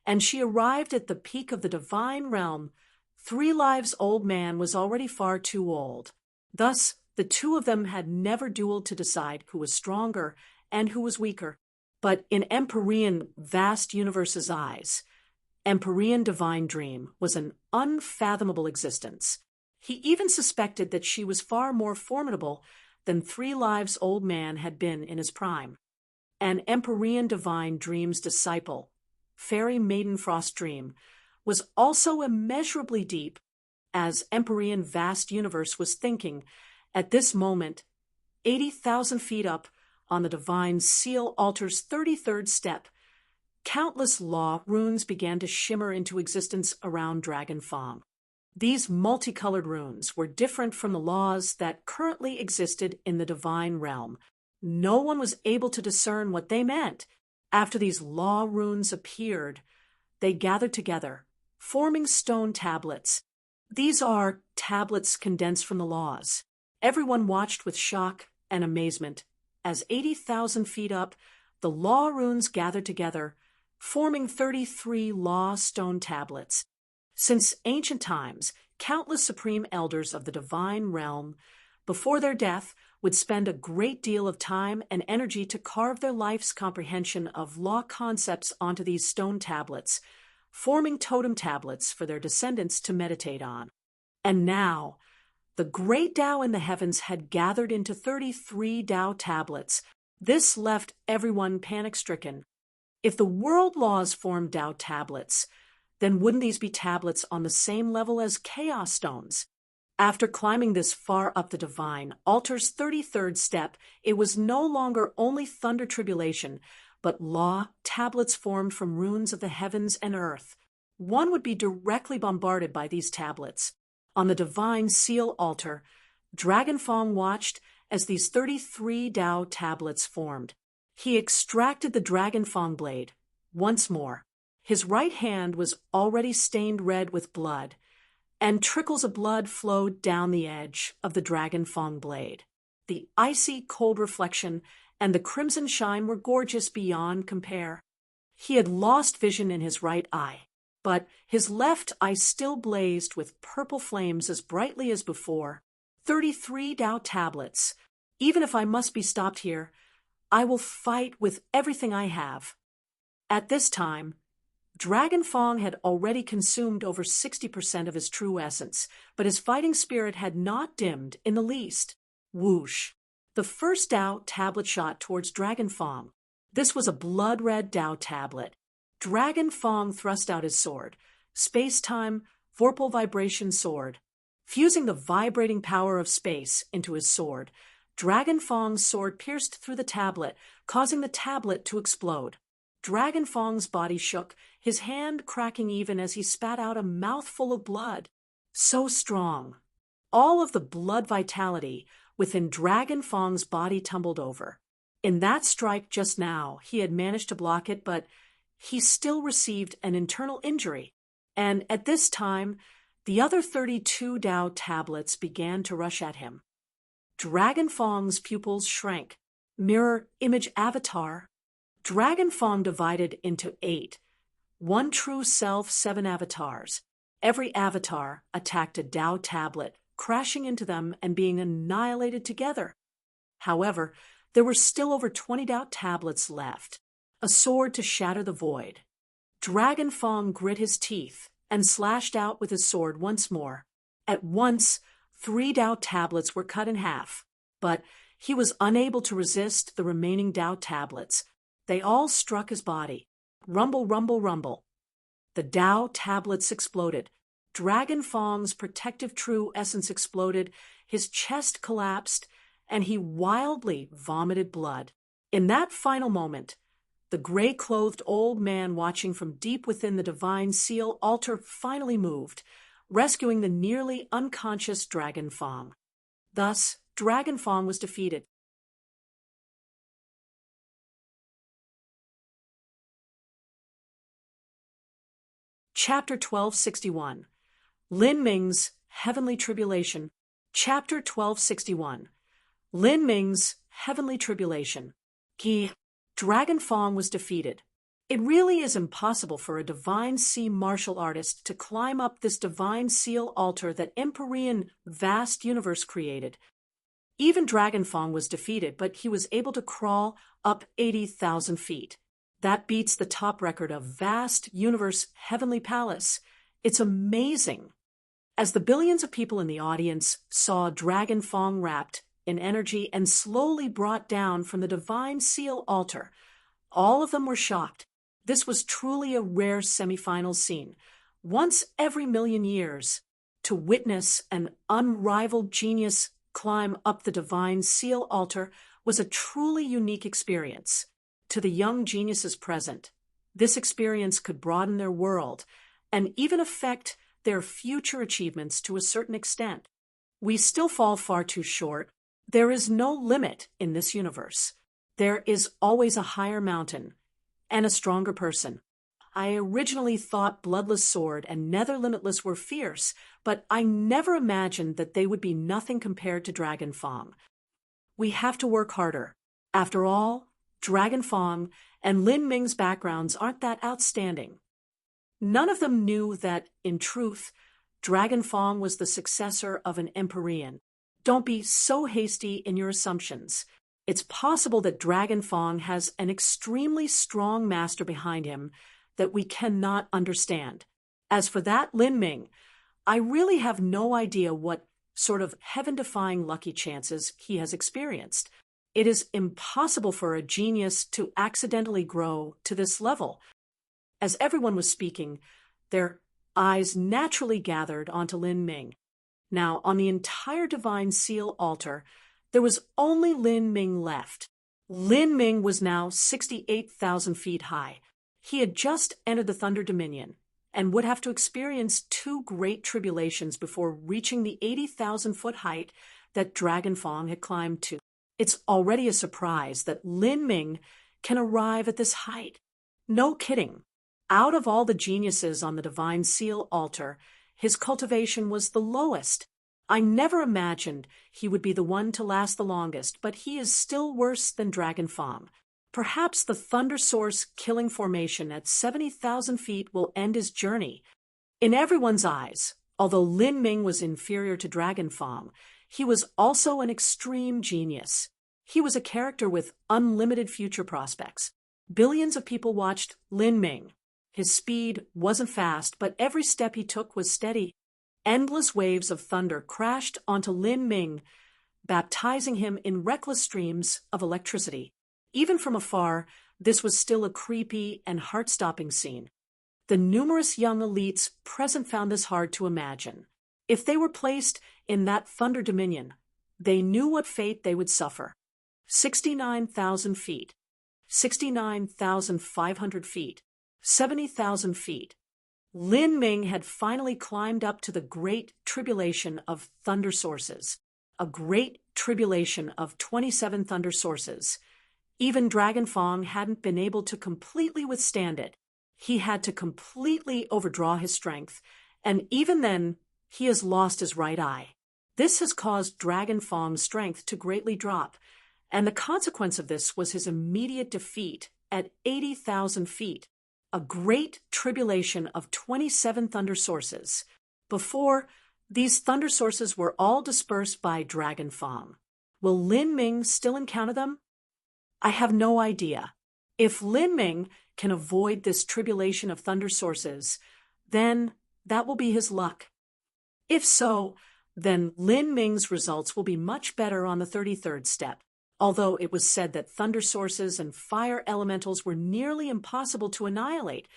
and she arrived at the peak of the divine realm. 3 Lives Old Man was already far too old. Thus, the 2 of them had never dueled to decide who was stronger and who was weaker. But in Empyrean Vast Universe's eyes, Empyrean Divine Dream was an unfathomable existence. He even suspected that she was far more formidable than 3 Lives Old Man had been in his prime. And Empyrean Divine Dream's disciple, Fairy Maiden Frost Dream, was also immeasurably deep, as Empyrean Vast Universe was thinking at this moment, 80,000 feet up on the Divine Seal Altar's 33rd step. Countless law runes began to shimmer into existence around Dragonfang. These multicolored runes were different from the laws that currently existed in the divine realm. No one was able to discern what they meant. After these law runes appeared, they gathered together, forming stone tablets. These are tablets condensed from the laws. Everyone watched with shock and amazement as 80,000 feet up, the law runes gathered together, forming 33 law stone tablets. Since ancient times, countless supreme elders of the divine realm, before their death, would spend a great deal of time and energy to carve their life's comprehension of law concepts onto these stone tablets, forming totem tablets for their descendants to meditate on. And now, the great Tao in the heavens had gathered into 33 Tao tablets. This left everyone panic-stricken. If the world laws formed Tao tablets, then wouldn't these be tablets on the same level as chaos stones? After climbing this far up the divine altar's 33rd step, it was no longer only thunder tribulation, but law tablets formed from runes of the heavens and earth. One would be directly bombarded by these tablets. On the divine seal altar, Dragonfang watched as these 33 Tao tablets formed. He extracted the Dragonfang blade once more. His right hand was already stained red with blood, and trickles of blood flowed down the edge of the Dragonfang blade. The icy cold reflection and the crimson shine were gorgeous beyond compare. He had lost vision in his right eye, but his left eye still blazed with purple flames as brightly as before. 33 Tao tablets. Even if I must be stopped here, I will fight with everything I have. At this time, Dragonfang had already consumed over 60% of his true essence, but his fighting spirit had not dimmed in the least. Whoosh! The first Tao tablet shot towards Dragonfang. This was a blood-red Tao tablet. Dragonfang thrust out his sword, space-time, vorpal vibration sword. Fusing the vibrating power of space into his sword, Dragonfang's sword pierced through the tablet, causing the tablet to explode. Dragonfang's body shook, his hand cracking even as he spat out a mouthful of blood. So strong. All of the blood vitality within Dragonfang's body tumbled over. In that strike just now, he had managed to block it, but he still received an internal injury. And at this time, the other 32 Tao tablets began to rush at him. Dragonfang's pupils shrank. Mirror image avatar. Dragonfang divided into 8. One true self, 7 avatars. Every avatar attacked a Tao tablet, crashing into them and being annihilated together. However, there were still over 20 Tao tablets left. A sword to shatter the void. Dragon Fong grit his teeth and slashed out with his sword once more. At once, 3 Tao tablets were cut in half, but he was unable to resist the remaining Tao tablets. They all struck his body. Rumble, rumble, rumble. The Tao tablets exploded. Dragon Fong's protective true essence exploded, his chest collapsed, and he wildly vomited blood. In that final moment, the gray-clothed old man watching from deep within the divine seal altar finally moved, rescuing the nearly unconscious Dragon Fong. Thus, Dragon Fong was defeated. Chapter 1261. Lin Ming's Heavenly Tribulation. Chapter 1261. Lin Ming's Heavenly Tribulation. Dragon Fong was defeated. It really is impossible for a divine sea martial artist to climb up this divine seal altar that Empyrean vast universe created. Even Dragon Fong was defeated, but he was able to crawl up 80,000 feet. That beats the top record of vast universe heavenly palace. It's amazing. As the billions of people in the audience saw Dragon Fong wrapped in energy and slowly brought down from the divine seal altar, all of them were shocked. This was truly a rare semifinal scene, once every million years. To witness an unrivaled genius climb up the divine seal altar was a truly unique experience. To the young geniuses present, this experience could broaden their world and even affect their future achievements to a certain extent. We still fall far too short. There is no limit in this universe. There is always a higher mountain and a stronger person. I originally thought Bloodless Sword and Nether Limitless were fierce, but I never imagined that they would be nothing compared to Dragon Fong. We have to work harder. After all, Dragon Fong and Lin Ming's backgrounds aren't that outstanding. None of them knew that, in truth, Dragon Fong was the successor of an Empyrean. Don't be so hasty in your assumptions. It's possible that Dragon Fong has an extremely strong master behind him that we cannot understand. As for that Lin Ming, I really have no idea what sort of heaven-defying lucky chances he has experienced. It is impossible for a genius to accidentally grow to this level. As everyone was speaking, their eyes naturally gathered onto Lin Ming. Now, on the entire divine seal altar, there was only Lin Ming left. Lin Ming was now 68,000 feet high. He had just entered the Thunder Dominion and would have to experience 2 great tribulations before reaching the 80,000-foot height that Dragon Fong had climbed to. It's already a surprise that Lin Ming can arrive at this height. No kidding. Out of all the geniuses on the divine seal altar, his cultivation was the lowest. I never imagined he would be the one to last the longest, but he is still worse than Dragon Fong. Perhaps the Thunder Source killing formation at 70,000 feet will end his journey. In everyone's eyes, although Lin Ming was inferior to Dragon Fong, he was also an extreme genius. He was a character with unlimited future prospects. Billions of people watched Lin Ming. His speed wasn't fast, but every step he took was steady. Endless waves of thunder crashed onto Lin Ming, baptizing him in reckless streams of electricity. Even from afar, this was still a creepy and heart-stopping scene. The numerous young elites present found this hard to imagine. If they were placed in that Thunder Dominion, they knew what fate they would suffer. 69,000 feet, 69,500 feet, 70,000 feet. Lin Ming had finally climbed up to the great tribulation of thunder sources, a great tribulation of 27 thunder sources. Even Dragon Fong hadn't been able to completely withstand it. He had to completely overdraw his strength, and even then, he has lost his right eye. This has caused Dragon Fong's strength to greatly drop, and the consequence of this was his immediate defeat at 80,000 feet, a great tribulation of 27 thunder sources. Before, these thunder sources were all dispersed by Dragon Fong. Will Lin Ming still encounter them? I have no idea. If Lin Ming can avoid this tribulation of thunder sources, then that will be his luck. If so, then Lin Ming's results will be much better on the 33rd step. Although it was said that thunder sources and fire elementals were nearly impossible to annihilate,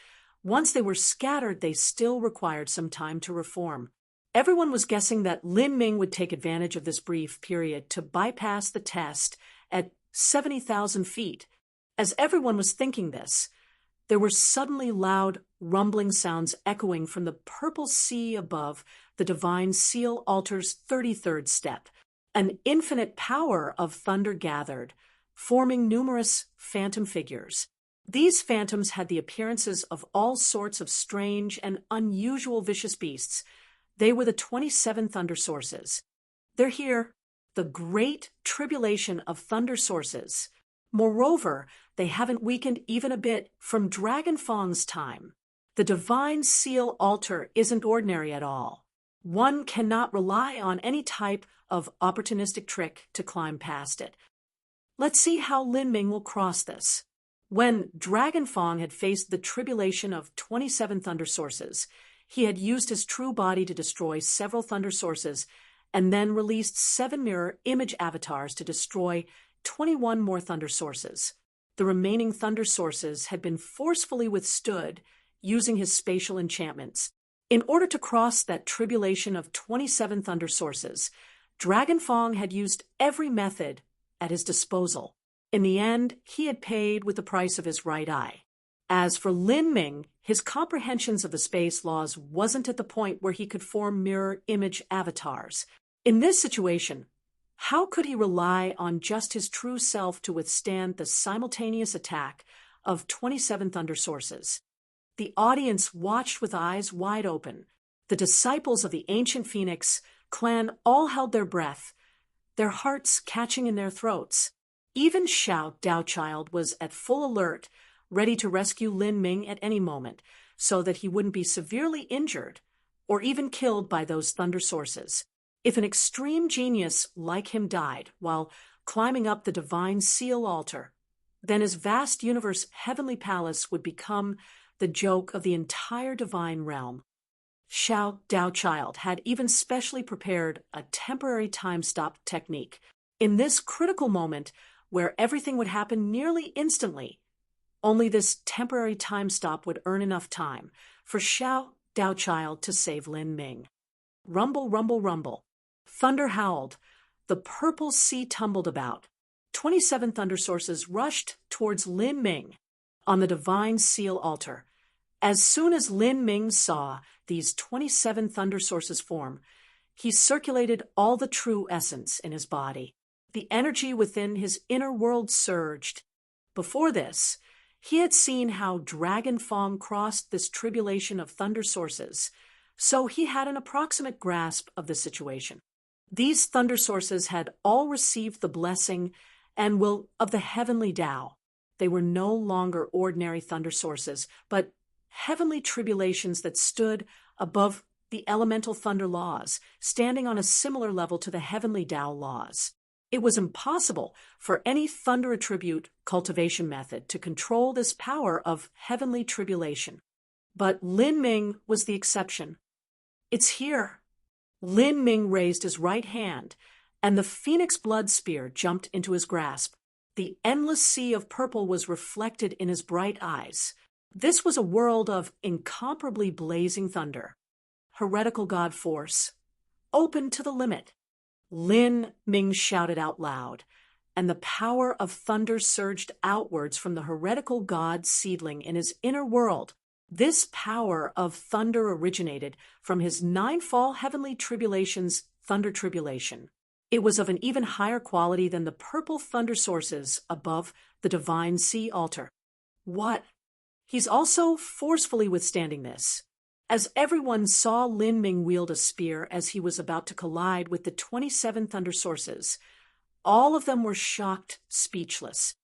once they were scattered, they still required some time to reform. Everyone was guessing that Lin Ming would take advantage of this brief period to bypass the test at 70,000 feet. As everyone was thinking this, there were suddenly loud, rumbling sounds echoing from the purple sea above the divine seal altar's 33rd step. An infinite power of thunder gathered, forming numerous phantom figures. These phantoms had the appearances of all sorts of strange and unusual vicious beasts. They were the 27 thunder sources. They're here, the great tribulation of thunder sources. Moreover, they haven't weakened even a bit from Dragon Fong's time. The divine seal altar isn't ordinary at all. One cannot rely on any type of opportunistic trick to climb past it. Let's see how Lin Ming will cross this. When Dragon Fong had faced the tribulation of 27 thunder sources, he had used his true body to destroy several thunder sources and then released 7 mirror image avatars to destroy 21 more thunder sources. The remaining thunder sources had been forcefully withstood using his spatial enchantments. In order to cross that tribulation of 27 thunder sources, Dragon Fong had used every method at his disposal. In the end, he had paid with the price of his right eye. As for Lin Ming, his comprehensions of the space laws wasn't at the point where he could form mirror image avatars. In this situation, how could he rely on just his true self to withstand the simultaneous attack of 27 thunder sources? The audience watched with eyes wide open. The disciples of the ancient Phoenix clan all held their breath, their hearts catching in their throats. Even Xiao Daochild was at full alert, ready to rescue Lin Ming at any moment, so that he wouldn't be severely injured or even killed by those thunder sources. If an extreme genius like him died while climbing up the divine seal altar, then his vast universe heavenly palace would become the joke of the entire divine realm. Xiao Daochild had even specially prepared a temporary time-stop technique. In this critical moment, where everything would happen nearly instantly, only this temporary time stop would earn enough time for Xiao Daochild to save Lin Ming. Rumble, rumble, rumble. Thunder howled. The purple sea tumbled about. 27 thunder sources rushed towards Lin Ming on the divine seal altar. As soon as Lin Ming saw these 27 thunder sources form, he circulated all the true essence in his body. The energy within his inner world surged. Before this, he had seen how Dragon Fong crossed this tribulation of thunder sources, so he had an approximate grasp of the situation. These thunder sources had all received the blessing and will of the heavenly Tao. They were no longer ordinary thunder sources, but heavenly tribulations that stood above the elemental thunder laws, standing on a similar level to the heavenly Tao laws. It was impossible for any thunder attribute cultivation method to control this power of heavenly tribulation. But Lin Ming was the exception. It's here. Lin Ming raised his right hand, and the phoenix blood spear jumped into his grasp. The endless sea of purple was reflected in his bright eyes. This was a world of incomparably blazing thunder. Heretical god force, open to the limit. Lin Ming shouted out loud, and the power of thunder surged outwards from the heretical god seedling in his inner world. This power of thunder originated from his ninefall heavenly tribulation's thunder tribulation. It was of an even higher quality than the purple thunder sources above the divine sea altar. What? He's also forcefully withstanding this. As everyone saw Lin Ming wield a spear as he was about to collide with the 27 thunder sources, all of them were shocked, speechless.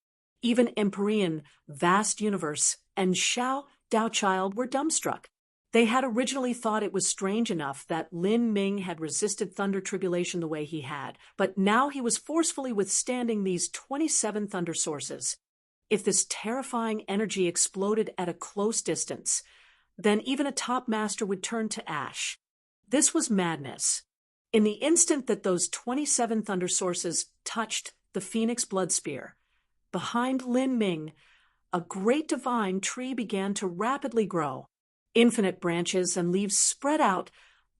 Even Empyrean, vast universe, and Xiao Daochild were dumbstruck. They had originally thought it was strange enough that Lin Ming had resisted thunder tribulation the way he had, but now he was forcefully withstanding these 27 thunder sources. If this terrifying energy exploded at a close distance, then even a top master would turn to ash. This was madness. In the instant that those 27 thunder sources touched the phoenix blood spear, behind Lin Ming, a great divine tree began to rapidly grow. Infinite branches and leaves spread out,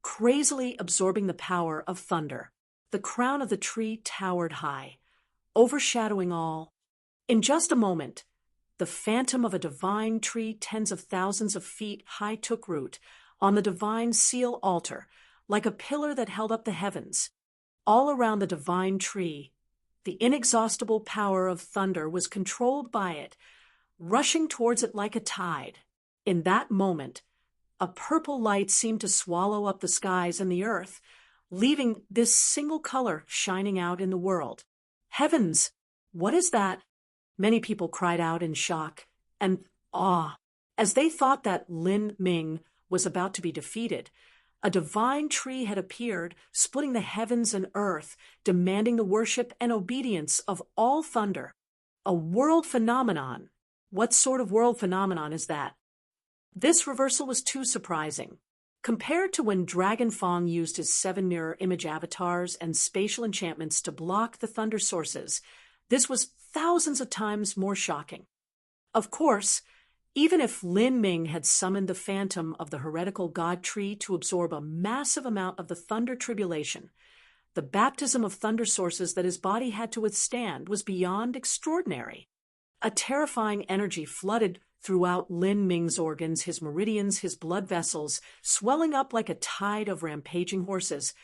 crazily absorbing the power of thunder. The crown of the tree towered high, overshadowing all. In just a moment, the phantom of a divine tree tens of thousands of feet high took root on the divine seal altar, like a pillar that held up the heavens. All around the divine tree, the inexhaustible power of thunder was controlled by it, rushing towards it like a tide. In that moment, a purple light seemed to swallow up the skies and the earth, leaving this single color shining out in the world. Heavens! What is that? Many people cried out in shock and awe as they thought that Lin Ming was about to be defeated. A divine tree had appeared, splitting the heavens and earth, demanding the worship and obedience of all thunder. A world phenomenon. What sort of world phenomenon is that? This reversal was too surprising. Compared to when Dragon Fong used his 7 mirror image avatars and spatial enchantments to block the thunder sources, this was thousands of times more shocking. Of course, even if Lin Ming had summoned the phantom of the heretical god tree to absorb a massive amount of the thunder tribulation, the baptism of thunder sources that his body had to withstand was beyond extraordinary. A terrifying energy flooded throughout Lin Ming's organs, his meridians, his blood vessels, swelling up like a tide of rampaging horses,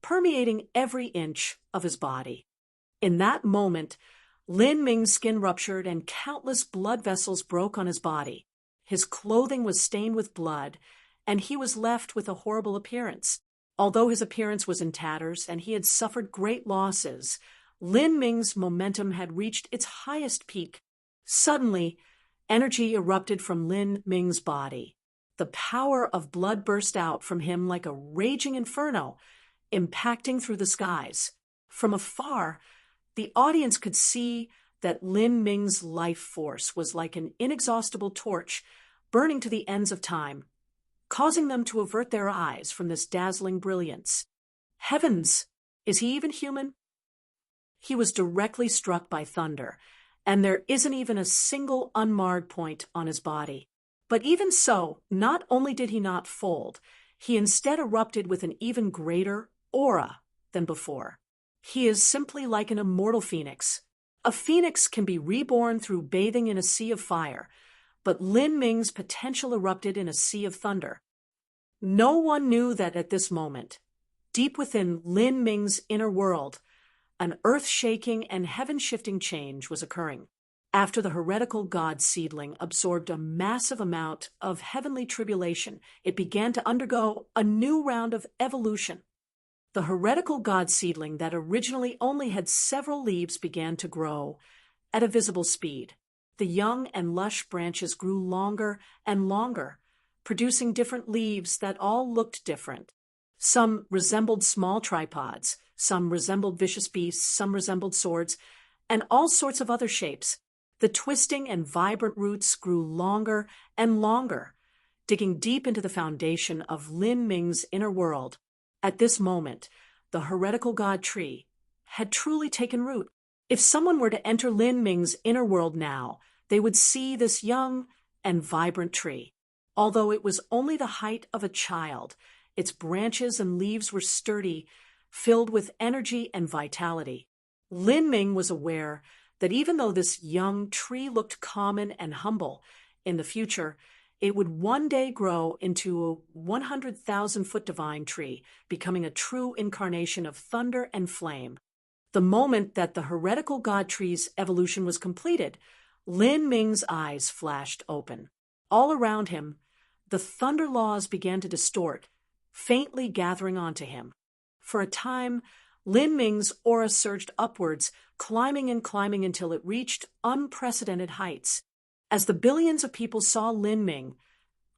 permeating every inch of his body. In that moment, Lin Ming's skin ruptured and countless blood vessels broke on his body. His clothing was stained with blood, and he was left with a horrible appearance. Although his appearance was in tatters and he had suffered great losses, Lin Ming's momentum had reached its highest peak. Suddenly, energy erupted from Lin Ming's body. The power of blood burst out from him like a raging inferno, impacting through the skies. From afar, the audience could see that Lin Ming's life force was like an inexhaustible torch burning to the ends of time, causing them to avert their eyes from this dazzling brilliance. Heavens! Is he even human? He was directly struck by thunder, and there isn't even a single unmarred point on his body. But even so, not only did he not fold, he instead erupted with an even greater aura than before. He is simply like an immortal phoenix. A phoenix can be reborn through bathing in a sea of fire, but Lin Ming's potential erupted in a sea of thunder. No one knew that at this moment, deep within Lin Ming's inner world, an earth-shaking and heaven-shifting change was occurring. After the heretical god seedling absorbed a massive amount of heavenly tribulation, it began to undergo a new round of evolution. The heretical god seedling that originally only had several leaves began to grow at a visible speed. The young and lush branches grew longer and longer, producing different leaves that all looked different. Some resembled small tripods, some resembled vicious beasts, some resembled swords, and all sorts of other shapes. The twisting and vibrant roots grew longer and longer, digging deep into the foundation of Lin Ming's inner world. At this moment, the heretical god tree had truly taken root. If someone were to enter Lin Ming's inner world now, they would see this young and vibrant tree. Although it was only the height of a child, its branches and leaves were sturdy, filled with energy and vitality. Lin Ming was aware that even though this young tree looked common and humble, in the future, it would one day grow into a 100,000-foot divine tree, becoming a true incarnation of thunder and flame. The moment that the heretical god tree's evolution was completed, Lin Ming's eyes flashed open. All around him, the thunder laws began to distort, faintly gathering onto him. For a time, Lin Ming's aura surged upwards, climbing and climbing until it reached unprecedented heights. As the billions of people saw Lin Ming,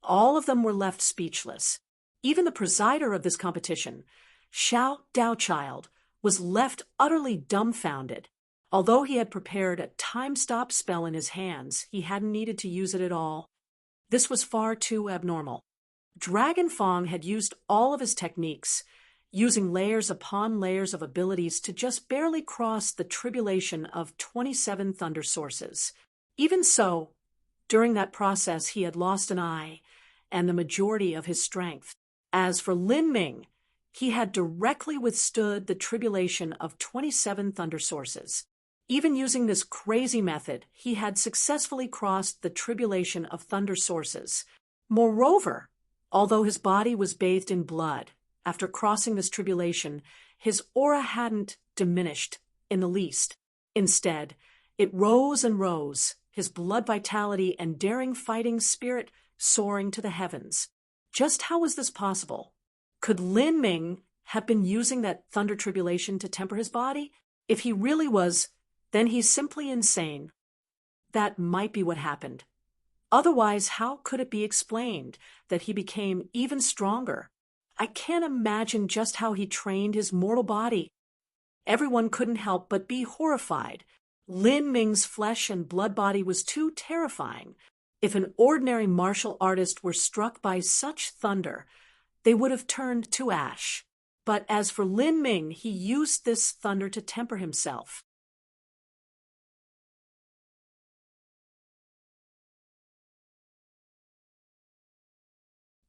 all of them were left speechless. Even the presider of this competition, Xiao Daochild, was left utterly dumbfounded. Although he had prepared a time-stop spell in his hands, he hadn't needed to use it at all. This was far too abnormal. Dragon Fong had used all of his techniques, using layers upon layers of abilities to just barely cross the tribulation of 27 thunder sources. Even so, during that process he had lost an eye and the majority of his strength. As for Lin Ming, he had directly withstood the tribulation of 27 thunder sources. Even using this crazy method, he had successfully crossed the tribulation of thunder sources. Moreover, although his body was bathed in blood, after crossing this tribulation, his aura hadn't diminished in the least. Instead, it rose and rose, his blood vitality and daring fighting spirit soaring to the heavens. Just how was this possible? Could Lin Ming have been using that thunder tribulation to temper his body? If he really was, then he's simply insane. That might be what happened. Otherwise, how could it be explained that he became even stronger? I can't imagine just how he trained his mortal body. Everyone couldn't help but be horrified. Lin Ming's flesh and blood body was too terrifying. If an ordinary martial artist were struck by such thunder, they would have turned to ash. But as for Lin Ming, he used this thunder to temper himself.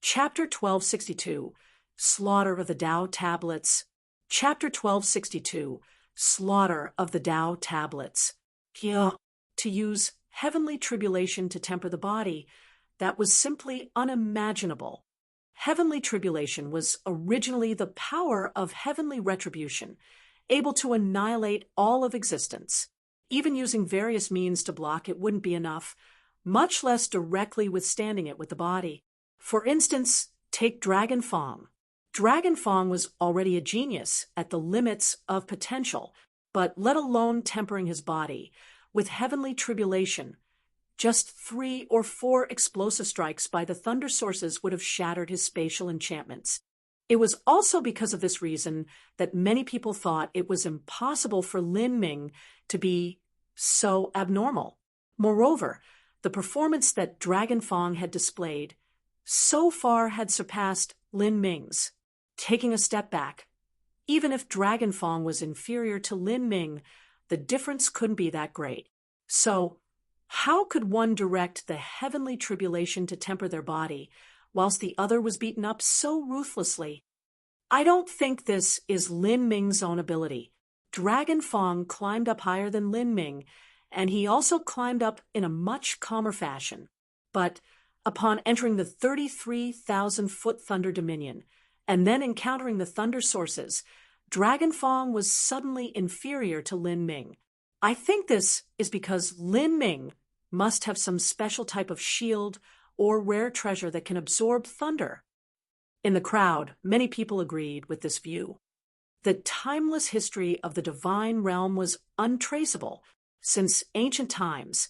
Chapter 1262, Slaughter of the Tao Tablets. Chapter 1262, Slaughter of the Tao Tablets. To use heavenly tribulation to temper the body, that was simply unimaginable. Heavenly tribulation was originally the power of heavenly retribution, able to annihilate all of existence. Even using various means to block it wouldn't be enough, much less directly withstanding it with the body. For instance, take Dragon Fong. Dragon Fong was already a genius at the limits of potential, but let alone tempering his body. With heavenly tribulation, just 3 or 4 explosive strikes by the thunder sources would have shattered his spatial enchantments. It was also because of this reason that many people thought it was impossible for Lin Ming to be so abnormal. Moreover, the performance that Dragon Fong had displayed so far had surpassed Lin Ming's. Taking a step back, even if Dragon Fong was inferior to Lin Ming, the difference couldn't be that great. So, how could one direct the heavenly tribulation to temper their body, whilst the other was beaten up so ruthlessly? I don't think this is Lin Ming's own ability. Dragon Fong climbed up higher than Lin Ming, and he also climbed up in a much calmer fashion. But upon entering the 33,000-foot Thunder Dominion, and then encountering the thunder sources, Dragon Fong was suddenly inferior to Lin Ming. I think this is because Lin Ming must have some special type of shield or rare treasure that can absorb thunder. In the crowd, many people agreed with this view. The timeless history of the divine realm was untraceable. Since ancient times,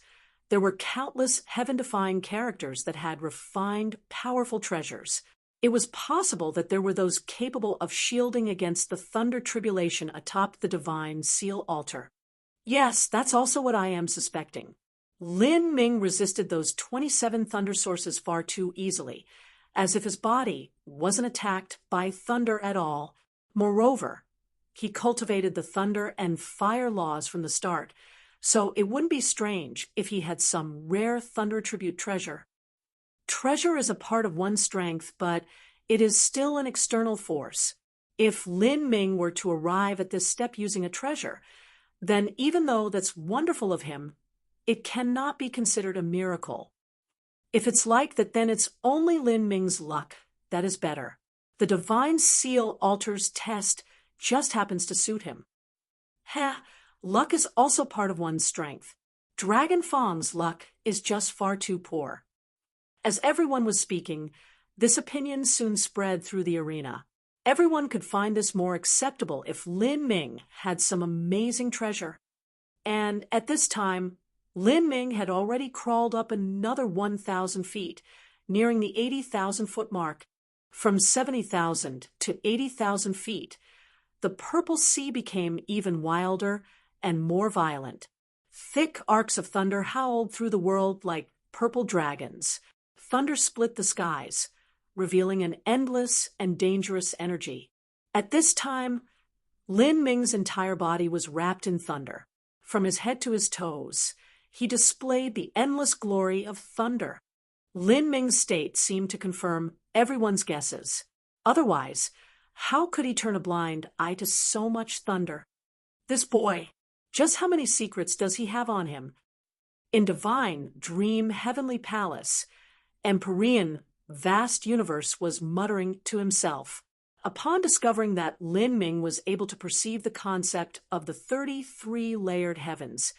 there were countless heaven-defying characters that had refined, powerful treasures. It was possible that there were those capable of shielding against the thunder tribulation atop the divine seal altar. Yes, that's also what I am suspecting. Lin Ming resisted those 27 thunder sources far too easily, as if his body wasn't attacked by thunder at all. Moreover, he cultivated the thunder and fire laws from the start, so it wouldn't be strange if he had some rare thunder tribute treasure. Treasure is a part of one's strength, but it is still an external force. If Lin Ming were to arrive at this step using a treasure, then even though that's wonderful of him, it cannot be considered a miracle. If it's like that, then it's only Lin Ming's luck that is better. The divine seal altar's test just happens to suit him. Luck is also part of one's strength. Dragon Fong's luck is just far too poor. As everyone was speaking, this opinion soon spread through the arena. Everyone could find this more acceptable if Lin Ming had some amazing treasure. And at this time, Lin Ming had already crawled up another 1,000 feet, nearing the 80,000-foot mark. From 70,000 to 80,000 feet, the purple sea became even wilder, and more violent. Thick arcs of thunder howled through the world like purple dragons. Thunder split the skies, revealing an endless and dangerous energy. At this time, Lin Ming's entire body was wrapped in thunder. From his head to his toes, he displayed the endless glory of thunder. Lin Ming's state seemed to confirm everyone's guesses. Otherwise, how could he turn a blind eye to so much thunder? This boy, just how many secrets does he have on him? In divine, dream, heavenly palace, Empyrean, vast universe was muttering to himself. Upon discovering that Lin Ming was able to perceive the concept of the 33-layered heavens,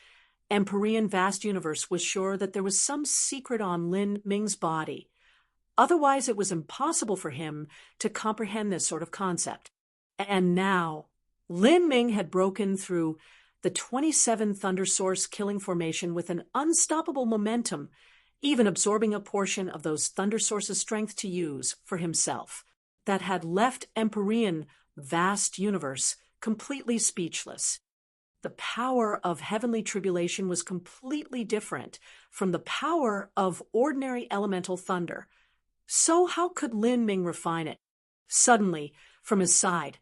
Empyrean vast universe was sure that there was some secret on Lin Ming's body. Otherwise, it was impossible for him to comprehend this sort of concept. And now, Lin Ming had broken through the 27 Thunder Source killing formation with an unstoppable momentum, even absorbing a portion of those Thunder Source's strength to use for himself, that had left Empyrean vast universe completely speechless. The power of heavenly tribulation was completely different from the power of ordinary elemental thunder. So how could Lin Ming refine it? Suddenly, from his side,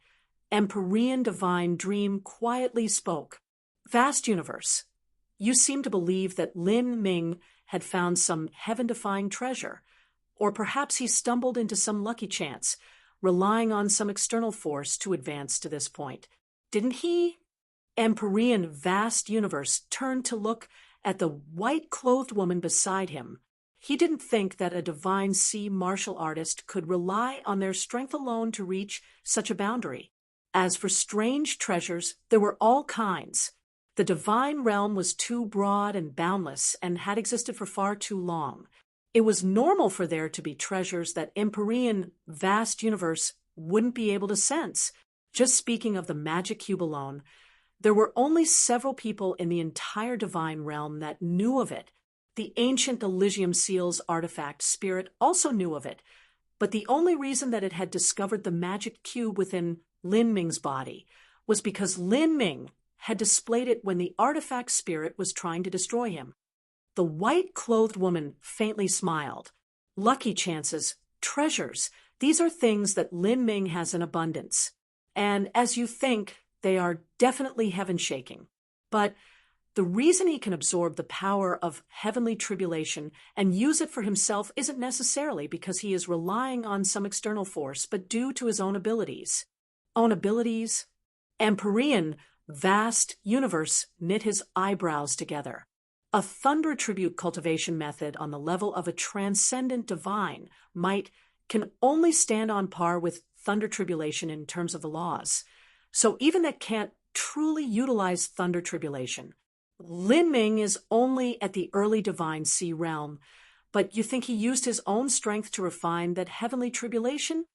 Empyrean divine dream quietly spoke. Vast universe, you seem to believe that Lin Ming had found some heaven-defying treasure, or perhaps he stumbled into some lucky chance, relying on some external force to advance to this point. Didn't he? Empyrean vast universe turned to look at the white-clothed woman beside him. He didn't think that a divine sea martial artist could rely on their strength alone to reach such a boundary. As for strange treasures, there were all kinds. The divine realm was too broad and boundless and had existed for far too long. It was normal for there to be treasures that Empyrean vast universe wouldn't be able to sense. Just speaking of the magic cube alone, there were only several people in the entire divine realm that knew of it. The ancient Elysium Seal's artifact spirit also knew of it, but the only reason that it had discovered the magic cube within Lin Ming's body was because Lin Ming had displayed it when the artifact spirit was trying to destroy him. The white-clothed woman faintly smiled. Lucky chances, treasures, these are things that Lin Ming has in abundance. And as you think, they are definitely heaven-shaking. But the reason he can absorb the power of heavenly tribulation and use it for himself isn't necessarily because he is relying on some external force, but due to his own abilities. Own abilities? Empyrean, vast universe knit his eyebrows together. A thunder tribute cultivation method on the level of a transcendent divine can only stand on par with thunder tribulation in terms of the laws. So even that can't truly utilize thunder tribulation. Lin Ming is only at the early divine sea realm, but you think he used his own strength to refine that heavenly tribulation?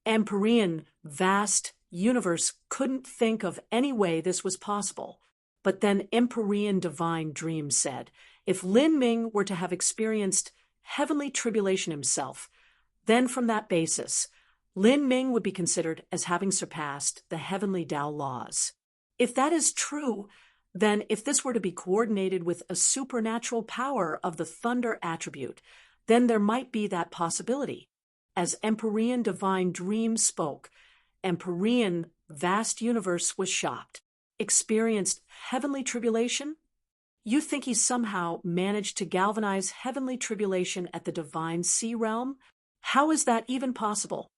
Empyrean, vast universe couldn't think of any way this was possible. But then Empyrean divine dream said, if Lin Ming were to have experienced heavenly tribulation himself, then from that basis, Lin Ming would be considered as having surpassed the heavenly Tao laws. If that is true, then if this were to be coordinated with a supernatural power of the thunder attribute, then there might be that possibility. As Empyrean divine dream spoke, Empyrean vast universe was shocked. Experienced heavenly tribulation? You think he somehow managed to galvanize heavenly tribulation at the divine sea realm? How is that even possible?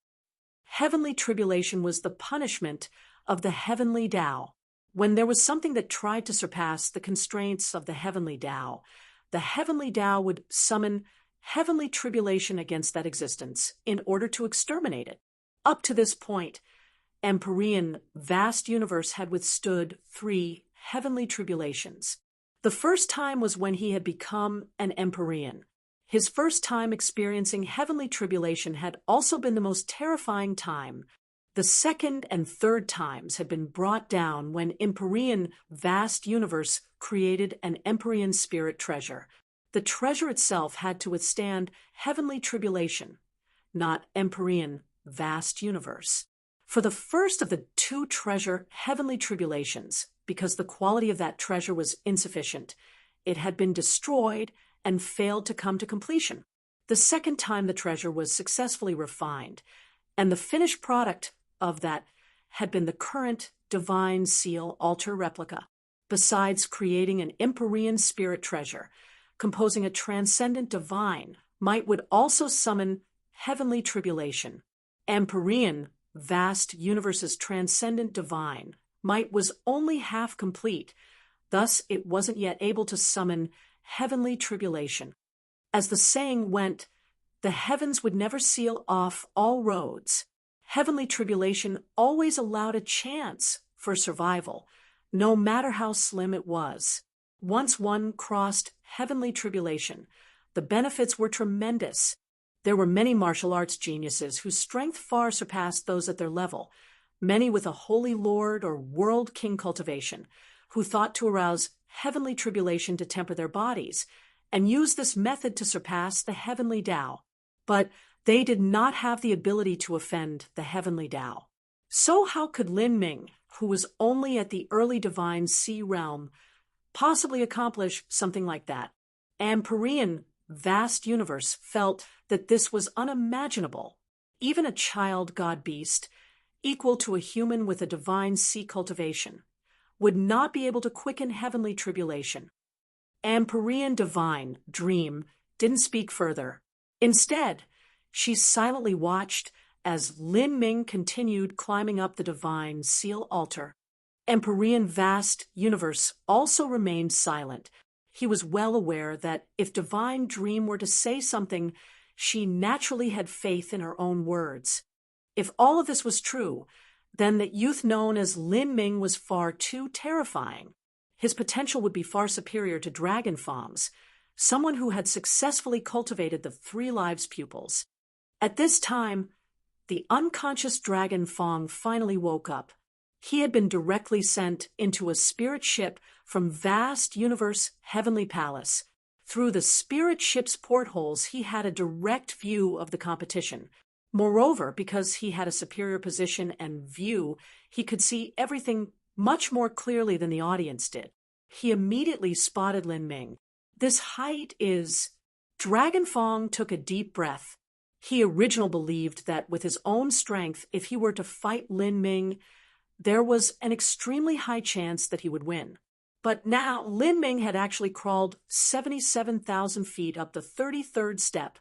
Heavenly tribulation was the punishment of the heavenly Tao. When there was something that tried to surpass the constraints of the heavenly Tao, the heavenly Tao would summon heavenly tribulation against that existence in order to exterminate it. Up to this point, Empyrean vast universe had withstood 3 heavenly tribulations. The first time was when he had become an Empyrean. His first time experiencing heavenly tribulation had also been the most terrifying time. The second and third times had been brought down when Empyrean vast universe created an Empyrean spirit treasure. The treasure itself had to withstand heavenly tribulation, not Empyrean vast universe. For the first of the 2 treasure heavenly tribulations, because the quality of that treasure was insufficient. It had been destroyed and failed to come to completion. The second time the treasure was successfully refined, and the finished product of that had been the current divine seal altar replica. Besides creating an Empyrean spirit treasure, composing a transcendent divine might would also summon heavenly tribulation. Empyrean, vast universe's transcendent divine might was only half complete, thus it wasn't yet able to summon heavenly tribulation. As the saying went, the heavens would never seal off all roads. Heavenly tribulation always allowed a chance for survival, no matter how slim it was. Once one crossed heavenly tribulation, the benefits were tremendous. There were many martial arts geniuses whose strength far surpassed those at their level, many with a holy lord or world king cultivation, who thought to arouse heavenly tribulation to temper their bodies, and use this method to surpass the heavenly Tao. But they did not have the ability to offend the heavenly Tao. So how could Lin Ming, who was only at the early divine sea realm, possibly accomplish something like that? Empyrean, vast universe felt that this was unimaginable. Even a child god-beast, equal to a human with a divine sea cultivation, would not be able to quicken heavenly tribulation. Empyrean divine, Dream, didn't speak further. Instead, she silently watched as Lin Ming continued climbing up the divine seal altar. Empyrean vast universe also remained silent. He was well aware that if divine Dream were to say something, she naturally had faith in her own words. If all of this was true, then that youth known as Lin Ming was far too terrifying. His potential would be far superior to Dragon Fong's, someone who had successfully cultivated the 3 lives pupils. At this time, the unconscious Dragon Fong finally woke up. He had been directly sent into a spirit ship from vast universe heavenly palace. Through the spirit ship's portholes, he had a direct view of the competition. Moreover, because he had a superior position and view, he could see everything much more clearly than the audience did. He immediately spotted Lin Ming. This height is... Dragon Fong took a deep breath. He originally believed that with his own strength, if he were to fight Lin Ming, there was an extremely high chance that he would win. But now Lin Ming had actually crawled 77,000 feet up the 33rd step,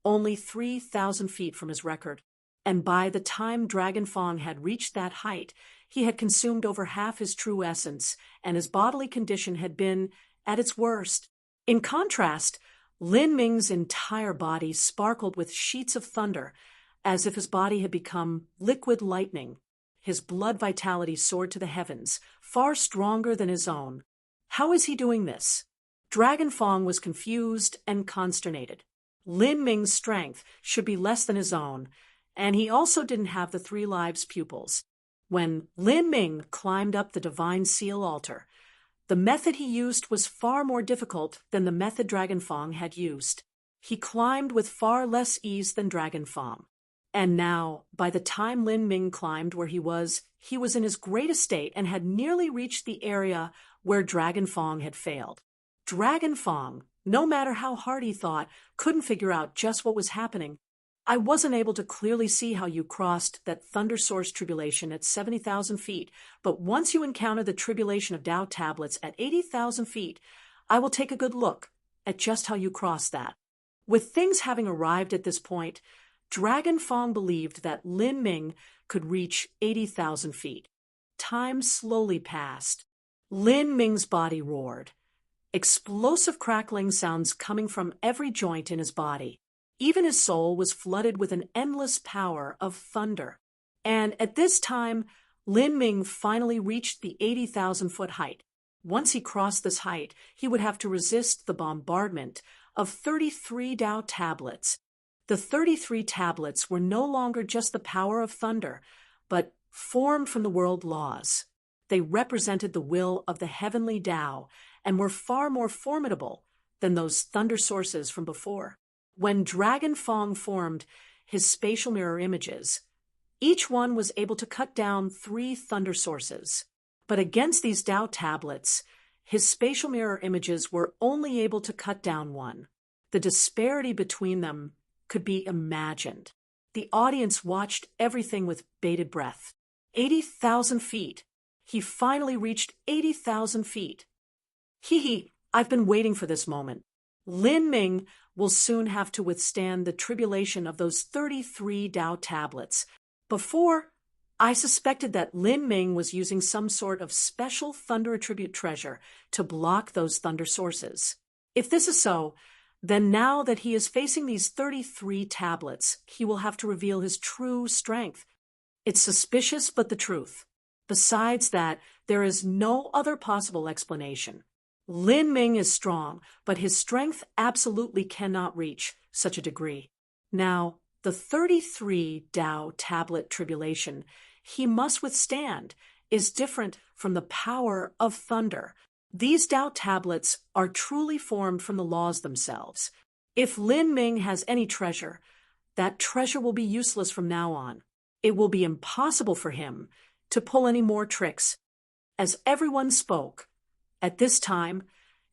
only 3,000 feet from his record. And by the time Dragon Fong had reached that height, he had consumed over half his true essence, and his bodily condition had been at its worst. In contrast, Lin Ming's entire body sparkled with sheets of thunder, as if his body had become liquid lightning. His blood vitality soared to the heavens, far stronger than his own. How is he doing this? Dragon Fong was confused and consternated. Lin Ming's strength should be less than his own, and he also didn't have the 3 lives pupils. When Lin Ming climbed up the divine seal altar, the method he used was far more difficult than the method Dragon Fong had used. He climbed with far less ease than Dragon Fong. And now, by the time Lin Ming climbed where he was in his greatest state and had nearly reached the area where Dragon Fong had failed. Dragon Fong, no matter how hard he thought, couldn't figure out just what was happening. I wasn't able to clearly see how you crossed that thunder source tribulation at 70,000 feet, but once you encounter the tribulation of Tao tablets at 80,000 feet, I will take a good look at just how you crossed that. With things having arrived at this point, Dragon Fong believed that Lin Ming could reach 80,000 feet. Time slowly passed. Lin Ming's body roared. Explosive crackling sounds coming from every joint in his body. Even his soul was flooded with an endless power of thunder. And at this time, Lin Ming finally reached the 80,000-foot height. Once he crossed this height, he would have to resist the bombardment of 33 Tao tablets. The 33 tablets were no longer just the power of thunder, but formed from the world laws. They represented the will of the heavenly Tao and were far more formidable than those thunder sources from before. When Dragon Fong formed his spatial mirror images, each one was able to cut down 3 thunder sources. But against these Tao tablets, his spatial mirror images were only able to cut down one. The disparity between them could be imagined. The audience watched everything with bated breath. 80,000 feet. He finally reached 80,000 feet. I've been waiting for this moment. Lin Ming will soon have to withstand the tribulation of those 33 Tao tablets. Before, I suspected that Lin Ming was using some sort of special thunder attribute treasure to block those thunder sources. If this is so, then now that he is facing these 33 tablets, he will have to reveal his true strength. It's suspicious, but the truth. Besides that, there is no other possible explanation. Lin Ming is strong, but his strength absolutely cannot reach such a degree. Now, the 33 Tao tablet tribulation he must withstand is different from the power of thunder. These Tao tablets are truly formed from the laws themselves. If Lin Ming has any treasure, that treasure will be useless from now on. It will be impossible for him to pull any more tricks. As everyone spoke, at this time,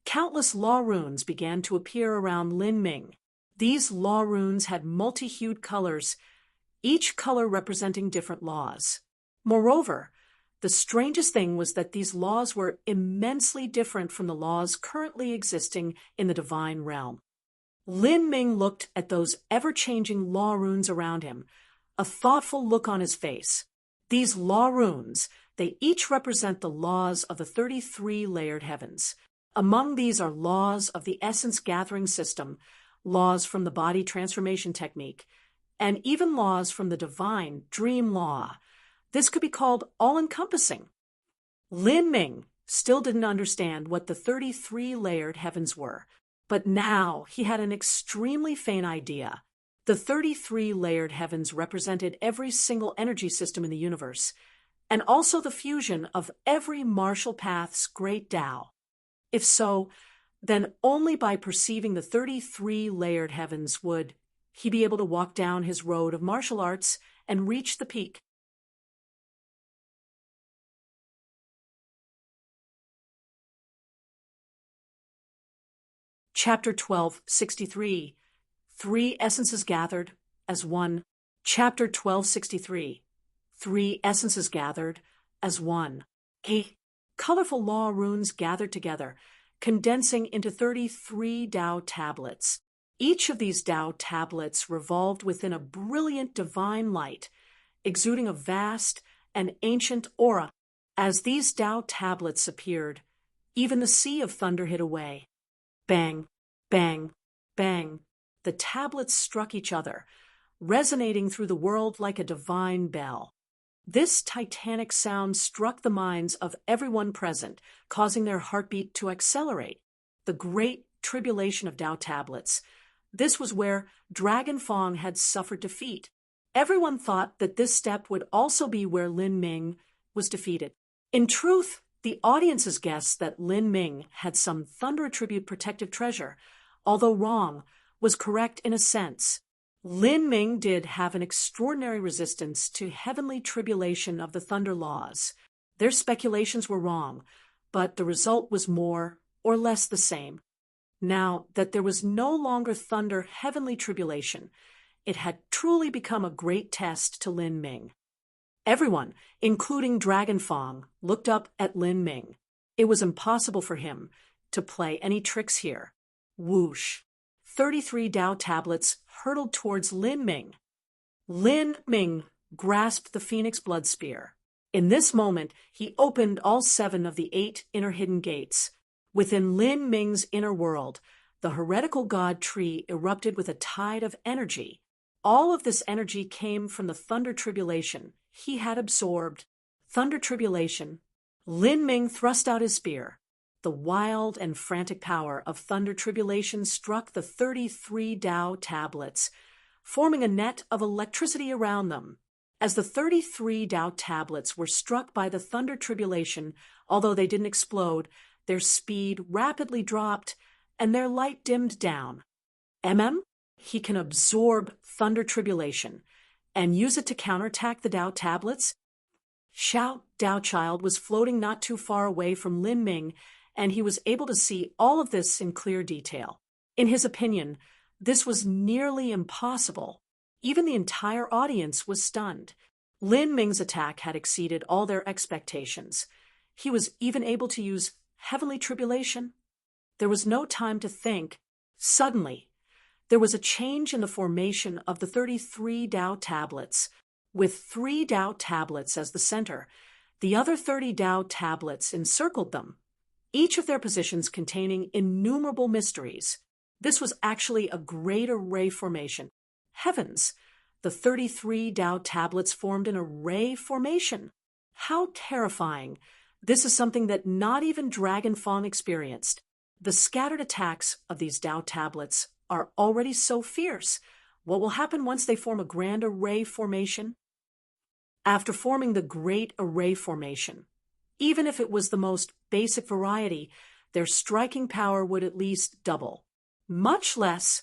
countless law runes began to appear around Lin Ming. These law runes had multi-hued colors, each color representing different laws. Moreover, the strangest thing was that these laws were immensely different from the laws currently existing in the divine realm. Lin Ming looked at those ever-changing law runes around him, a thoughtful look on his face. These law runes, they each represent the laws of the 33 layered heavens. Among these are laws of the essence gathering system, laws from the body transformation technique, and even laws from the divine dream law. This could be called all-encompassing. Lin Ming still didn't understand what the 33 layered heavens were, but now he had an extremely faint idea. The 33 layered heavens represented every single energy system in the universe, and also the fusion of every martial path's great Tao. If so, then only by perceiving the 33 layered heavens would he be able to walk down his road of martial arts and reach the peak. Chapter 1263, Three Essences Gathered as One. Chapter 1263, Three Essences Gathered as One. Colorful law runes gathered together, condensing into 33 Tao tablets. Each of these Tao tablets revolved within a brilliant divine light, exuding a vast and ancient aura. As these Tao tablets appeared, even the sea of thunder hid away. Bang, bang, bang. The tablets struck each other, resonating through the world like a divine bell. This titanic sound struck the minds of everyone present, causing their heartbeat to accelerate. The great tribulation of Tao tablets. This was where Dragon Fong had suffered defeat. Everyone thought that this step would also be where Lin Ming was defeated. In truth, the audiences guessed that Lin Ming had some thunder attribute protective treasure, although wrong, was correct in a sense. Lin Ming did have an extraordinary resistance to heavenly tribulation of the thunder laws. Their speculations were wrong, but the result was more or less the same. Now that there was no longer thunder heavenly tribulation, it had truly become a great test to Lin Ming. Everyone, including Dragon Fong, looked up at Lin Ming. It was impossible for him to play any tricks here. Whoosh! 33 Tao tablets hurtled towards Lin Ming. Lin Ming grasped the Phoenix Blood Spear. In this moment, he opened all 7 of the 8 inner hidden gates. Within Lin Ming's inner world, the heretical god tree erupted with a tide of energy. All of this energy came from the thunder tribulation he had absorbed. Thunder tribulation. Lin Ming thrust out his spear. The wild and frantic power of thunder tribulation struck the 33 Tao tablets, forming a net of electricity around them. As the 33 Tao tablets were struck by the thunder tribulation, although they didn't explode, their speed rapidly dropped and their light dimmed down. He can absorb thunder tribulation and use it to counterattack the Tao tablets. Xiao Daochild was floating not too far away from Lin Ming, and he was able to see all of this in clear detail. In his opinion, this was nearly impossible. Even the entire audience was stunned. Lin Ming's attack had exceeded all their expectations. He was even able to use heavenly tribulation. There was no time to think. Suddenly, there was a change in the formation of the 33 Tao tablets, with 3 Tao tablets as the center. The other 30 Tao tablets encircled them, each of their positions containing innumerable mysteries. This was actually a great array formation. Heavens! The 33 Tao tablets formed an array formation. How terrifying! This is something that not even Dragon Fang experienced. The scattered attacks of these Tao tablets are already so fierce. What will happen once they form a grand array formation? After forming the great array formation, even if it was the most basic variety, their striking power would at least double. Much less,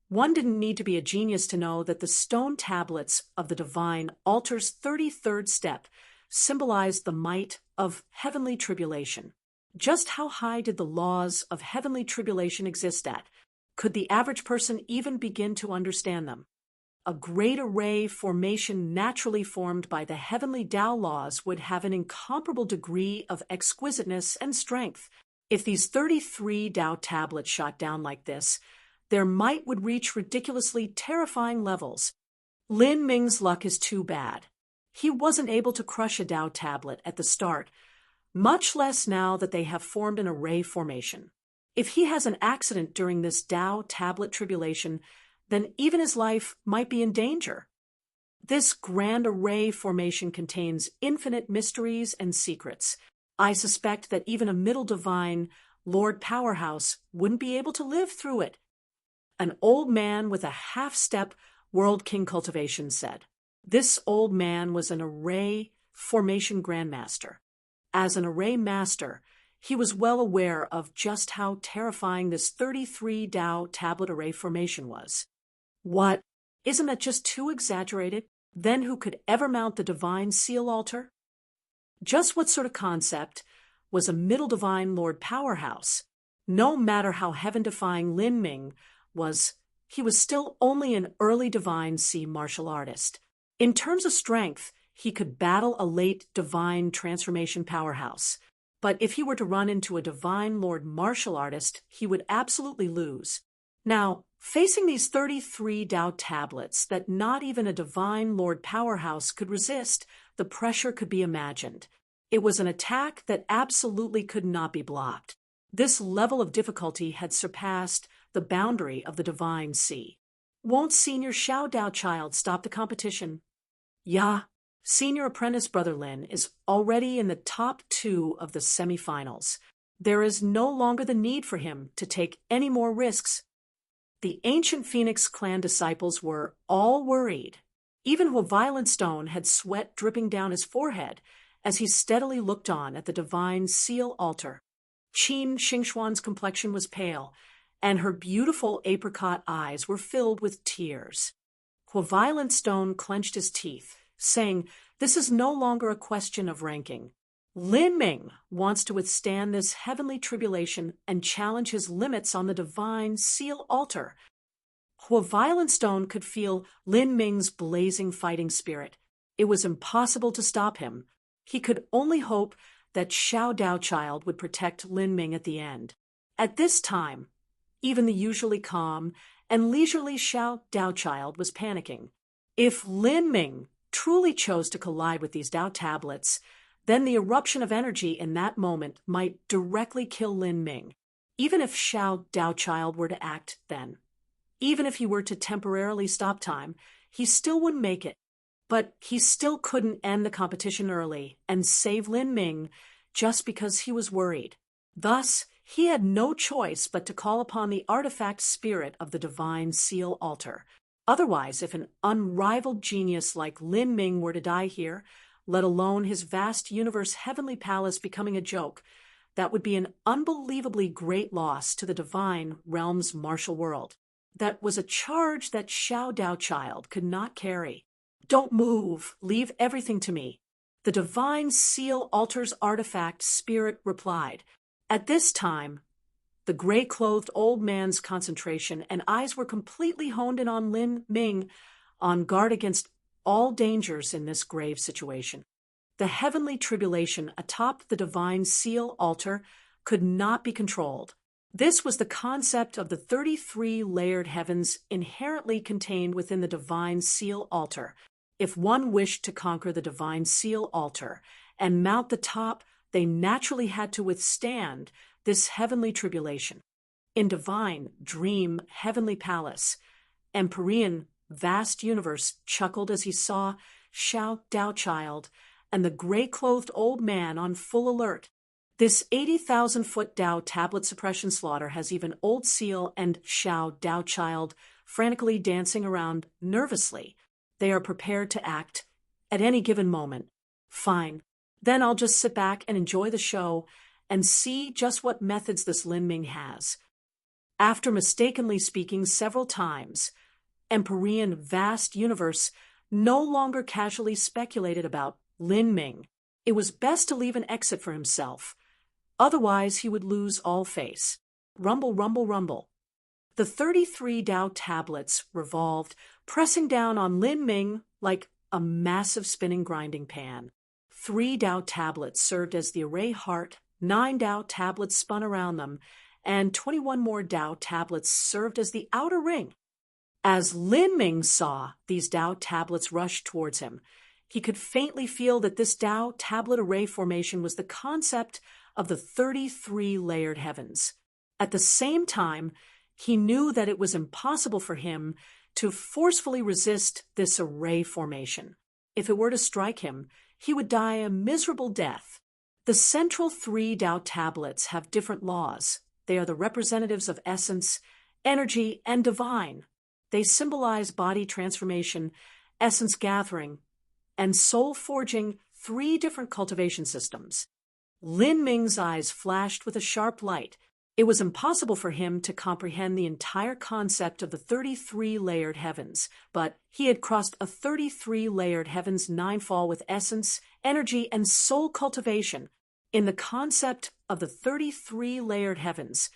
one didn't need to be a genius to know that the stone tablets of the divine altar's 33rd step symbolized the might of heavenly tribulation. Just how high did the laws of heavenly tribulation exist at? Could the average person even begin to understand them? A great array formation naturally formed by the heavenly Tao laws would have an incomparable degree of exquisiteness and strength. If these 33 Tao tablets shot down like this, their might would reach ridiculously terrifying levels. Lin Ming's luck is too bad. He wasn't able to crush a Tao tablet at the start, much less now that they have formed an array formation. If he has an accident during this Tao tablet tribulation, then even his life might be in danger. This grand array formation contains infinite mysteries and secrets. I suspect that even a middle divine, Lord Powerhouse, wouldn't be able to live through it. An old man with a half-step World King cultivation said. This old man was an array formation grandmaster. As an array master, he was well aware of just how terrifying this 33 Tao tablet array formation was. What? Isn't that just too exaggerated? Then who could ever mount the divine seal altar? Just what sort of concept was a middle divine Lord Powerhouse? No matter how heaven-defying Lin Ming was, he was still only an early divine sea martial artist. In terms of strength, he could battle a late divine transformation powerhouse. But if he were to run into a divine Lord martial artist, he would absolutely lose. Now, facing these 33 Tao tablets that not even a divine Lord Powerhouse could resist, the pressure could be imagined. It was an attack that absolutely could not be blocked. This level of difficulty had surpassed the boundary of the divine sea. Won't Senior Xiao Daochild stop the competition? Yeah, Senior Apprentice Brother Lin is already in the top 2 of the semifinals. There is no longer the need for him to take any more risks. The ancient Phoenix clan disciples were all worried. Even Violent Stone had sweat dripping down his forehead as he steadily looked on at the divine seal altar. Qin Xingxuan's complexion was pale, and her beautiful apricot eyes were filled with tears. Violent Stone clenched his teeth, saying, "This is no longer a question of ranking. Lin Ming wants to withstand this heavenly tribulation and challenge his limits on the divine seal altar." Violent Stone could feel Lin Ming's blazing fighting spirit. It was impossible to stop him. He could only hope that Xiao Daochild would protect Lin Ming at the end. At this time, even the usually calm and leisurely Xiao Daochild was panicking. If Lin Ming truly chose to collide with these Tao tablets, then the eruption of energy in that moment might directly kill Lin Ming. Even if Xiao Daochild were to act then, even if he were to temporarily stop time, he still wouldn't make it. But he still couldn't end the competition early and save Lin Ming just because he was worried. Thus, he had no choice but to call upon the artifact spirit of the divine seal altar. Otherwise, if an unrivaled genius like Lin Ming were to die here, let alone his vast universe heavenly palace becoming a joke, that would be an unbelievably great loss to the divine realm's martial world. That was a charge that Xiao Daochild could not carry. "Don't move. Leave everything to me." The divine seal altar's artifact spirit replied. At this time, the gray-clothed old man's concentration and eyes were completely honed in on Lin Ming, on guard against all dangers in this grave situation. The heavenly tribulation atop the divine seal altar could not be controlled. This was the concept of the 33 layered heavens inherently contained within the divine seal altar. If one wished to conquer the divine seal altar and mount the top, they naturally had to withstand this heavenly tribulation. In divine, dream, heavenly palace, Empyrean, vast universe chuckled as he saw Xiao Dao Child and the gray-clothed old man on full alert. This 80,000-foot Dao tablet suppression slaughter has even Old Seal and Xiao Dao Child frantically dancing around nervously. They are prepared to act at any given moment. Fine. Then I'll just sit back and enjoy the show and see just what methods this Lin Ming has. After mistakenly speaking several times, Empyrean vast universe no longer casually speculated about Lin Ming. It was best to leave an exit for himself. Otherwise, he would lose all face. Rumble, rumble, rumble. The 33 Dao tablets revolved, pressing down on Lin Ming like a massive spinning grinding pan. 3 Dao tablets served as the array heart, 9 Dao tablets spun around them, and 21 more Dao tablets served as the outer ring. As Lin Ming saw these Dao tablets rush towards him, he could faintly feel that this Dao tablet array formation was the concept of the 33 layered heavens. At the same time, he knew that it was impossible for him to forcefully resist this array formation. If it were to strike him, he would die a miserable death. The central 3 Dao tablets have different laws. They are the representatives of essence, energy, and divine. They symbolize body transformation, essence gathering, and soul forging, 3 different cultivation systems. Lin Ming's eyes flashed with a sharp light. It was impossible for him to comprehend the entire concept of the 33 layered heavens, but he had crossed a 33 layered heavens ninefall with essence, energy, and soul cultivation. In the concept of the 33 layered heavens,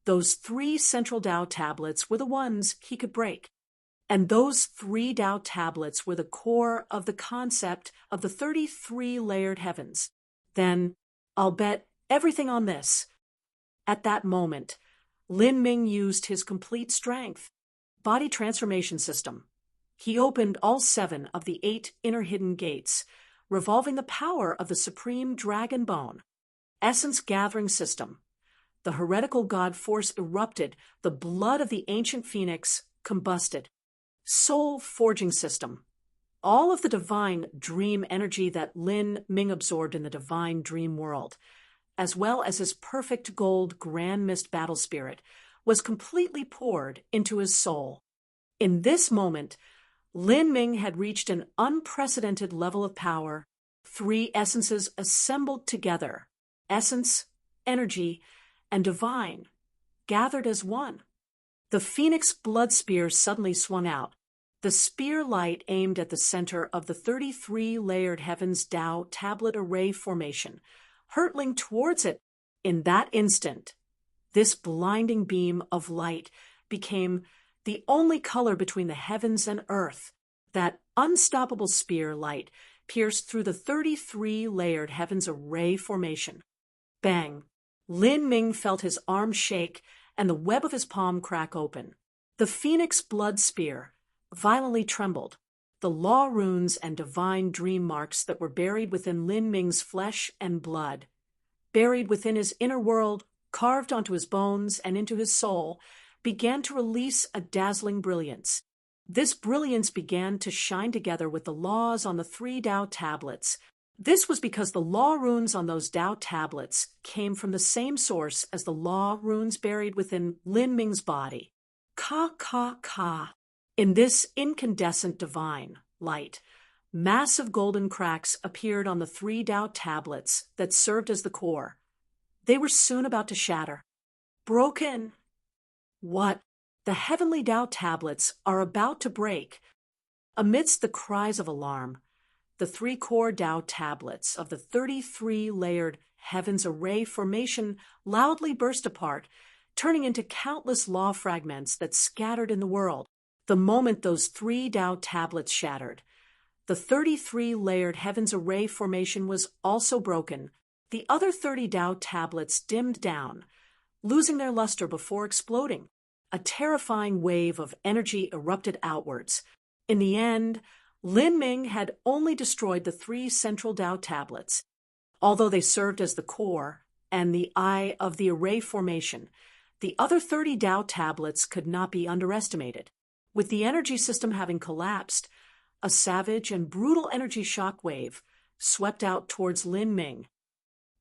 those 3 central Dao tablets were the ones he could break. And those 3 Dao tablets were the core of the concept of the 33 layered heavens. Then, I'll bet everything on this. At that moment, Lin Ming used his complete strength. Body transformation system. He opened all 7 of the 8 inner hidden gates, revolving the power of the supreme dragon bone. Essence gathering system. The heretical god force erupted, the blood of the ancient phoenix combusted. Soul forging system. All of the divine dream energy that Lin Ming absorbed in the divine dream world, as well as his perfect gold grand mist battle spirit, was completely poured into his soul. In this moment, Lin Ming had reached an unprecedented level of power. 3 essences assembled together, essence, energy, and divine, gathered as one. The phoenix blood spear suddenly swung out. The spear light aimed at the center of the 33 layered heavens Dao tablet array formation, hurtling towards it. In that instant, this blinding beam of light became the only color between the heavens and earth. That unstoppable spear light pierced through the 33 layered heavens array formation. Bang! Lin Ming felt his arm shake and the web of his palm crack open. The phoenix blood spear violently trembled. The law runes and divine dream marks that were buried within Lin Ming's flesh and blood, buried within his inner world, carved onto his bones and into his soul, began to release a dazzling brilliance. This brilliance began to shine together with the laws on the 3 Dao tablets. This was because the law runes on those Dao tablets came from the same source as the law runes buried within Lin Ming's body. Ka, ka, ka. In this incandescent divine light, massive golden cracks appeared on the 3 Dao tablets that served as the core. They were soon about to shatter. Broken. What? The heavenly Dao tablets are about to break. Amidst the cries of alarm, the three core Tao tablets of the 33-layered heavens array formation loudly burst apart, turning into countless law fragments that scattered in the world. The moment those three Tao tablets shattered, the 33-layered heavens array formation was also broken. The other 30 Tao tablets dimmed down, losing their luster before exploding. A terrifying wave of energy erupted outwards. In the end, Lin Ming had only destroyed the three central Tao tablets. Although they served as the core and the eye of the array formation, the other 30 Tao tablets could not be underestimated. With the energy system having collapsed, a savage and brutal energy shockwave swept out towards Lin Ming.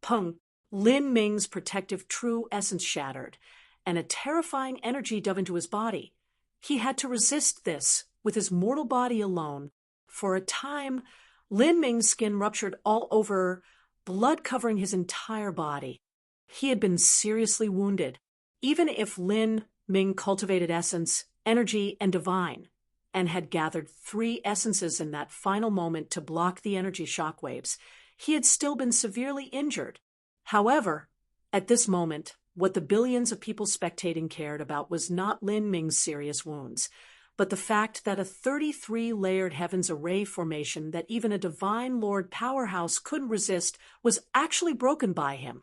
Peng, Lin Ming's protective true essence shattered, and a terrifying energy dove into his body. He had to resist this with his mortal body alone. For a time, Lin Ming's skin ruptured all over, blood covering his entire body. He had been seriously wounded. Even if Lin Ming cultivated essence, energy, and divine, and had gathered three essences in that final moment to block the energy shockwaves, he had still been severely injured. However, at this moment, what the billions of people spectating cared about was not Lin Ming's serious wounds, but the fact that a 33-layered heavens array formation that even a divine Lord powerhouse couldn't resist was actually broken by him.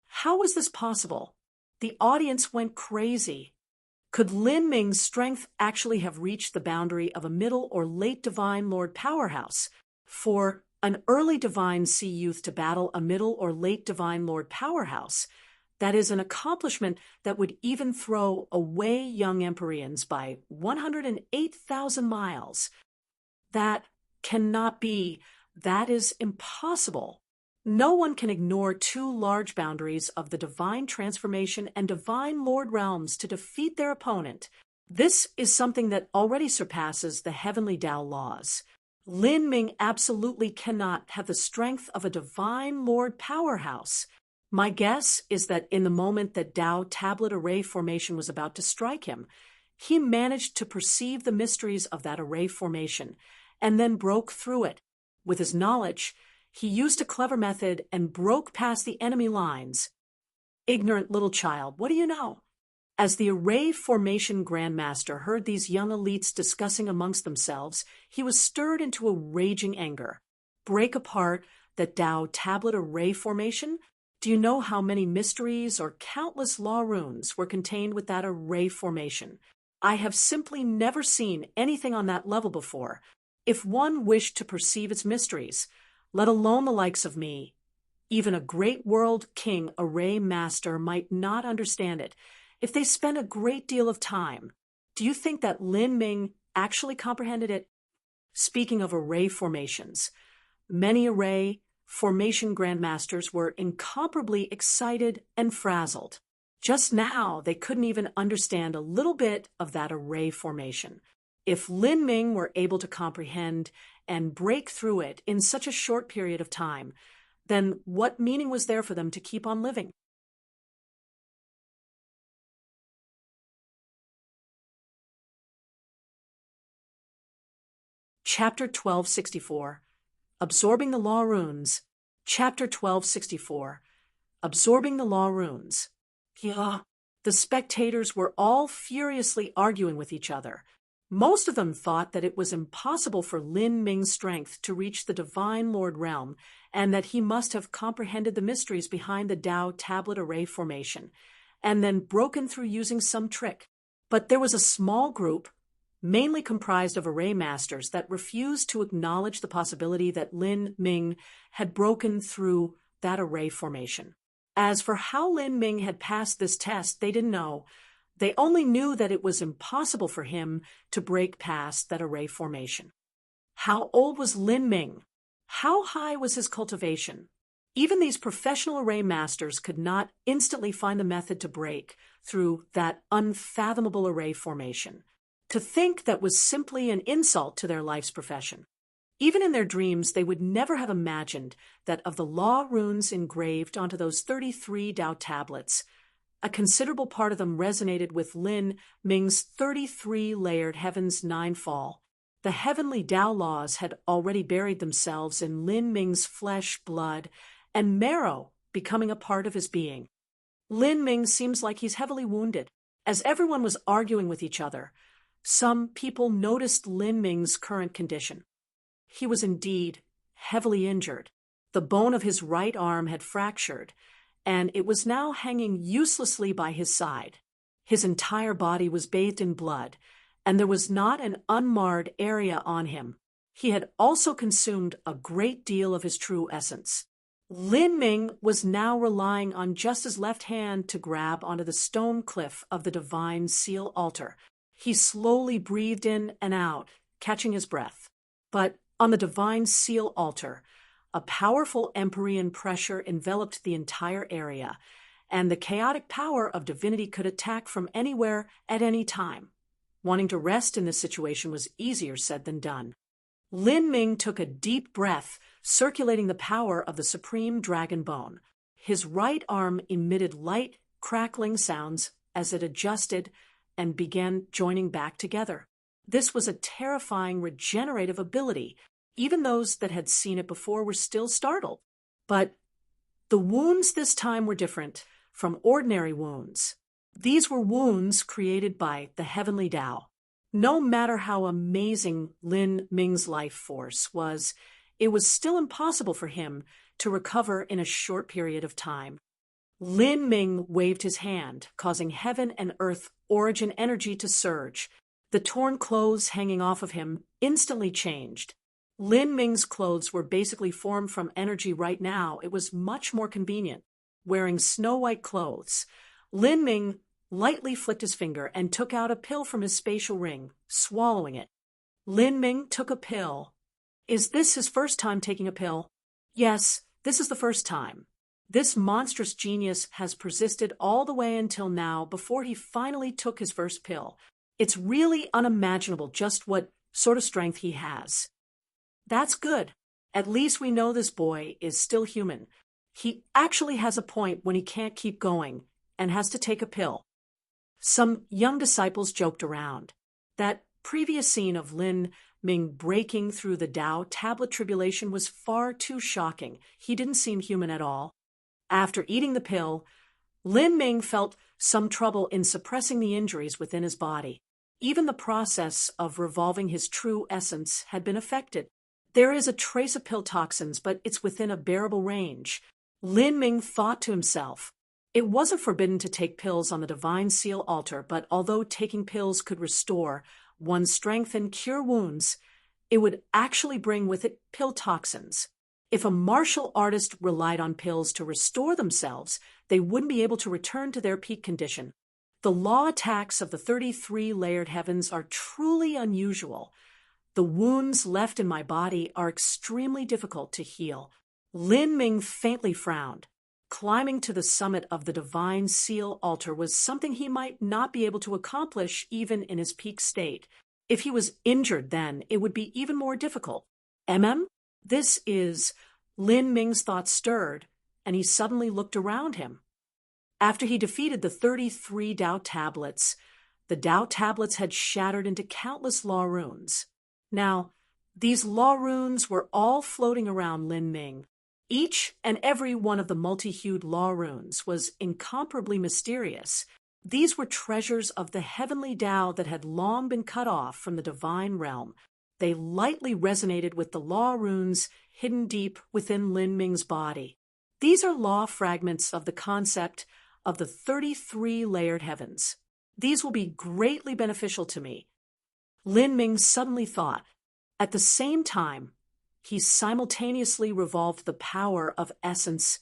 How was this possible? The audience went crazy. Could Lin Ming's strength actually have reached the boundary of a middle or late divine Lord powerhouse? For an early divine sea youth to battle a middle or late divine Lord powerhouse, that is an accomplishment that would even throw away young Empyreans by 108,000 miles. That cannot be. That is impossible. No one can ignore two large boundaries of the divine transformation and divine Lord realms to defeat their opponent. This is something that already surpasses the heavenly Tao laws. Lin Ming absolutely cannot have the strength of a divine Lord powerhouse. My guess is that in the moment that Tao tablet array formation was about to strike him, he managed to perceive the mysteries of that array formation and then broke through it. With his knowledge, he used a clever method and broke past the enemy lines. Ignorant little child, what do you know? As the array formation grandmaster heard these young elites discussing amongst themselves, he was stirred into a raging anger. Break apart the Tao tablet array formation? Do you know how many mysteries or countless law runes were contained with that array formation? I have simply never seen anything on that level before. If one wished to perceive its mysteries, let alone the likes of me, even a great world king array master might not understand it if they spent a great deal of time. Do you think that Lin Ming actually comprehended it? Speaking of array formations, many array formation grandmasters were incomparably excited and frazzled. Just now, they couldn't even understand a little bit of that array formation. If Lin Ming were able to comprehend and break through it in such a short period of time, then what meaning was there for them to keep on living? Chapter 1264. Absorbing the Law Runes. Chapter 1264. Absorbing the Law Runes. Yeah. The spectators were all furiously arguing with each other. Most of them thought that it was impossible for Lin Ming's strength to reach the Divine Lord realm, and that he must have comprehended the mysteries behind the Tao tablet array formation, and then broken through using some trick. But there was a small group, mainly comprised of array masters, that refused to acknowledge the possibility that Lin Ming had broken through that array formation. As for how Lin Ming had passed this test, they didn't know. They only knew that it was impossible for him to break past that array formation. How old was Lin Ming? How high was his cultivation? Even these professional array masters could not instantly find the method to break through that unfathomable array formation. To think that was simply an insult to their life's profession. Even in their dreams, they would never have imagined that of the law runes engraved onto those 33 Tao tablets, a considerable part of them resonated with Lin Ming's 33-layered Heaven's Nine Fall. The heavenly Tao laws had already buried themselves in Lin Ming's flesh, blood, and marrow, becoming a part of his being. Lin Ming seems like he's heavily wounded. As everyone was arguing with each other, some people noticed Lin Ming's current condition. He was indeed heavily injured. The bone of his right arm had fractured, and it was now hanging uselessly by his side. His entire body was bathed in blood, and there was not an unmarred area on him. He had also consumed a great deal of his true essence. Lin Ming was now relying on just his left hand to grab onto the stone cliff of the divine seal altar. He slowly breathed in and out, catching his breath. But on the divine seal altar, a powerful Empyrean pressure enveloped the entire area, and the chaotic power of divinity could attack from anywhere at any time. Wanting to rest in this situation was easier said than done. Lin Ming took a deep breath, circulating the power of the supreme dragon bone. His right arm emitted light, crackling sounds as it adjusted and began joining back together. This was a terrifying regenerative ability. Even those that had seen it before were still startled. But the wounds this time were different from ordinary wounds. These were wounds created by the heavenly Tao. No matter how amazing Lin Ming's life force was, it was still impossible for him to recover in a short period of time. Lin Ming waved his hand, causing heaven and earth origin energy to surge. The torn clothes hanging off of him instantly changed. Lin Ming's clothes were basically formed from energy right now. It was much more convenient. Wearing snow-white clothes, Lin Ming lightly flicked his finger and took out a pill from his spatial ring, swallowing it. Lin Ming took a pill. Is this his first time taking a pill? Yes, this is the first time. This monstrous genius has persisted all the way until now before he finally took his first pill. It's really unimaginable just what sort of strength he has. That's good. At least we know this boy is still human. He actually has a point when he can't keep going and has to take a pill. Some young disciples joked around. That previous scene of Lin Ming breaking through the Tao tablet tribulation was far too shocking. He didn't seem human at all. After eating the pill, Lin Ming felt some trouble in suppressing the injuries within his body. Even the process of revolving his true essence had been affected. There is a trace of pill toxins, but it's within a bearable range. Lin Ming thought to himself, it wasn't forbidden to take pills on the divine seal altar, but although taking pills could restore one's strength and cure wounds, it would actually bring with it pill toxins. If a martial artist relied on pills to restore themselves, they wouldn't be able to return to their peak condition. The law attacks of the 33 layered heavens are truly unusual. The wounds left in my body are extremely difficult to heal. Lin Ming faintly frowned. Climbing to the summit of the divine seal altar was something he might not be able to accomplish even in his peak state. If he was injured then, it would be even more difficult. This is... Lin Ming's thoughts stirred, and he suddenly looked around him. After he defeated the 33 Tao tablets, the Tao tablets had shattered into countless law runes. Now, these law runes were all floating around Lin Ming. Each and every one of the multi-hued law runes was incomparably mysterious. These were treasures of the heavenly Tao that had long been cut off from the divine realm. They lightly resonated with the law runes hidden deep within Lin Ming's body. These are law fragments of the concept of the 33 layered heavens. These will be greatly beneficial to me. Lin Ming suddenly thought. At the same time, he simultaneously revolved the power of essence,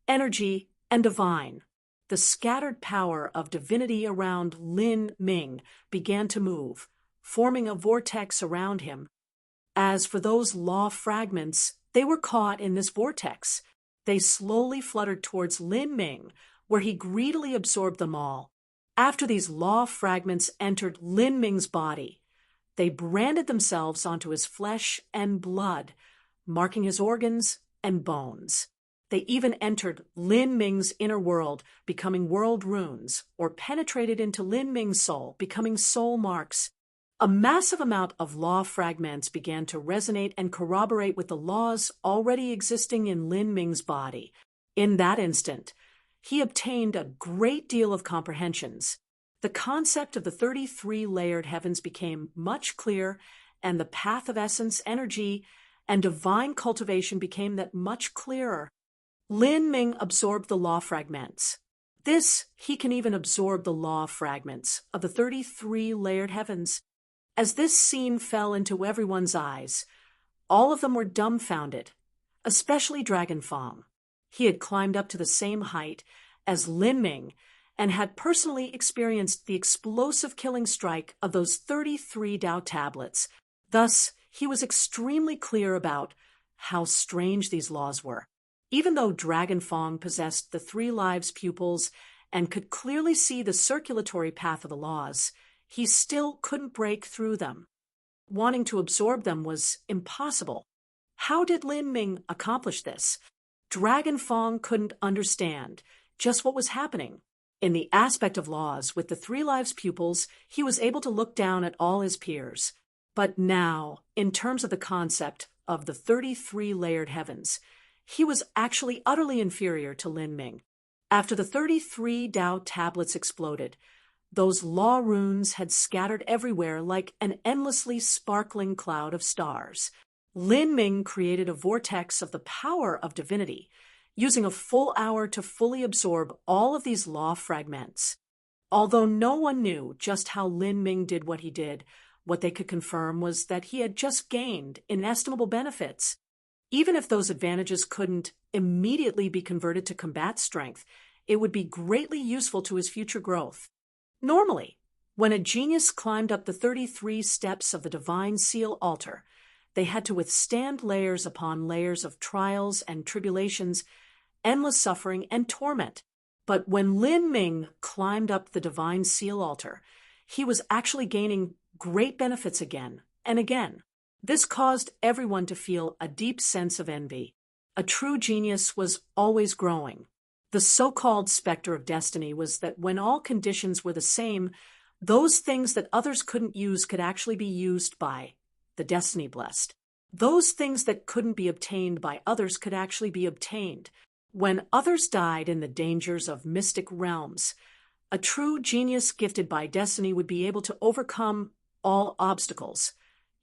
energy, and divine. The scattered power of divinity around Lin Ming began to move, forming a vortex around him. As for those law fragments, they were caught in this vortex. They slowly fluttered towards Lin Ming, where he greedily absorbed them all. After these law fragments entered Lin Ming's body, they branded themselves onto his flesh and blood, marking his organs and bones. They even entered Lin Ming's inner world, becoming world runes, or penetrated into Lin Ming's soul, becoming soul marks. A massive amount of law fragments began to resonate and corroborate with the laws already existing in Lin Ming's body. In that instant, he obtained a great deal of comprehensions. The concept of the 33 layered heavens became much clearer, and the path of essence, energy, and divine cultivation became that much clearer. Lin Ming absorbed the law fragments. He can even absorb the law fragments of the 33 layered heavens. As this scene fell into everyone's eyes, all of them were dumbfounded, especially Dragon Fong. He had climbed up to the same height as Lin Ming and had personally experienced the explosive killing strike of those 33 Tao tablets. Thus, he was extremely clear about how strange these laws were. Even though Dragon Fong possessed the 3 lives pupils and could clearly see the circulatory path of the laws, he still couldn't break through them. Wanting to absorb them was impossible. How did Lin Ming accomplish this? Dragon Fong couldn't understand just what was happening. In the aspect of laws, with the 3 lives pupils, he was able to look down at all his peers. But now, in terms of the concept of the 33 layered heavens, he was actually utterly inferior to Lin Ming. After the 33 Tao tablets exploded, those law runes had scattered everywhere like an endlessly sparkling cloud of stars. Lin Ming created a vortex of the power of divinity, using a full hour to fully absorb all of these law fragments. Although no one knew just how Lin Ming did what he did, what they could confirm was that he had just gained inestimable benefits. Even if those advantages couldn't immediately be converted to combat strength, it would be greatly useful to his future growth. Normally, when a genius climbed up the 33 steps of the Divine Seal altar, they had to withstand layers upon layers of trials and tribulations, endless suffering and torment. But when Lin Ming climbed up the Divine Seal altar, he was actually gaining great benefits again and again. This caused everyone to feel a deep sense of envy. A true genius was always growing. The so-called specter of destiny was that when all conditions were the same, those things that others couldn't use could actually be used by the destiny blessed. Those things that couldn't be obtained by others could actually be obtained. When others died in the dangers of mystic realms, a true genius gifted by destiny would be able to overcome all obstacles,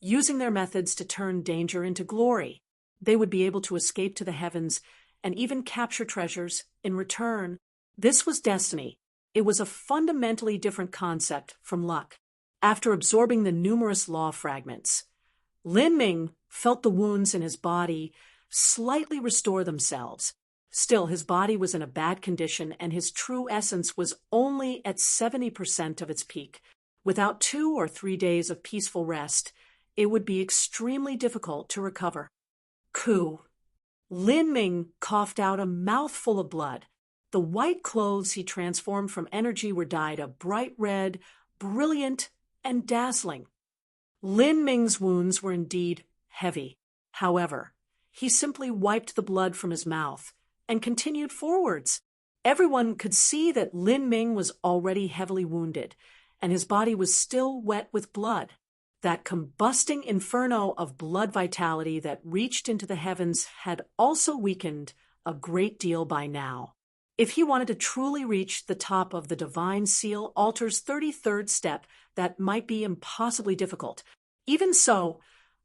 using their methods to turn danger into glory. They would be able to escape to the heavens and even capture treasures in return. This was destiny. It was a fundamentally different concept from luck. After absorbing the numerous law fragments, Lin Ming felt the wounds in his body slightly restore themselves. Still, his body was in a bad condition, and his true essence was only at 70% of its peak. Without 2 or 3 days of peaceful rest, it would be extremely difficult to recover. Coup. Lin Ming coughed out a mouthful of blood. The white clothes he transformed from energy were dyed a bright red, brilliant, and dazzling. Lin Ming's wounds were indeed heavy. However, he simply wiped the blood from his mouth and continued forwards. Everyone could see that Lin Ming was already heavily wounded, and his body was still wet with blood. That combusting inferno of blood vitality that reached into the heavens had also weakened a great deal by now. If he wanted to truly reach the top of the Divine Seal altar's 33rd step, that might be impossibly difficult. Even so,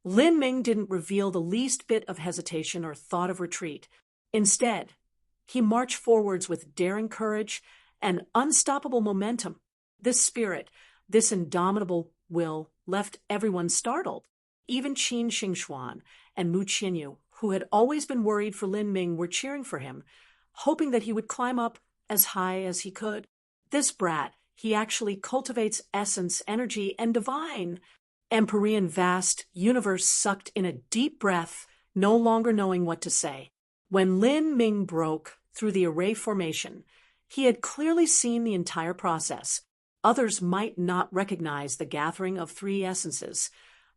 Lin Ming didn't reveal the least bit of hesitation or thought of retreat. Instead, he marched forwards with daring courage and unstoppable momentum. This spirit, this indomitable will, left everyone startled. Even Qin Xingxuan and Mu Qinyu, who had always been worried for Lin Ming, were cheering for him, hoping that he would climb up as high as he could. This brat, he actually cultivates essence, energy, and divine. Empyrean vast universe sucked in a deep breath, no longer knowing what to say. When Lin Ming broke through the array formation, he had clearly seen the entire process. Others might not recognize the gathering of 3 essences,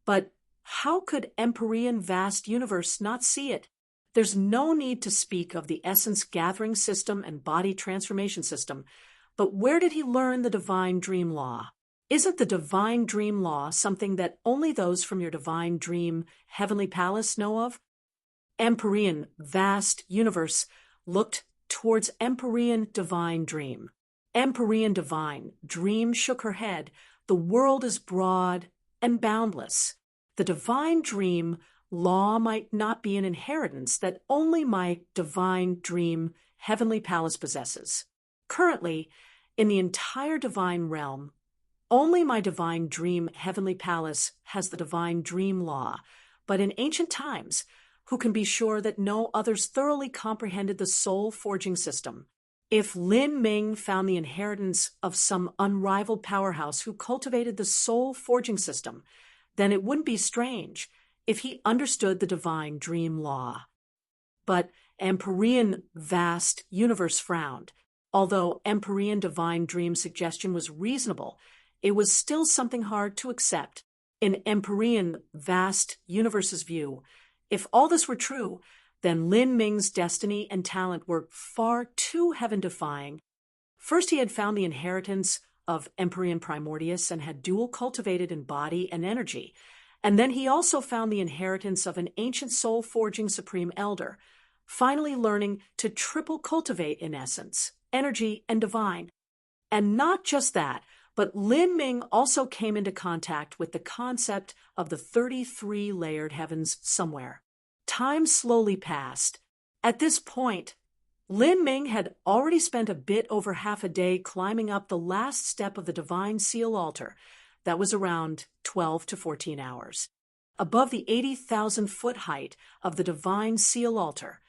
but how could Empyrean vast universe not see it? There's no need to speak of the essence gathering system and body transformation system, but where did he learn the divine dream law? Isn't the divine dream law something that only those from your divine dream heavenly palace know of? Empyrean, vast universe looked towards Empyrean divine dream. Empyrean divine dream shook her head. The world is broad and boundless. The divine dream law might not be an inheritance that only my divine dream heavenly palace possesses. Currently, in the entire divine realm, only my divine dream heavenly palace has the divine dream law, but in ancient times, who can be sure that no others thoroughly comprehended the soul forging system? If Lin Ming found the inheritance of some unrivaled powerhouse who cultivated the soul forging system, then it wouldn't be strange if he understood the divine dream law. But Empyrean vast universe frowned. Although Empyrean divine dream suggestion was reasonable, it was still something hard to accept. In Empyrean vast universe's view, if all this were true, then Lin Ming's destiny and talent were far too heaven-defying. First, he had found the inheritance of Empyrean Primordius and had dual cultivated in body and energy. And then he also found the inheritance of an ancient soul-forging supreme elder, finally learning to triple cultivate in essence, energy, and divine. And not just that, but Lin Ming also came into contact with the concept of the 33-layered heavens somewhere. Time slowly passed. At this point, Lin Ming had already spent a bit over half a day climbing up the last step of the divine seal altar. That was around 12 to 14 hours. Above the 80,000-foot height of the divine seal altar,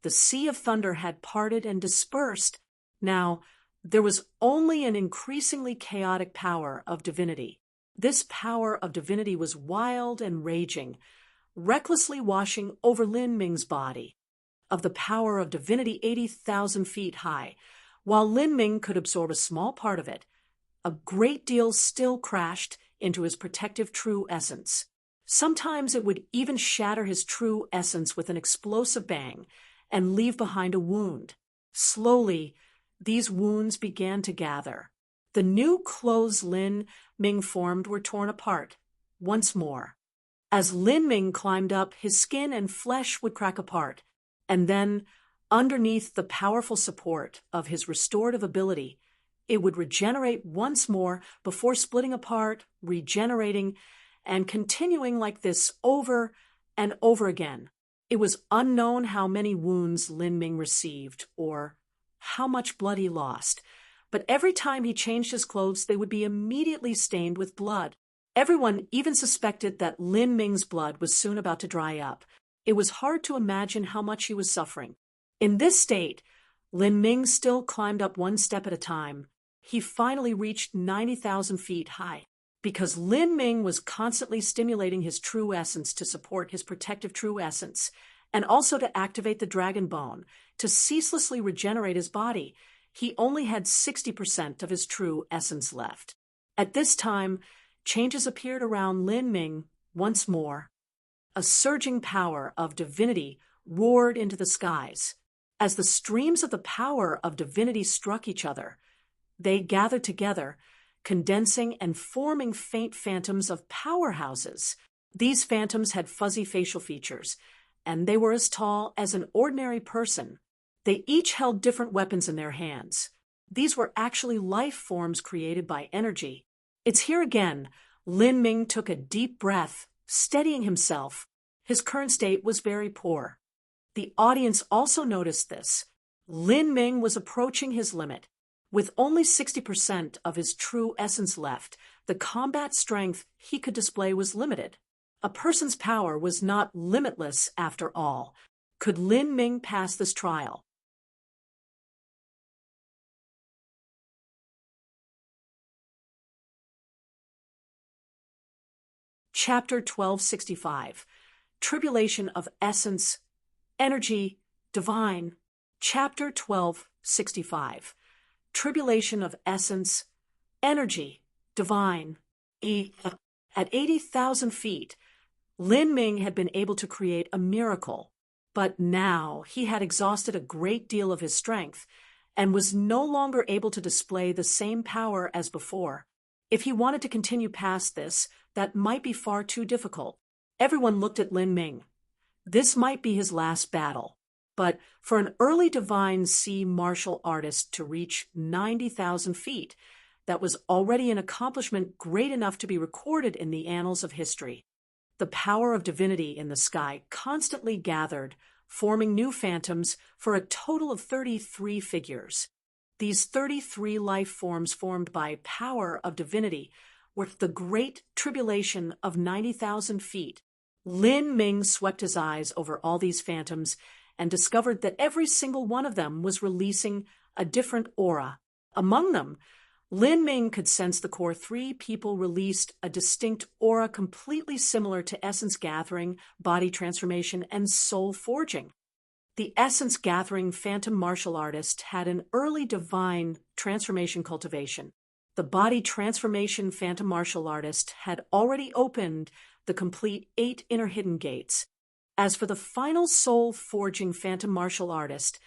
the sea of thunder had parted and dispersed. Now, there was only an increasingly chaotic power of divinity. This power of divinity was wild and raging, recklessly washing over Lin Ming's body. Of the power of divinity 80,000 feet high, while Lin Ming could absorb a small part of it, a great deal still crashed into his protective true essence. Sometimes it would even shatter his true essence with an explosive bang and leave behind a wound. Slowly, these wounds began to gather. The new clothes Lin Ming formed were torn apart once more. As Lin Ming climbed up, his skin and flesh would crack apart, and then, underneath the powerful support of his restorative ability, it would regenerate once more before splitting apart, regenerating, and continuing like this over and over again. It was unknown how many wounds Lin Ming received or how much blood he lost, but every time he changed his clothes, they would be immediately stained with blood. Everyone even suspected that Lin Ming's blood was soon about to dry up. It was hard to imagine how much he was suffering. In this state, Lin Ming still climbed up one step at a time. He finally reached 90,000 feet high. Because Lin Ming was constantly stimulating his true essence to support his protective true essence, and also to activate the dragon bone, to ceaselessly regenerate his body, he only had 60% of his true essence left. At this time, changes appeared around Lin Ming once more. A surging power of divinity roared into the skies. As the streams of the power of divinity struck each other, they gathered together, condensing and forming faint phantoms of powerhouses. These phantoms had fuzzy facial features, and they were as tall as an ordinary person. They each held different weapons in their hands. These were actually life forms created by energy. It's here again. Lin Ming took a deep breath, steadying himself. His current state was very poor. The audience also noticed this. Lin Ming was approaching his limit. With only 60% of his true essence left, the combat strength he could display was limited. A person's power was not limitless after all. Could Lin Ming pass this trial? Chapter 1265, Tribulation of Essence, Energy, Divine. Chapter 1265, Tribulation of Essence, Energy, Divine. At 80,000 feet, Lin Ming had been able to create a miracle, but now he had exhausted a great deal of his strength and was no longer able to display the same power as before. If he wanted to continue past this, that might be far too difficult. Everyone looked at Lin Ming. This might be his last battle. But for an early divine sea martial artist to reach 90,000 feet, that was already an accomplishment great enough to be recorded in the annals of history. The power of divinity in the sky constantly gathered, forming new phantoms for a total of 33 figures. These 33 life forms formed by power of divinity were the great tribulation of 90,000 feet. Lin Ming swept his eyes over all these phantoms and discovered that every single one of them was releasing a different aura. Among them, Lin Ming could sense the core 3 people released a distinct aura completely similar to essence gathering, body transformation, and soul forging. The essence gathering phantom martial artist had an early divine transformation cultivation. The body transformation phantom martial artist had already opened the complete 8 inner hidden gates. As for the final soul forging phantom martial artist,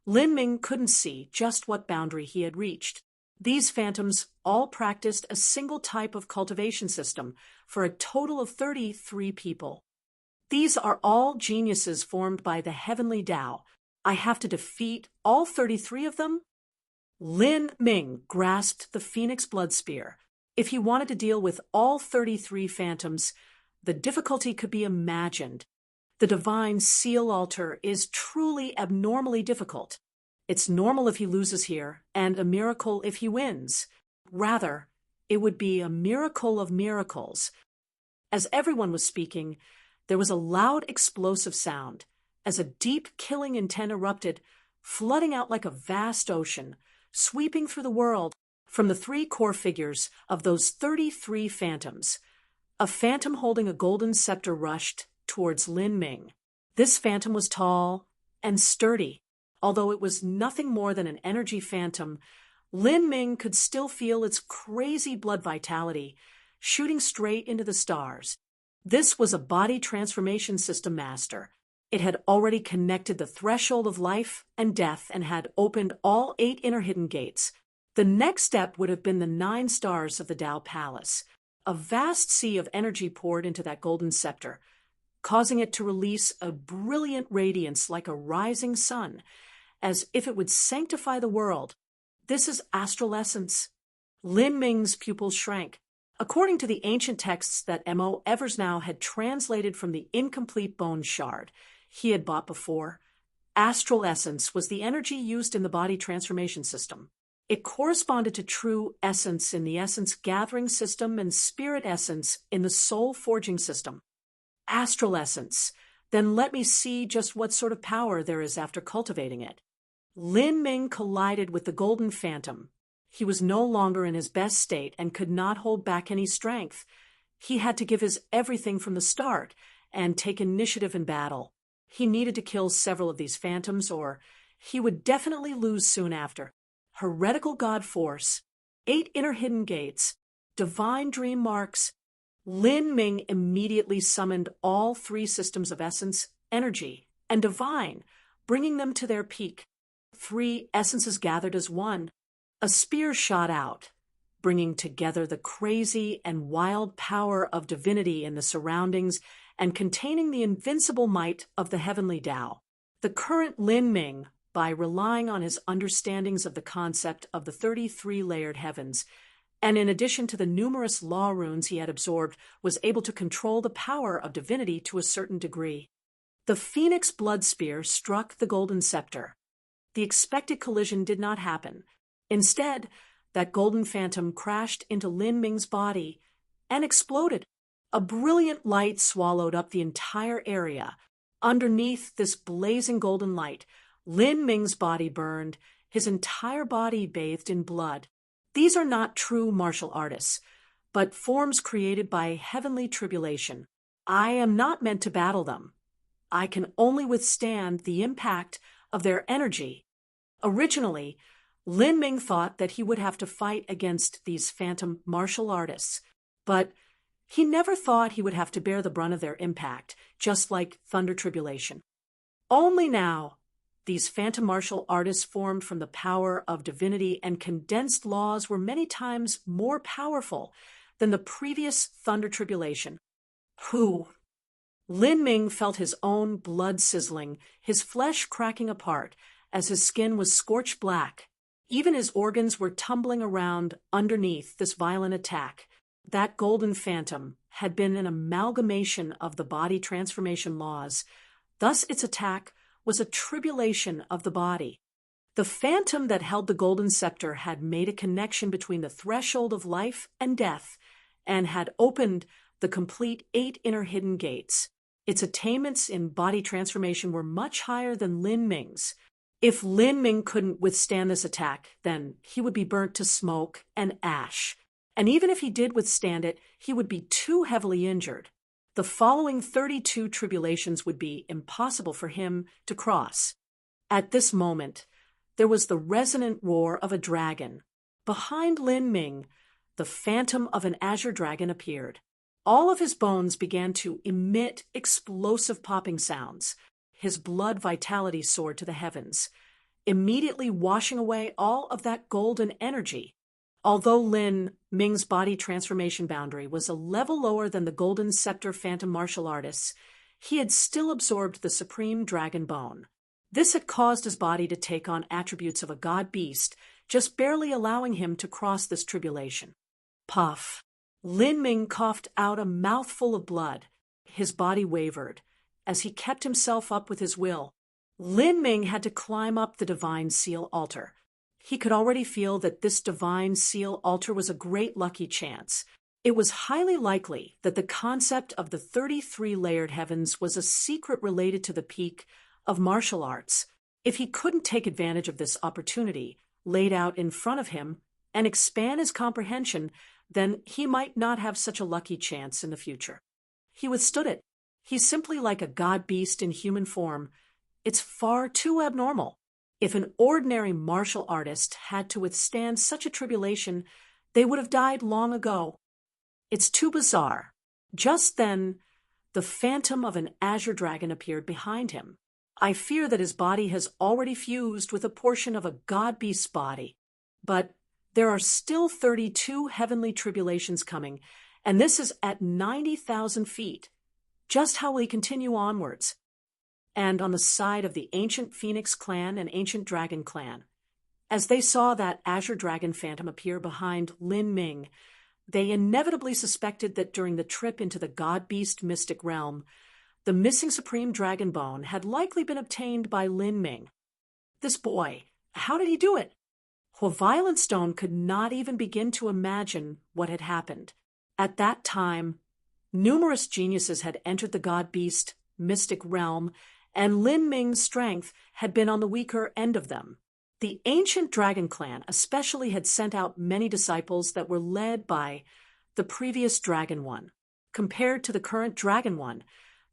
Lin Ming couldn't see just what boundary he had reached. These phantoms all practiced a single type of cultivation system for a total of 33 people. These are all geniuses formed by the heavenly Tao. I have to defeat all 33 of them? Lin Ming grasped the Phoenix Blood Spear. If he wanted to deal with all 33 phantoms, the difficulty could be imagined. The divine seal altar is truly abnormally difficult. It's normal if he loses here, and a miracle if he wins. Rather, it would be a miracle of miracles. As everyone was speaking, there was a loud explosive sound, as a deep killing intent erupted, flooding out like a vast ocean, sweeping through the world from the 3 core figures of those 33 phantoms. A phantom holding a golden scepter rushed towards Lin Ming. This phantom was tall and sturdy. Although it was nothing more than an energy phantom, Lin Ming could still feel its crazy blood vitality, shooting straight into the stars. This was a body transformation system master. It had already connected the threshold of life and death and had opened all 8 inner hidden gates. The next step would have been the 9 stars of the Tao Palace. A vast sea of energy poured into that golden scepter, causing it to release a brilliant radiance like a rising sun, as if it would sanctify the world. This is astral essence. Lin Ming's pupils shrank. According to the ancient texts that M.O. Eversnow had translated from the incomplete bone shard he had bought before, astral essence was the energy used in the body transformation system. It corresponded to true essence in the essence gathering system and spirit essence in the soul forging system. Astral essence. Then let me see just what sort of power there is after cultivating it. Lin Ming collided with the golden phantom. He was no longer in his best state and could not hold back any strength. He had to give his everything from the start and take initiative in battle. He needed to kill several of these phantoms, or he would definitely lose soon after. Heretical God Force, 8 inner hidden gates, divine dream marks. Lin Ming immediately summoned all 3 systems of essence, energy, and divine, bringing them to their peak. 3 essences gathered as one. A spear shot out, bringing together the crazy and wild power of divinity in the surroundings and containing the invincible might of the heavenly Tao. The current Lin Ming, by relying on his understandings of the concept of the 33-layered heavens, and in addition to the numerous law runes he had absorbed, was able to control the power of divinity to a certain degree. The Phoenix Blood Spear struck the golden scepter. The expected collision did not happen. Instead, that golden phantom crashed into Lin Ming's body and exploded. A brilliant light swallowed up the entire area. Underneath this blazing golden light, Lin Ming's body burned, his entire body bathed in blood. These are not true martial artists, but forms created by heavenly tribulation. I am not meant to battle them. I can only withstand the impact of their energy. Originally, Lin Ming thought that he would have to fight against these phantom martial artists, but he never thought he would have to bear the brunt of their impact, just like thunder tribulation. Only now, These phantom martial artists formed from the power of divinity and condensed laws were many times more powerful than the previous Thunder Tribulation. Whew! Lin Ming felt his own blood sizzling, his flesh cracking apart as his skin was scorched black. Even his organs were tumbling around underneath this violent attack. That golden phantom had been an amalgamation of the body transformation laws. Thus its attack was a tribulation of the body. The phantom that held the golden scepter had made a connection between the threshold of life and death and had opened the complete 8 inner hidden gates. Its attainments in body transformation were much higher than Lin Ming's. If Lin Ming couldn't withstand this attack, then he would be burnt to smoke and ash. And even if he did withstand it, he would be too heavily injured. The following 32 tribulations would be impossible for him to cross. At this moment, there was the resonant roar of a dragon. Behind Lin Ming, the phantom of an azure dragon appeared. All of his bones began to emit explosive popping sounds. His blood vitality soared to the heavens, immediately washing away all of that golden energy. Although Lin Ming's body transformation boundary was a level lower than the Golden Scepter Phantom martial artists, he had still absorbed the supreme dragon bone. This had caused his body to take on attributes of a god beast, just barely allowing him to cross this tribulation. Puff! Lin Ming coughed out a mouthful of blood. His body wavered as he kept himself up with his will. Lin Ming had to climb up the divine seal altar. He could already feel that this divine seal altar was a great lucky chance. It was highly likely that the concept of the 33 layered heavens was a secret related to the peak of martial arts. If he couldn't take advantage of this opportunity laid out in front of him and expand his comprehension, then he might not have such a lucky chance in the future. He withstood it. He's simply like a god beast in human form. It's far too abnormal. If an ordinary martial artist had to withstand such a tribulation, they would have died long ago. It's too bizarre. Just then, the phantom of an azure dragon appeared behind him. I fear that his body has already fused with a portion of a god beast's body. But there are still 32 heavenly tribulations coming, and this is at 90,000 feet. Just how will he continue onwards? And on the side of the ancient Phoenix clan and ancient Dragon clan, as they saw that azure dragon phantom appear behind Lin Ming, they inevitably suspected that during the trip into the god-beast mystic realm, the missing supreme dragon bone had likely been obtained by Lin Ming. This boy, how did he do it? Violent Stone could not even begin to imagine what had happened. At that time, numerous geniuses had entered the god-beast mystic realm, and Lin Ming's strength had been on the weaker end of them. The ancient Dragon clan especially had sent out many disciples that were led by the previous Dragon One. Compared to the current Dragon One,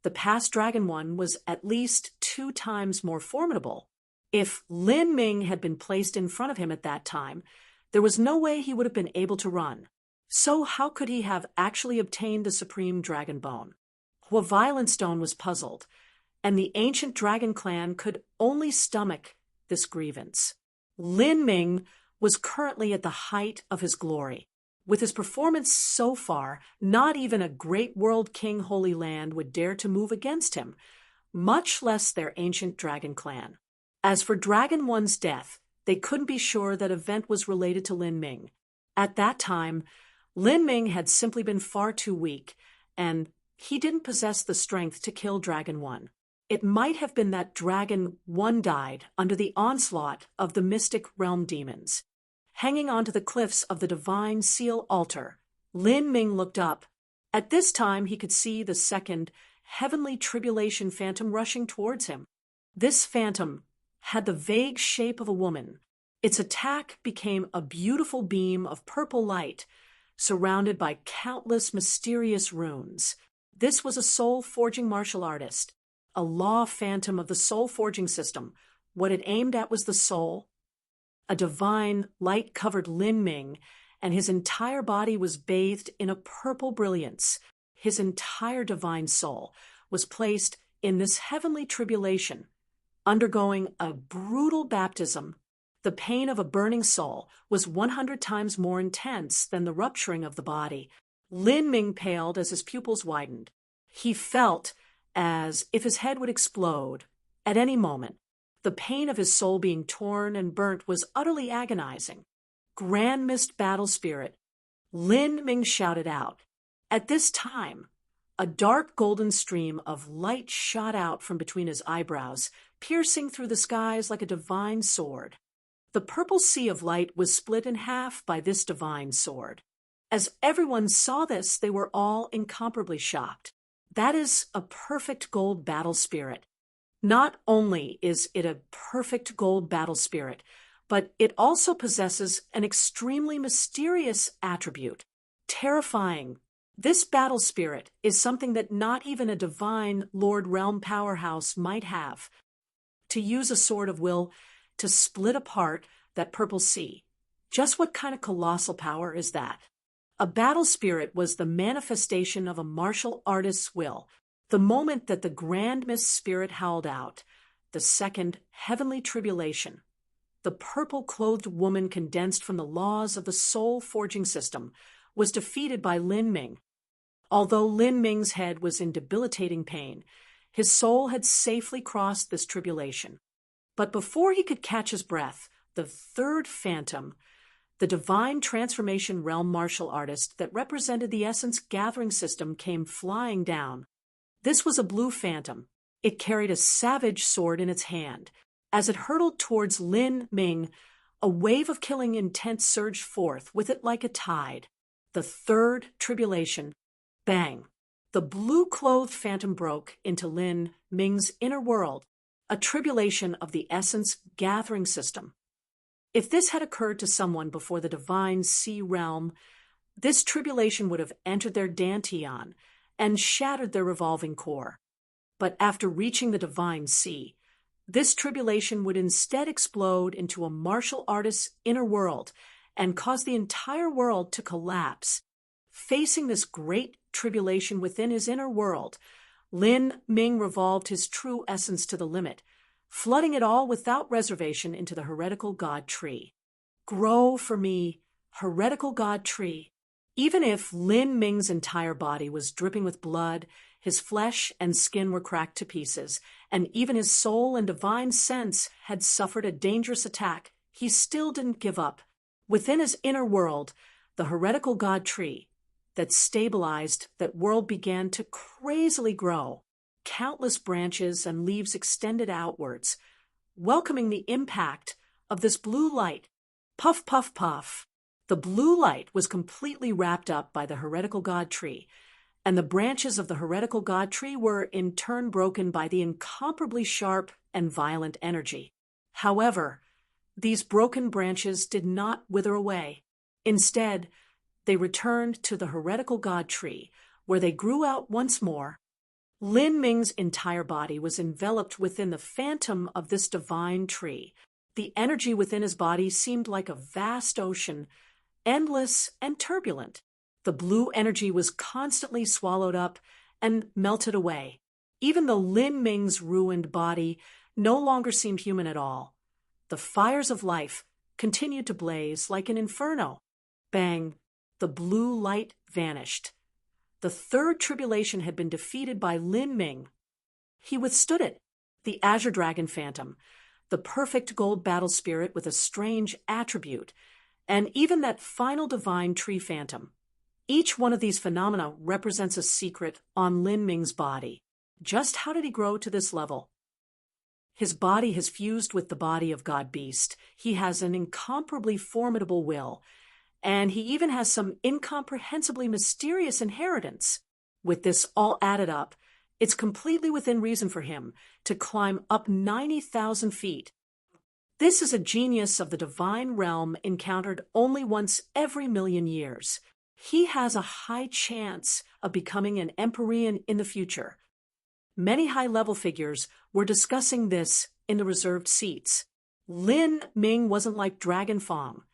the past Dragon One was at least 2 times more formidable. If Lin Ming had been placed in front of him at that time, there was no way he would have been able to run. So how could he have actually obtained the supreme dragon bone? Violent Stone was puzzled, and the ancient Dragon clan could only stomach this grievance. Lin Ming was currently at the height of his glory. With his performance so far, not even a great world king Holy Land would dare to move against him, much less their ancient Dragon clan. As for Dragon One's death, they couldn't be sure that event was related to Lin Ming. At that time, Lin Ming had simply been far too weak, and he didn't possess the strength to kill Dragon One. It might have been that Dragon One died under the onslaught of the mystic realm demons. Hanging onto the cliffs of the divine seal altar, Lin Ming looked up. At this time, he could see the second heavenly tribulation phantom rushing towards him. This phantom had the vague shape of a woman. Its attack became a beautiful beam of purple light, surrounded by countless mysterious runes. This was a soul-forging martial artist, a law phantom of the soul-forging system. What it aimed at was the soul. A divine light covered Lin Ming, and his entire body was bathed in a purple brilliance. His entire divine soul was placed in this heavenly tribulation. undergoing a brutal baptism. The pain of a burning soul was 100 times more intense than the rupturing of the body. Lin Ming paled as his pupils widened. He felt as if his head would explode at any moment. The pain of his soul being torn and burnt was utterly agonizing. Grand Mist Battle Spirit, Lin Ming shouted out. At this time, a dark golden stream of light shot out from between his eyebrows, piercing through the skies like a divine sword. The purple sea of light was split in half by this divine sword. As everyone saw this, they were all incomparably shocked. That is a perfect gold battle spirit. Not only is it a perfect gold battle spirit, but it also possesses an extremely mysterious attribute, terrifying. This battle spirit is something that not even a divine Lord Realm powerhouse might have. To use a sword of will to split apart that purple sea. Just what kind of colossal power is that? A battle spirit was the manifestation of a martial artist's will. The moment that the Grand Mist Spirit howled out, the second heavenly tribulation, the purple-clothed woman condensed from the laws of the soul-forging system, was defeated by Lin Ming. Although Lin Ming's head was in debilitating pain, his soul had safely crossed this tribulation. But before he could catch his breath, the third phantom, the divine transformation realm martial artist that represented the essence gathering system, came flying down. This was a blue phantom. It carried a savage sword in its hand. As it hurtled towards Lin Ming, a wave of killing intent surged forth with it like a tide. The third tribulation. Bang! The blue-clothed phantom broke into Lin Ming's inner world, a tribulation of the essence gathering system. If this had occurred to someone before the divine sea realm, this tribulation would have entered their dantian and shattered their revolving core. But after reaching the divine sea, this tribulation would instead explode into a martial artist's inner world and cause the entire world to collapse. Facing this great tribulation within his inner world, Lin Ming revolved his true essence to the limit, flooding it all without reservation into the heretical god tree. Grow for me, heretical god tree. Even if Lin Ming's entire body was dripping with blood, his flesh and skin were cracked to pieces, and even his soul and divine sense had suffered a dangerous attack, he still didn't give up. Within his inner world, the heretical god tree that stabilized that world began to crazily grow. Countless branches and leaves extended outwards, welcoming the impact of this blue light. Puff, puff, puff. The blue light was completely wrapped up by the heretical god tree, and the branches of the heretical god tree were in turn broken by the incomparably sharp and violent energy. However, these broken branches did not wither away. Instead, they returned to the heretical god tree, where they grew out once more. Lin Ming's entire body was enveloped within the phantom of this divine tree. The energy within his body seemed like a vast ocean, endless and turbulent. The blue energy was constantly swallowed up and melted away. Even the Lin Ming's ruined body no longer seemed human at all. The fires of life continued to blaze like an inferno. Bang! The blue light vanished. The third tribulation had been defeated by Lin Ming. He withstood it. The Azure Dragon Phantom, the perfect gold battle spirit with a strange attribute, and even that final divine tree phantom. Each one of these phenomena represents a secret on Lin Ming's body. Just how did he grow to this level? His body has fused with the body of God Beast. He has an incomparably formidable will, and he even has some incomprehensibly mysterious inheritance. With this all added up, it's completely within reason for him to climb up 90,000 feet. This is a genius of the divine realm encountered only once every million years. He has a high chance of becoming an Empyrean in the future. Many high-level figures were discussing this in the reserved seats. Lin Ming wasn't like Dragon Fong,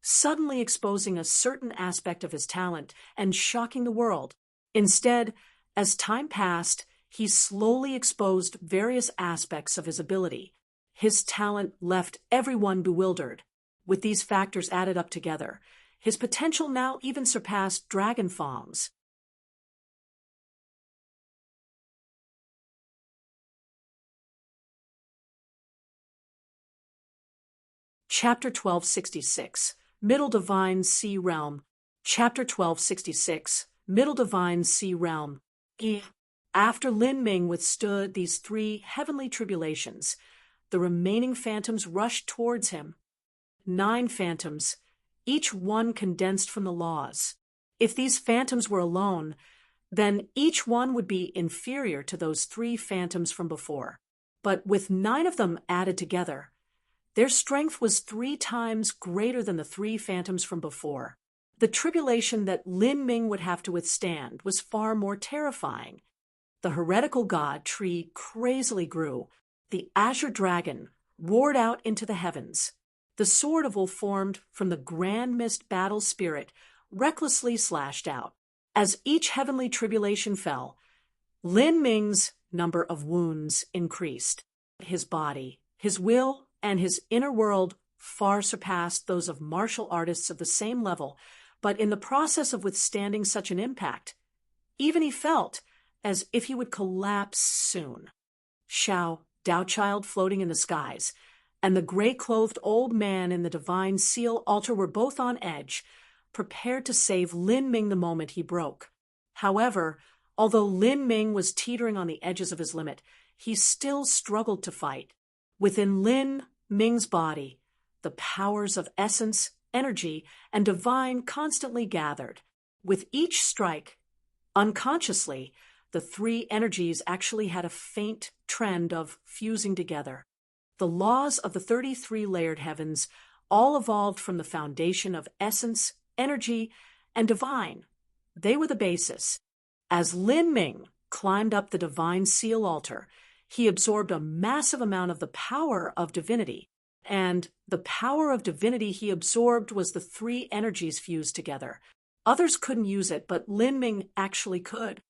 suddenly exposing a certain aspect of his talent and shocking the world. Instead, as time passed, he slowly exposed various aspects of his ability, His talent left everyone bewildered. With these factors added up together, his potential now even surpassed dragon forms. Chapter 1266, Middle Divine Sea Realm. Chapter 1266, Middle Divine Sea Realm. After Lin Ming withstood these 3 heavenly tribulations, the remaining phantoms rushed towards him. 9 phantoms, each one condensed from the laws. If these phantoms were alone, then each one would be inferior to those 3 phantoms from before. But with 9 of them added together, their strength was 3 times greater than the 3 phantoms from before. The tribulation that Lin Ming would have to withstand was far more terrifying. The heretical god tree crazily grew. The azure dragon roared out into the heavens. The sword of Wolf formed from the grand mist battle spirit recklessly slashed out. As each heavenly tribulation fell, Lin Ming's number of wounds increased. His body, his will, and his inner world far surpassed those of martial artists of the same level, but in the process of withstanding such an impact, even he felt as if he would collapse soon. Shao, Taochild floating in the skies, and the gray-clothed old man in the divine seal altar were both on edge, prepared to save Lin Ming the moment he broke. However, although Lin Ming was teetering on the edges of his limit, he still struggled to fight. Within Lin Ming's body, the powers of essence, energy, and divine constantly gathered. With each strike, unconsciously, the 3 energies actually had a faint trend of fusing together. The laws of the 33-layered heavens all evolved from the foundation of essence, energy, and divine. They were the basis. As Lin Ming climbed up the divine seal altar, he absorbed a massive amount of the power of divinity. And the power of divinity he absorbed was the 3 energies fused together. Others couldn't use it, but Lin Ming actually could.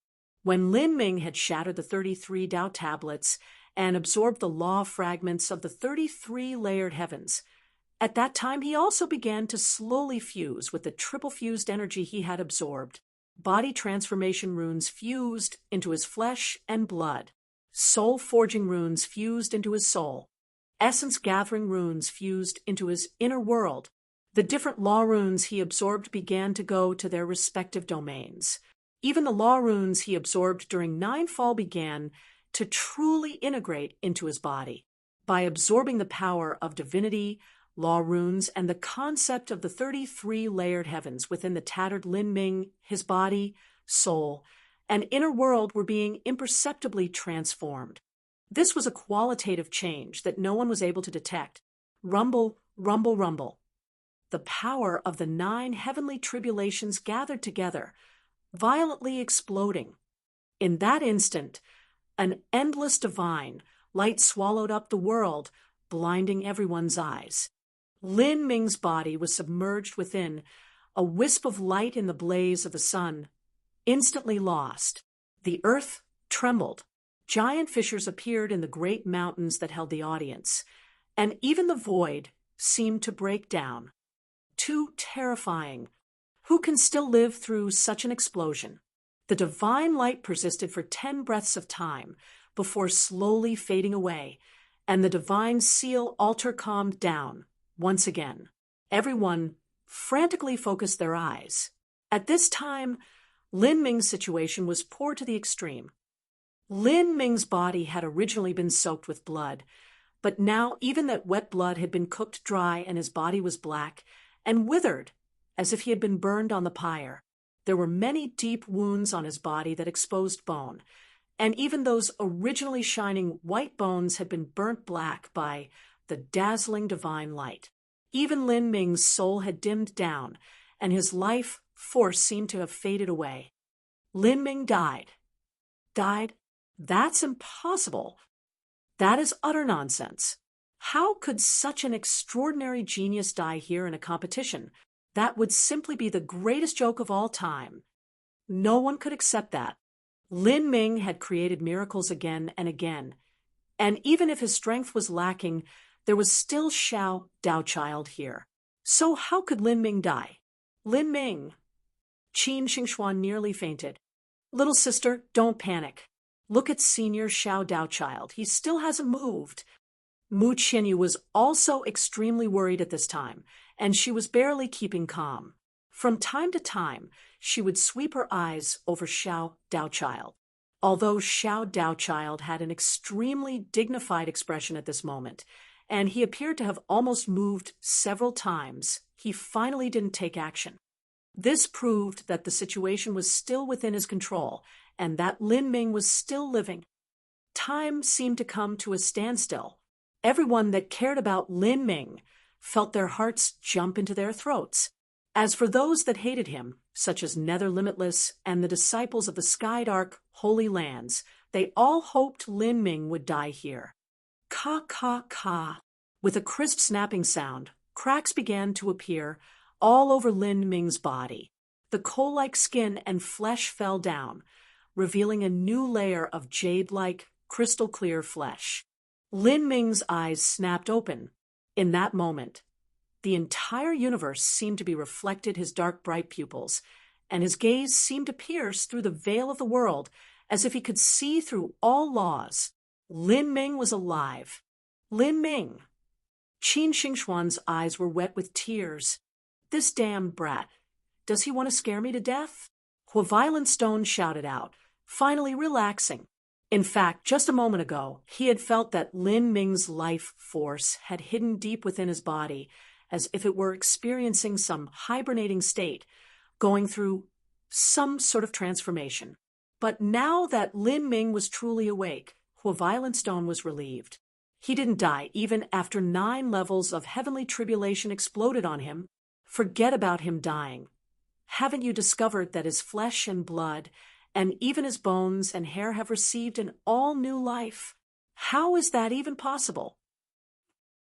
When Lin Ming had shattered the 33 Tao tablets and absorbed the law fragments of the 33-layered heavens, at that time he also began to slowly fuse with the triple-fused energy he had absorbed. Body transformation runes fused into his flesh and blood. Soul-forging runes fused into his soul. Essence-gathering runes fused into his inner world. The different law runes he absorbed began to go to their respective domains. Even the law runes he absorbed during Ninefall began to truly integrate into his body. By absorbing the power of divinity, law runes, and the concept of the 33-layered heavens within the tattered Lin Ming, his body, soul, and inner world were being imperceptibly transformed. This was a qualitative change that no one was able to detect. Rumble, rumble, rumble. The power of the 9 heavenly tribulations gathered together, violently exploding. In that instant, an endless divine light swallowed up the world, blinding everyone's eyes. Lin Ming's body was submerged within a wisp of light in the blaze of the sun, instantly lost. The earth trembled. Giant fissures appeared in the great mountains that held the audience, and even the void seemed to break down. Too terrifying. Who can still live through such an explosion? The divine light persisted for 10 breaths of time before slowly fading away, and the divine seal altar calmed down once again. Everyone frantically focused their eyes. At this time, Lin Ming's situation was poor to the extreme. Lin Ming's body had originally been soaked with blood, but now even that wet blood had been cooked dry and his body was black and withered as if he had been burned on the pyre. There were many deep wounds on his body that exposed bone, and even those originally shining white bones had been burnt black by the dazzling divine light. Even Lin Ming's soul had dimmed down, and his life force seemed to have faded away. Lin Ming died. Died? That's impossible. That is utter nonsense. How could such an extraordinary genius die here in a competition? That would simply be the greatest joke of all time. No one could accept that. Lin Ming had created miracles again and again. And even if his strength was lacking, there was still Xiao Daochild here. So how could Lin Ming die? Lin Ming! Qin Xingxuan nearly fainted. Little sister, don't panic. Look at Senior Xiao Daochild. He still hasn't moved. Mu Qianyu was also extremely worried at this time, and she was barely keeping calm. From time to time, she would sweep her eyes over Xiao Daochild. Although Xiao Daochild had an extremely dignified expression at this moment, and he appeared to have almost moved several times, he finally didn't take action. This proved that the situation was still within his control, and that Lin Ming was still living. Time seemed to come to a standstill. Everyone that cared about Lin Ming felt their hearts jump into their throats. As for those that hated him, such as Nether Limitless and the disciples of the Skydark Holy Lands, they all hoped Lin Ming would die here. Ka ka ka. With a crisp snapping sound, cracks began to appear all over Lin Ming's body. The coal-like skin and flesh fell down, revealing a new layer of jade-like, crystal-clear flesh. Lin Ming's eyes snapped open. In that moment, the entire universe seemed to be reflected his dark, bright pupils, and his gaze seemed to pierce through the veil of the world as if he could see through all laws. Lin Ming was alive. Lin Ming! Qin Xingxuan's eyes were wet with tears. This damned brat. Does he want to scare me to death? Violent Stone shouted out, finally relaxing. In fact, just a moment ago, he had felt that Lin Ming's life force had hidden deep within his body, as if it were experiencing some hibernating state, going through some sort of transformation. But now that Lin Ming was truly awake, Violent Stone was relieved. He didn't die even after 9 levels of heavenly tribulation exploded on him. Forget about him dying. Haven't you discovered that his flesh and blood, and even his bones and hair have received an all-new life? How is that even possible?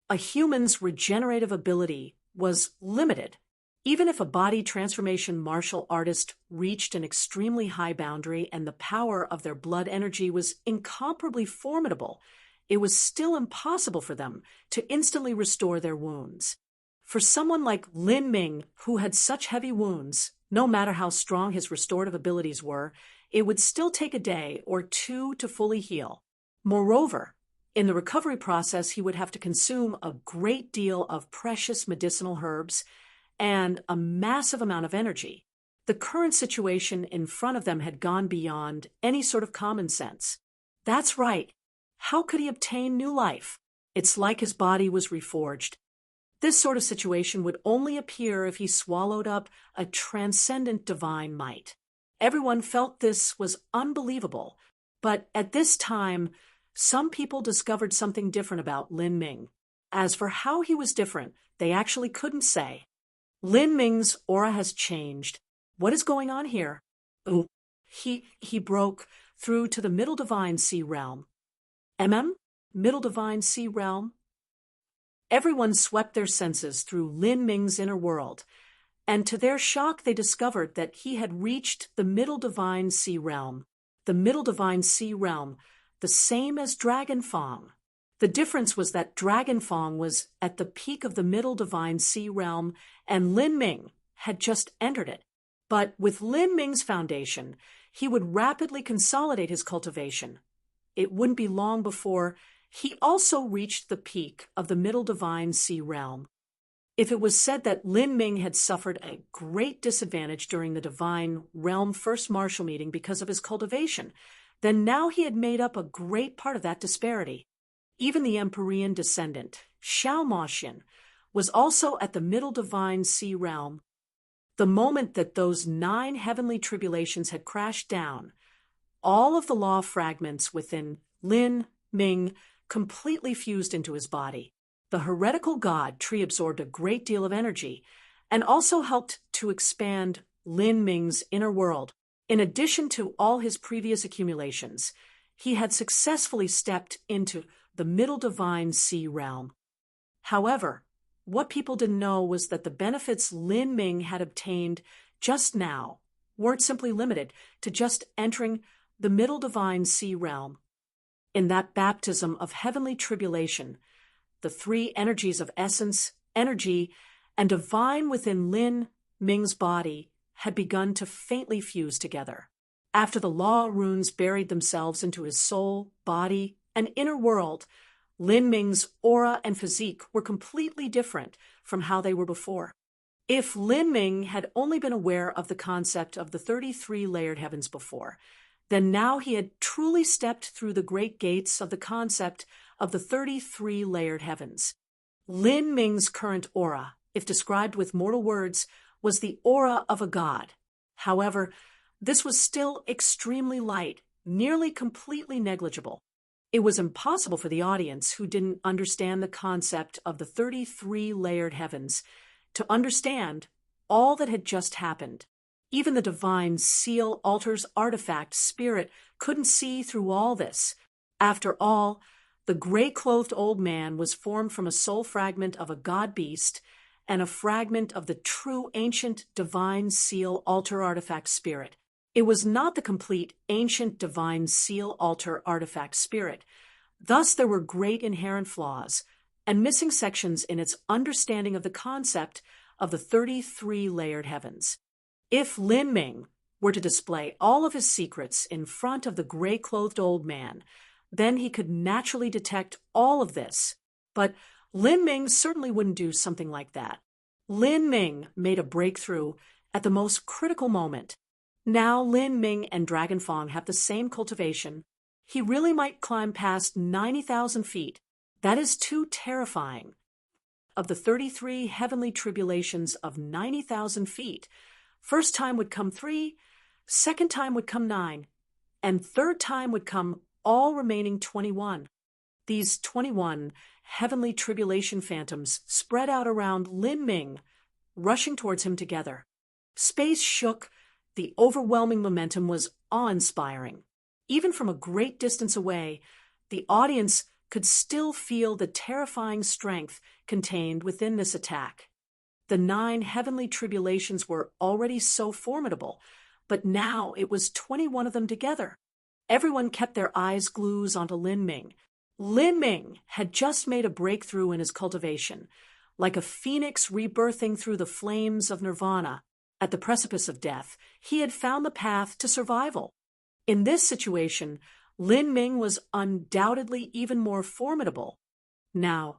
A human's regenerative ability was limited. Even if a body transformation martial artist reached an extremely high boundary and the power of their blood energy was incomparably formidable, it was still impossible for them to instantly restore their wounds. For someone like Lin Ming, who had such heavy wounds, no matter how strong his restorative abilities were, it would still take a day or 2 to fully heal. Moreover, in the recovery process, he would have to consume a great deal of precious medicinal herbs and a massive amount of energy. The current situation in front of them had gone beyond any sort of common sense. That's right. How could he obtain new life? It's like his body was reforged. This sort of situation would only appear if he swallowed up a transcendent divine might. Everyone felt this was unbelievable, but at this time, some people discovered something different about Lin Ming. As for how he was different, they actually couldn't say. Lin Ming's aura has changed. What is going on here? Oh, he broke through to the Middle Divine Sea Realm. Middle Divine Sea Realm? Everyone swept their senses through Lin Ming's inner world, and to their shock they discovered that he had reached the Middle Divine Sea Realm. The Middle Divine Sea Realm, the same as Dragonfang. The difference was that Dragonfang was at the peak of the Middle Divine Sea Realm, and Lin Ming had just entered it. But with Lin Ming's foundation, he would rapidly consolidate his cultivation. It wouldn't be long before he also reached the peak of the Middle Divine Sea Realm. If it was said that Lin Ming had suffered a great disadvantage during the Divine Realm First Martial Meeting because of his cultivation, then now he had made up a great part of that disparity. Even the Empyrean descendant, Xiao Moxian, was also at the Middle Divine Sea Realm. The moment that those 9 heavenly tribulations had crashed down, all of the law fragments within Lin Ming completely fused into his body. The heretical god tree absorbed a great deal of energy and also helped to expand Lin Ming's inner world. In addition to all his previous accumulations, he had successfully stepped into the Middle Divine Sea Realm. However, what people didn't know was that the benefits Lin Ming had obtained just now weren't simply limited to just entering the Middle Divine Sea Realm. In that baptism of heavenly tribulation, the three energies of essence, energy, and divine within Lin Ming's body had begun to faintly fuse together. After the law runes buried themselves into his soul, body, and inner world, Lin Ming's aura and physique were completely different from how they were before. If Lin Ming had only been aware of the concept of the 33 layered heavens before, then now he had truly stepped through the great gates of the concept of the 33 layered heavens. Lin Ming's current aura, if described with mortal words, was the aura of a god. However, this was still extremely light, nearly completely negligible. It was impossible for the audience, who didn't understand the concept of the 33 layered heavens, to understand all that had just happened. Even the divine seal altar's artifact spirit couldn't see through all this. After all, the gray-clothed old man was formed from a soul fragment of a god beast and a fragment of the true ancient divine seal altar artifact spirit. It was not the complete ancient divine seal altar artifact spirit. Thus there were great inherent flaws and missing sections in its understanding of the concept of the 33 layered heavens. If Lin Ming were to display all of his secrets in front of the gray-clothed old man, then he could naturally detect all of this. But Lin Ming certainly wouldn't do something like that. Lin Ming made a breakthrough at the most critical moment. Now Lin Ming and Dragon Fong have the same cultivation. He really might climb past 90,000 feet. That is too terrifying. Of the 33 heavenly tribulations of 90,000 feet, first time would come 3, second time would come 9, and third time would come all remaining 21. These 21 heavenly tribulation phantoms spread out around Lin Ming, rushing towards him together. Space shook. The overwhelming momentum was awe-inspiring. Even from a great distance away, the audience could still feel the terrifying strength contained within this attack. The 9 heavenly tribulations were already so formidable, but now it was 21 of them together. Everyone kept their eyes glued onto Lin Ming. Lin Ming had just made a breakthrough in his cultivation. Like a phoenix rebirthing through the flames of nirvana, at the precipice of death, he had found the path to survival. In this situation, Lin Ming was undoubtedly even more formidable. Now,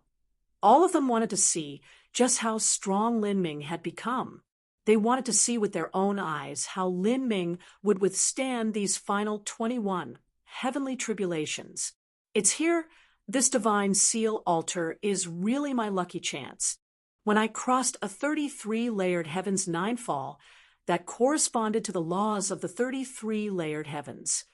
all of them wanted to see just how strong Lin Ming had become. They wanted to see with their own eyes how Lin Ming would withstand these final 21 heavenly tribulations. It's here this divine seal altar is really my lucky chance. When I crossed a 33-layered heavens 9-fall that corresponded to the laws of the 33-layered heavens.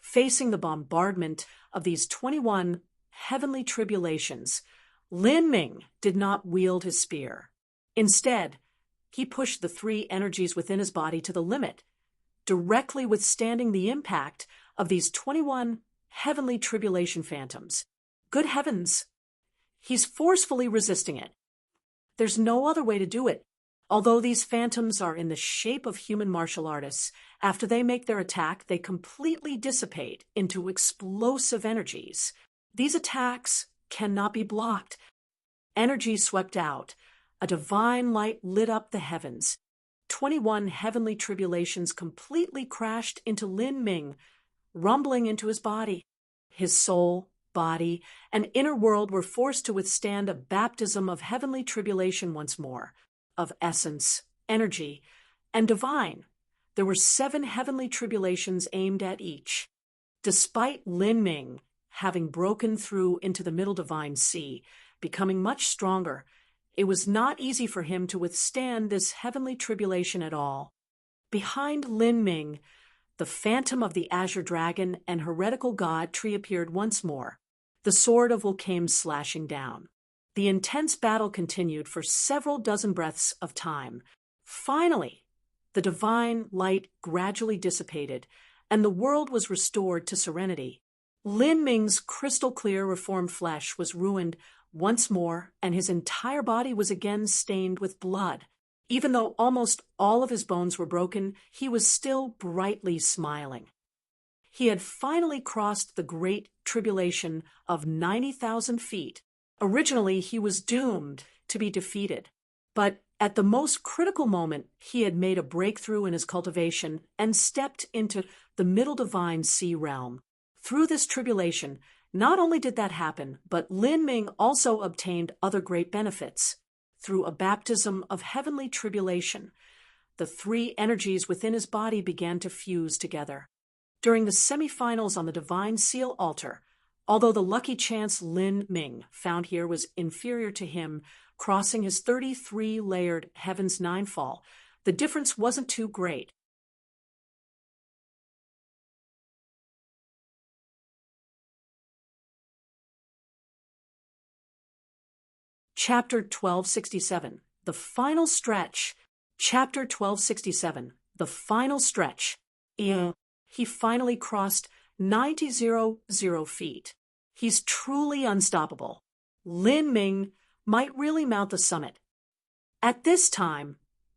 Facing the bombardment of these 21 heavenly tribulations, Lin Ming did not wield his spear. Instead, he pushed the 3 energies within his body to the limit, directly withstanding the impact of these 21 heavenly tribulation phantoms. Good heavens! He's forcefully resisting it. There's no other way to do it. Although these phantoms are in the shape of human martial artists, after they make their attack, they completely dissipate into explosive energies. These attacks cannot be blocked. Energy swept out. A divine light lit up the heavens. 21 heavenly tribulations completely crashed into Lin Ming, rumbling into his body. His soul, body, and inner world were forced to withstand a baptism of heavenly tribulation once more, of essence, energy, and divine. There were 7 heavenly tribulations aimed at each. Despite Lin Ming having broken through into the middle divine sea, becoming much stronger, it was not easy for him to withstand this heavenly tribulation at all. Behind Lin Ming, the phantom of the azure dragon and heretical god tree appeared once more, the sword of Vulcain slashing down. The intense battle continued for several dozen breaths of time. Finally, the divine light gradually dissipated, and the world was restored to serenity. Lin Ming's crystal-clear reformed flesh was ruined once more, and his entire body was again stained with blood. Even though almost all of his bones were broken, he was still brightly smiling. He had finally crossed the great tribulation of 90,000 feet. Originally, he was doomed to be defeated. But at the most critical moment, he had made a breakthrough in his cultivation and stepped into the middle divine sea realm. Through this tribulation, not only did that happen, but Lin Ming also obtained other great benefits. Through a baptism of heavenly tribulation, the three energies within his body began to fuse together. During the semifinals on the Divine Seal altar, although the lucky chance Lin Ming found here was inferior to him crossing his 33-layered Heaven's Ninefall, the difference wasn't too great. Chapter 1267, The Final Stretch. Chapter 1267, The Final Stretch. He finally crossed 90,000 feet. He's truly unstoppable. Lin Ming might really mount the summit. At this time,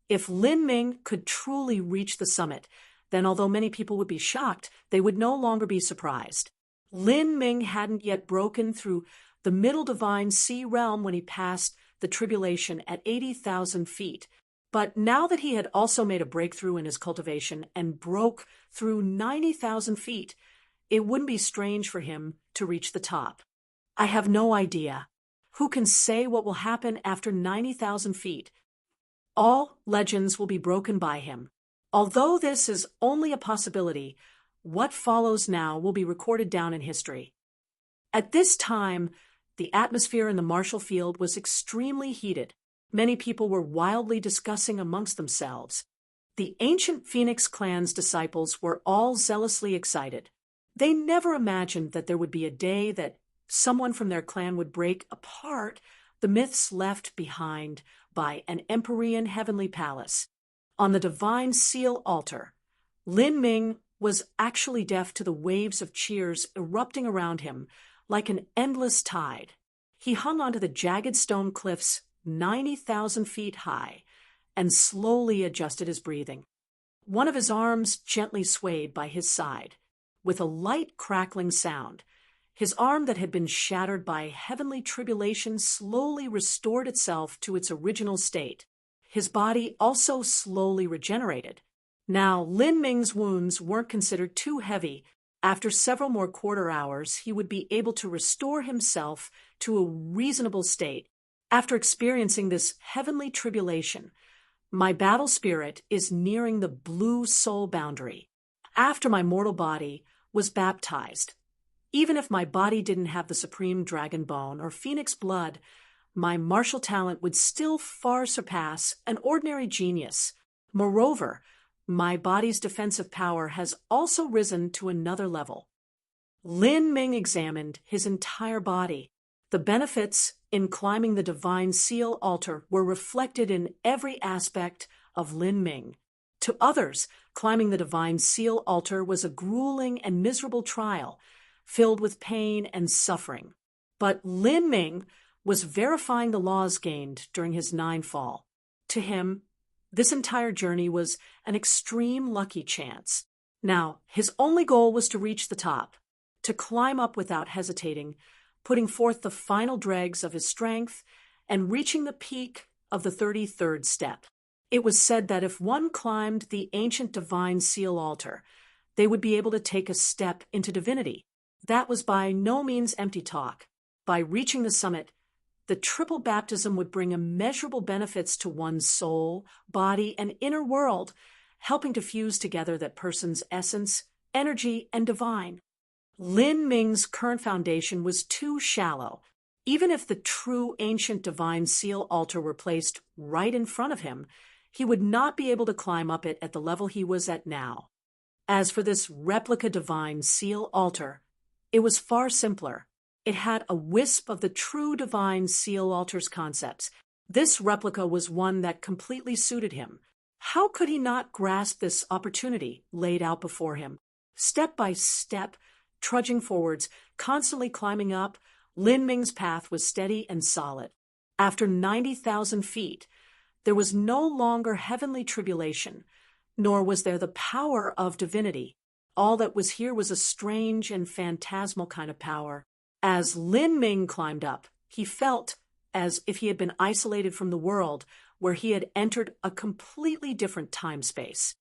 if Lin Ming could truly reach the summit, then although many people would be shocked, they would no longer be surprised. Lin Ming hadn't yet broken through the middle divine sea realm when he passed the tribulation at 80,000 feet. But now that he had also made a breakthrough in his cultivation and broke through 90,000 feet, it wouldn't be strange for him to reach the top. I have no idea. Who can say what will happen after 90,000 feet? All legends will be broken by him. Although this is only a possibility, what follows now will be recorded down in history. At this time, the atmosphere in the Marshall Field was extremely heated. Many people were wildly discussing amongst themselves. The ancient Phoenix clan's disciples were all zealously excited. They never imagined that there would be a day that someone from their clan would break apart the myths left behind by an Empyrean heavenly palace. On the Divine Seal altar, Lin Ming was actually deaf to the waves of cheers erupting around him like an endless tide. He hung onto the jagged stone cliffs 90,000 feet high and slowly adjusted his breathing. One of his arms gently swayed by his side, with a light crackling sound. His arm that had been shattered by heavenly tribulation slowly restored itself to its original state. His body also slowly regenerated. Now, Lin Ming's wounds weren't considered too heavy. After several more quarter hours, he would be able to restore himself to a reasonable state. After experiencing this heavenly tribulation, my battle spirit is nearing the blue soul boundary. After my mortal body was baptized, even if my body didn't have the supreme dragon bone or phoenix blood, my martial talent would still far surpass an ordinary genius. Moreover, my body's defensive power has also risen to another level. Lin Ming examined his entire body. The benefits in climbing the Divine Seal altar were reflected in every aspect of Lin Ming. To others, climbing the Divine Seal altar was a grueling and miserable trial, filled with pain and suffering. But Lin Ming was verifying the laws gained during his ninefall. To him, this entire journey was an extreme lucky chance. Now, his only goal was to reach the top, to climb up without hesitating, putting forth the final dregs of his strength and reaching the peak of the 33rd step. It was said that if one climbed the ancient Divine Seal altar, they would be able to take a step into divinity. That was by no means empty talk. By reaching the summit, the triple baptism would bring immeasurable benefits to one's soul, body, and inner world, helping to fuse together that person's essence, energy, and divine. Lin Ming's current foundation was too shallow. Even if the true ancient Divine Seal altar were placed right in front of him, he would not be able to climb up it at the level he was at now. As for this replica Divine Seal altar, it was far simpler. It had a wisp of the true Divine Seal altar's concepts. This replica was one that completely suited him. How could he not grasp this opportunity laid out before him? Step by step, trudging forwards, constantly climbing up, Lin Ming's path was steady and solid. After 90,000 feet, there was no longer heavenly tribulation, nor was there the power of divinity. all that was here was a strange and phantasmal kind of power. As Lin Ming climbed up, he felt as if he had been isolated from the world, where he had entered a completely different time-space.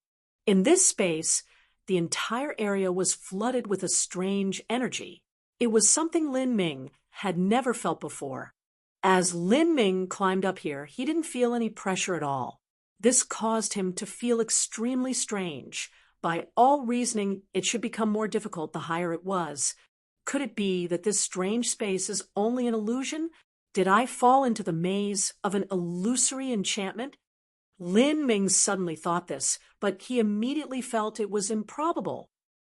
In this space, the entire area was flooded with a strange energy. It was something Lin Ming had never felt before. As Lin Ming climbed up here, he didn't feel any pressure at all. This caused him to feel extremely strange. By all reasoning, it should become more difficult the higher it was. Could it be that this strange space is only an illusion? Did I fall into the maze of an illusory enchantment? Lin Ming suddenly thought this, but he immediately felt it was improbable.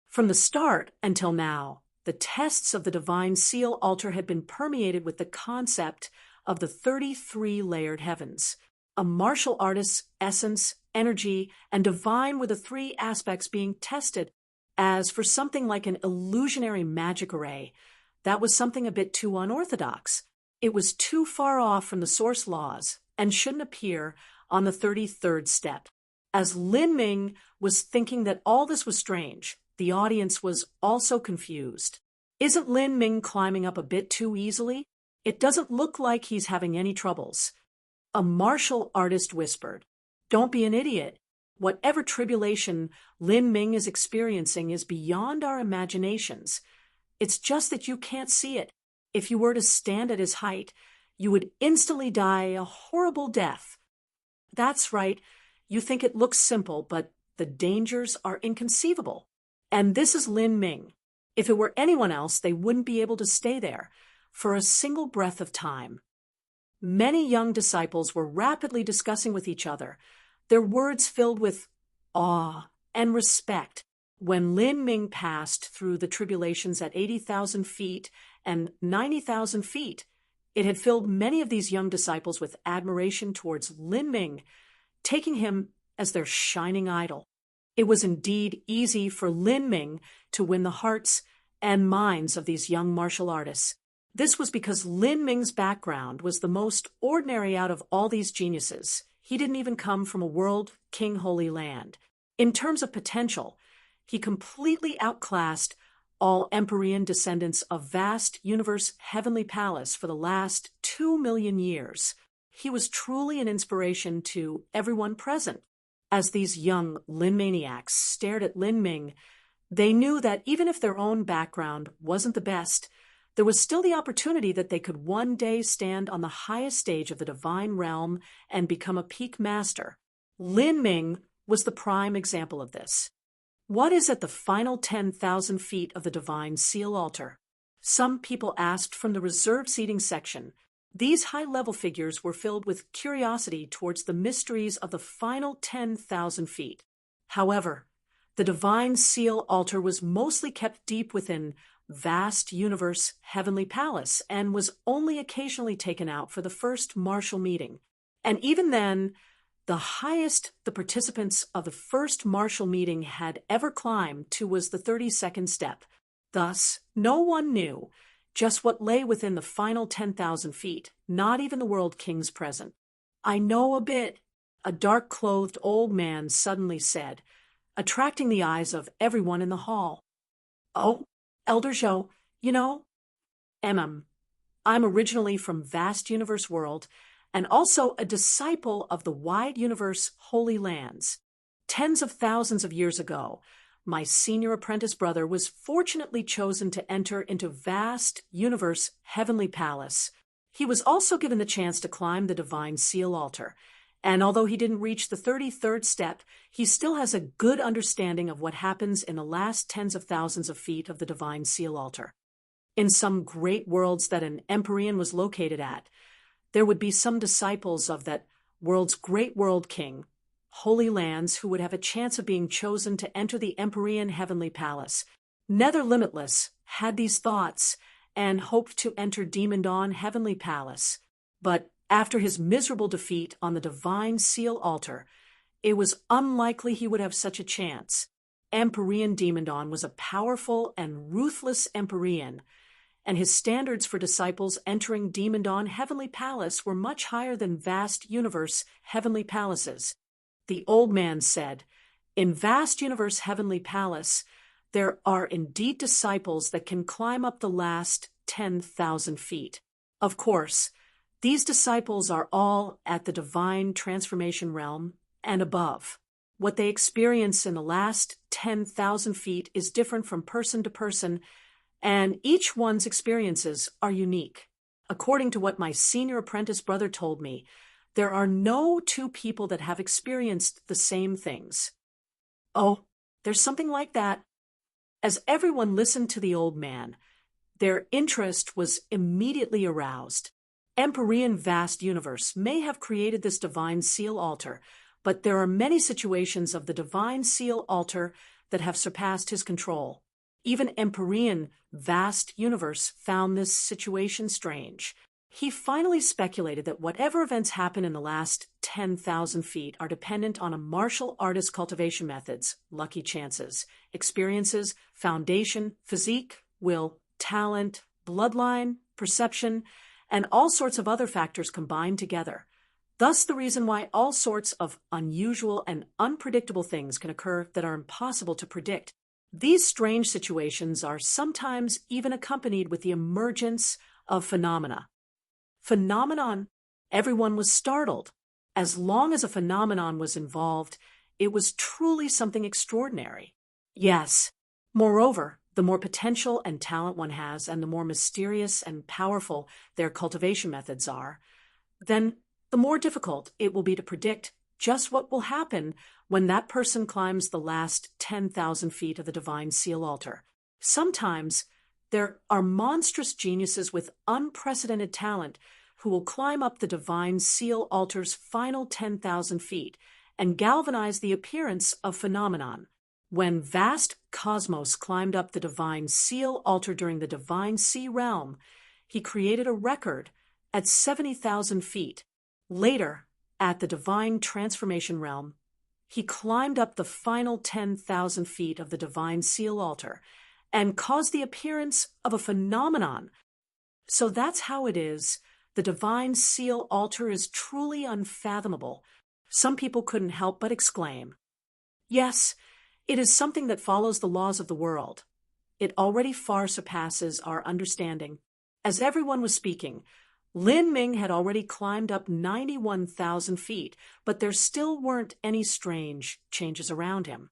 From the start until now, the tests of the divine seal altar had been permeated with the concept of the 33-layered heavens. A martial artist's essence, energy, and divine were the three aspects being tested. As for something like an illusionary magic array, that was something a bit too unorthodox. It was too far off from the source laws and shouldn't appear on the 33rd step. As Lin Ming was thinking that all this was strange, the audience was also confused. Isn't Lin Ming climbing up a bit too easily? It doesn't look like he's having any troubles. A martial artist whispered, "Don't be an idiot. Whatever tribulation Lin Ming is experiencing is beyond our imaginations. It's just that you can't see it. If you were to stand at his height, you would instantly die a horrible death." That's right. You think it looks simple, but the dangers are inconceivable. And this is Lin Ming. If it were anyone else, they wouldn't be able to stay there for a single breath of time. Many young disciples were rapidly discussing with each other, their words filled with awe and respect. When Lin Ming passed through the tribulations at 80,000 feet and 90,000 feet, it had filled many of these young disciples with admiration towards Lin Ming, taking him as their shining idol. It was indeed easy for Lin Ming to win the hearts and minds of these young martial artists. This was because Lin Ming's background was the most ordinary out of all these geniuses. He didn't even come from a world king holy land. In terms of potential, he completely outclassed all Empyrean descendants of vast universe heavenly palace for the last 2 million years. He was truly an inspiration to everyone present. As these young Lin maniacs stared at Lin Ming, they knew that even if their own background wasn't the best, there was still the opportunity that they could one day stand on the highest stage of the divine realm and become a peak master. Lin Ming was the prime example of this. What is at the final 10,000 feet of the divine seal altar? Some people asked from the reserved seating section. These high-level figures were filled with curiosity towards the mysteries of the final 10,000 feet. However, the divine seal altar was mostly kept deep within vast universe heavenly palace and was only occasionally taken out for the first martial meeting. And even then, the highest the participants of the first martial meeting had ever climbed to was the 32nd step. Thus, no one knew just what lay within the final 10,000 feet, not even the world kings present. "I know a bit," a dark-clothed old man suddenly said, attracting the eyes of everyone in the hall. "Oh, Elder Zhou, you know, I'm originally from vast universe world and also a disciple of the wide universe holy lands. Tens of thousands of years ago, my senior apprentice brother was fortunately chosen to enter into vast universe heavenly palace. He was also given the chance to climb the divine seal altar, and although he didn't reach the 33rd step, he still has a good understanding of what happens in the last tens of thousands of feet of the divine seal altar. In some great worlds that an Empyrean was located at, there would be some disciples of that world's great world king, holy lands, who would have a chance of being chosen to enter the Empyrean heavenly palace. Nether Limitless had these thoughts and hoped to enter Demon Dawn heavenly palace, but after his miserable defeat on the divine seal altar, it was unlikely he would have such a chance. Empyrean Demon Dawn was a powerful and ruthless Empyrean, and his standards for disciples entering Demon Dawn heavenly palace were much higher than vast universe heavenly palaces. The old man said, "In vast universe heavenly palace, there are indeed disciples that can climb up the last 10,000 feet. Of course, these disciples are all at the divine transformation realm and above. What they experience in the last 10,000 feet is different from person to person, and each one's experiences are unique. According to what my senior apprentice brother told me, there are no two people that have experienced the same things. Oh, there's something like that. As everyone listened to the old man, their interest was immediately aroused. Empyrean vast universe may have created this divine seal altar, but there are many situations of the divine seal altar that have surpassed his control. Even Empyrean vast universe found this situation strange. He finally speculated that whatever events happen in the last 10,000 feet are dependent on a martial artist cultivation methods, lucky chances, experiences, foundation, physique, will, talent, bloodline, perception, and all sorts of other factors combined together. Thus the reason why all sorts of unusual and unpredictable things can occur that are impossible to predict. These strange situations are sometimes even accompanied with the emergence of phenomena. Phenomenon. Everyone was startled. As long as a phenomenon was involved, it was truly something extraordinary. Yes. Moreover, the more potential and talent one has, and the more mysterious and powerful their cultivation methods are, then the more difficult it will be to predict just what will happen when that person climbs the last 10,000 feet of the divine seal altar. Sometimes there are monstrous geniuses with unprecedented talent who will climb up the divine seal altar's final 10,000 feet and galvanize the appearance of phenomenon. When vast Cosmos climbed up the divine seal altar during the divine sea realm, he created a record at 70,000 feet. Later, at the divine transformation realm, he climbed up the final 10,000 feet of the divine seal altar and caused the appearance of a phenomenon. So that's how it is. The divine seal altar is truly unfathomable. Some people couldn't help but exclaim. Yes, it is something that follows the laws of the world. It already far surpasses our understanding. As everyone was speaking, Lin Ming had already climbed up 91,000 feet, but there still weren't any strange changes around him.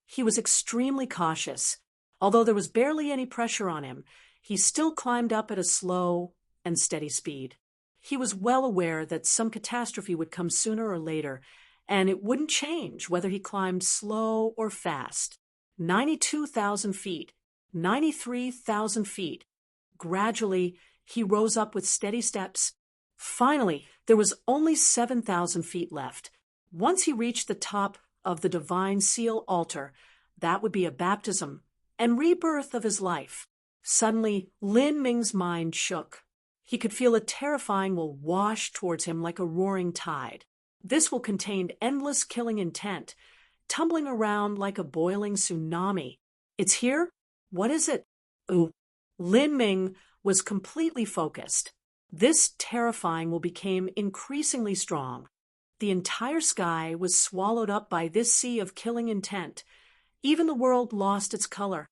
He was extremely cautious. Although there was barely any pressure on him, he still climbed up at a slow and steady speed. He was well aware that some catastrophe would come sooner or later, and it wouldn't change whether he climbed slow or fast. 92,000 feet, 93,000 feet. Gradually, he rose up with steady steps. Finally, there was only 7,000 feet left. Once he reached the top of the divine seal altar, that would be a baptism and rebirth of his life. Suddenly, Lin Ming's mind shook. He could feel a terrifying will wash towards him like a roaring tide. This will contained endless killing intent, tumbling around like a boiling tsunami. It's here? What is it? Ooh. Lin Ming was completely focused. This terrifying will became increasingly strong. The entire sky was swallowed up by this sea of killing intent. Even the world lost its color.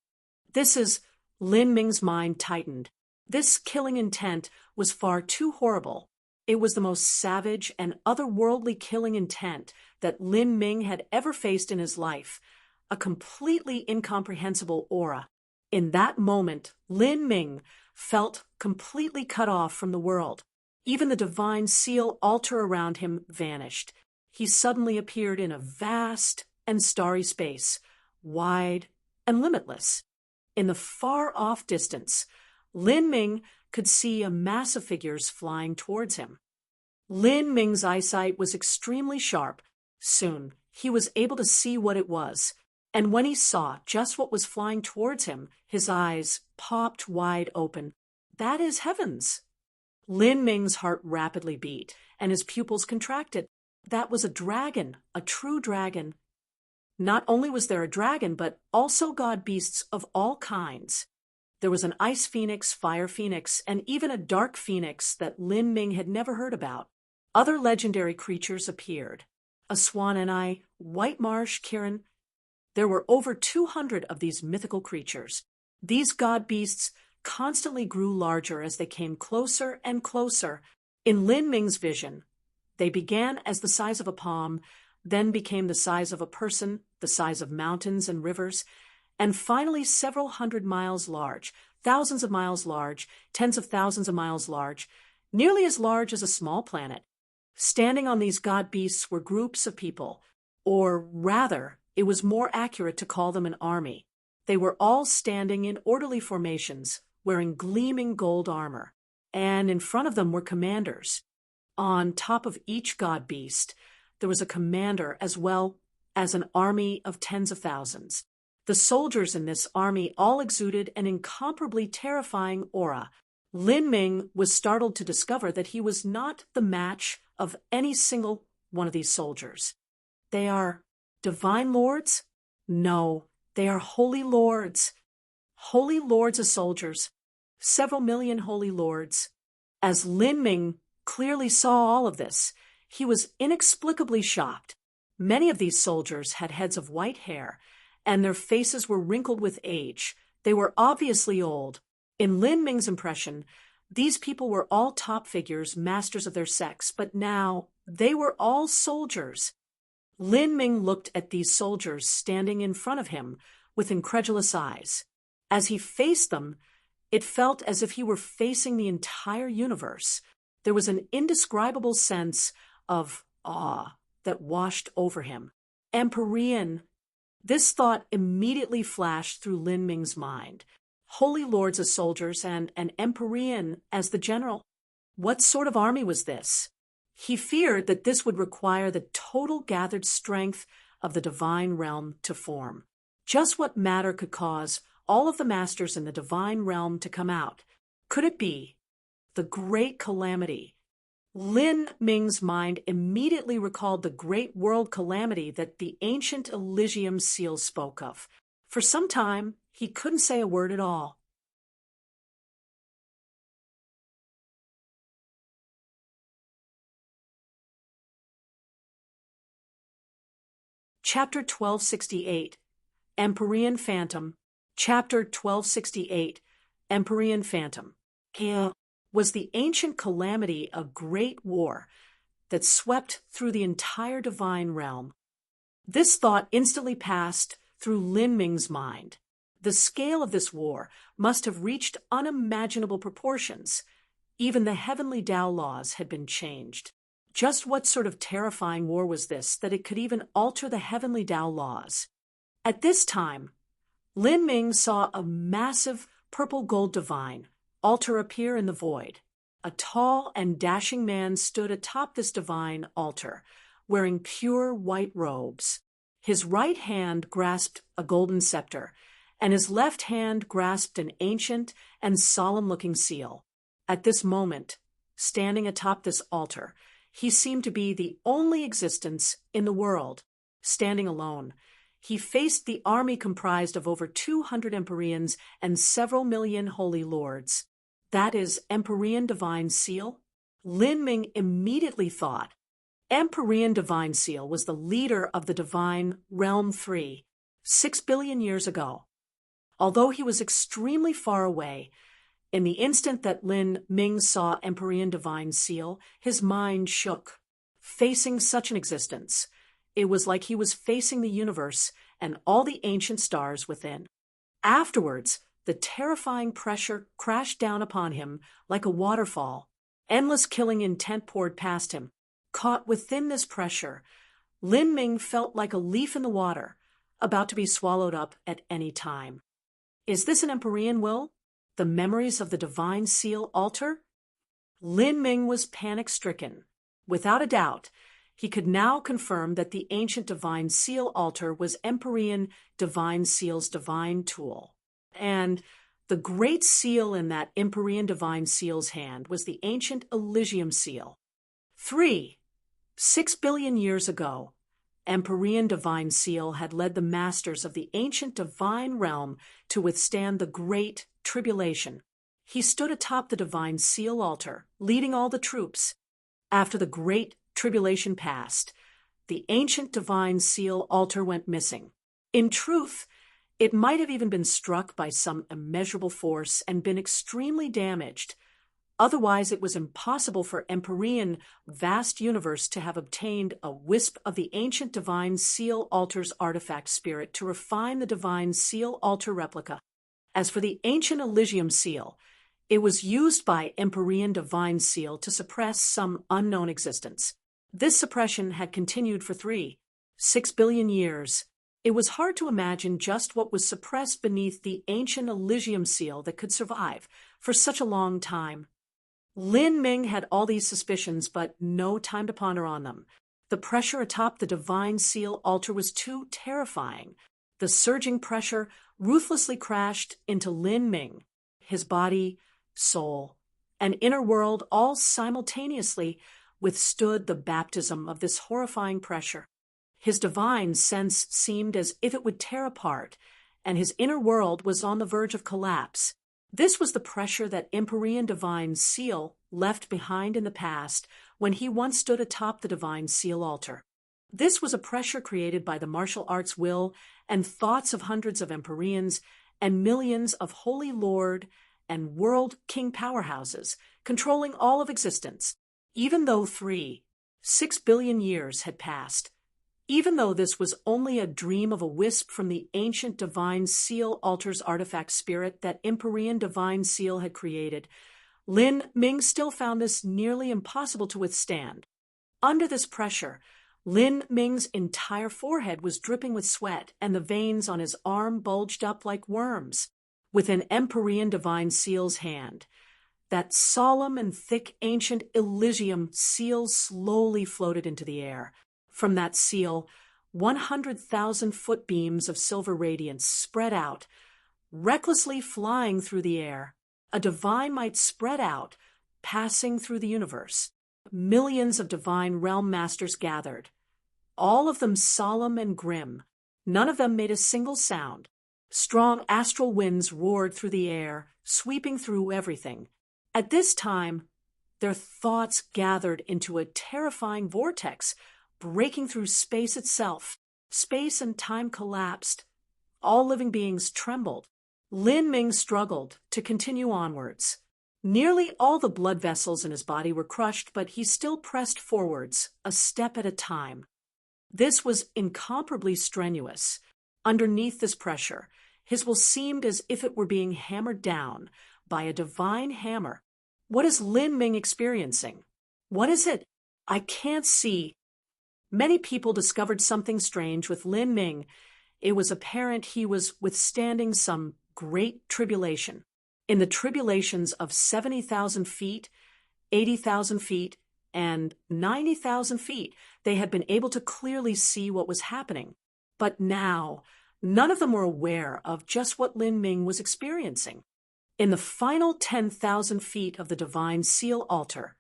Lin Ming's mind tightened. This killing intent was far too horrible. It was the most savage and otherworldly killing intent that Lin Ming had ever faced in his life, a completely incomprehensible aura. In that moment, Lin Ming felt completely cut off from the world. Even the divine seal altar around him vanished. He suddenly appeared in a vast and starry space, wide and limitless. In the far-off distance, Lin Ming could see a mass of figures flying towards him. Lin Ming's eyesight was extremely sharp. Soon, he was able to see what it was, and when he saw just what was flying towards him, his eyes popped wide open. That is heavens! Lin Ming's heart rapidly beat, and his pupils contracted. That was a dragon, a true dragon. Not only was there a dragon, but also god beasts of all kinds. There was an ice phoenix, fire phoenix, and even a dark phoenix that Lin Ming had never heard about. Other legendary creatures appeared. A swan and white marsh, Kirin. There were over 200 of these mythical creatures. These god beasts constantly grew larger as they came closer and closer. In Lin Ming's vision, they began as the size of a palm, then became the size of a person, the size of mountains and rivers, and finally several hundred miles large, thousands of miles large, tens of thousands of miles large, nearly as large as a small planet. Standing on these god beasts were groups of people, or rather, it was more accurate to call them an army. They were all standing in orderly formations, wearing gleaming gold armor, and in front of them were commanders. On top of each god beast, there was a commander as well as an army of tens of thousands. The soldiers in this army all exuded an incomparably terrifying aura. Lin Ming was startled to discover that he was not the match of any single one of these soldiers. They are divine lords? No, they are holy lords. Holy lords as soldiers. Several million holy lords. As Lin Ming clearly saw all of this, he was inexplicably shocked. Many of these soldiers had heads of white hair, and their faces were wrinkled with age. They were obviously old. In Lin Ming's impression, these people were all top figures, masters of their sex, but now they were all soldiers. Lin Ming looked at these soldiers standing in front of him with incredulous eyes. As he faced them, it felt as if he were facing the entire universe. There was an indescribable sense of awe that washed over him. Empyrean. This thought immediately flashed through Lin Ming's mind. Holy lords as soldiers and an Empyrean as the general. What sort of army was this? He feared that this would require the total gathered strength of the divine realm to form. Just what matter could cause all of the masters in the divine realm to come out? Could it be the great calamity? Lin Ming's mind immediately recalled the great world calamity that the ancient Elysium seal spoke of. For some time, he couldn't say a word at all. Chapter 1268, Empyrean Phantom. Chapter 1268, Empyrean Phantom. Was the ancient calamity a great war that swept through the entire divine realm? This thought instantly passed through Lin Ming's mind. The scale of this war must have reached unimaginable proportions. Even the heavenly Tao laws had been changed. Just what sort of terrifying war was this that it could even alter the heavenly Tao laws? At this time, Lin Ming saw a massive purple gold divine altar appear in the void. A tall and dashing man stood atop this divine altar, wearing pure white robes. His right hand grasped a golden scepter, and his left hand grasped an ancient and solemn-looking seal. At this moment, standing atop this altar, he seemed to be the only existence in the world. Standing alone, he faced the army comprised of over 200 Empyreans and several million holy lords. That is Empyrean Divine Seal? Lin Ming immediately thought Empyrean Divine Seal was the leader of the Divine Realm 3, 6 billion years ago. Although he was extremely far away, in the instant that Lin Ming saw Empyrean Divine Seal, his mind shook. Facing such an existence, it was like he was facing the universe and all the ancient stars within. Afterwards, the terrifying pressure crashed down upon him like a waterfall. Endless killing intent poured past him. Caught within this pressure, Lin Ming felt like a leaf in the water, about to be swallowed up at any time. Is this an Empyrean will? The memories of the Divine Seal altar? Lin Ming was panic-stricken. Without a doubt, he could now confirm that the ancient Divine Seal altar was Empyrean Divine Seal's divine tool. And the great seal in that Empyrean Divine Seal's hand was the ancient Elysium seal. 6 billion years ago, Empyrean Divine Seal had led the masters of the ancient divine realm to withstand the great tribulation. He stood atop the Divine Seal altar, leading all the troops. After the great tribulation passed, the ancient Divine Seal altar went missing. In truth, it might have even been struck by some immeasurable force and been extremely damaged. Otherwise, it was impossible for Empyrean vast universe to have obtained a wisp of the ancient divine seal altar's artifact spirit to refine the divine seal altar replica. As for the ancient Elysium seal, it was used by Empyrean divine seal to suppress some unknown existence. This suppression had continued for 6 billion years. It was hard to imagine just what was suppressed beneath the ancient Elysium seal that could survive for such a long time. Lin Ming had all these suspicions, but no time to ponder on them. The pressure atop the divine seal altar was too terrifying. The surging pressure ruthlessly crashed into Lin Ming. His body, soul, and inner world all simultaneously withstood the baptism of this horrifying pressure. His divine sense seemed as if it would tear apart, and his inner world was on the verge of collapse. This was the pressure that Empyrean divine seal left behind in the past when he once stood atop the divine seal altar. This was a pressure created by the martial arts will and thoughts of hundreds of Empyreans and millions of holy lord and world king powerhouses controlling all of existence. Even though 6 billion years had passed, even though this was only a dream of a wisp from the ancient divine seal altar's artifact spirit that Empyrean divine seal had created, Lin Ming still found this nearly impossible to withstand. Under this pressure, Lin Ming's entire forehead was dripping with sweat, and the veins on his arm bulged up like worms. With an Empyrean divine seal's hand, that solemn and thick ancient Elysium seal slowly floated into the air. From that seal, 100,000-foot beams of silver radiance spread out, recklessly flying through the air. A divine might spread out, passing through the universe. Millions of divine realm masters gathered, all of them solemn and grim. None of them made a single sound. Strong astral winds roared through the air, sweeping through everything. At this time, their thoughts gathered into a terrifying vortex, breaking through space itself. Space and time collapsed. All living beings trembled. Lin Ming struggled to continue onwards. Nearly all the blood vessels in his body were crushed, but he still pressed forwards, a step at a time. This was incomparably strenuous. Underneath this pressure, his will seemed as if it were being hammered down by a divine hammer. What is Lin Ming experiencing? What is it? I can't see. Many people discovered something strange with Lin Ming. It was apparent he was withstanding some great tribulation. In the tribulations of 70,000 feet, 80,000 feet, and 90,000 feet, they had been able to clearly see what was happening. But now, none of them were aware of just what Lin Ming was experiencing. In the final 10,000 feet of the divine seal altar,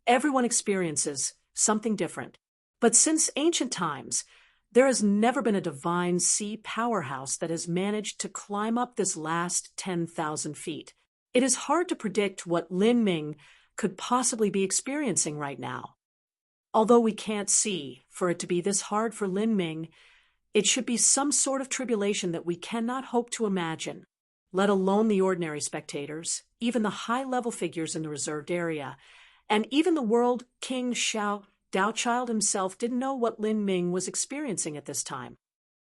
everyone experiences something different. But since ancient times, there has never been a divine sea powerhouse that has managed to climb up this last 10,000 feet. It is hard to predict what Lin Ming could possibly be experiencing right now. Although we can't see, for it to be this hard for Lin Ming, it should be some sort of tribulation that we cannot hope to imagine, let alone the ordinary spectators, even the high-level figures in the reserved area, and even the world king Dao Child himself didn't know what Lin Ming was experiencing at this time.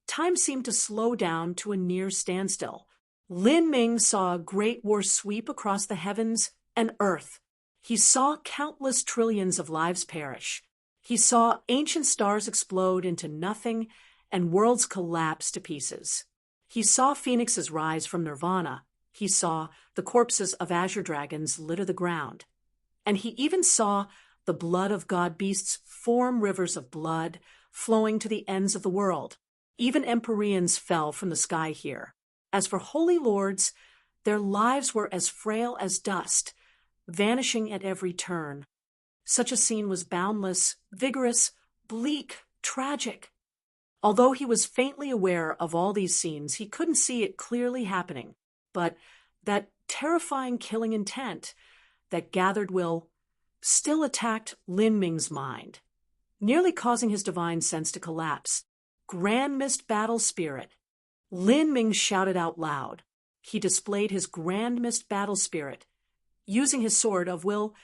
Time seemed to slow down to a near standstill. Lin Ming saw a great war sweep across the heavens and earth. He saw countless trillions of lives perish. He saw ancient stars explode into nothing and worlds collapse to pieces. He saw phoenixes rise from nirvana. He saw the corpses of azure dragons litter the ground. And he even saw the blood of god beasts form rivers of blood flowing to the ends of the world. Even Empyreans fell from the sky here. As for holy lords, their lives were as frail as dust, vanishing at every turn. Such a scene was boundless, vigorous, bleak, tragic. Although he was faintly aware of all these scenes, he couldn't see it clearly happening. But that terrifying killing intent, that gathered will, still attacked Lin Ming's mind, nearly causing his divine sense to collapse. Grand Mist Battle Spirit. Lin Ming shouted out loud. He displayed his Grand Mist Battle Spirit, using his sword of will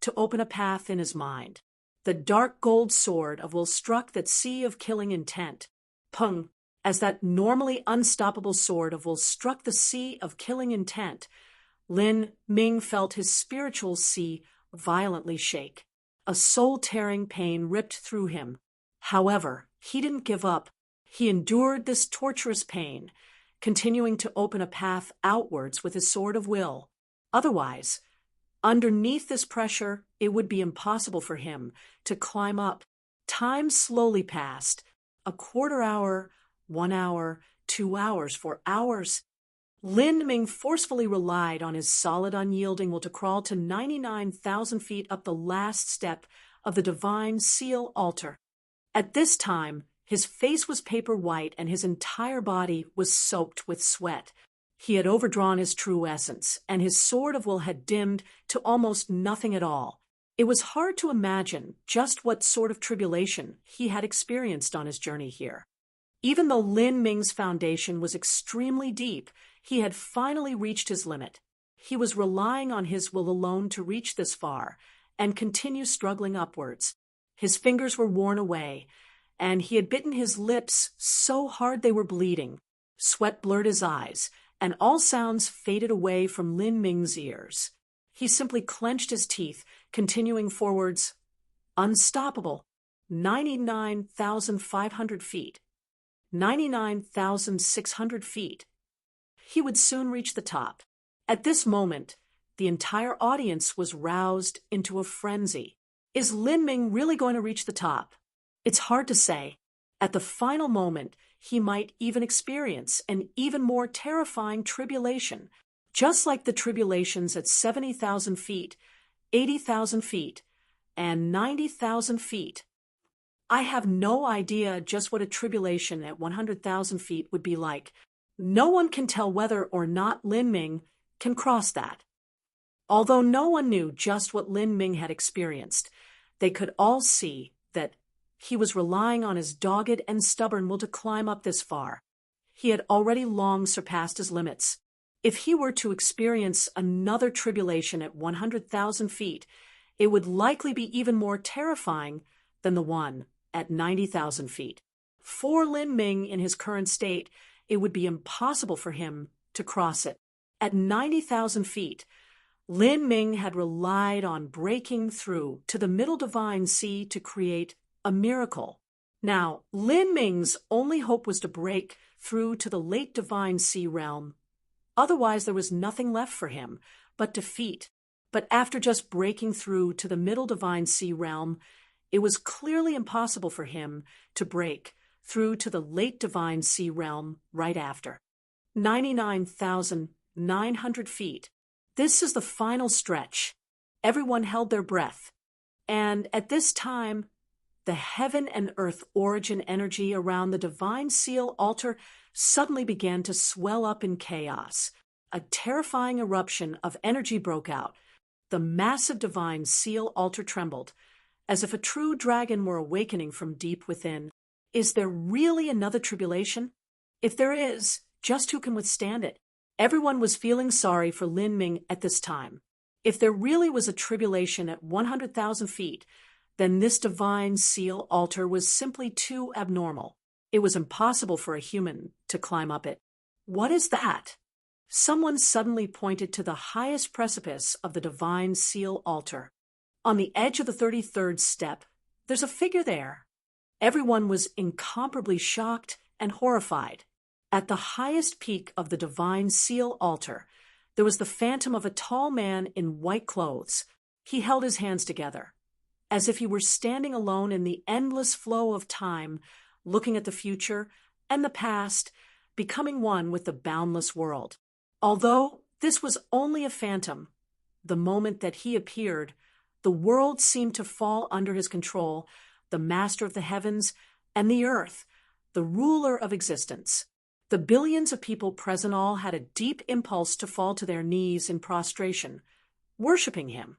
to open a path in his mind. The dark gold sword of will struck that sea of killing intent. Pung! As that normally unstoppable sword of will struck the sea of killing intent, Lin Ming felt his spiritual sea violently shake. A soul-tearing pain ripped through him. However, he didn't give up. He endured this torturous pain, continuing to open a path outwards with his sword of will. Otherwise, underneath this pressure, it would be impossible for him to climb up. Time slowly passed. A quarter hour, 1 hour, 2 hours, 4 hours. Lin Ming forcefully relied on his solid, unyielding will to crawl to 99,000 feet up the last step of the divine seal altar. At this time, his face was paper white and his entire body was soaked with sweat. He had overdrawn his true essence, and his sword of will had dimmed to almost nothing at all. It was hard to imagine just what sort of tribulation he had experienced on his journey here. Even though Lin Ming's foundation was extremely deep, he had finally reached his limit. He was relying on his will alone to reach this far and continue struggling upwards. His fingers were worn away, and he had bitten his lips so hard they were bleeding. Sweat blurred his eyes, and all sounds faded away from Lin Ming's ears. He simply clenched his teeth, continuing forwards. Unstoppable. 99,500 feet. 99,600 feet. He would soon reach the top. At this moment, the entire audience was roused into a frenzy. Is Lin Ming really going to reach the top? It's hard to say. At the final moment, he might even experience an even more terrifying tribulation, just like the tribulations at 70,000 feet, 80,000 feet, and 90,000 feet. I have no idea just what a tribulation at 100,000 feet would be like. No one can tell whether or not Lin Ming can cross that. Although no one knew just what Lin Ming had experienced, they could all see that he was relying on his dogged and stubborn will to climb up this far. He had already long surpassed his limits. If he were to experience another tribulation at 100,000 feet, it would likely be even more terrifying than the one at 90,000 feet. For Lin Ming in his current state, it would be impossible for him to cross it. At 90,000 feet, Lin Ming had relied on breaking through to the middle divine sea to create a miracle. Now, Lin Ming's only hope was to break through to the late divine sea realm. Otherwise, there was nothing left for him but defeat. But after just breaking through to the middle divine sea realm, it was clearly impossible for him to break through to the late divine sea realm right after. 99,900 feet. This is the final stretch. Everyone held their breath. And at this time, the heaven and earth origin energy around the divine seal altar suddenly began to swell up in chaos. A terrifying eruption of energy broke out. The massive divine seal altar trembled, as if a true dragon were awakening from deep within. Is there really another tribulation? If there is, just who can withstand it? Everyone was feeling sorry for Lin Ming at this time. If there really was a tribulation at 100,000 feet, then this divine seal altar was simply too abnormal. It was impossible for a human to climb up it. What is that? Someone suddenly pointed to the highest precipice of the divine seal altar. On the edge of the 33rd step, there's a figure there. Everyone was incomparably shocked and horrified. At the highest peak of the divine seal altar, there was the phantom of a tall man in white clothes. He held his hands together, as if he were standing alone in the endless flow of time, looking at the future and the past, becoming one with the boundless world. Although this was only a phantom, the moment that he appeared, the world seemed to fall under his control, the master of the heavens and the earth, the ruler of existence. The billions of people present all had a deep impulse to fall to their knees in prostration, worshipping him.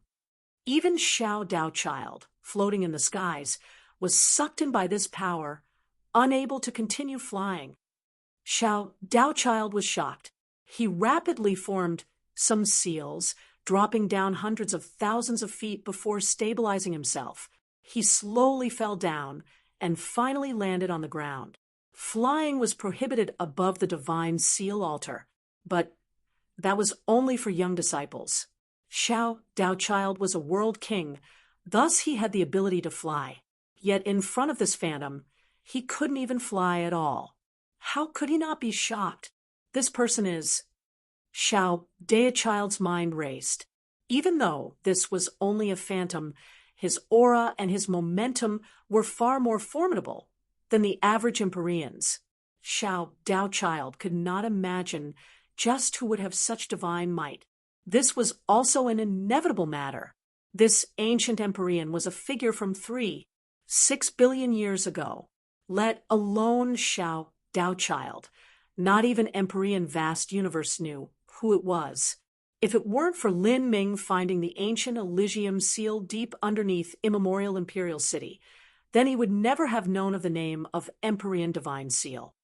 Even Xiao Dao Child, floating in the skies, was sucked in by this power, unable to continue flying. Xiao Daochild was shocked. He rapidly formed some seals, dropping down hundreds of thousands of feet before stabilizing himself. He slowly fell down and finally landed on the ground. Flying was prohibited above the divine seal altar, but that was only for young disciples. Xiao Daochild was a world king, thus he had the ability to fly. Yet in front of this phantom, he couldn't even fly at all. How could he not be shocked? This person is... Xiao Daochild's mind raced. Even though this was only a phantom, his aura and his momentum were far more formidable than the average Empyreans. Xiao Daochild could not imagine just who would have such divine might. This was also an inevitable matter. This ancient Empyrean was a figure from 6 billion years ago. Let alone Xiao Daochild. Not even Empyrean vast universe knew who it was. If it weren't for Lin Ming finding the ancient Elysium seal deep underneath immemorial imperial city, then he would never have known of the name of Empyrean divine seal.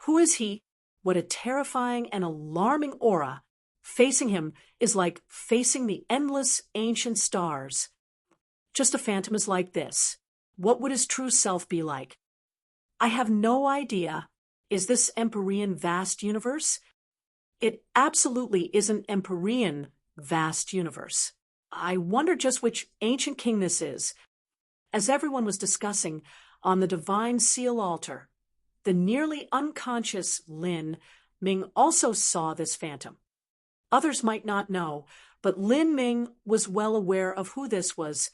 Who is he? What a terrifying and alarming aura. Facing him is like facing the endless ancient stars. Just a phantom is like this. What would his true self be like? I have no idea. Is this Empyrean vast universe? It absolutely isn't Empyrean vast universe. I wonder just which ancient king this is. As everyone was discussing on the divine seal altar, the nearly unconscious Lin Ming also saw this phantom. Others might not know, but Lin Ming was well aware of who this was.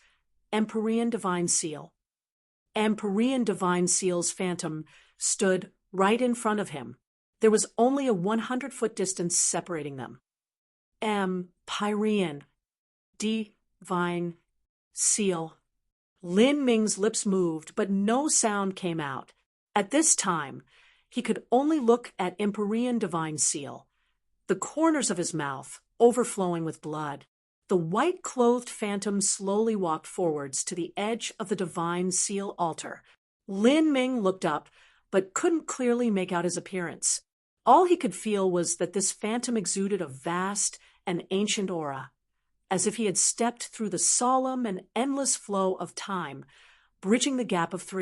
Empyrean divine seal. Empyrean divine seal's phantom stood right in front of him. There was only a 100-foot distance separating them. Empyrean divine seal. Lin Ming's lips moved, but no sound came out. At this time, he could only look at Empyrean divine seal, the corners of his mouth overflowing with blood. The white-clothed phantom slowly walked forwards to the edge of the divine seal altar. Lin Ming looked up, but couldn't clearly make out his appearance. All he could feel was that this phantom exuded a vast and ancient aura, as if he had stepped through the solemn and endless flow of time, bridging the gap of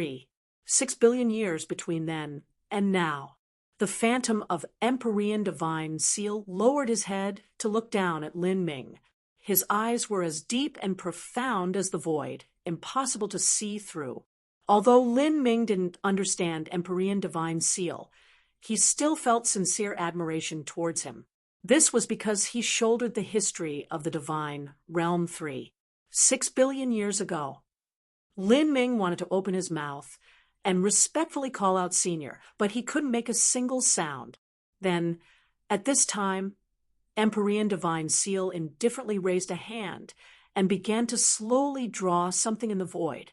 6 billion years between then and now. The phantom of Empyrean divine seal lowered his head to look down at Lin Ming. His eyes were as deep and profound as the void, impossible to see through. Although Lin Ming didn't understand Empyrean divine seal, he still felt sincere admiration towards him. This was because he shouldered the history of the divine realm 6 billion years ago. Lin Ming wanted to open his mouth and respectfully call out senior, but he couldn't make a single sound. Then, at this time, Empyrean divine seal indifferently raised a hand and began to slowly draw something in the void.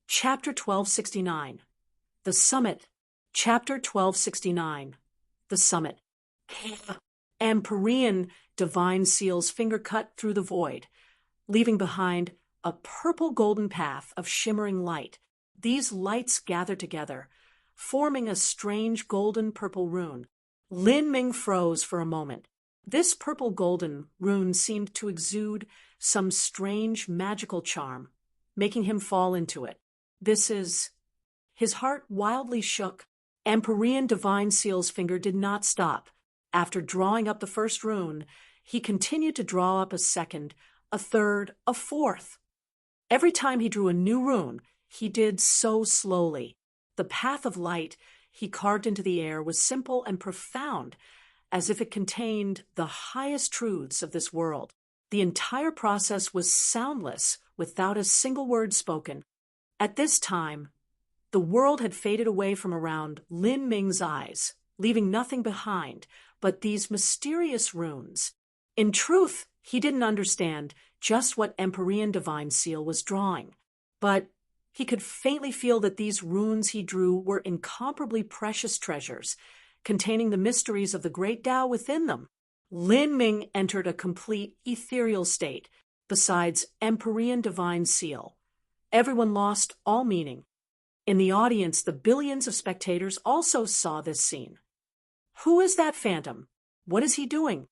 Chapter 1269. The Summit. Chapter 1269. The Summit. Empyrean divine seal's finger cut through the void, leaving behind a purple-golden path of shimmering light. These lights gathered together, forming a strange golden-purple rune. Lin Ming froze for a moment. This purple-golden rune seemed to exude some strange magical charm, making him fall into it. This is... His heart wildly shook. Empyrean divine seal's finger did not stop. After drawing up the first rune, he continued to draw up a second, a third, a fourth. Every time he drew a new rune, he did so slowly. The path of light he carved into the air was simple and profound, as if it contained the highest truths of this world. The entire process was soundless, without a single word spoken. At this time, the world had faded away from around Lin Ming's eyes, leaving nothing behind but these mysterious runes. In truth, he didn't understand just what Empyrean divine seal was drawing, but he could faintly feel that these runes he drew were incomparably precious treasures, containing the mysteries of the great Tao within them. Lin Ming entered a complete ethereal state, besides Empyrean divine seal. Everyone lost all meaning. In the audience, the billions of spectators also saw this scene. Who is that phantom? What is he doing?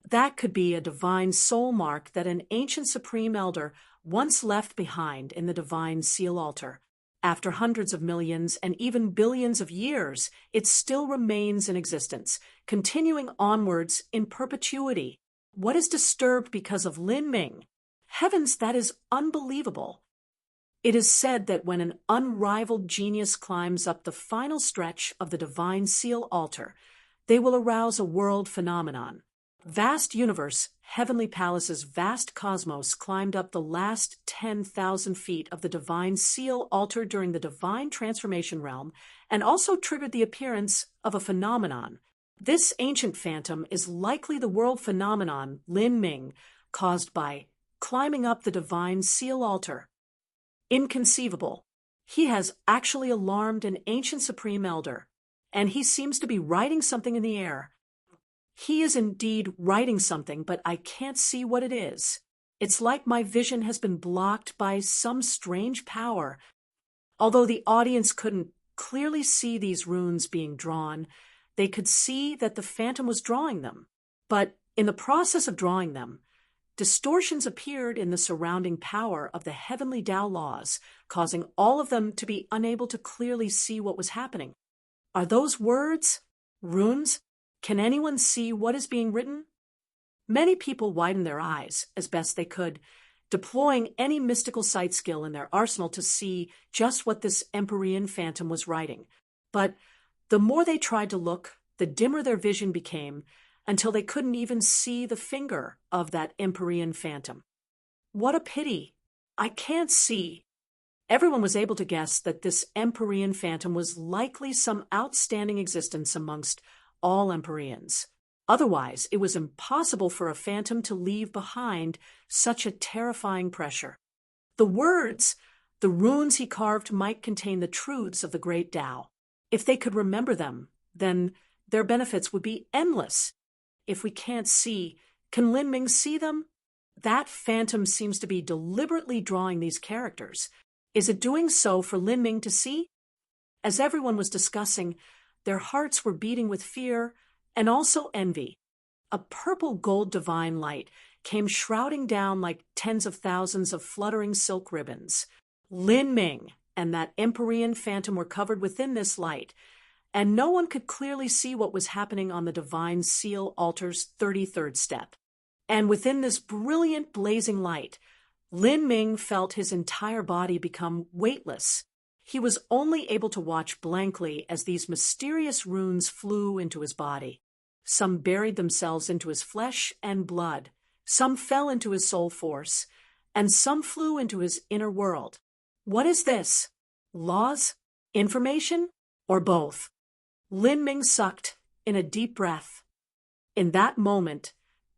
That could be a divine soul mark that an ancient supreme elder once left behind in the divine seal altar. After hundreds of millions and even billions of years, it still remains in existence, continuing onwards in perpetuity. What is disturbed because of Lin Ming? Heavens, that is unbelievable. It is said that when an unrivaled genius climbs up the final stretch of the divine seal altar, they will arouse a world phenomenon. Vast universe, heavenly palaces, vast cosmos climbed up the last 10,000 feet of the divine seal altar during the divine transformation realm and also triggered the appearance of a phenomenon. This ancient phantom is likely the world phenomenon Lin Ming caused by climbing up the divine seal altar. Inconceivable. He has actually alarmed an ancient supreme elder, and he seems to be writing something in the air. He is indeed writing something, but I can't see what it is. It's like my vision has been blocked by some strange power. Although the audience couldn't clearly see these runes being drawn, they could see that the phantom was drawing them. But in the process of drawing them, distortions appeared in the surrounding power of the heavenly Tao laws, causing all of them to be unable to clearly see what was happening. Are those words? Runes? Can anyone see what is being written? Many people widened their eyes as best they could, deploying any mystical sight skill in their arsenal to see just what this Empyrean phantom was writing. But the more they tried to look, the dimmer their vision became, until they couldn't even see the finger of that Empyrean phantom. What a pity! I can't see. Everyone was able to guess that this Empyrean phantom was likely some outstanding existence amongst all Empyreans. Otherwise, it was impossible for a phantom to leave behind such a terrifying pressure. The words, the runes he carved might contain the truths of the great Tao. If they could remember them, then their benefits would be endless. If we can't see, can Lin Ming see them? That phantom seems to be deliberately drawing these characters. Is it doing so for Lin Ming to see? As everyone was discussing, their hearts were beating with fear and also envy. A purple gold divine light came shrouding down like tens of thousands of fluttering silk ribbons. Lin Ming and that Empyrean phantom were covered within this light, and no one could clearly see what was happening on the divine seal altar's 33rd step. And within this brilliant blazing light, Lin Ming felt his entire body become weightless. He was only able to watch blankly as these mysterious runes flew into his body. Some buried themselves into his flesh and blood, some fell into his soul force, and some flew into his inner world. What is this? Laws? Information? Or both? Lin Ming sucked in a deep breath. In that moment,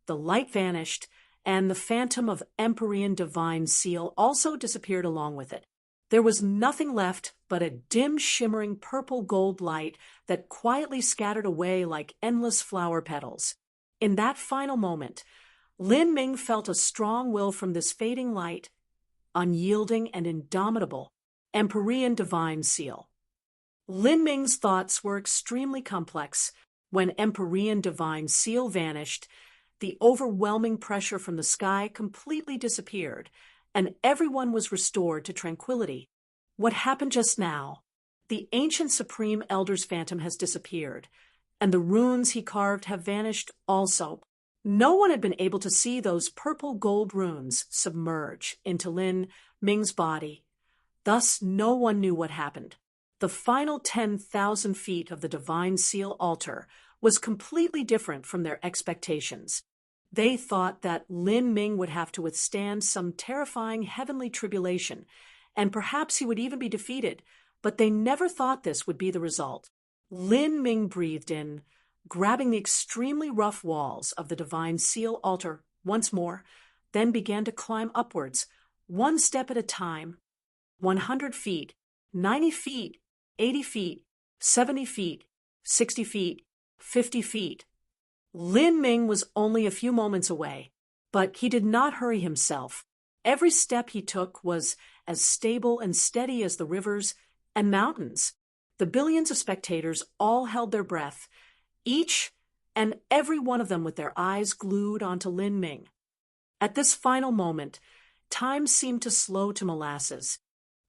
the light vanished, and the phantom of Empyrean divine seal also disappeared along with it. There was nothing left but a dim, shimmering purple gold light that quietly scattered away like endless flower petals. In that final moment, Lin Ming felt a strong will from this fading light, unyielding and indomitable, Empyrean divine seal. Lin Ming's thoughts were extremely complex. When Empyrean divine seal vanished, the overwhelming pressure from the sky completely disappeared, and everyone was restored to tranquility. What happened just now? The ancient Supreme Elder's phantom has disappeared, and the runes he carved have vanished also. No one had been able to see those purple gold runes submerge into Lin Ming's body. Thus, no one knew what happened. The final 10,000 feet of the divine seal altar was completely different from their expectations. They thought that Lin Ming would have to withstand some terrifying heavenly tribulation, and perhaps he would even be defeated, but they never thought this would be the result. Lin Ming breathed in, grabbing the extremely rough walls of the divine seal altar once more, then began to climb upwards, one step at a time. 100 feet, 90 feet, 80 feet, 70 feet, 60 feet, 50 feet. Lin Ming was only a few moments away, but he did not hurry himself. Every step he took was as stable and steady as the rivers and mountains. The billions of spectators all held their breath, each and every one of them with their eyes glued onto Lin Ming. At this final moment, time seemed to slow to molasses.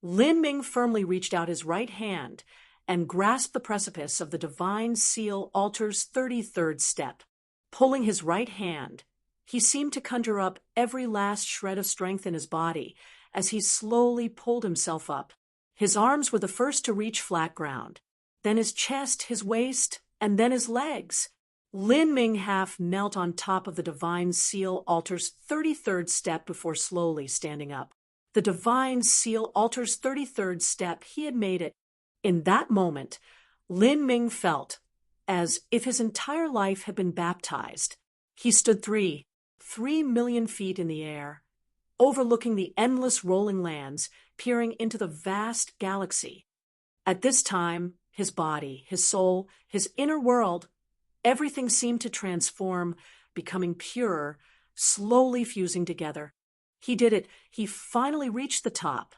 Lin Ming firmly reached out his right hand and grasped the precipice of the Divine Seal Altar's 33rd step. Pulling his right hand, he seemed to conjure up every last shred of strength in his body as he slowly pulled himself up. His arms were the first to reach flat ground, then his chest, his waist, and then his legs. Lin Ming half knelt on top of the Divine Seal Altar's 33rd step before slowly standing up. The Divine Seal Altar's 33rd step, he had made it. In that moment, Lin Ming felt as if his entire life had been baptized. He stood 3 million feet in the air, overlooking the endless rolling lands, peering into the vast galaxy. At this time, his body, his soul, his inner world, everything seemed to transform, becoming purer, slowly fusing together. He did it. He finally reached the top.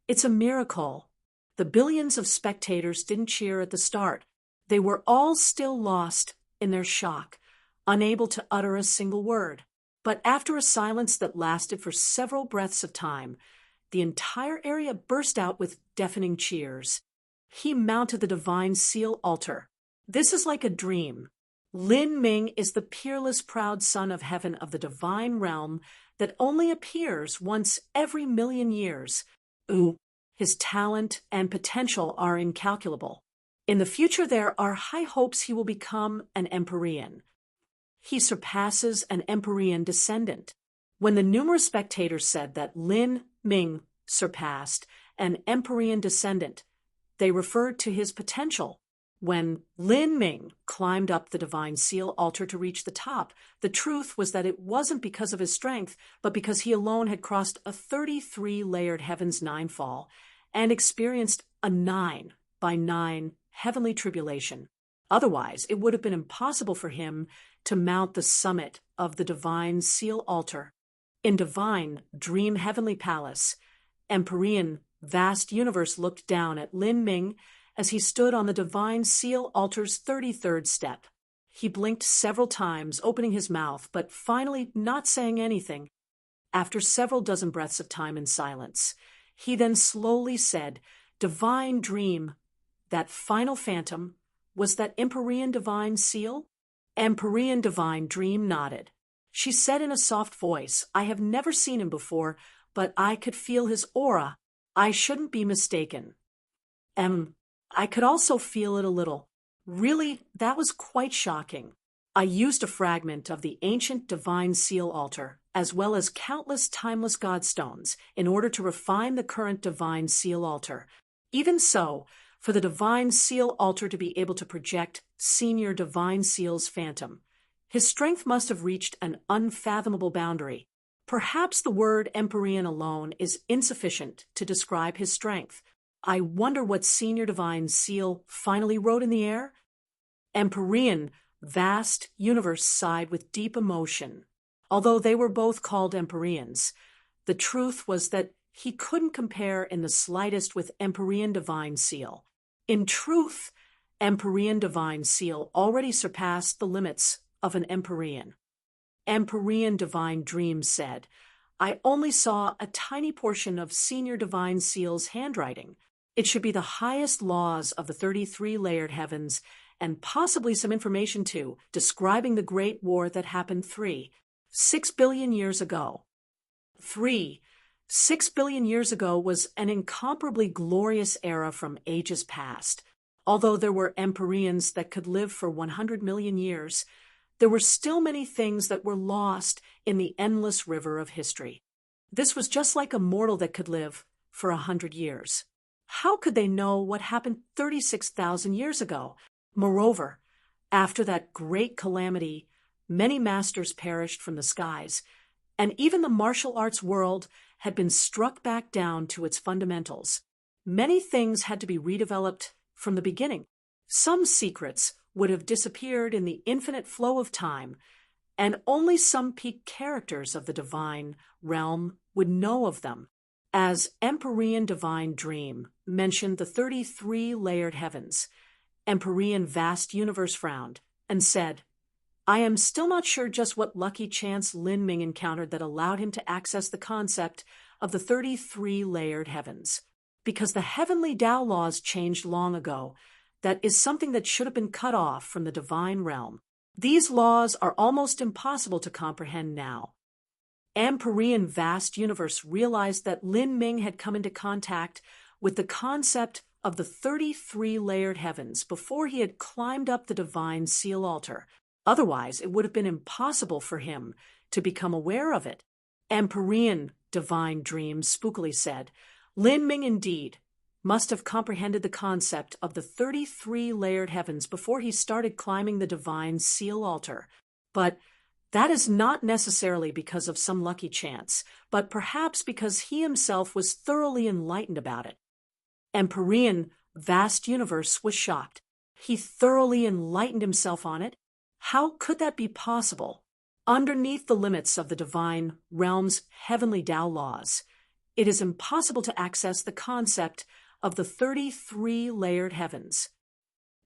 It's a miracle. The billions of spectators didn't cheer at the start. They were all still lost in their shock, unable to utter a single word. But after a silence that lasted for several breaths of time, the entire area burst out with deafening cheers. He mounted the Divine Seal Altar. This is like a dream. Lin Ming is the peerless, proud son of heaven of the divine realm that only appears once every million years. His talent and potential are incalculable. In the future, there are high hopes he will become an Empyrean. He surpasses an Empyrean descendant. When the numerous spectators said that Lin Ming surpassed an Empyrean descendant, they referred to his potential. When Lin Ming climbed up the Divine Seal Altar to reach the top, the truth was that it wasn't because of his strength, but because he alone had crossed a 33-layered heaven's ninefall and experienced a 9 by 9 heavenly tribulation. Otherwise, it would have been impossible for him to mount the summit of the Divine Seal Altar. In divine, dream heavenly palace, Empyrean vast universe looked down at Lin Ming as he stood on the Divine Seal Altar's 33rd step. He blinked several times, opening his mouth, but finally not saying anything. After several dozen breaths of time in silence, he then slowly said, "Divine dream, that final phantom, was that Empyrean divine seal?" Empyrean divine dream nodded. She said in a soft voice, "I have never seen him before, but I could feel his aura. I shouldn't be mistaken." I could also feel it a little. Really, that was quite shocking. I used a fragment of the ancient Divine Seal Altar, as well as countless timeless godstones, in order to refine the current Divine Seal Altar. Even so, for the Divine Seal Altar to be able to project Senior Divine Seal's phantom, his strength must have reached an unfathomable boundary. Perhaps the word Empyrean alone is insufficient to describe his strength. I wonder what Senior Divine Seal finally wrote in the air? Empyrean, vast universe sighed with deep emotion. Although they were both called Empyreans, the truth was that he couldn't compare in the slightest with Empyrean Divine Seal. In truth, Empyrean Divine Seal already surpassed the limits of an Empyrean. Empyrean Divine Dream said, "I only saw a tiny portion of Senior Divine Seal's handwriting. It should be the highest laws of the 33-layered heavens, and possibly some information too, describing the Great War that happened 6 billion years ago. 6 billion years ago was an incomparably glorious era from ages past. Although there were Empyreans that could live for 100 million years, there were still many things that were lost in the endless river of history. This was just like a mortal that could live for 100 years. How could they know what happened 36,000 years ago? Moreover, after that great calamity, many masters perished from the skies, and even the martial arts world had been struck back down to its fundamentals. Many things had to be redeveloped from the beginning. Some secrets would have disappeared in the infinite flow of time, and only some peak characters of the divine realm would know of them. As Empyrean Divine Dream mentioned the 33 layered heavens, Empyrean Vast Universe frowned and said, "I am still not sure just what lucky chance Lin Ming encountered that allowed him to access the concept of the 33 layered heavens. Because the heavenly Tao laws changed long ago, that is something that should have been cut off from the divine realm. These laws are almost impossible to comprehend now." Empyrean Vast Universe realized that Lin Ming had come into contact with the concept of the 33 layered heavens before he had climbed up the divine seal altar. Otherwise, it would have been impossible for him to become aware of it. Empyrean Divine Dream spookily said, "Lin Ming indeed must have comprehended the concept of the 33 layered heavens before he started climbing the divine seal altar. But that is not necessarily because of some lucky chance, but perhaps because he himself was thoroughly enlightened about it." Empyrean Vast Universe was shocked. He thoroughly enlightened himself on it? How could that be possible? Underneath the limits of the divine realm's heavenly Tao laws, it is impossible to access the concept of the 33 layered heavens.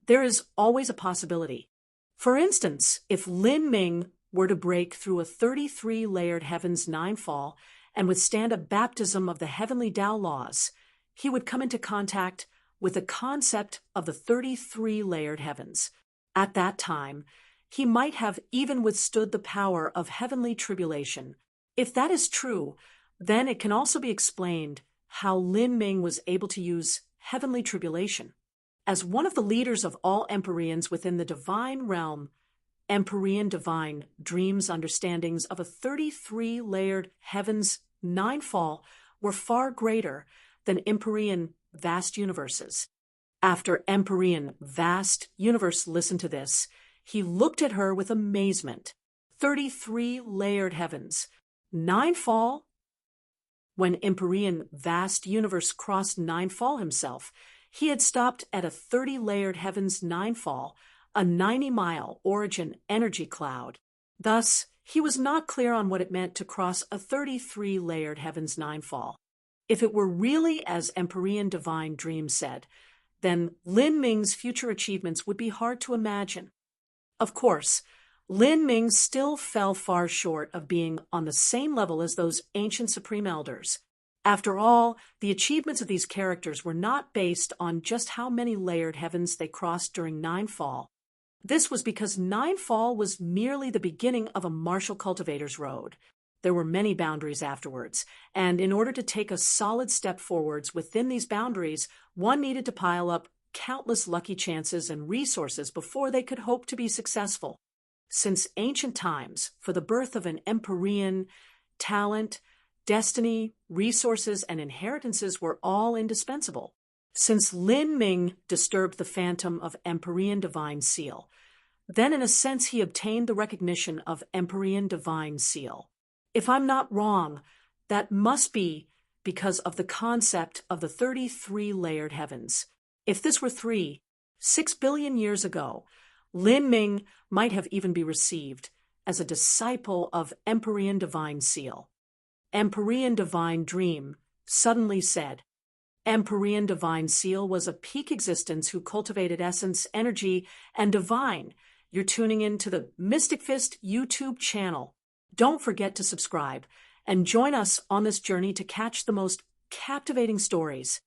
There is always a possibility. For instance, if Lin Ming were to break through a 33 layered heavens ninefall and withstand a baptism of the heavenly Tao laws, he would come into contact with the concept of the 33 layered heavens. At that time, he might have even withstood the power of heavenly tribulation. If that is true, then it can also be explained how Lin Ming was able to use heavenly tribulation. As one of the leaders of all Empyreans within the divine realm, Empyrean Divine Dream's understandings of a 33 layered heavens ninefall were far greater than Empyrean Vast Universes. After Empyrean Vast Universe listened to this, he looked at her with amazement. 33 layered heavens. Ninefall? When Empyrean Vast Universe crossed ninefall himself, he had stopped at a 30-layered heavens ninefall, a 90-mile origin energy cloud. Thus, he was not clear on what it meant to cross a 33-layered heavens ninefall. If it were really as Empyrean Divine Dream said, then Lin Ming's future achievements would be hard to imagine. Of course, Lin Ming still fell far short of being on the same level as those ancient Supreme Elders. After all, the achievements of these characters were not based on just how many layered heavens they crossed during ninefall. This was because ninefall was merely the beginning of a martial cultivator's road. There were many boundaries afterwards, and in order to take a solid step forwards within these boundaries, one needed to pile up countless lucky chances and resources before they could hope to be successful. Since ancient times, for the birth of an Empyrean, talent, destiny, resources, and inheritances were all indispensable. Since Lin Ming disturbed the phantom of Empyrean Divine Seal, then in a sense he obtained the recognition of Empyrean Divine Seal. If I'm not wrong, that must be because of the concept of the 33 layered heavens. If this were 6 billion years ago, Lin Ming might have even been received as a disciple of Empyrean Divine Seal. Empyrean Divine Dream suddenly said, Empyrean Divine Seal was a peak existence who cultivated essence, energy, and divine. You're tuning in to the Mystic Fist YouTube channel. Don't forget to subscribe and join us on this journey to catch the most captivating stories.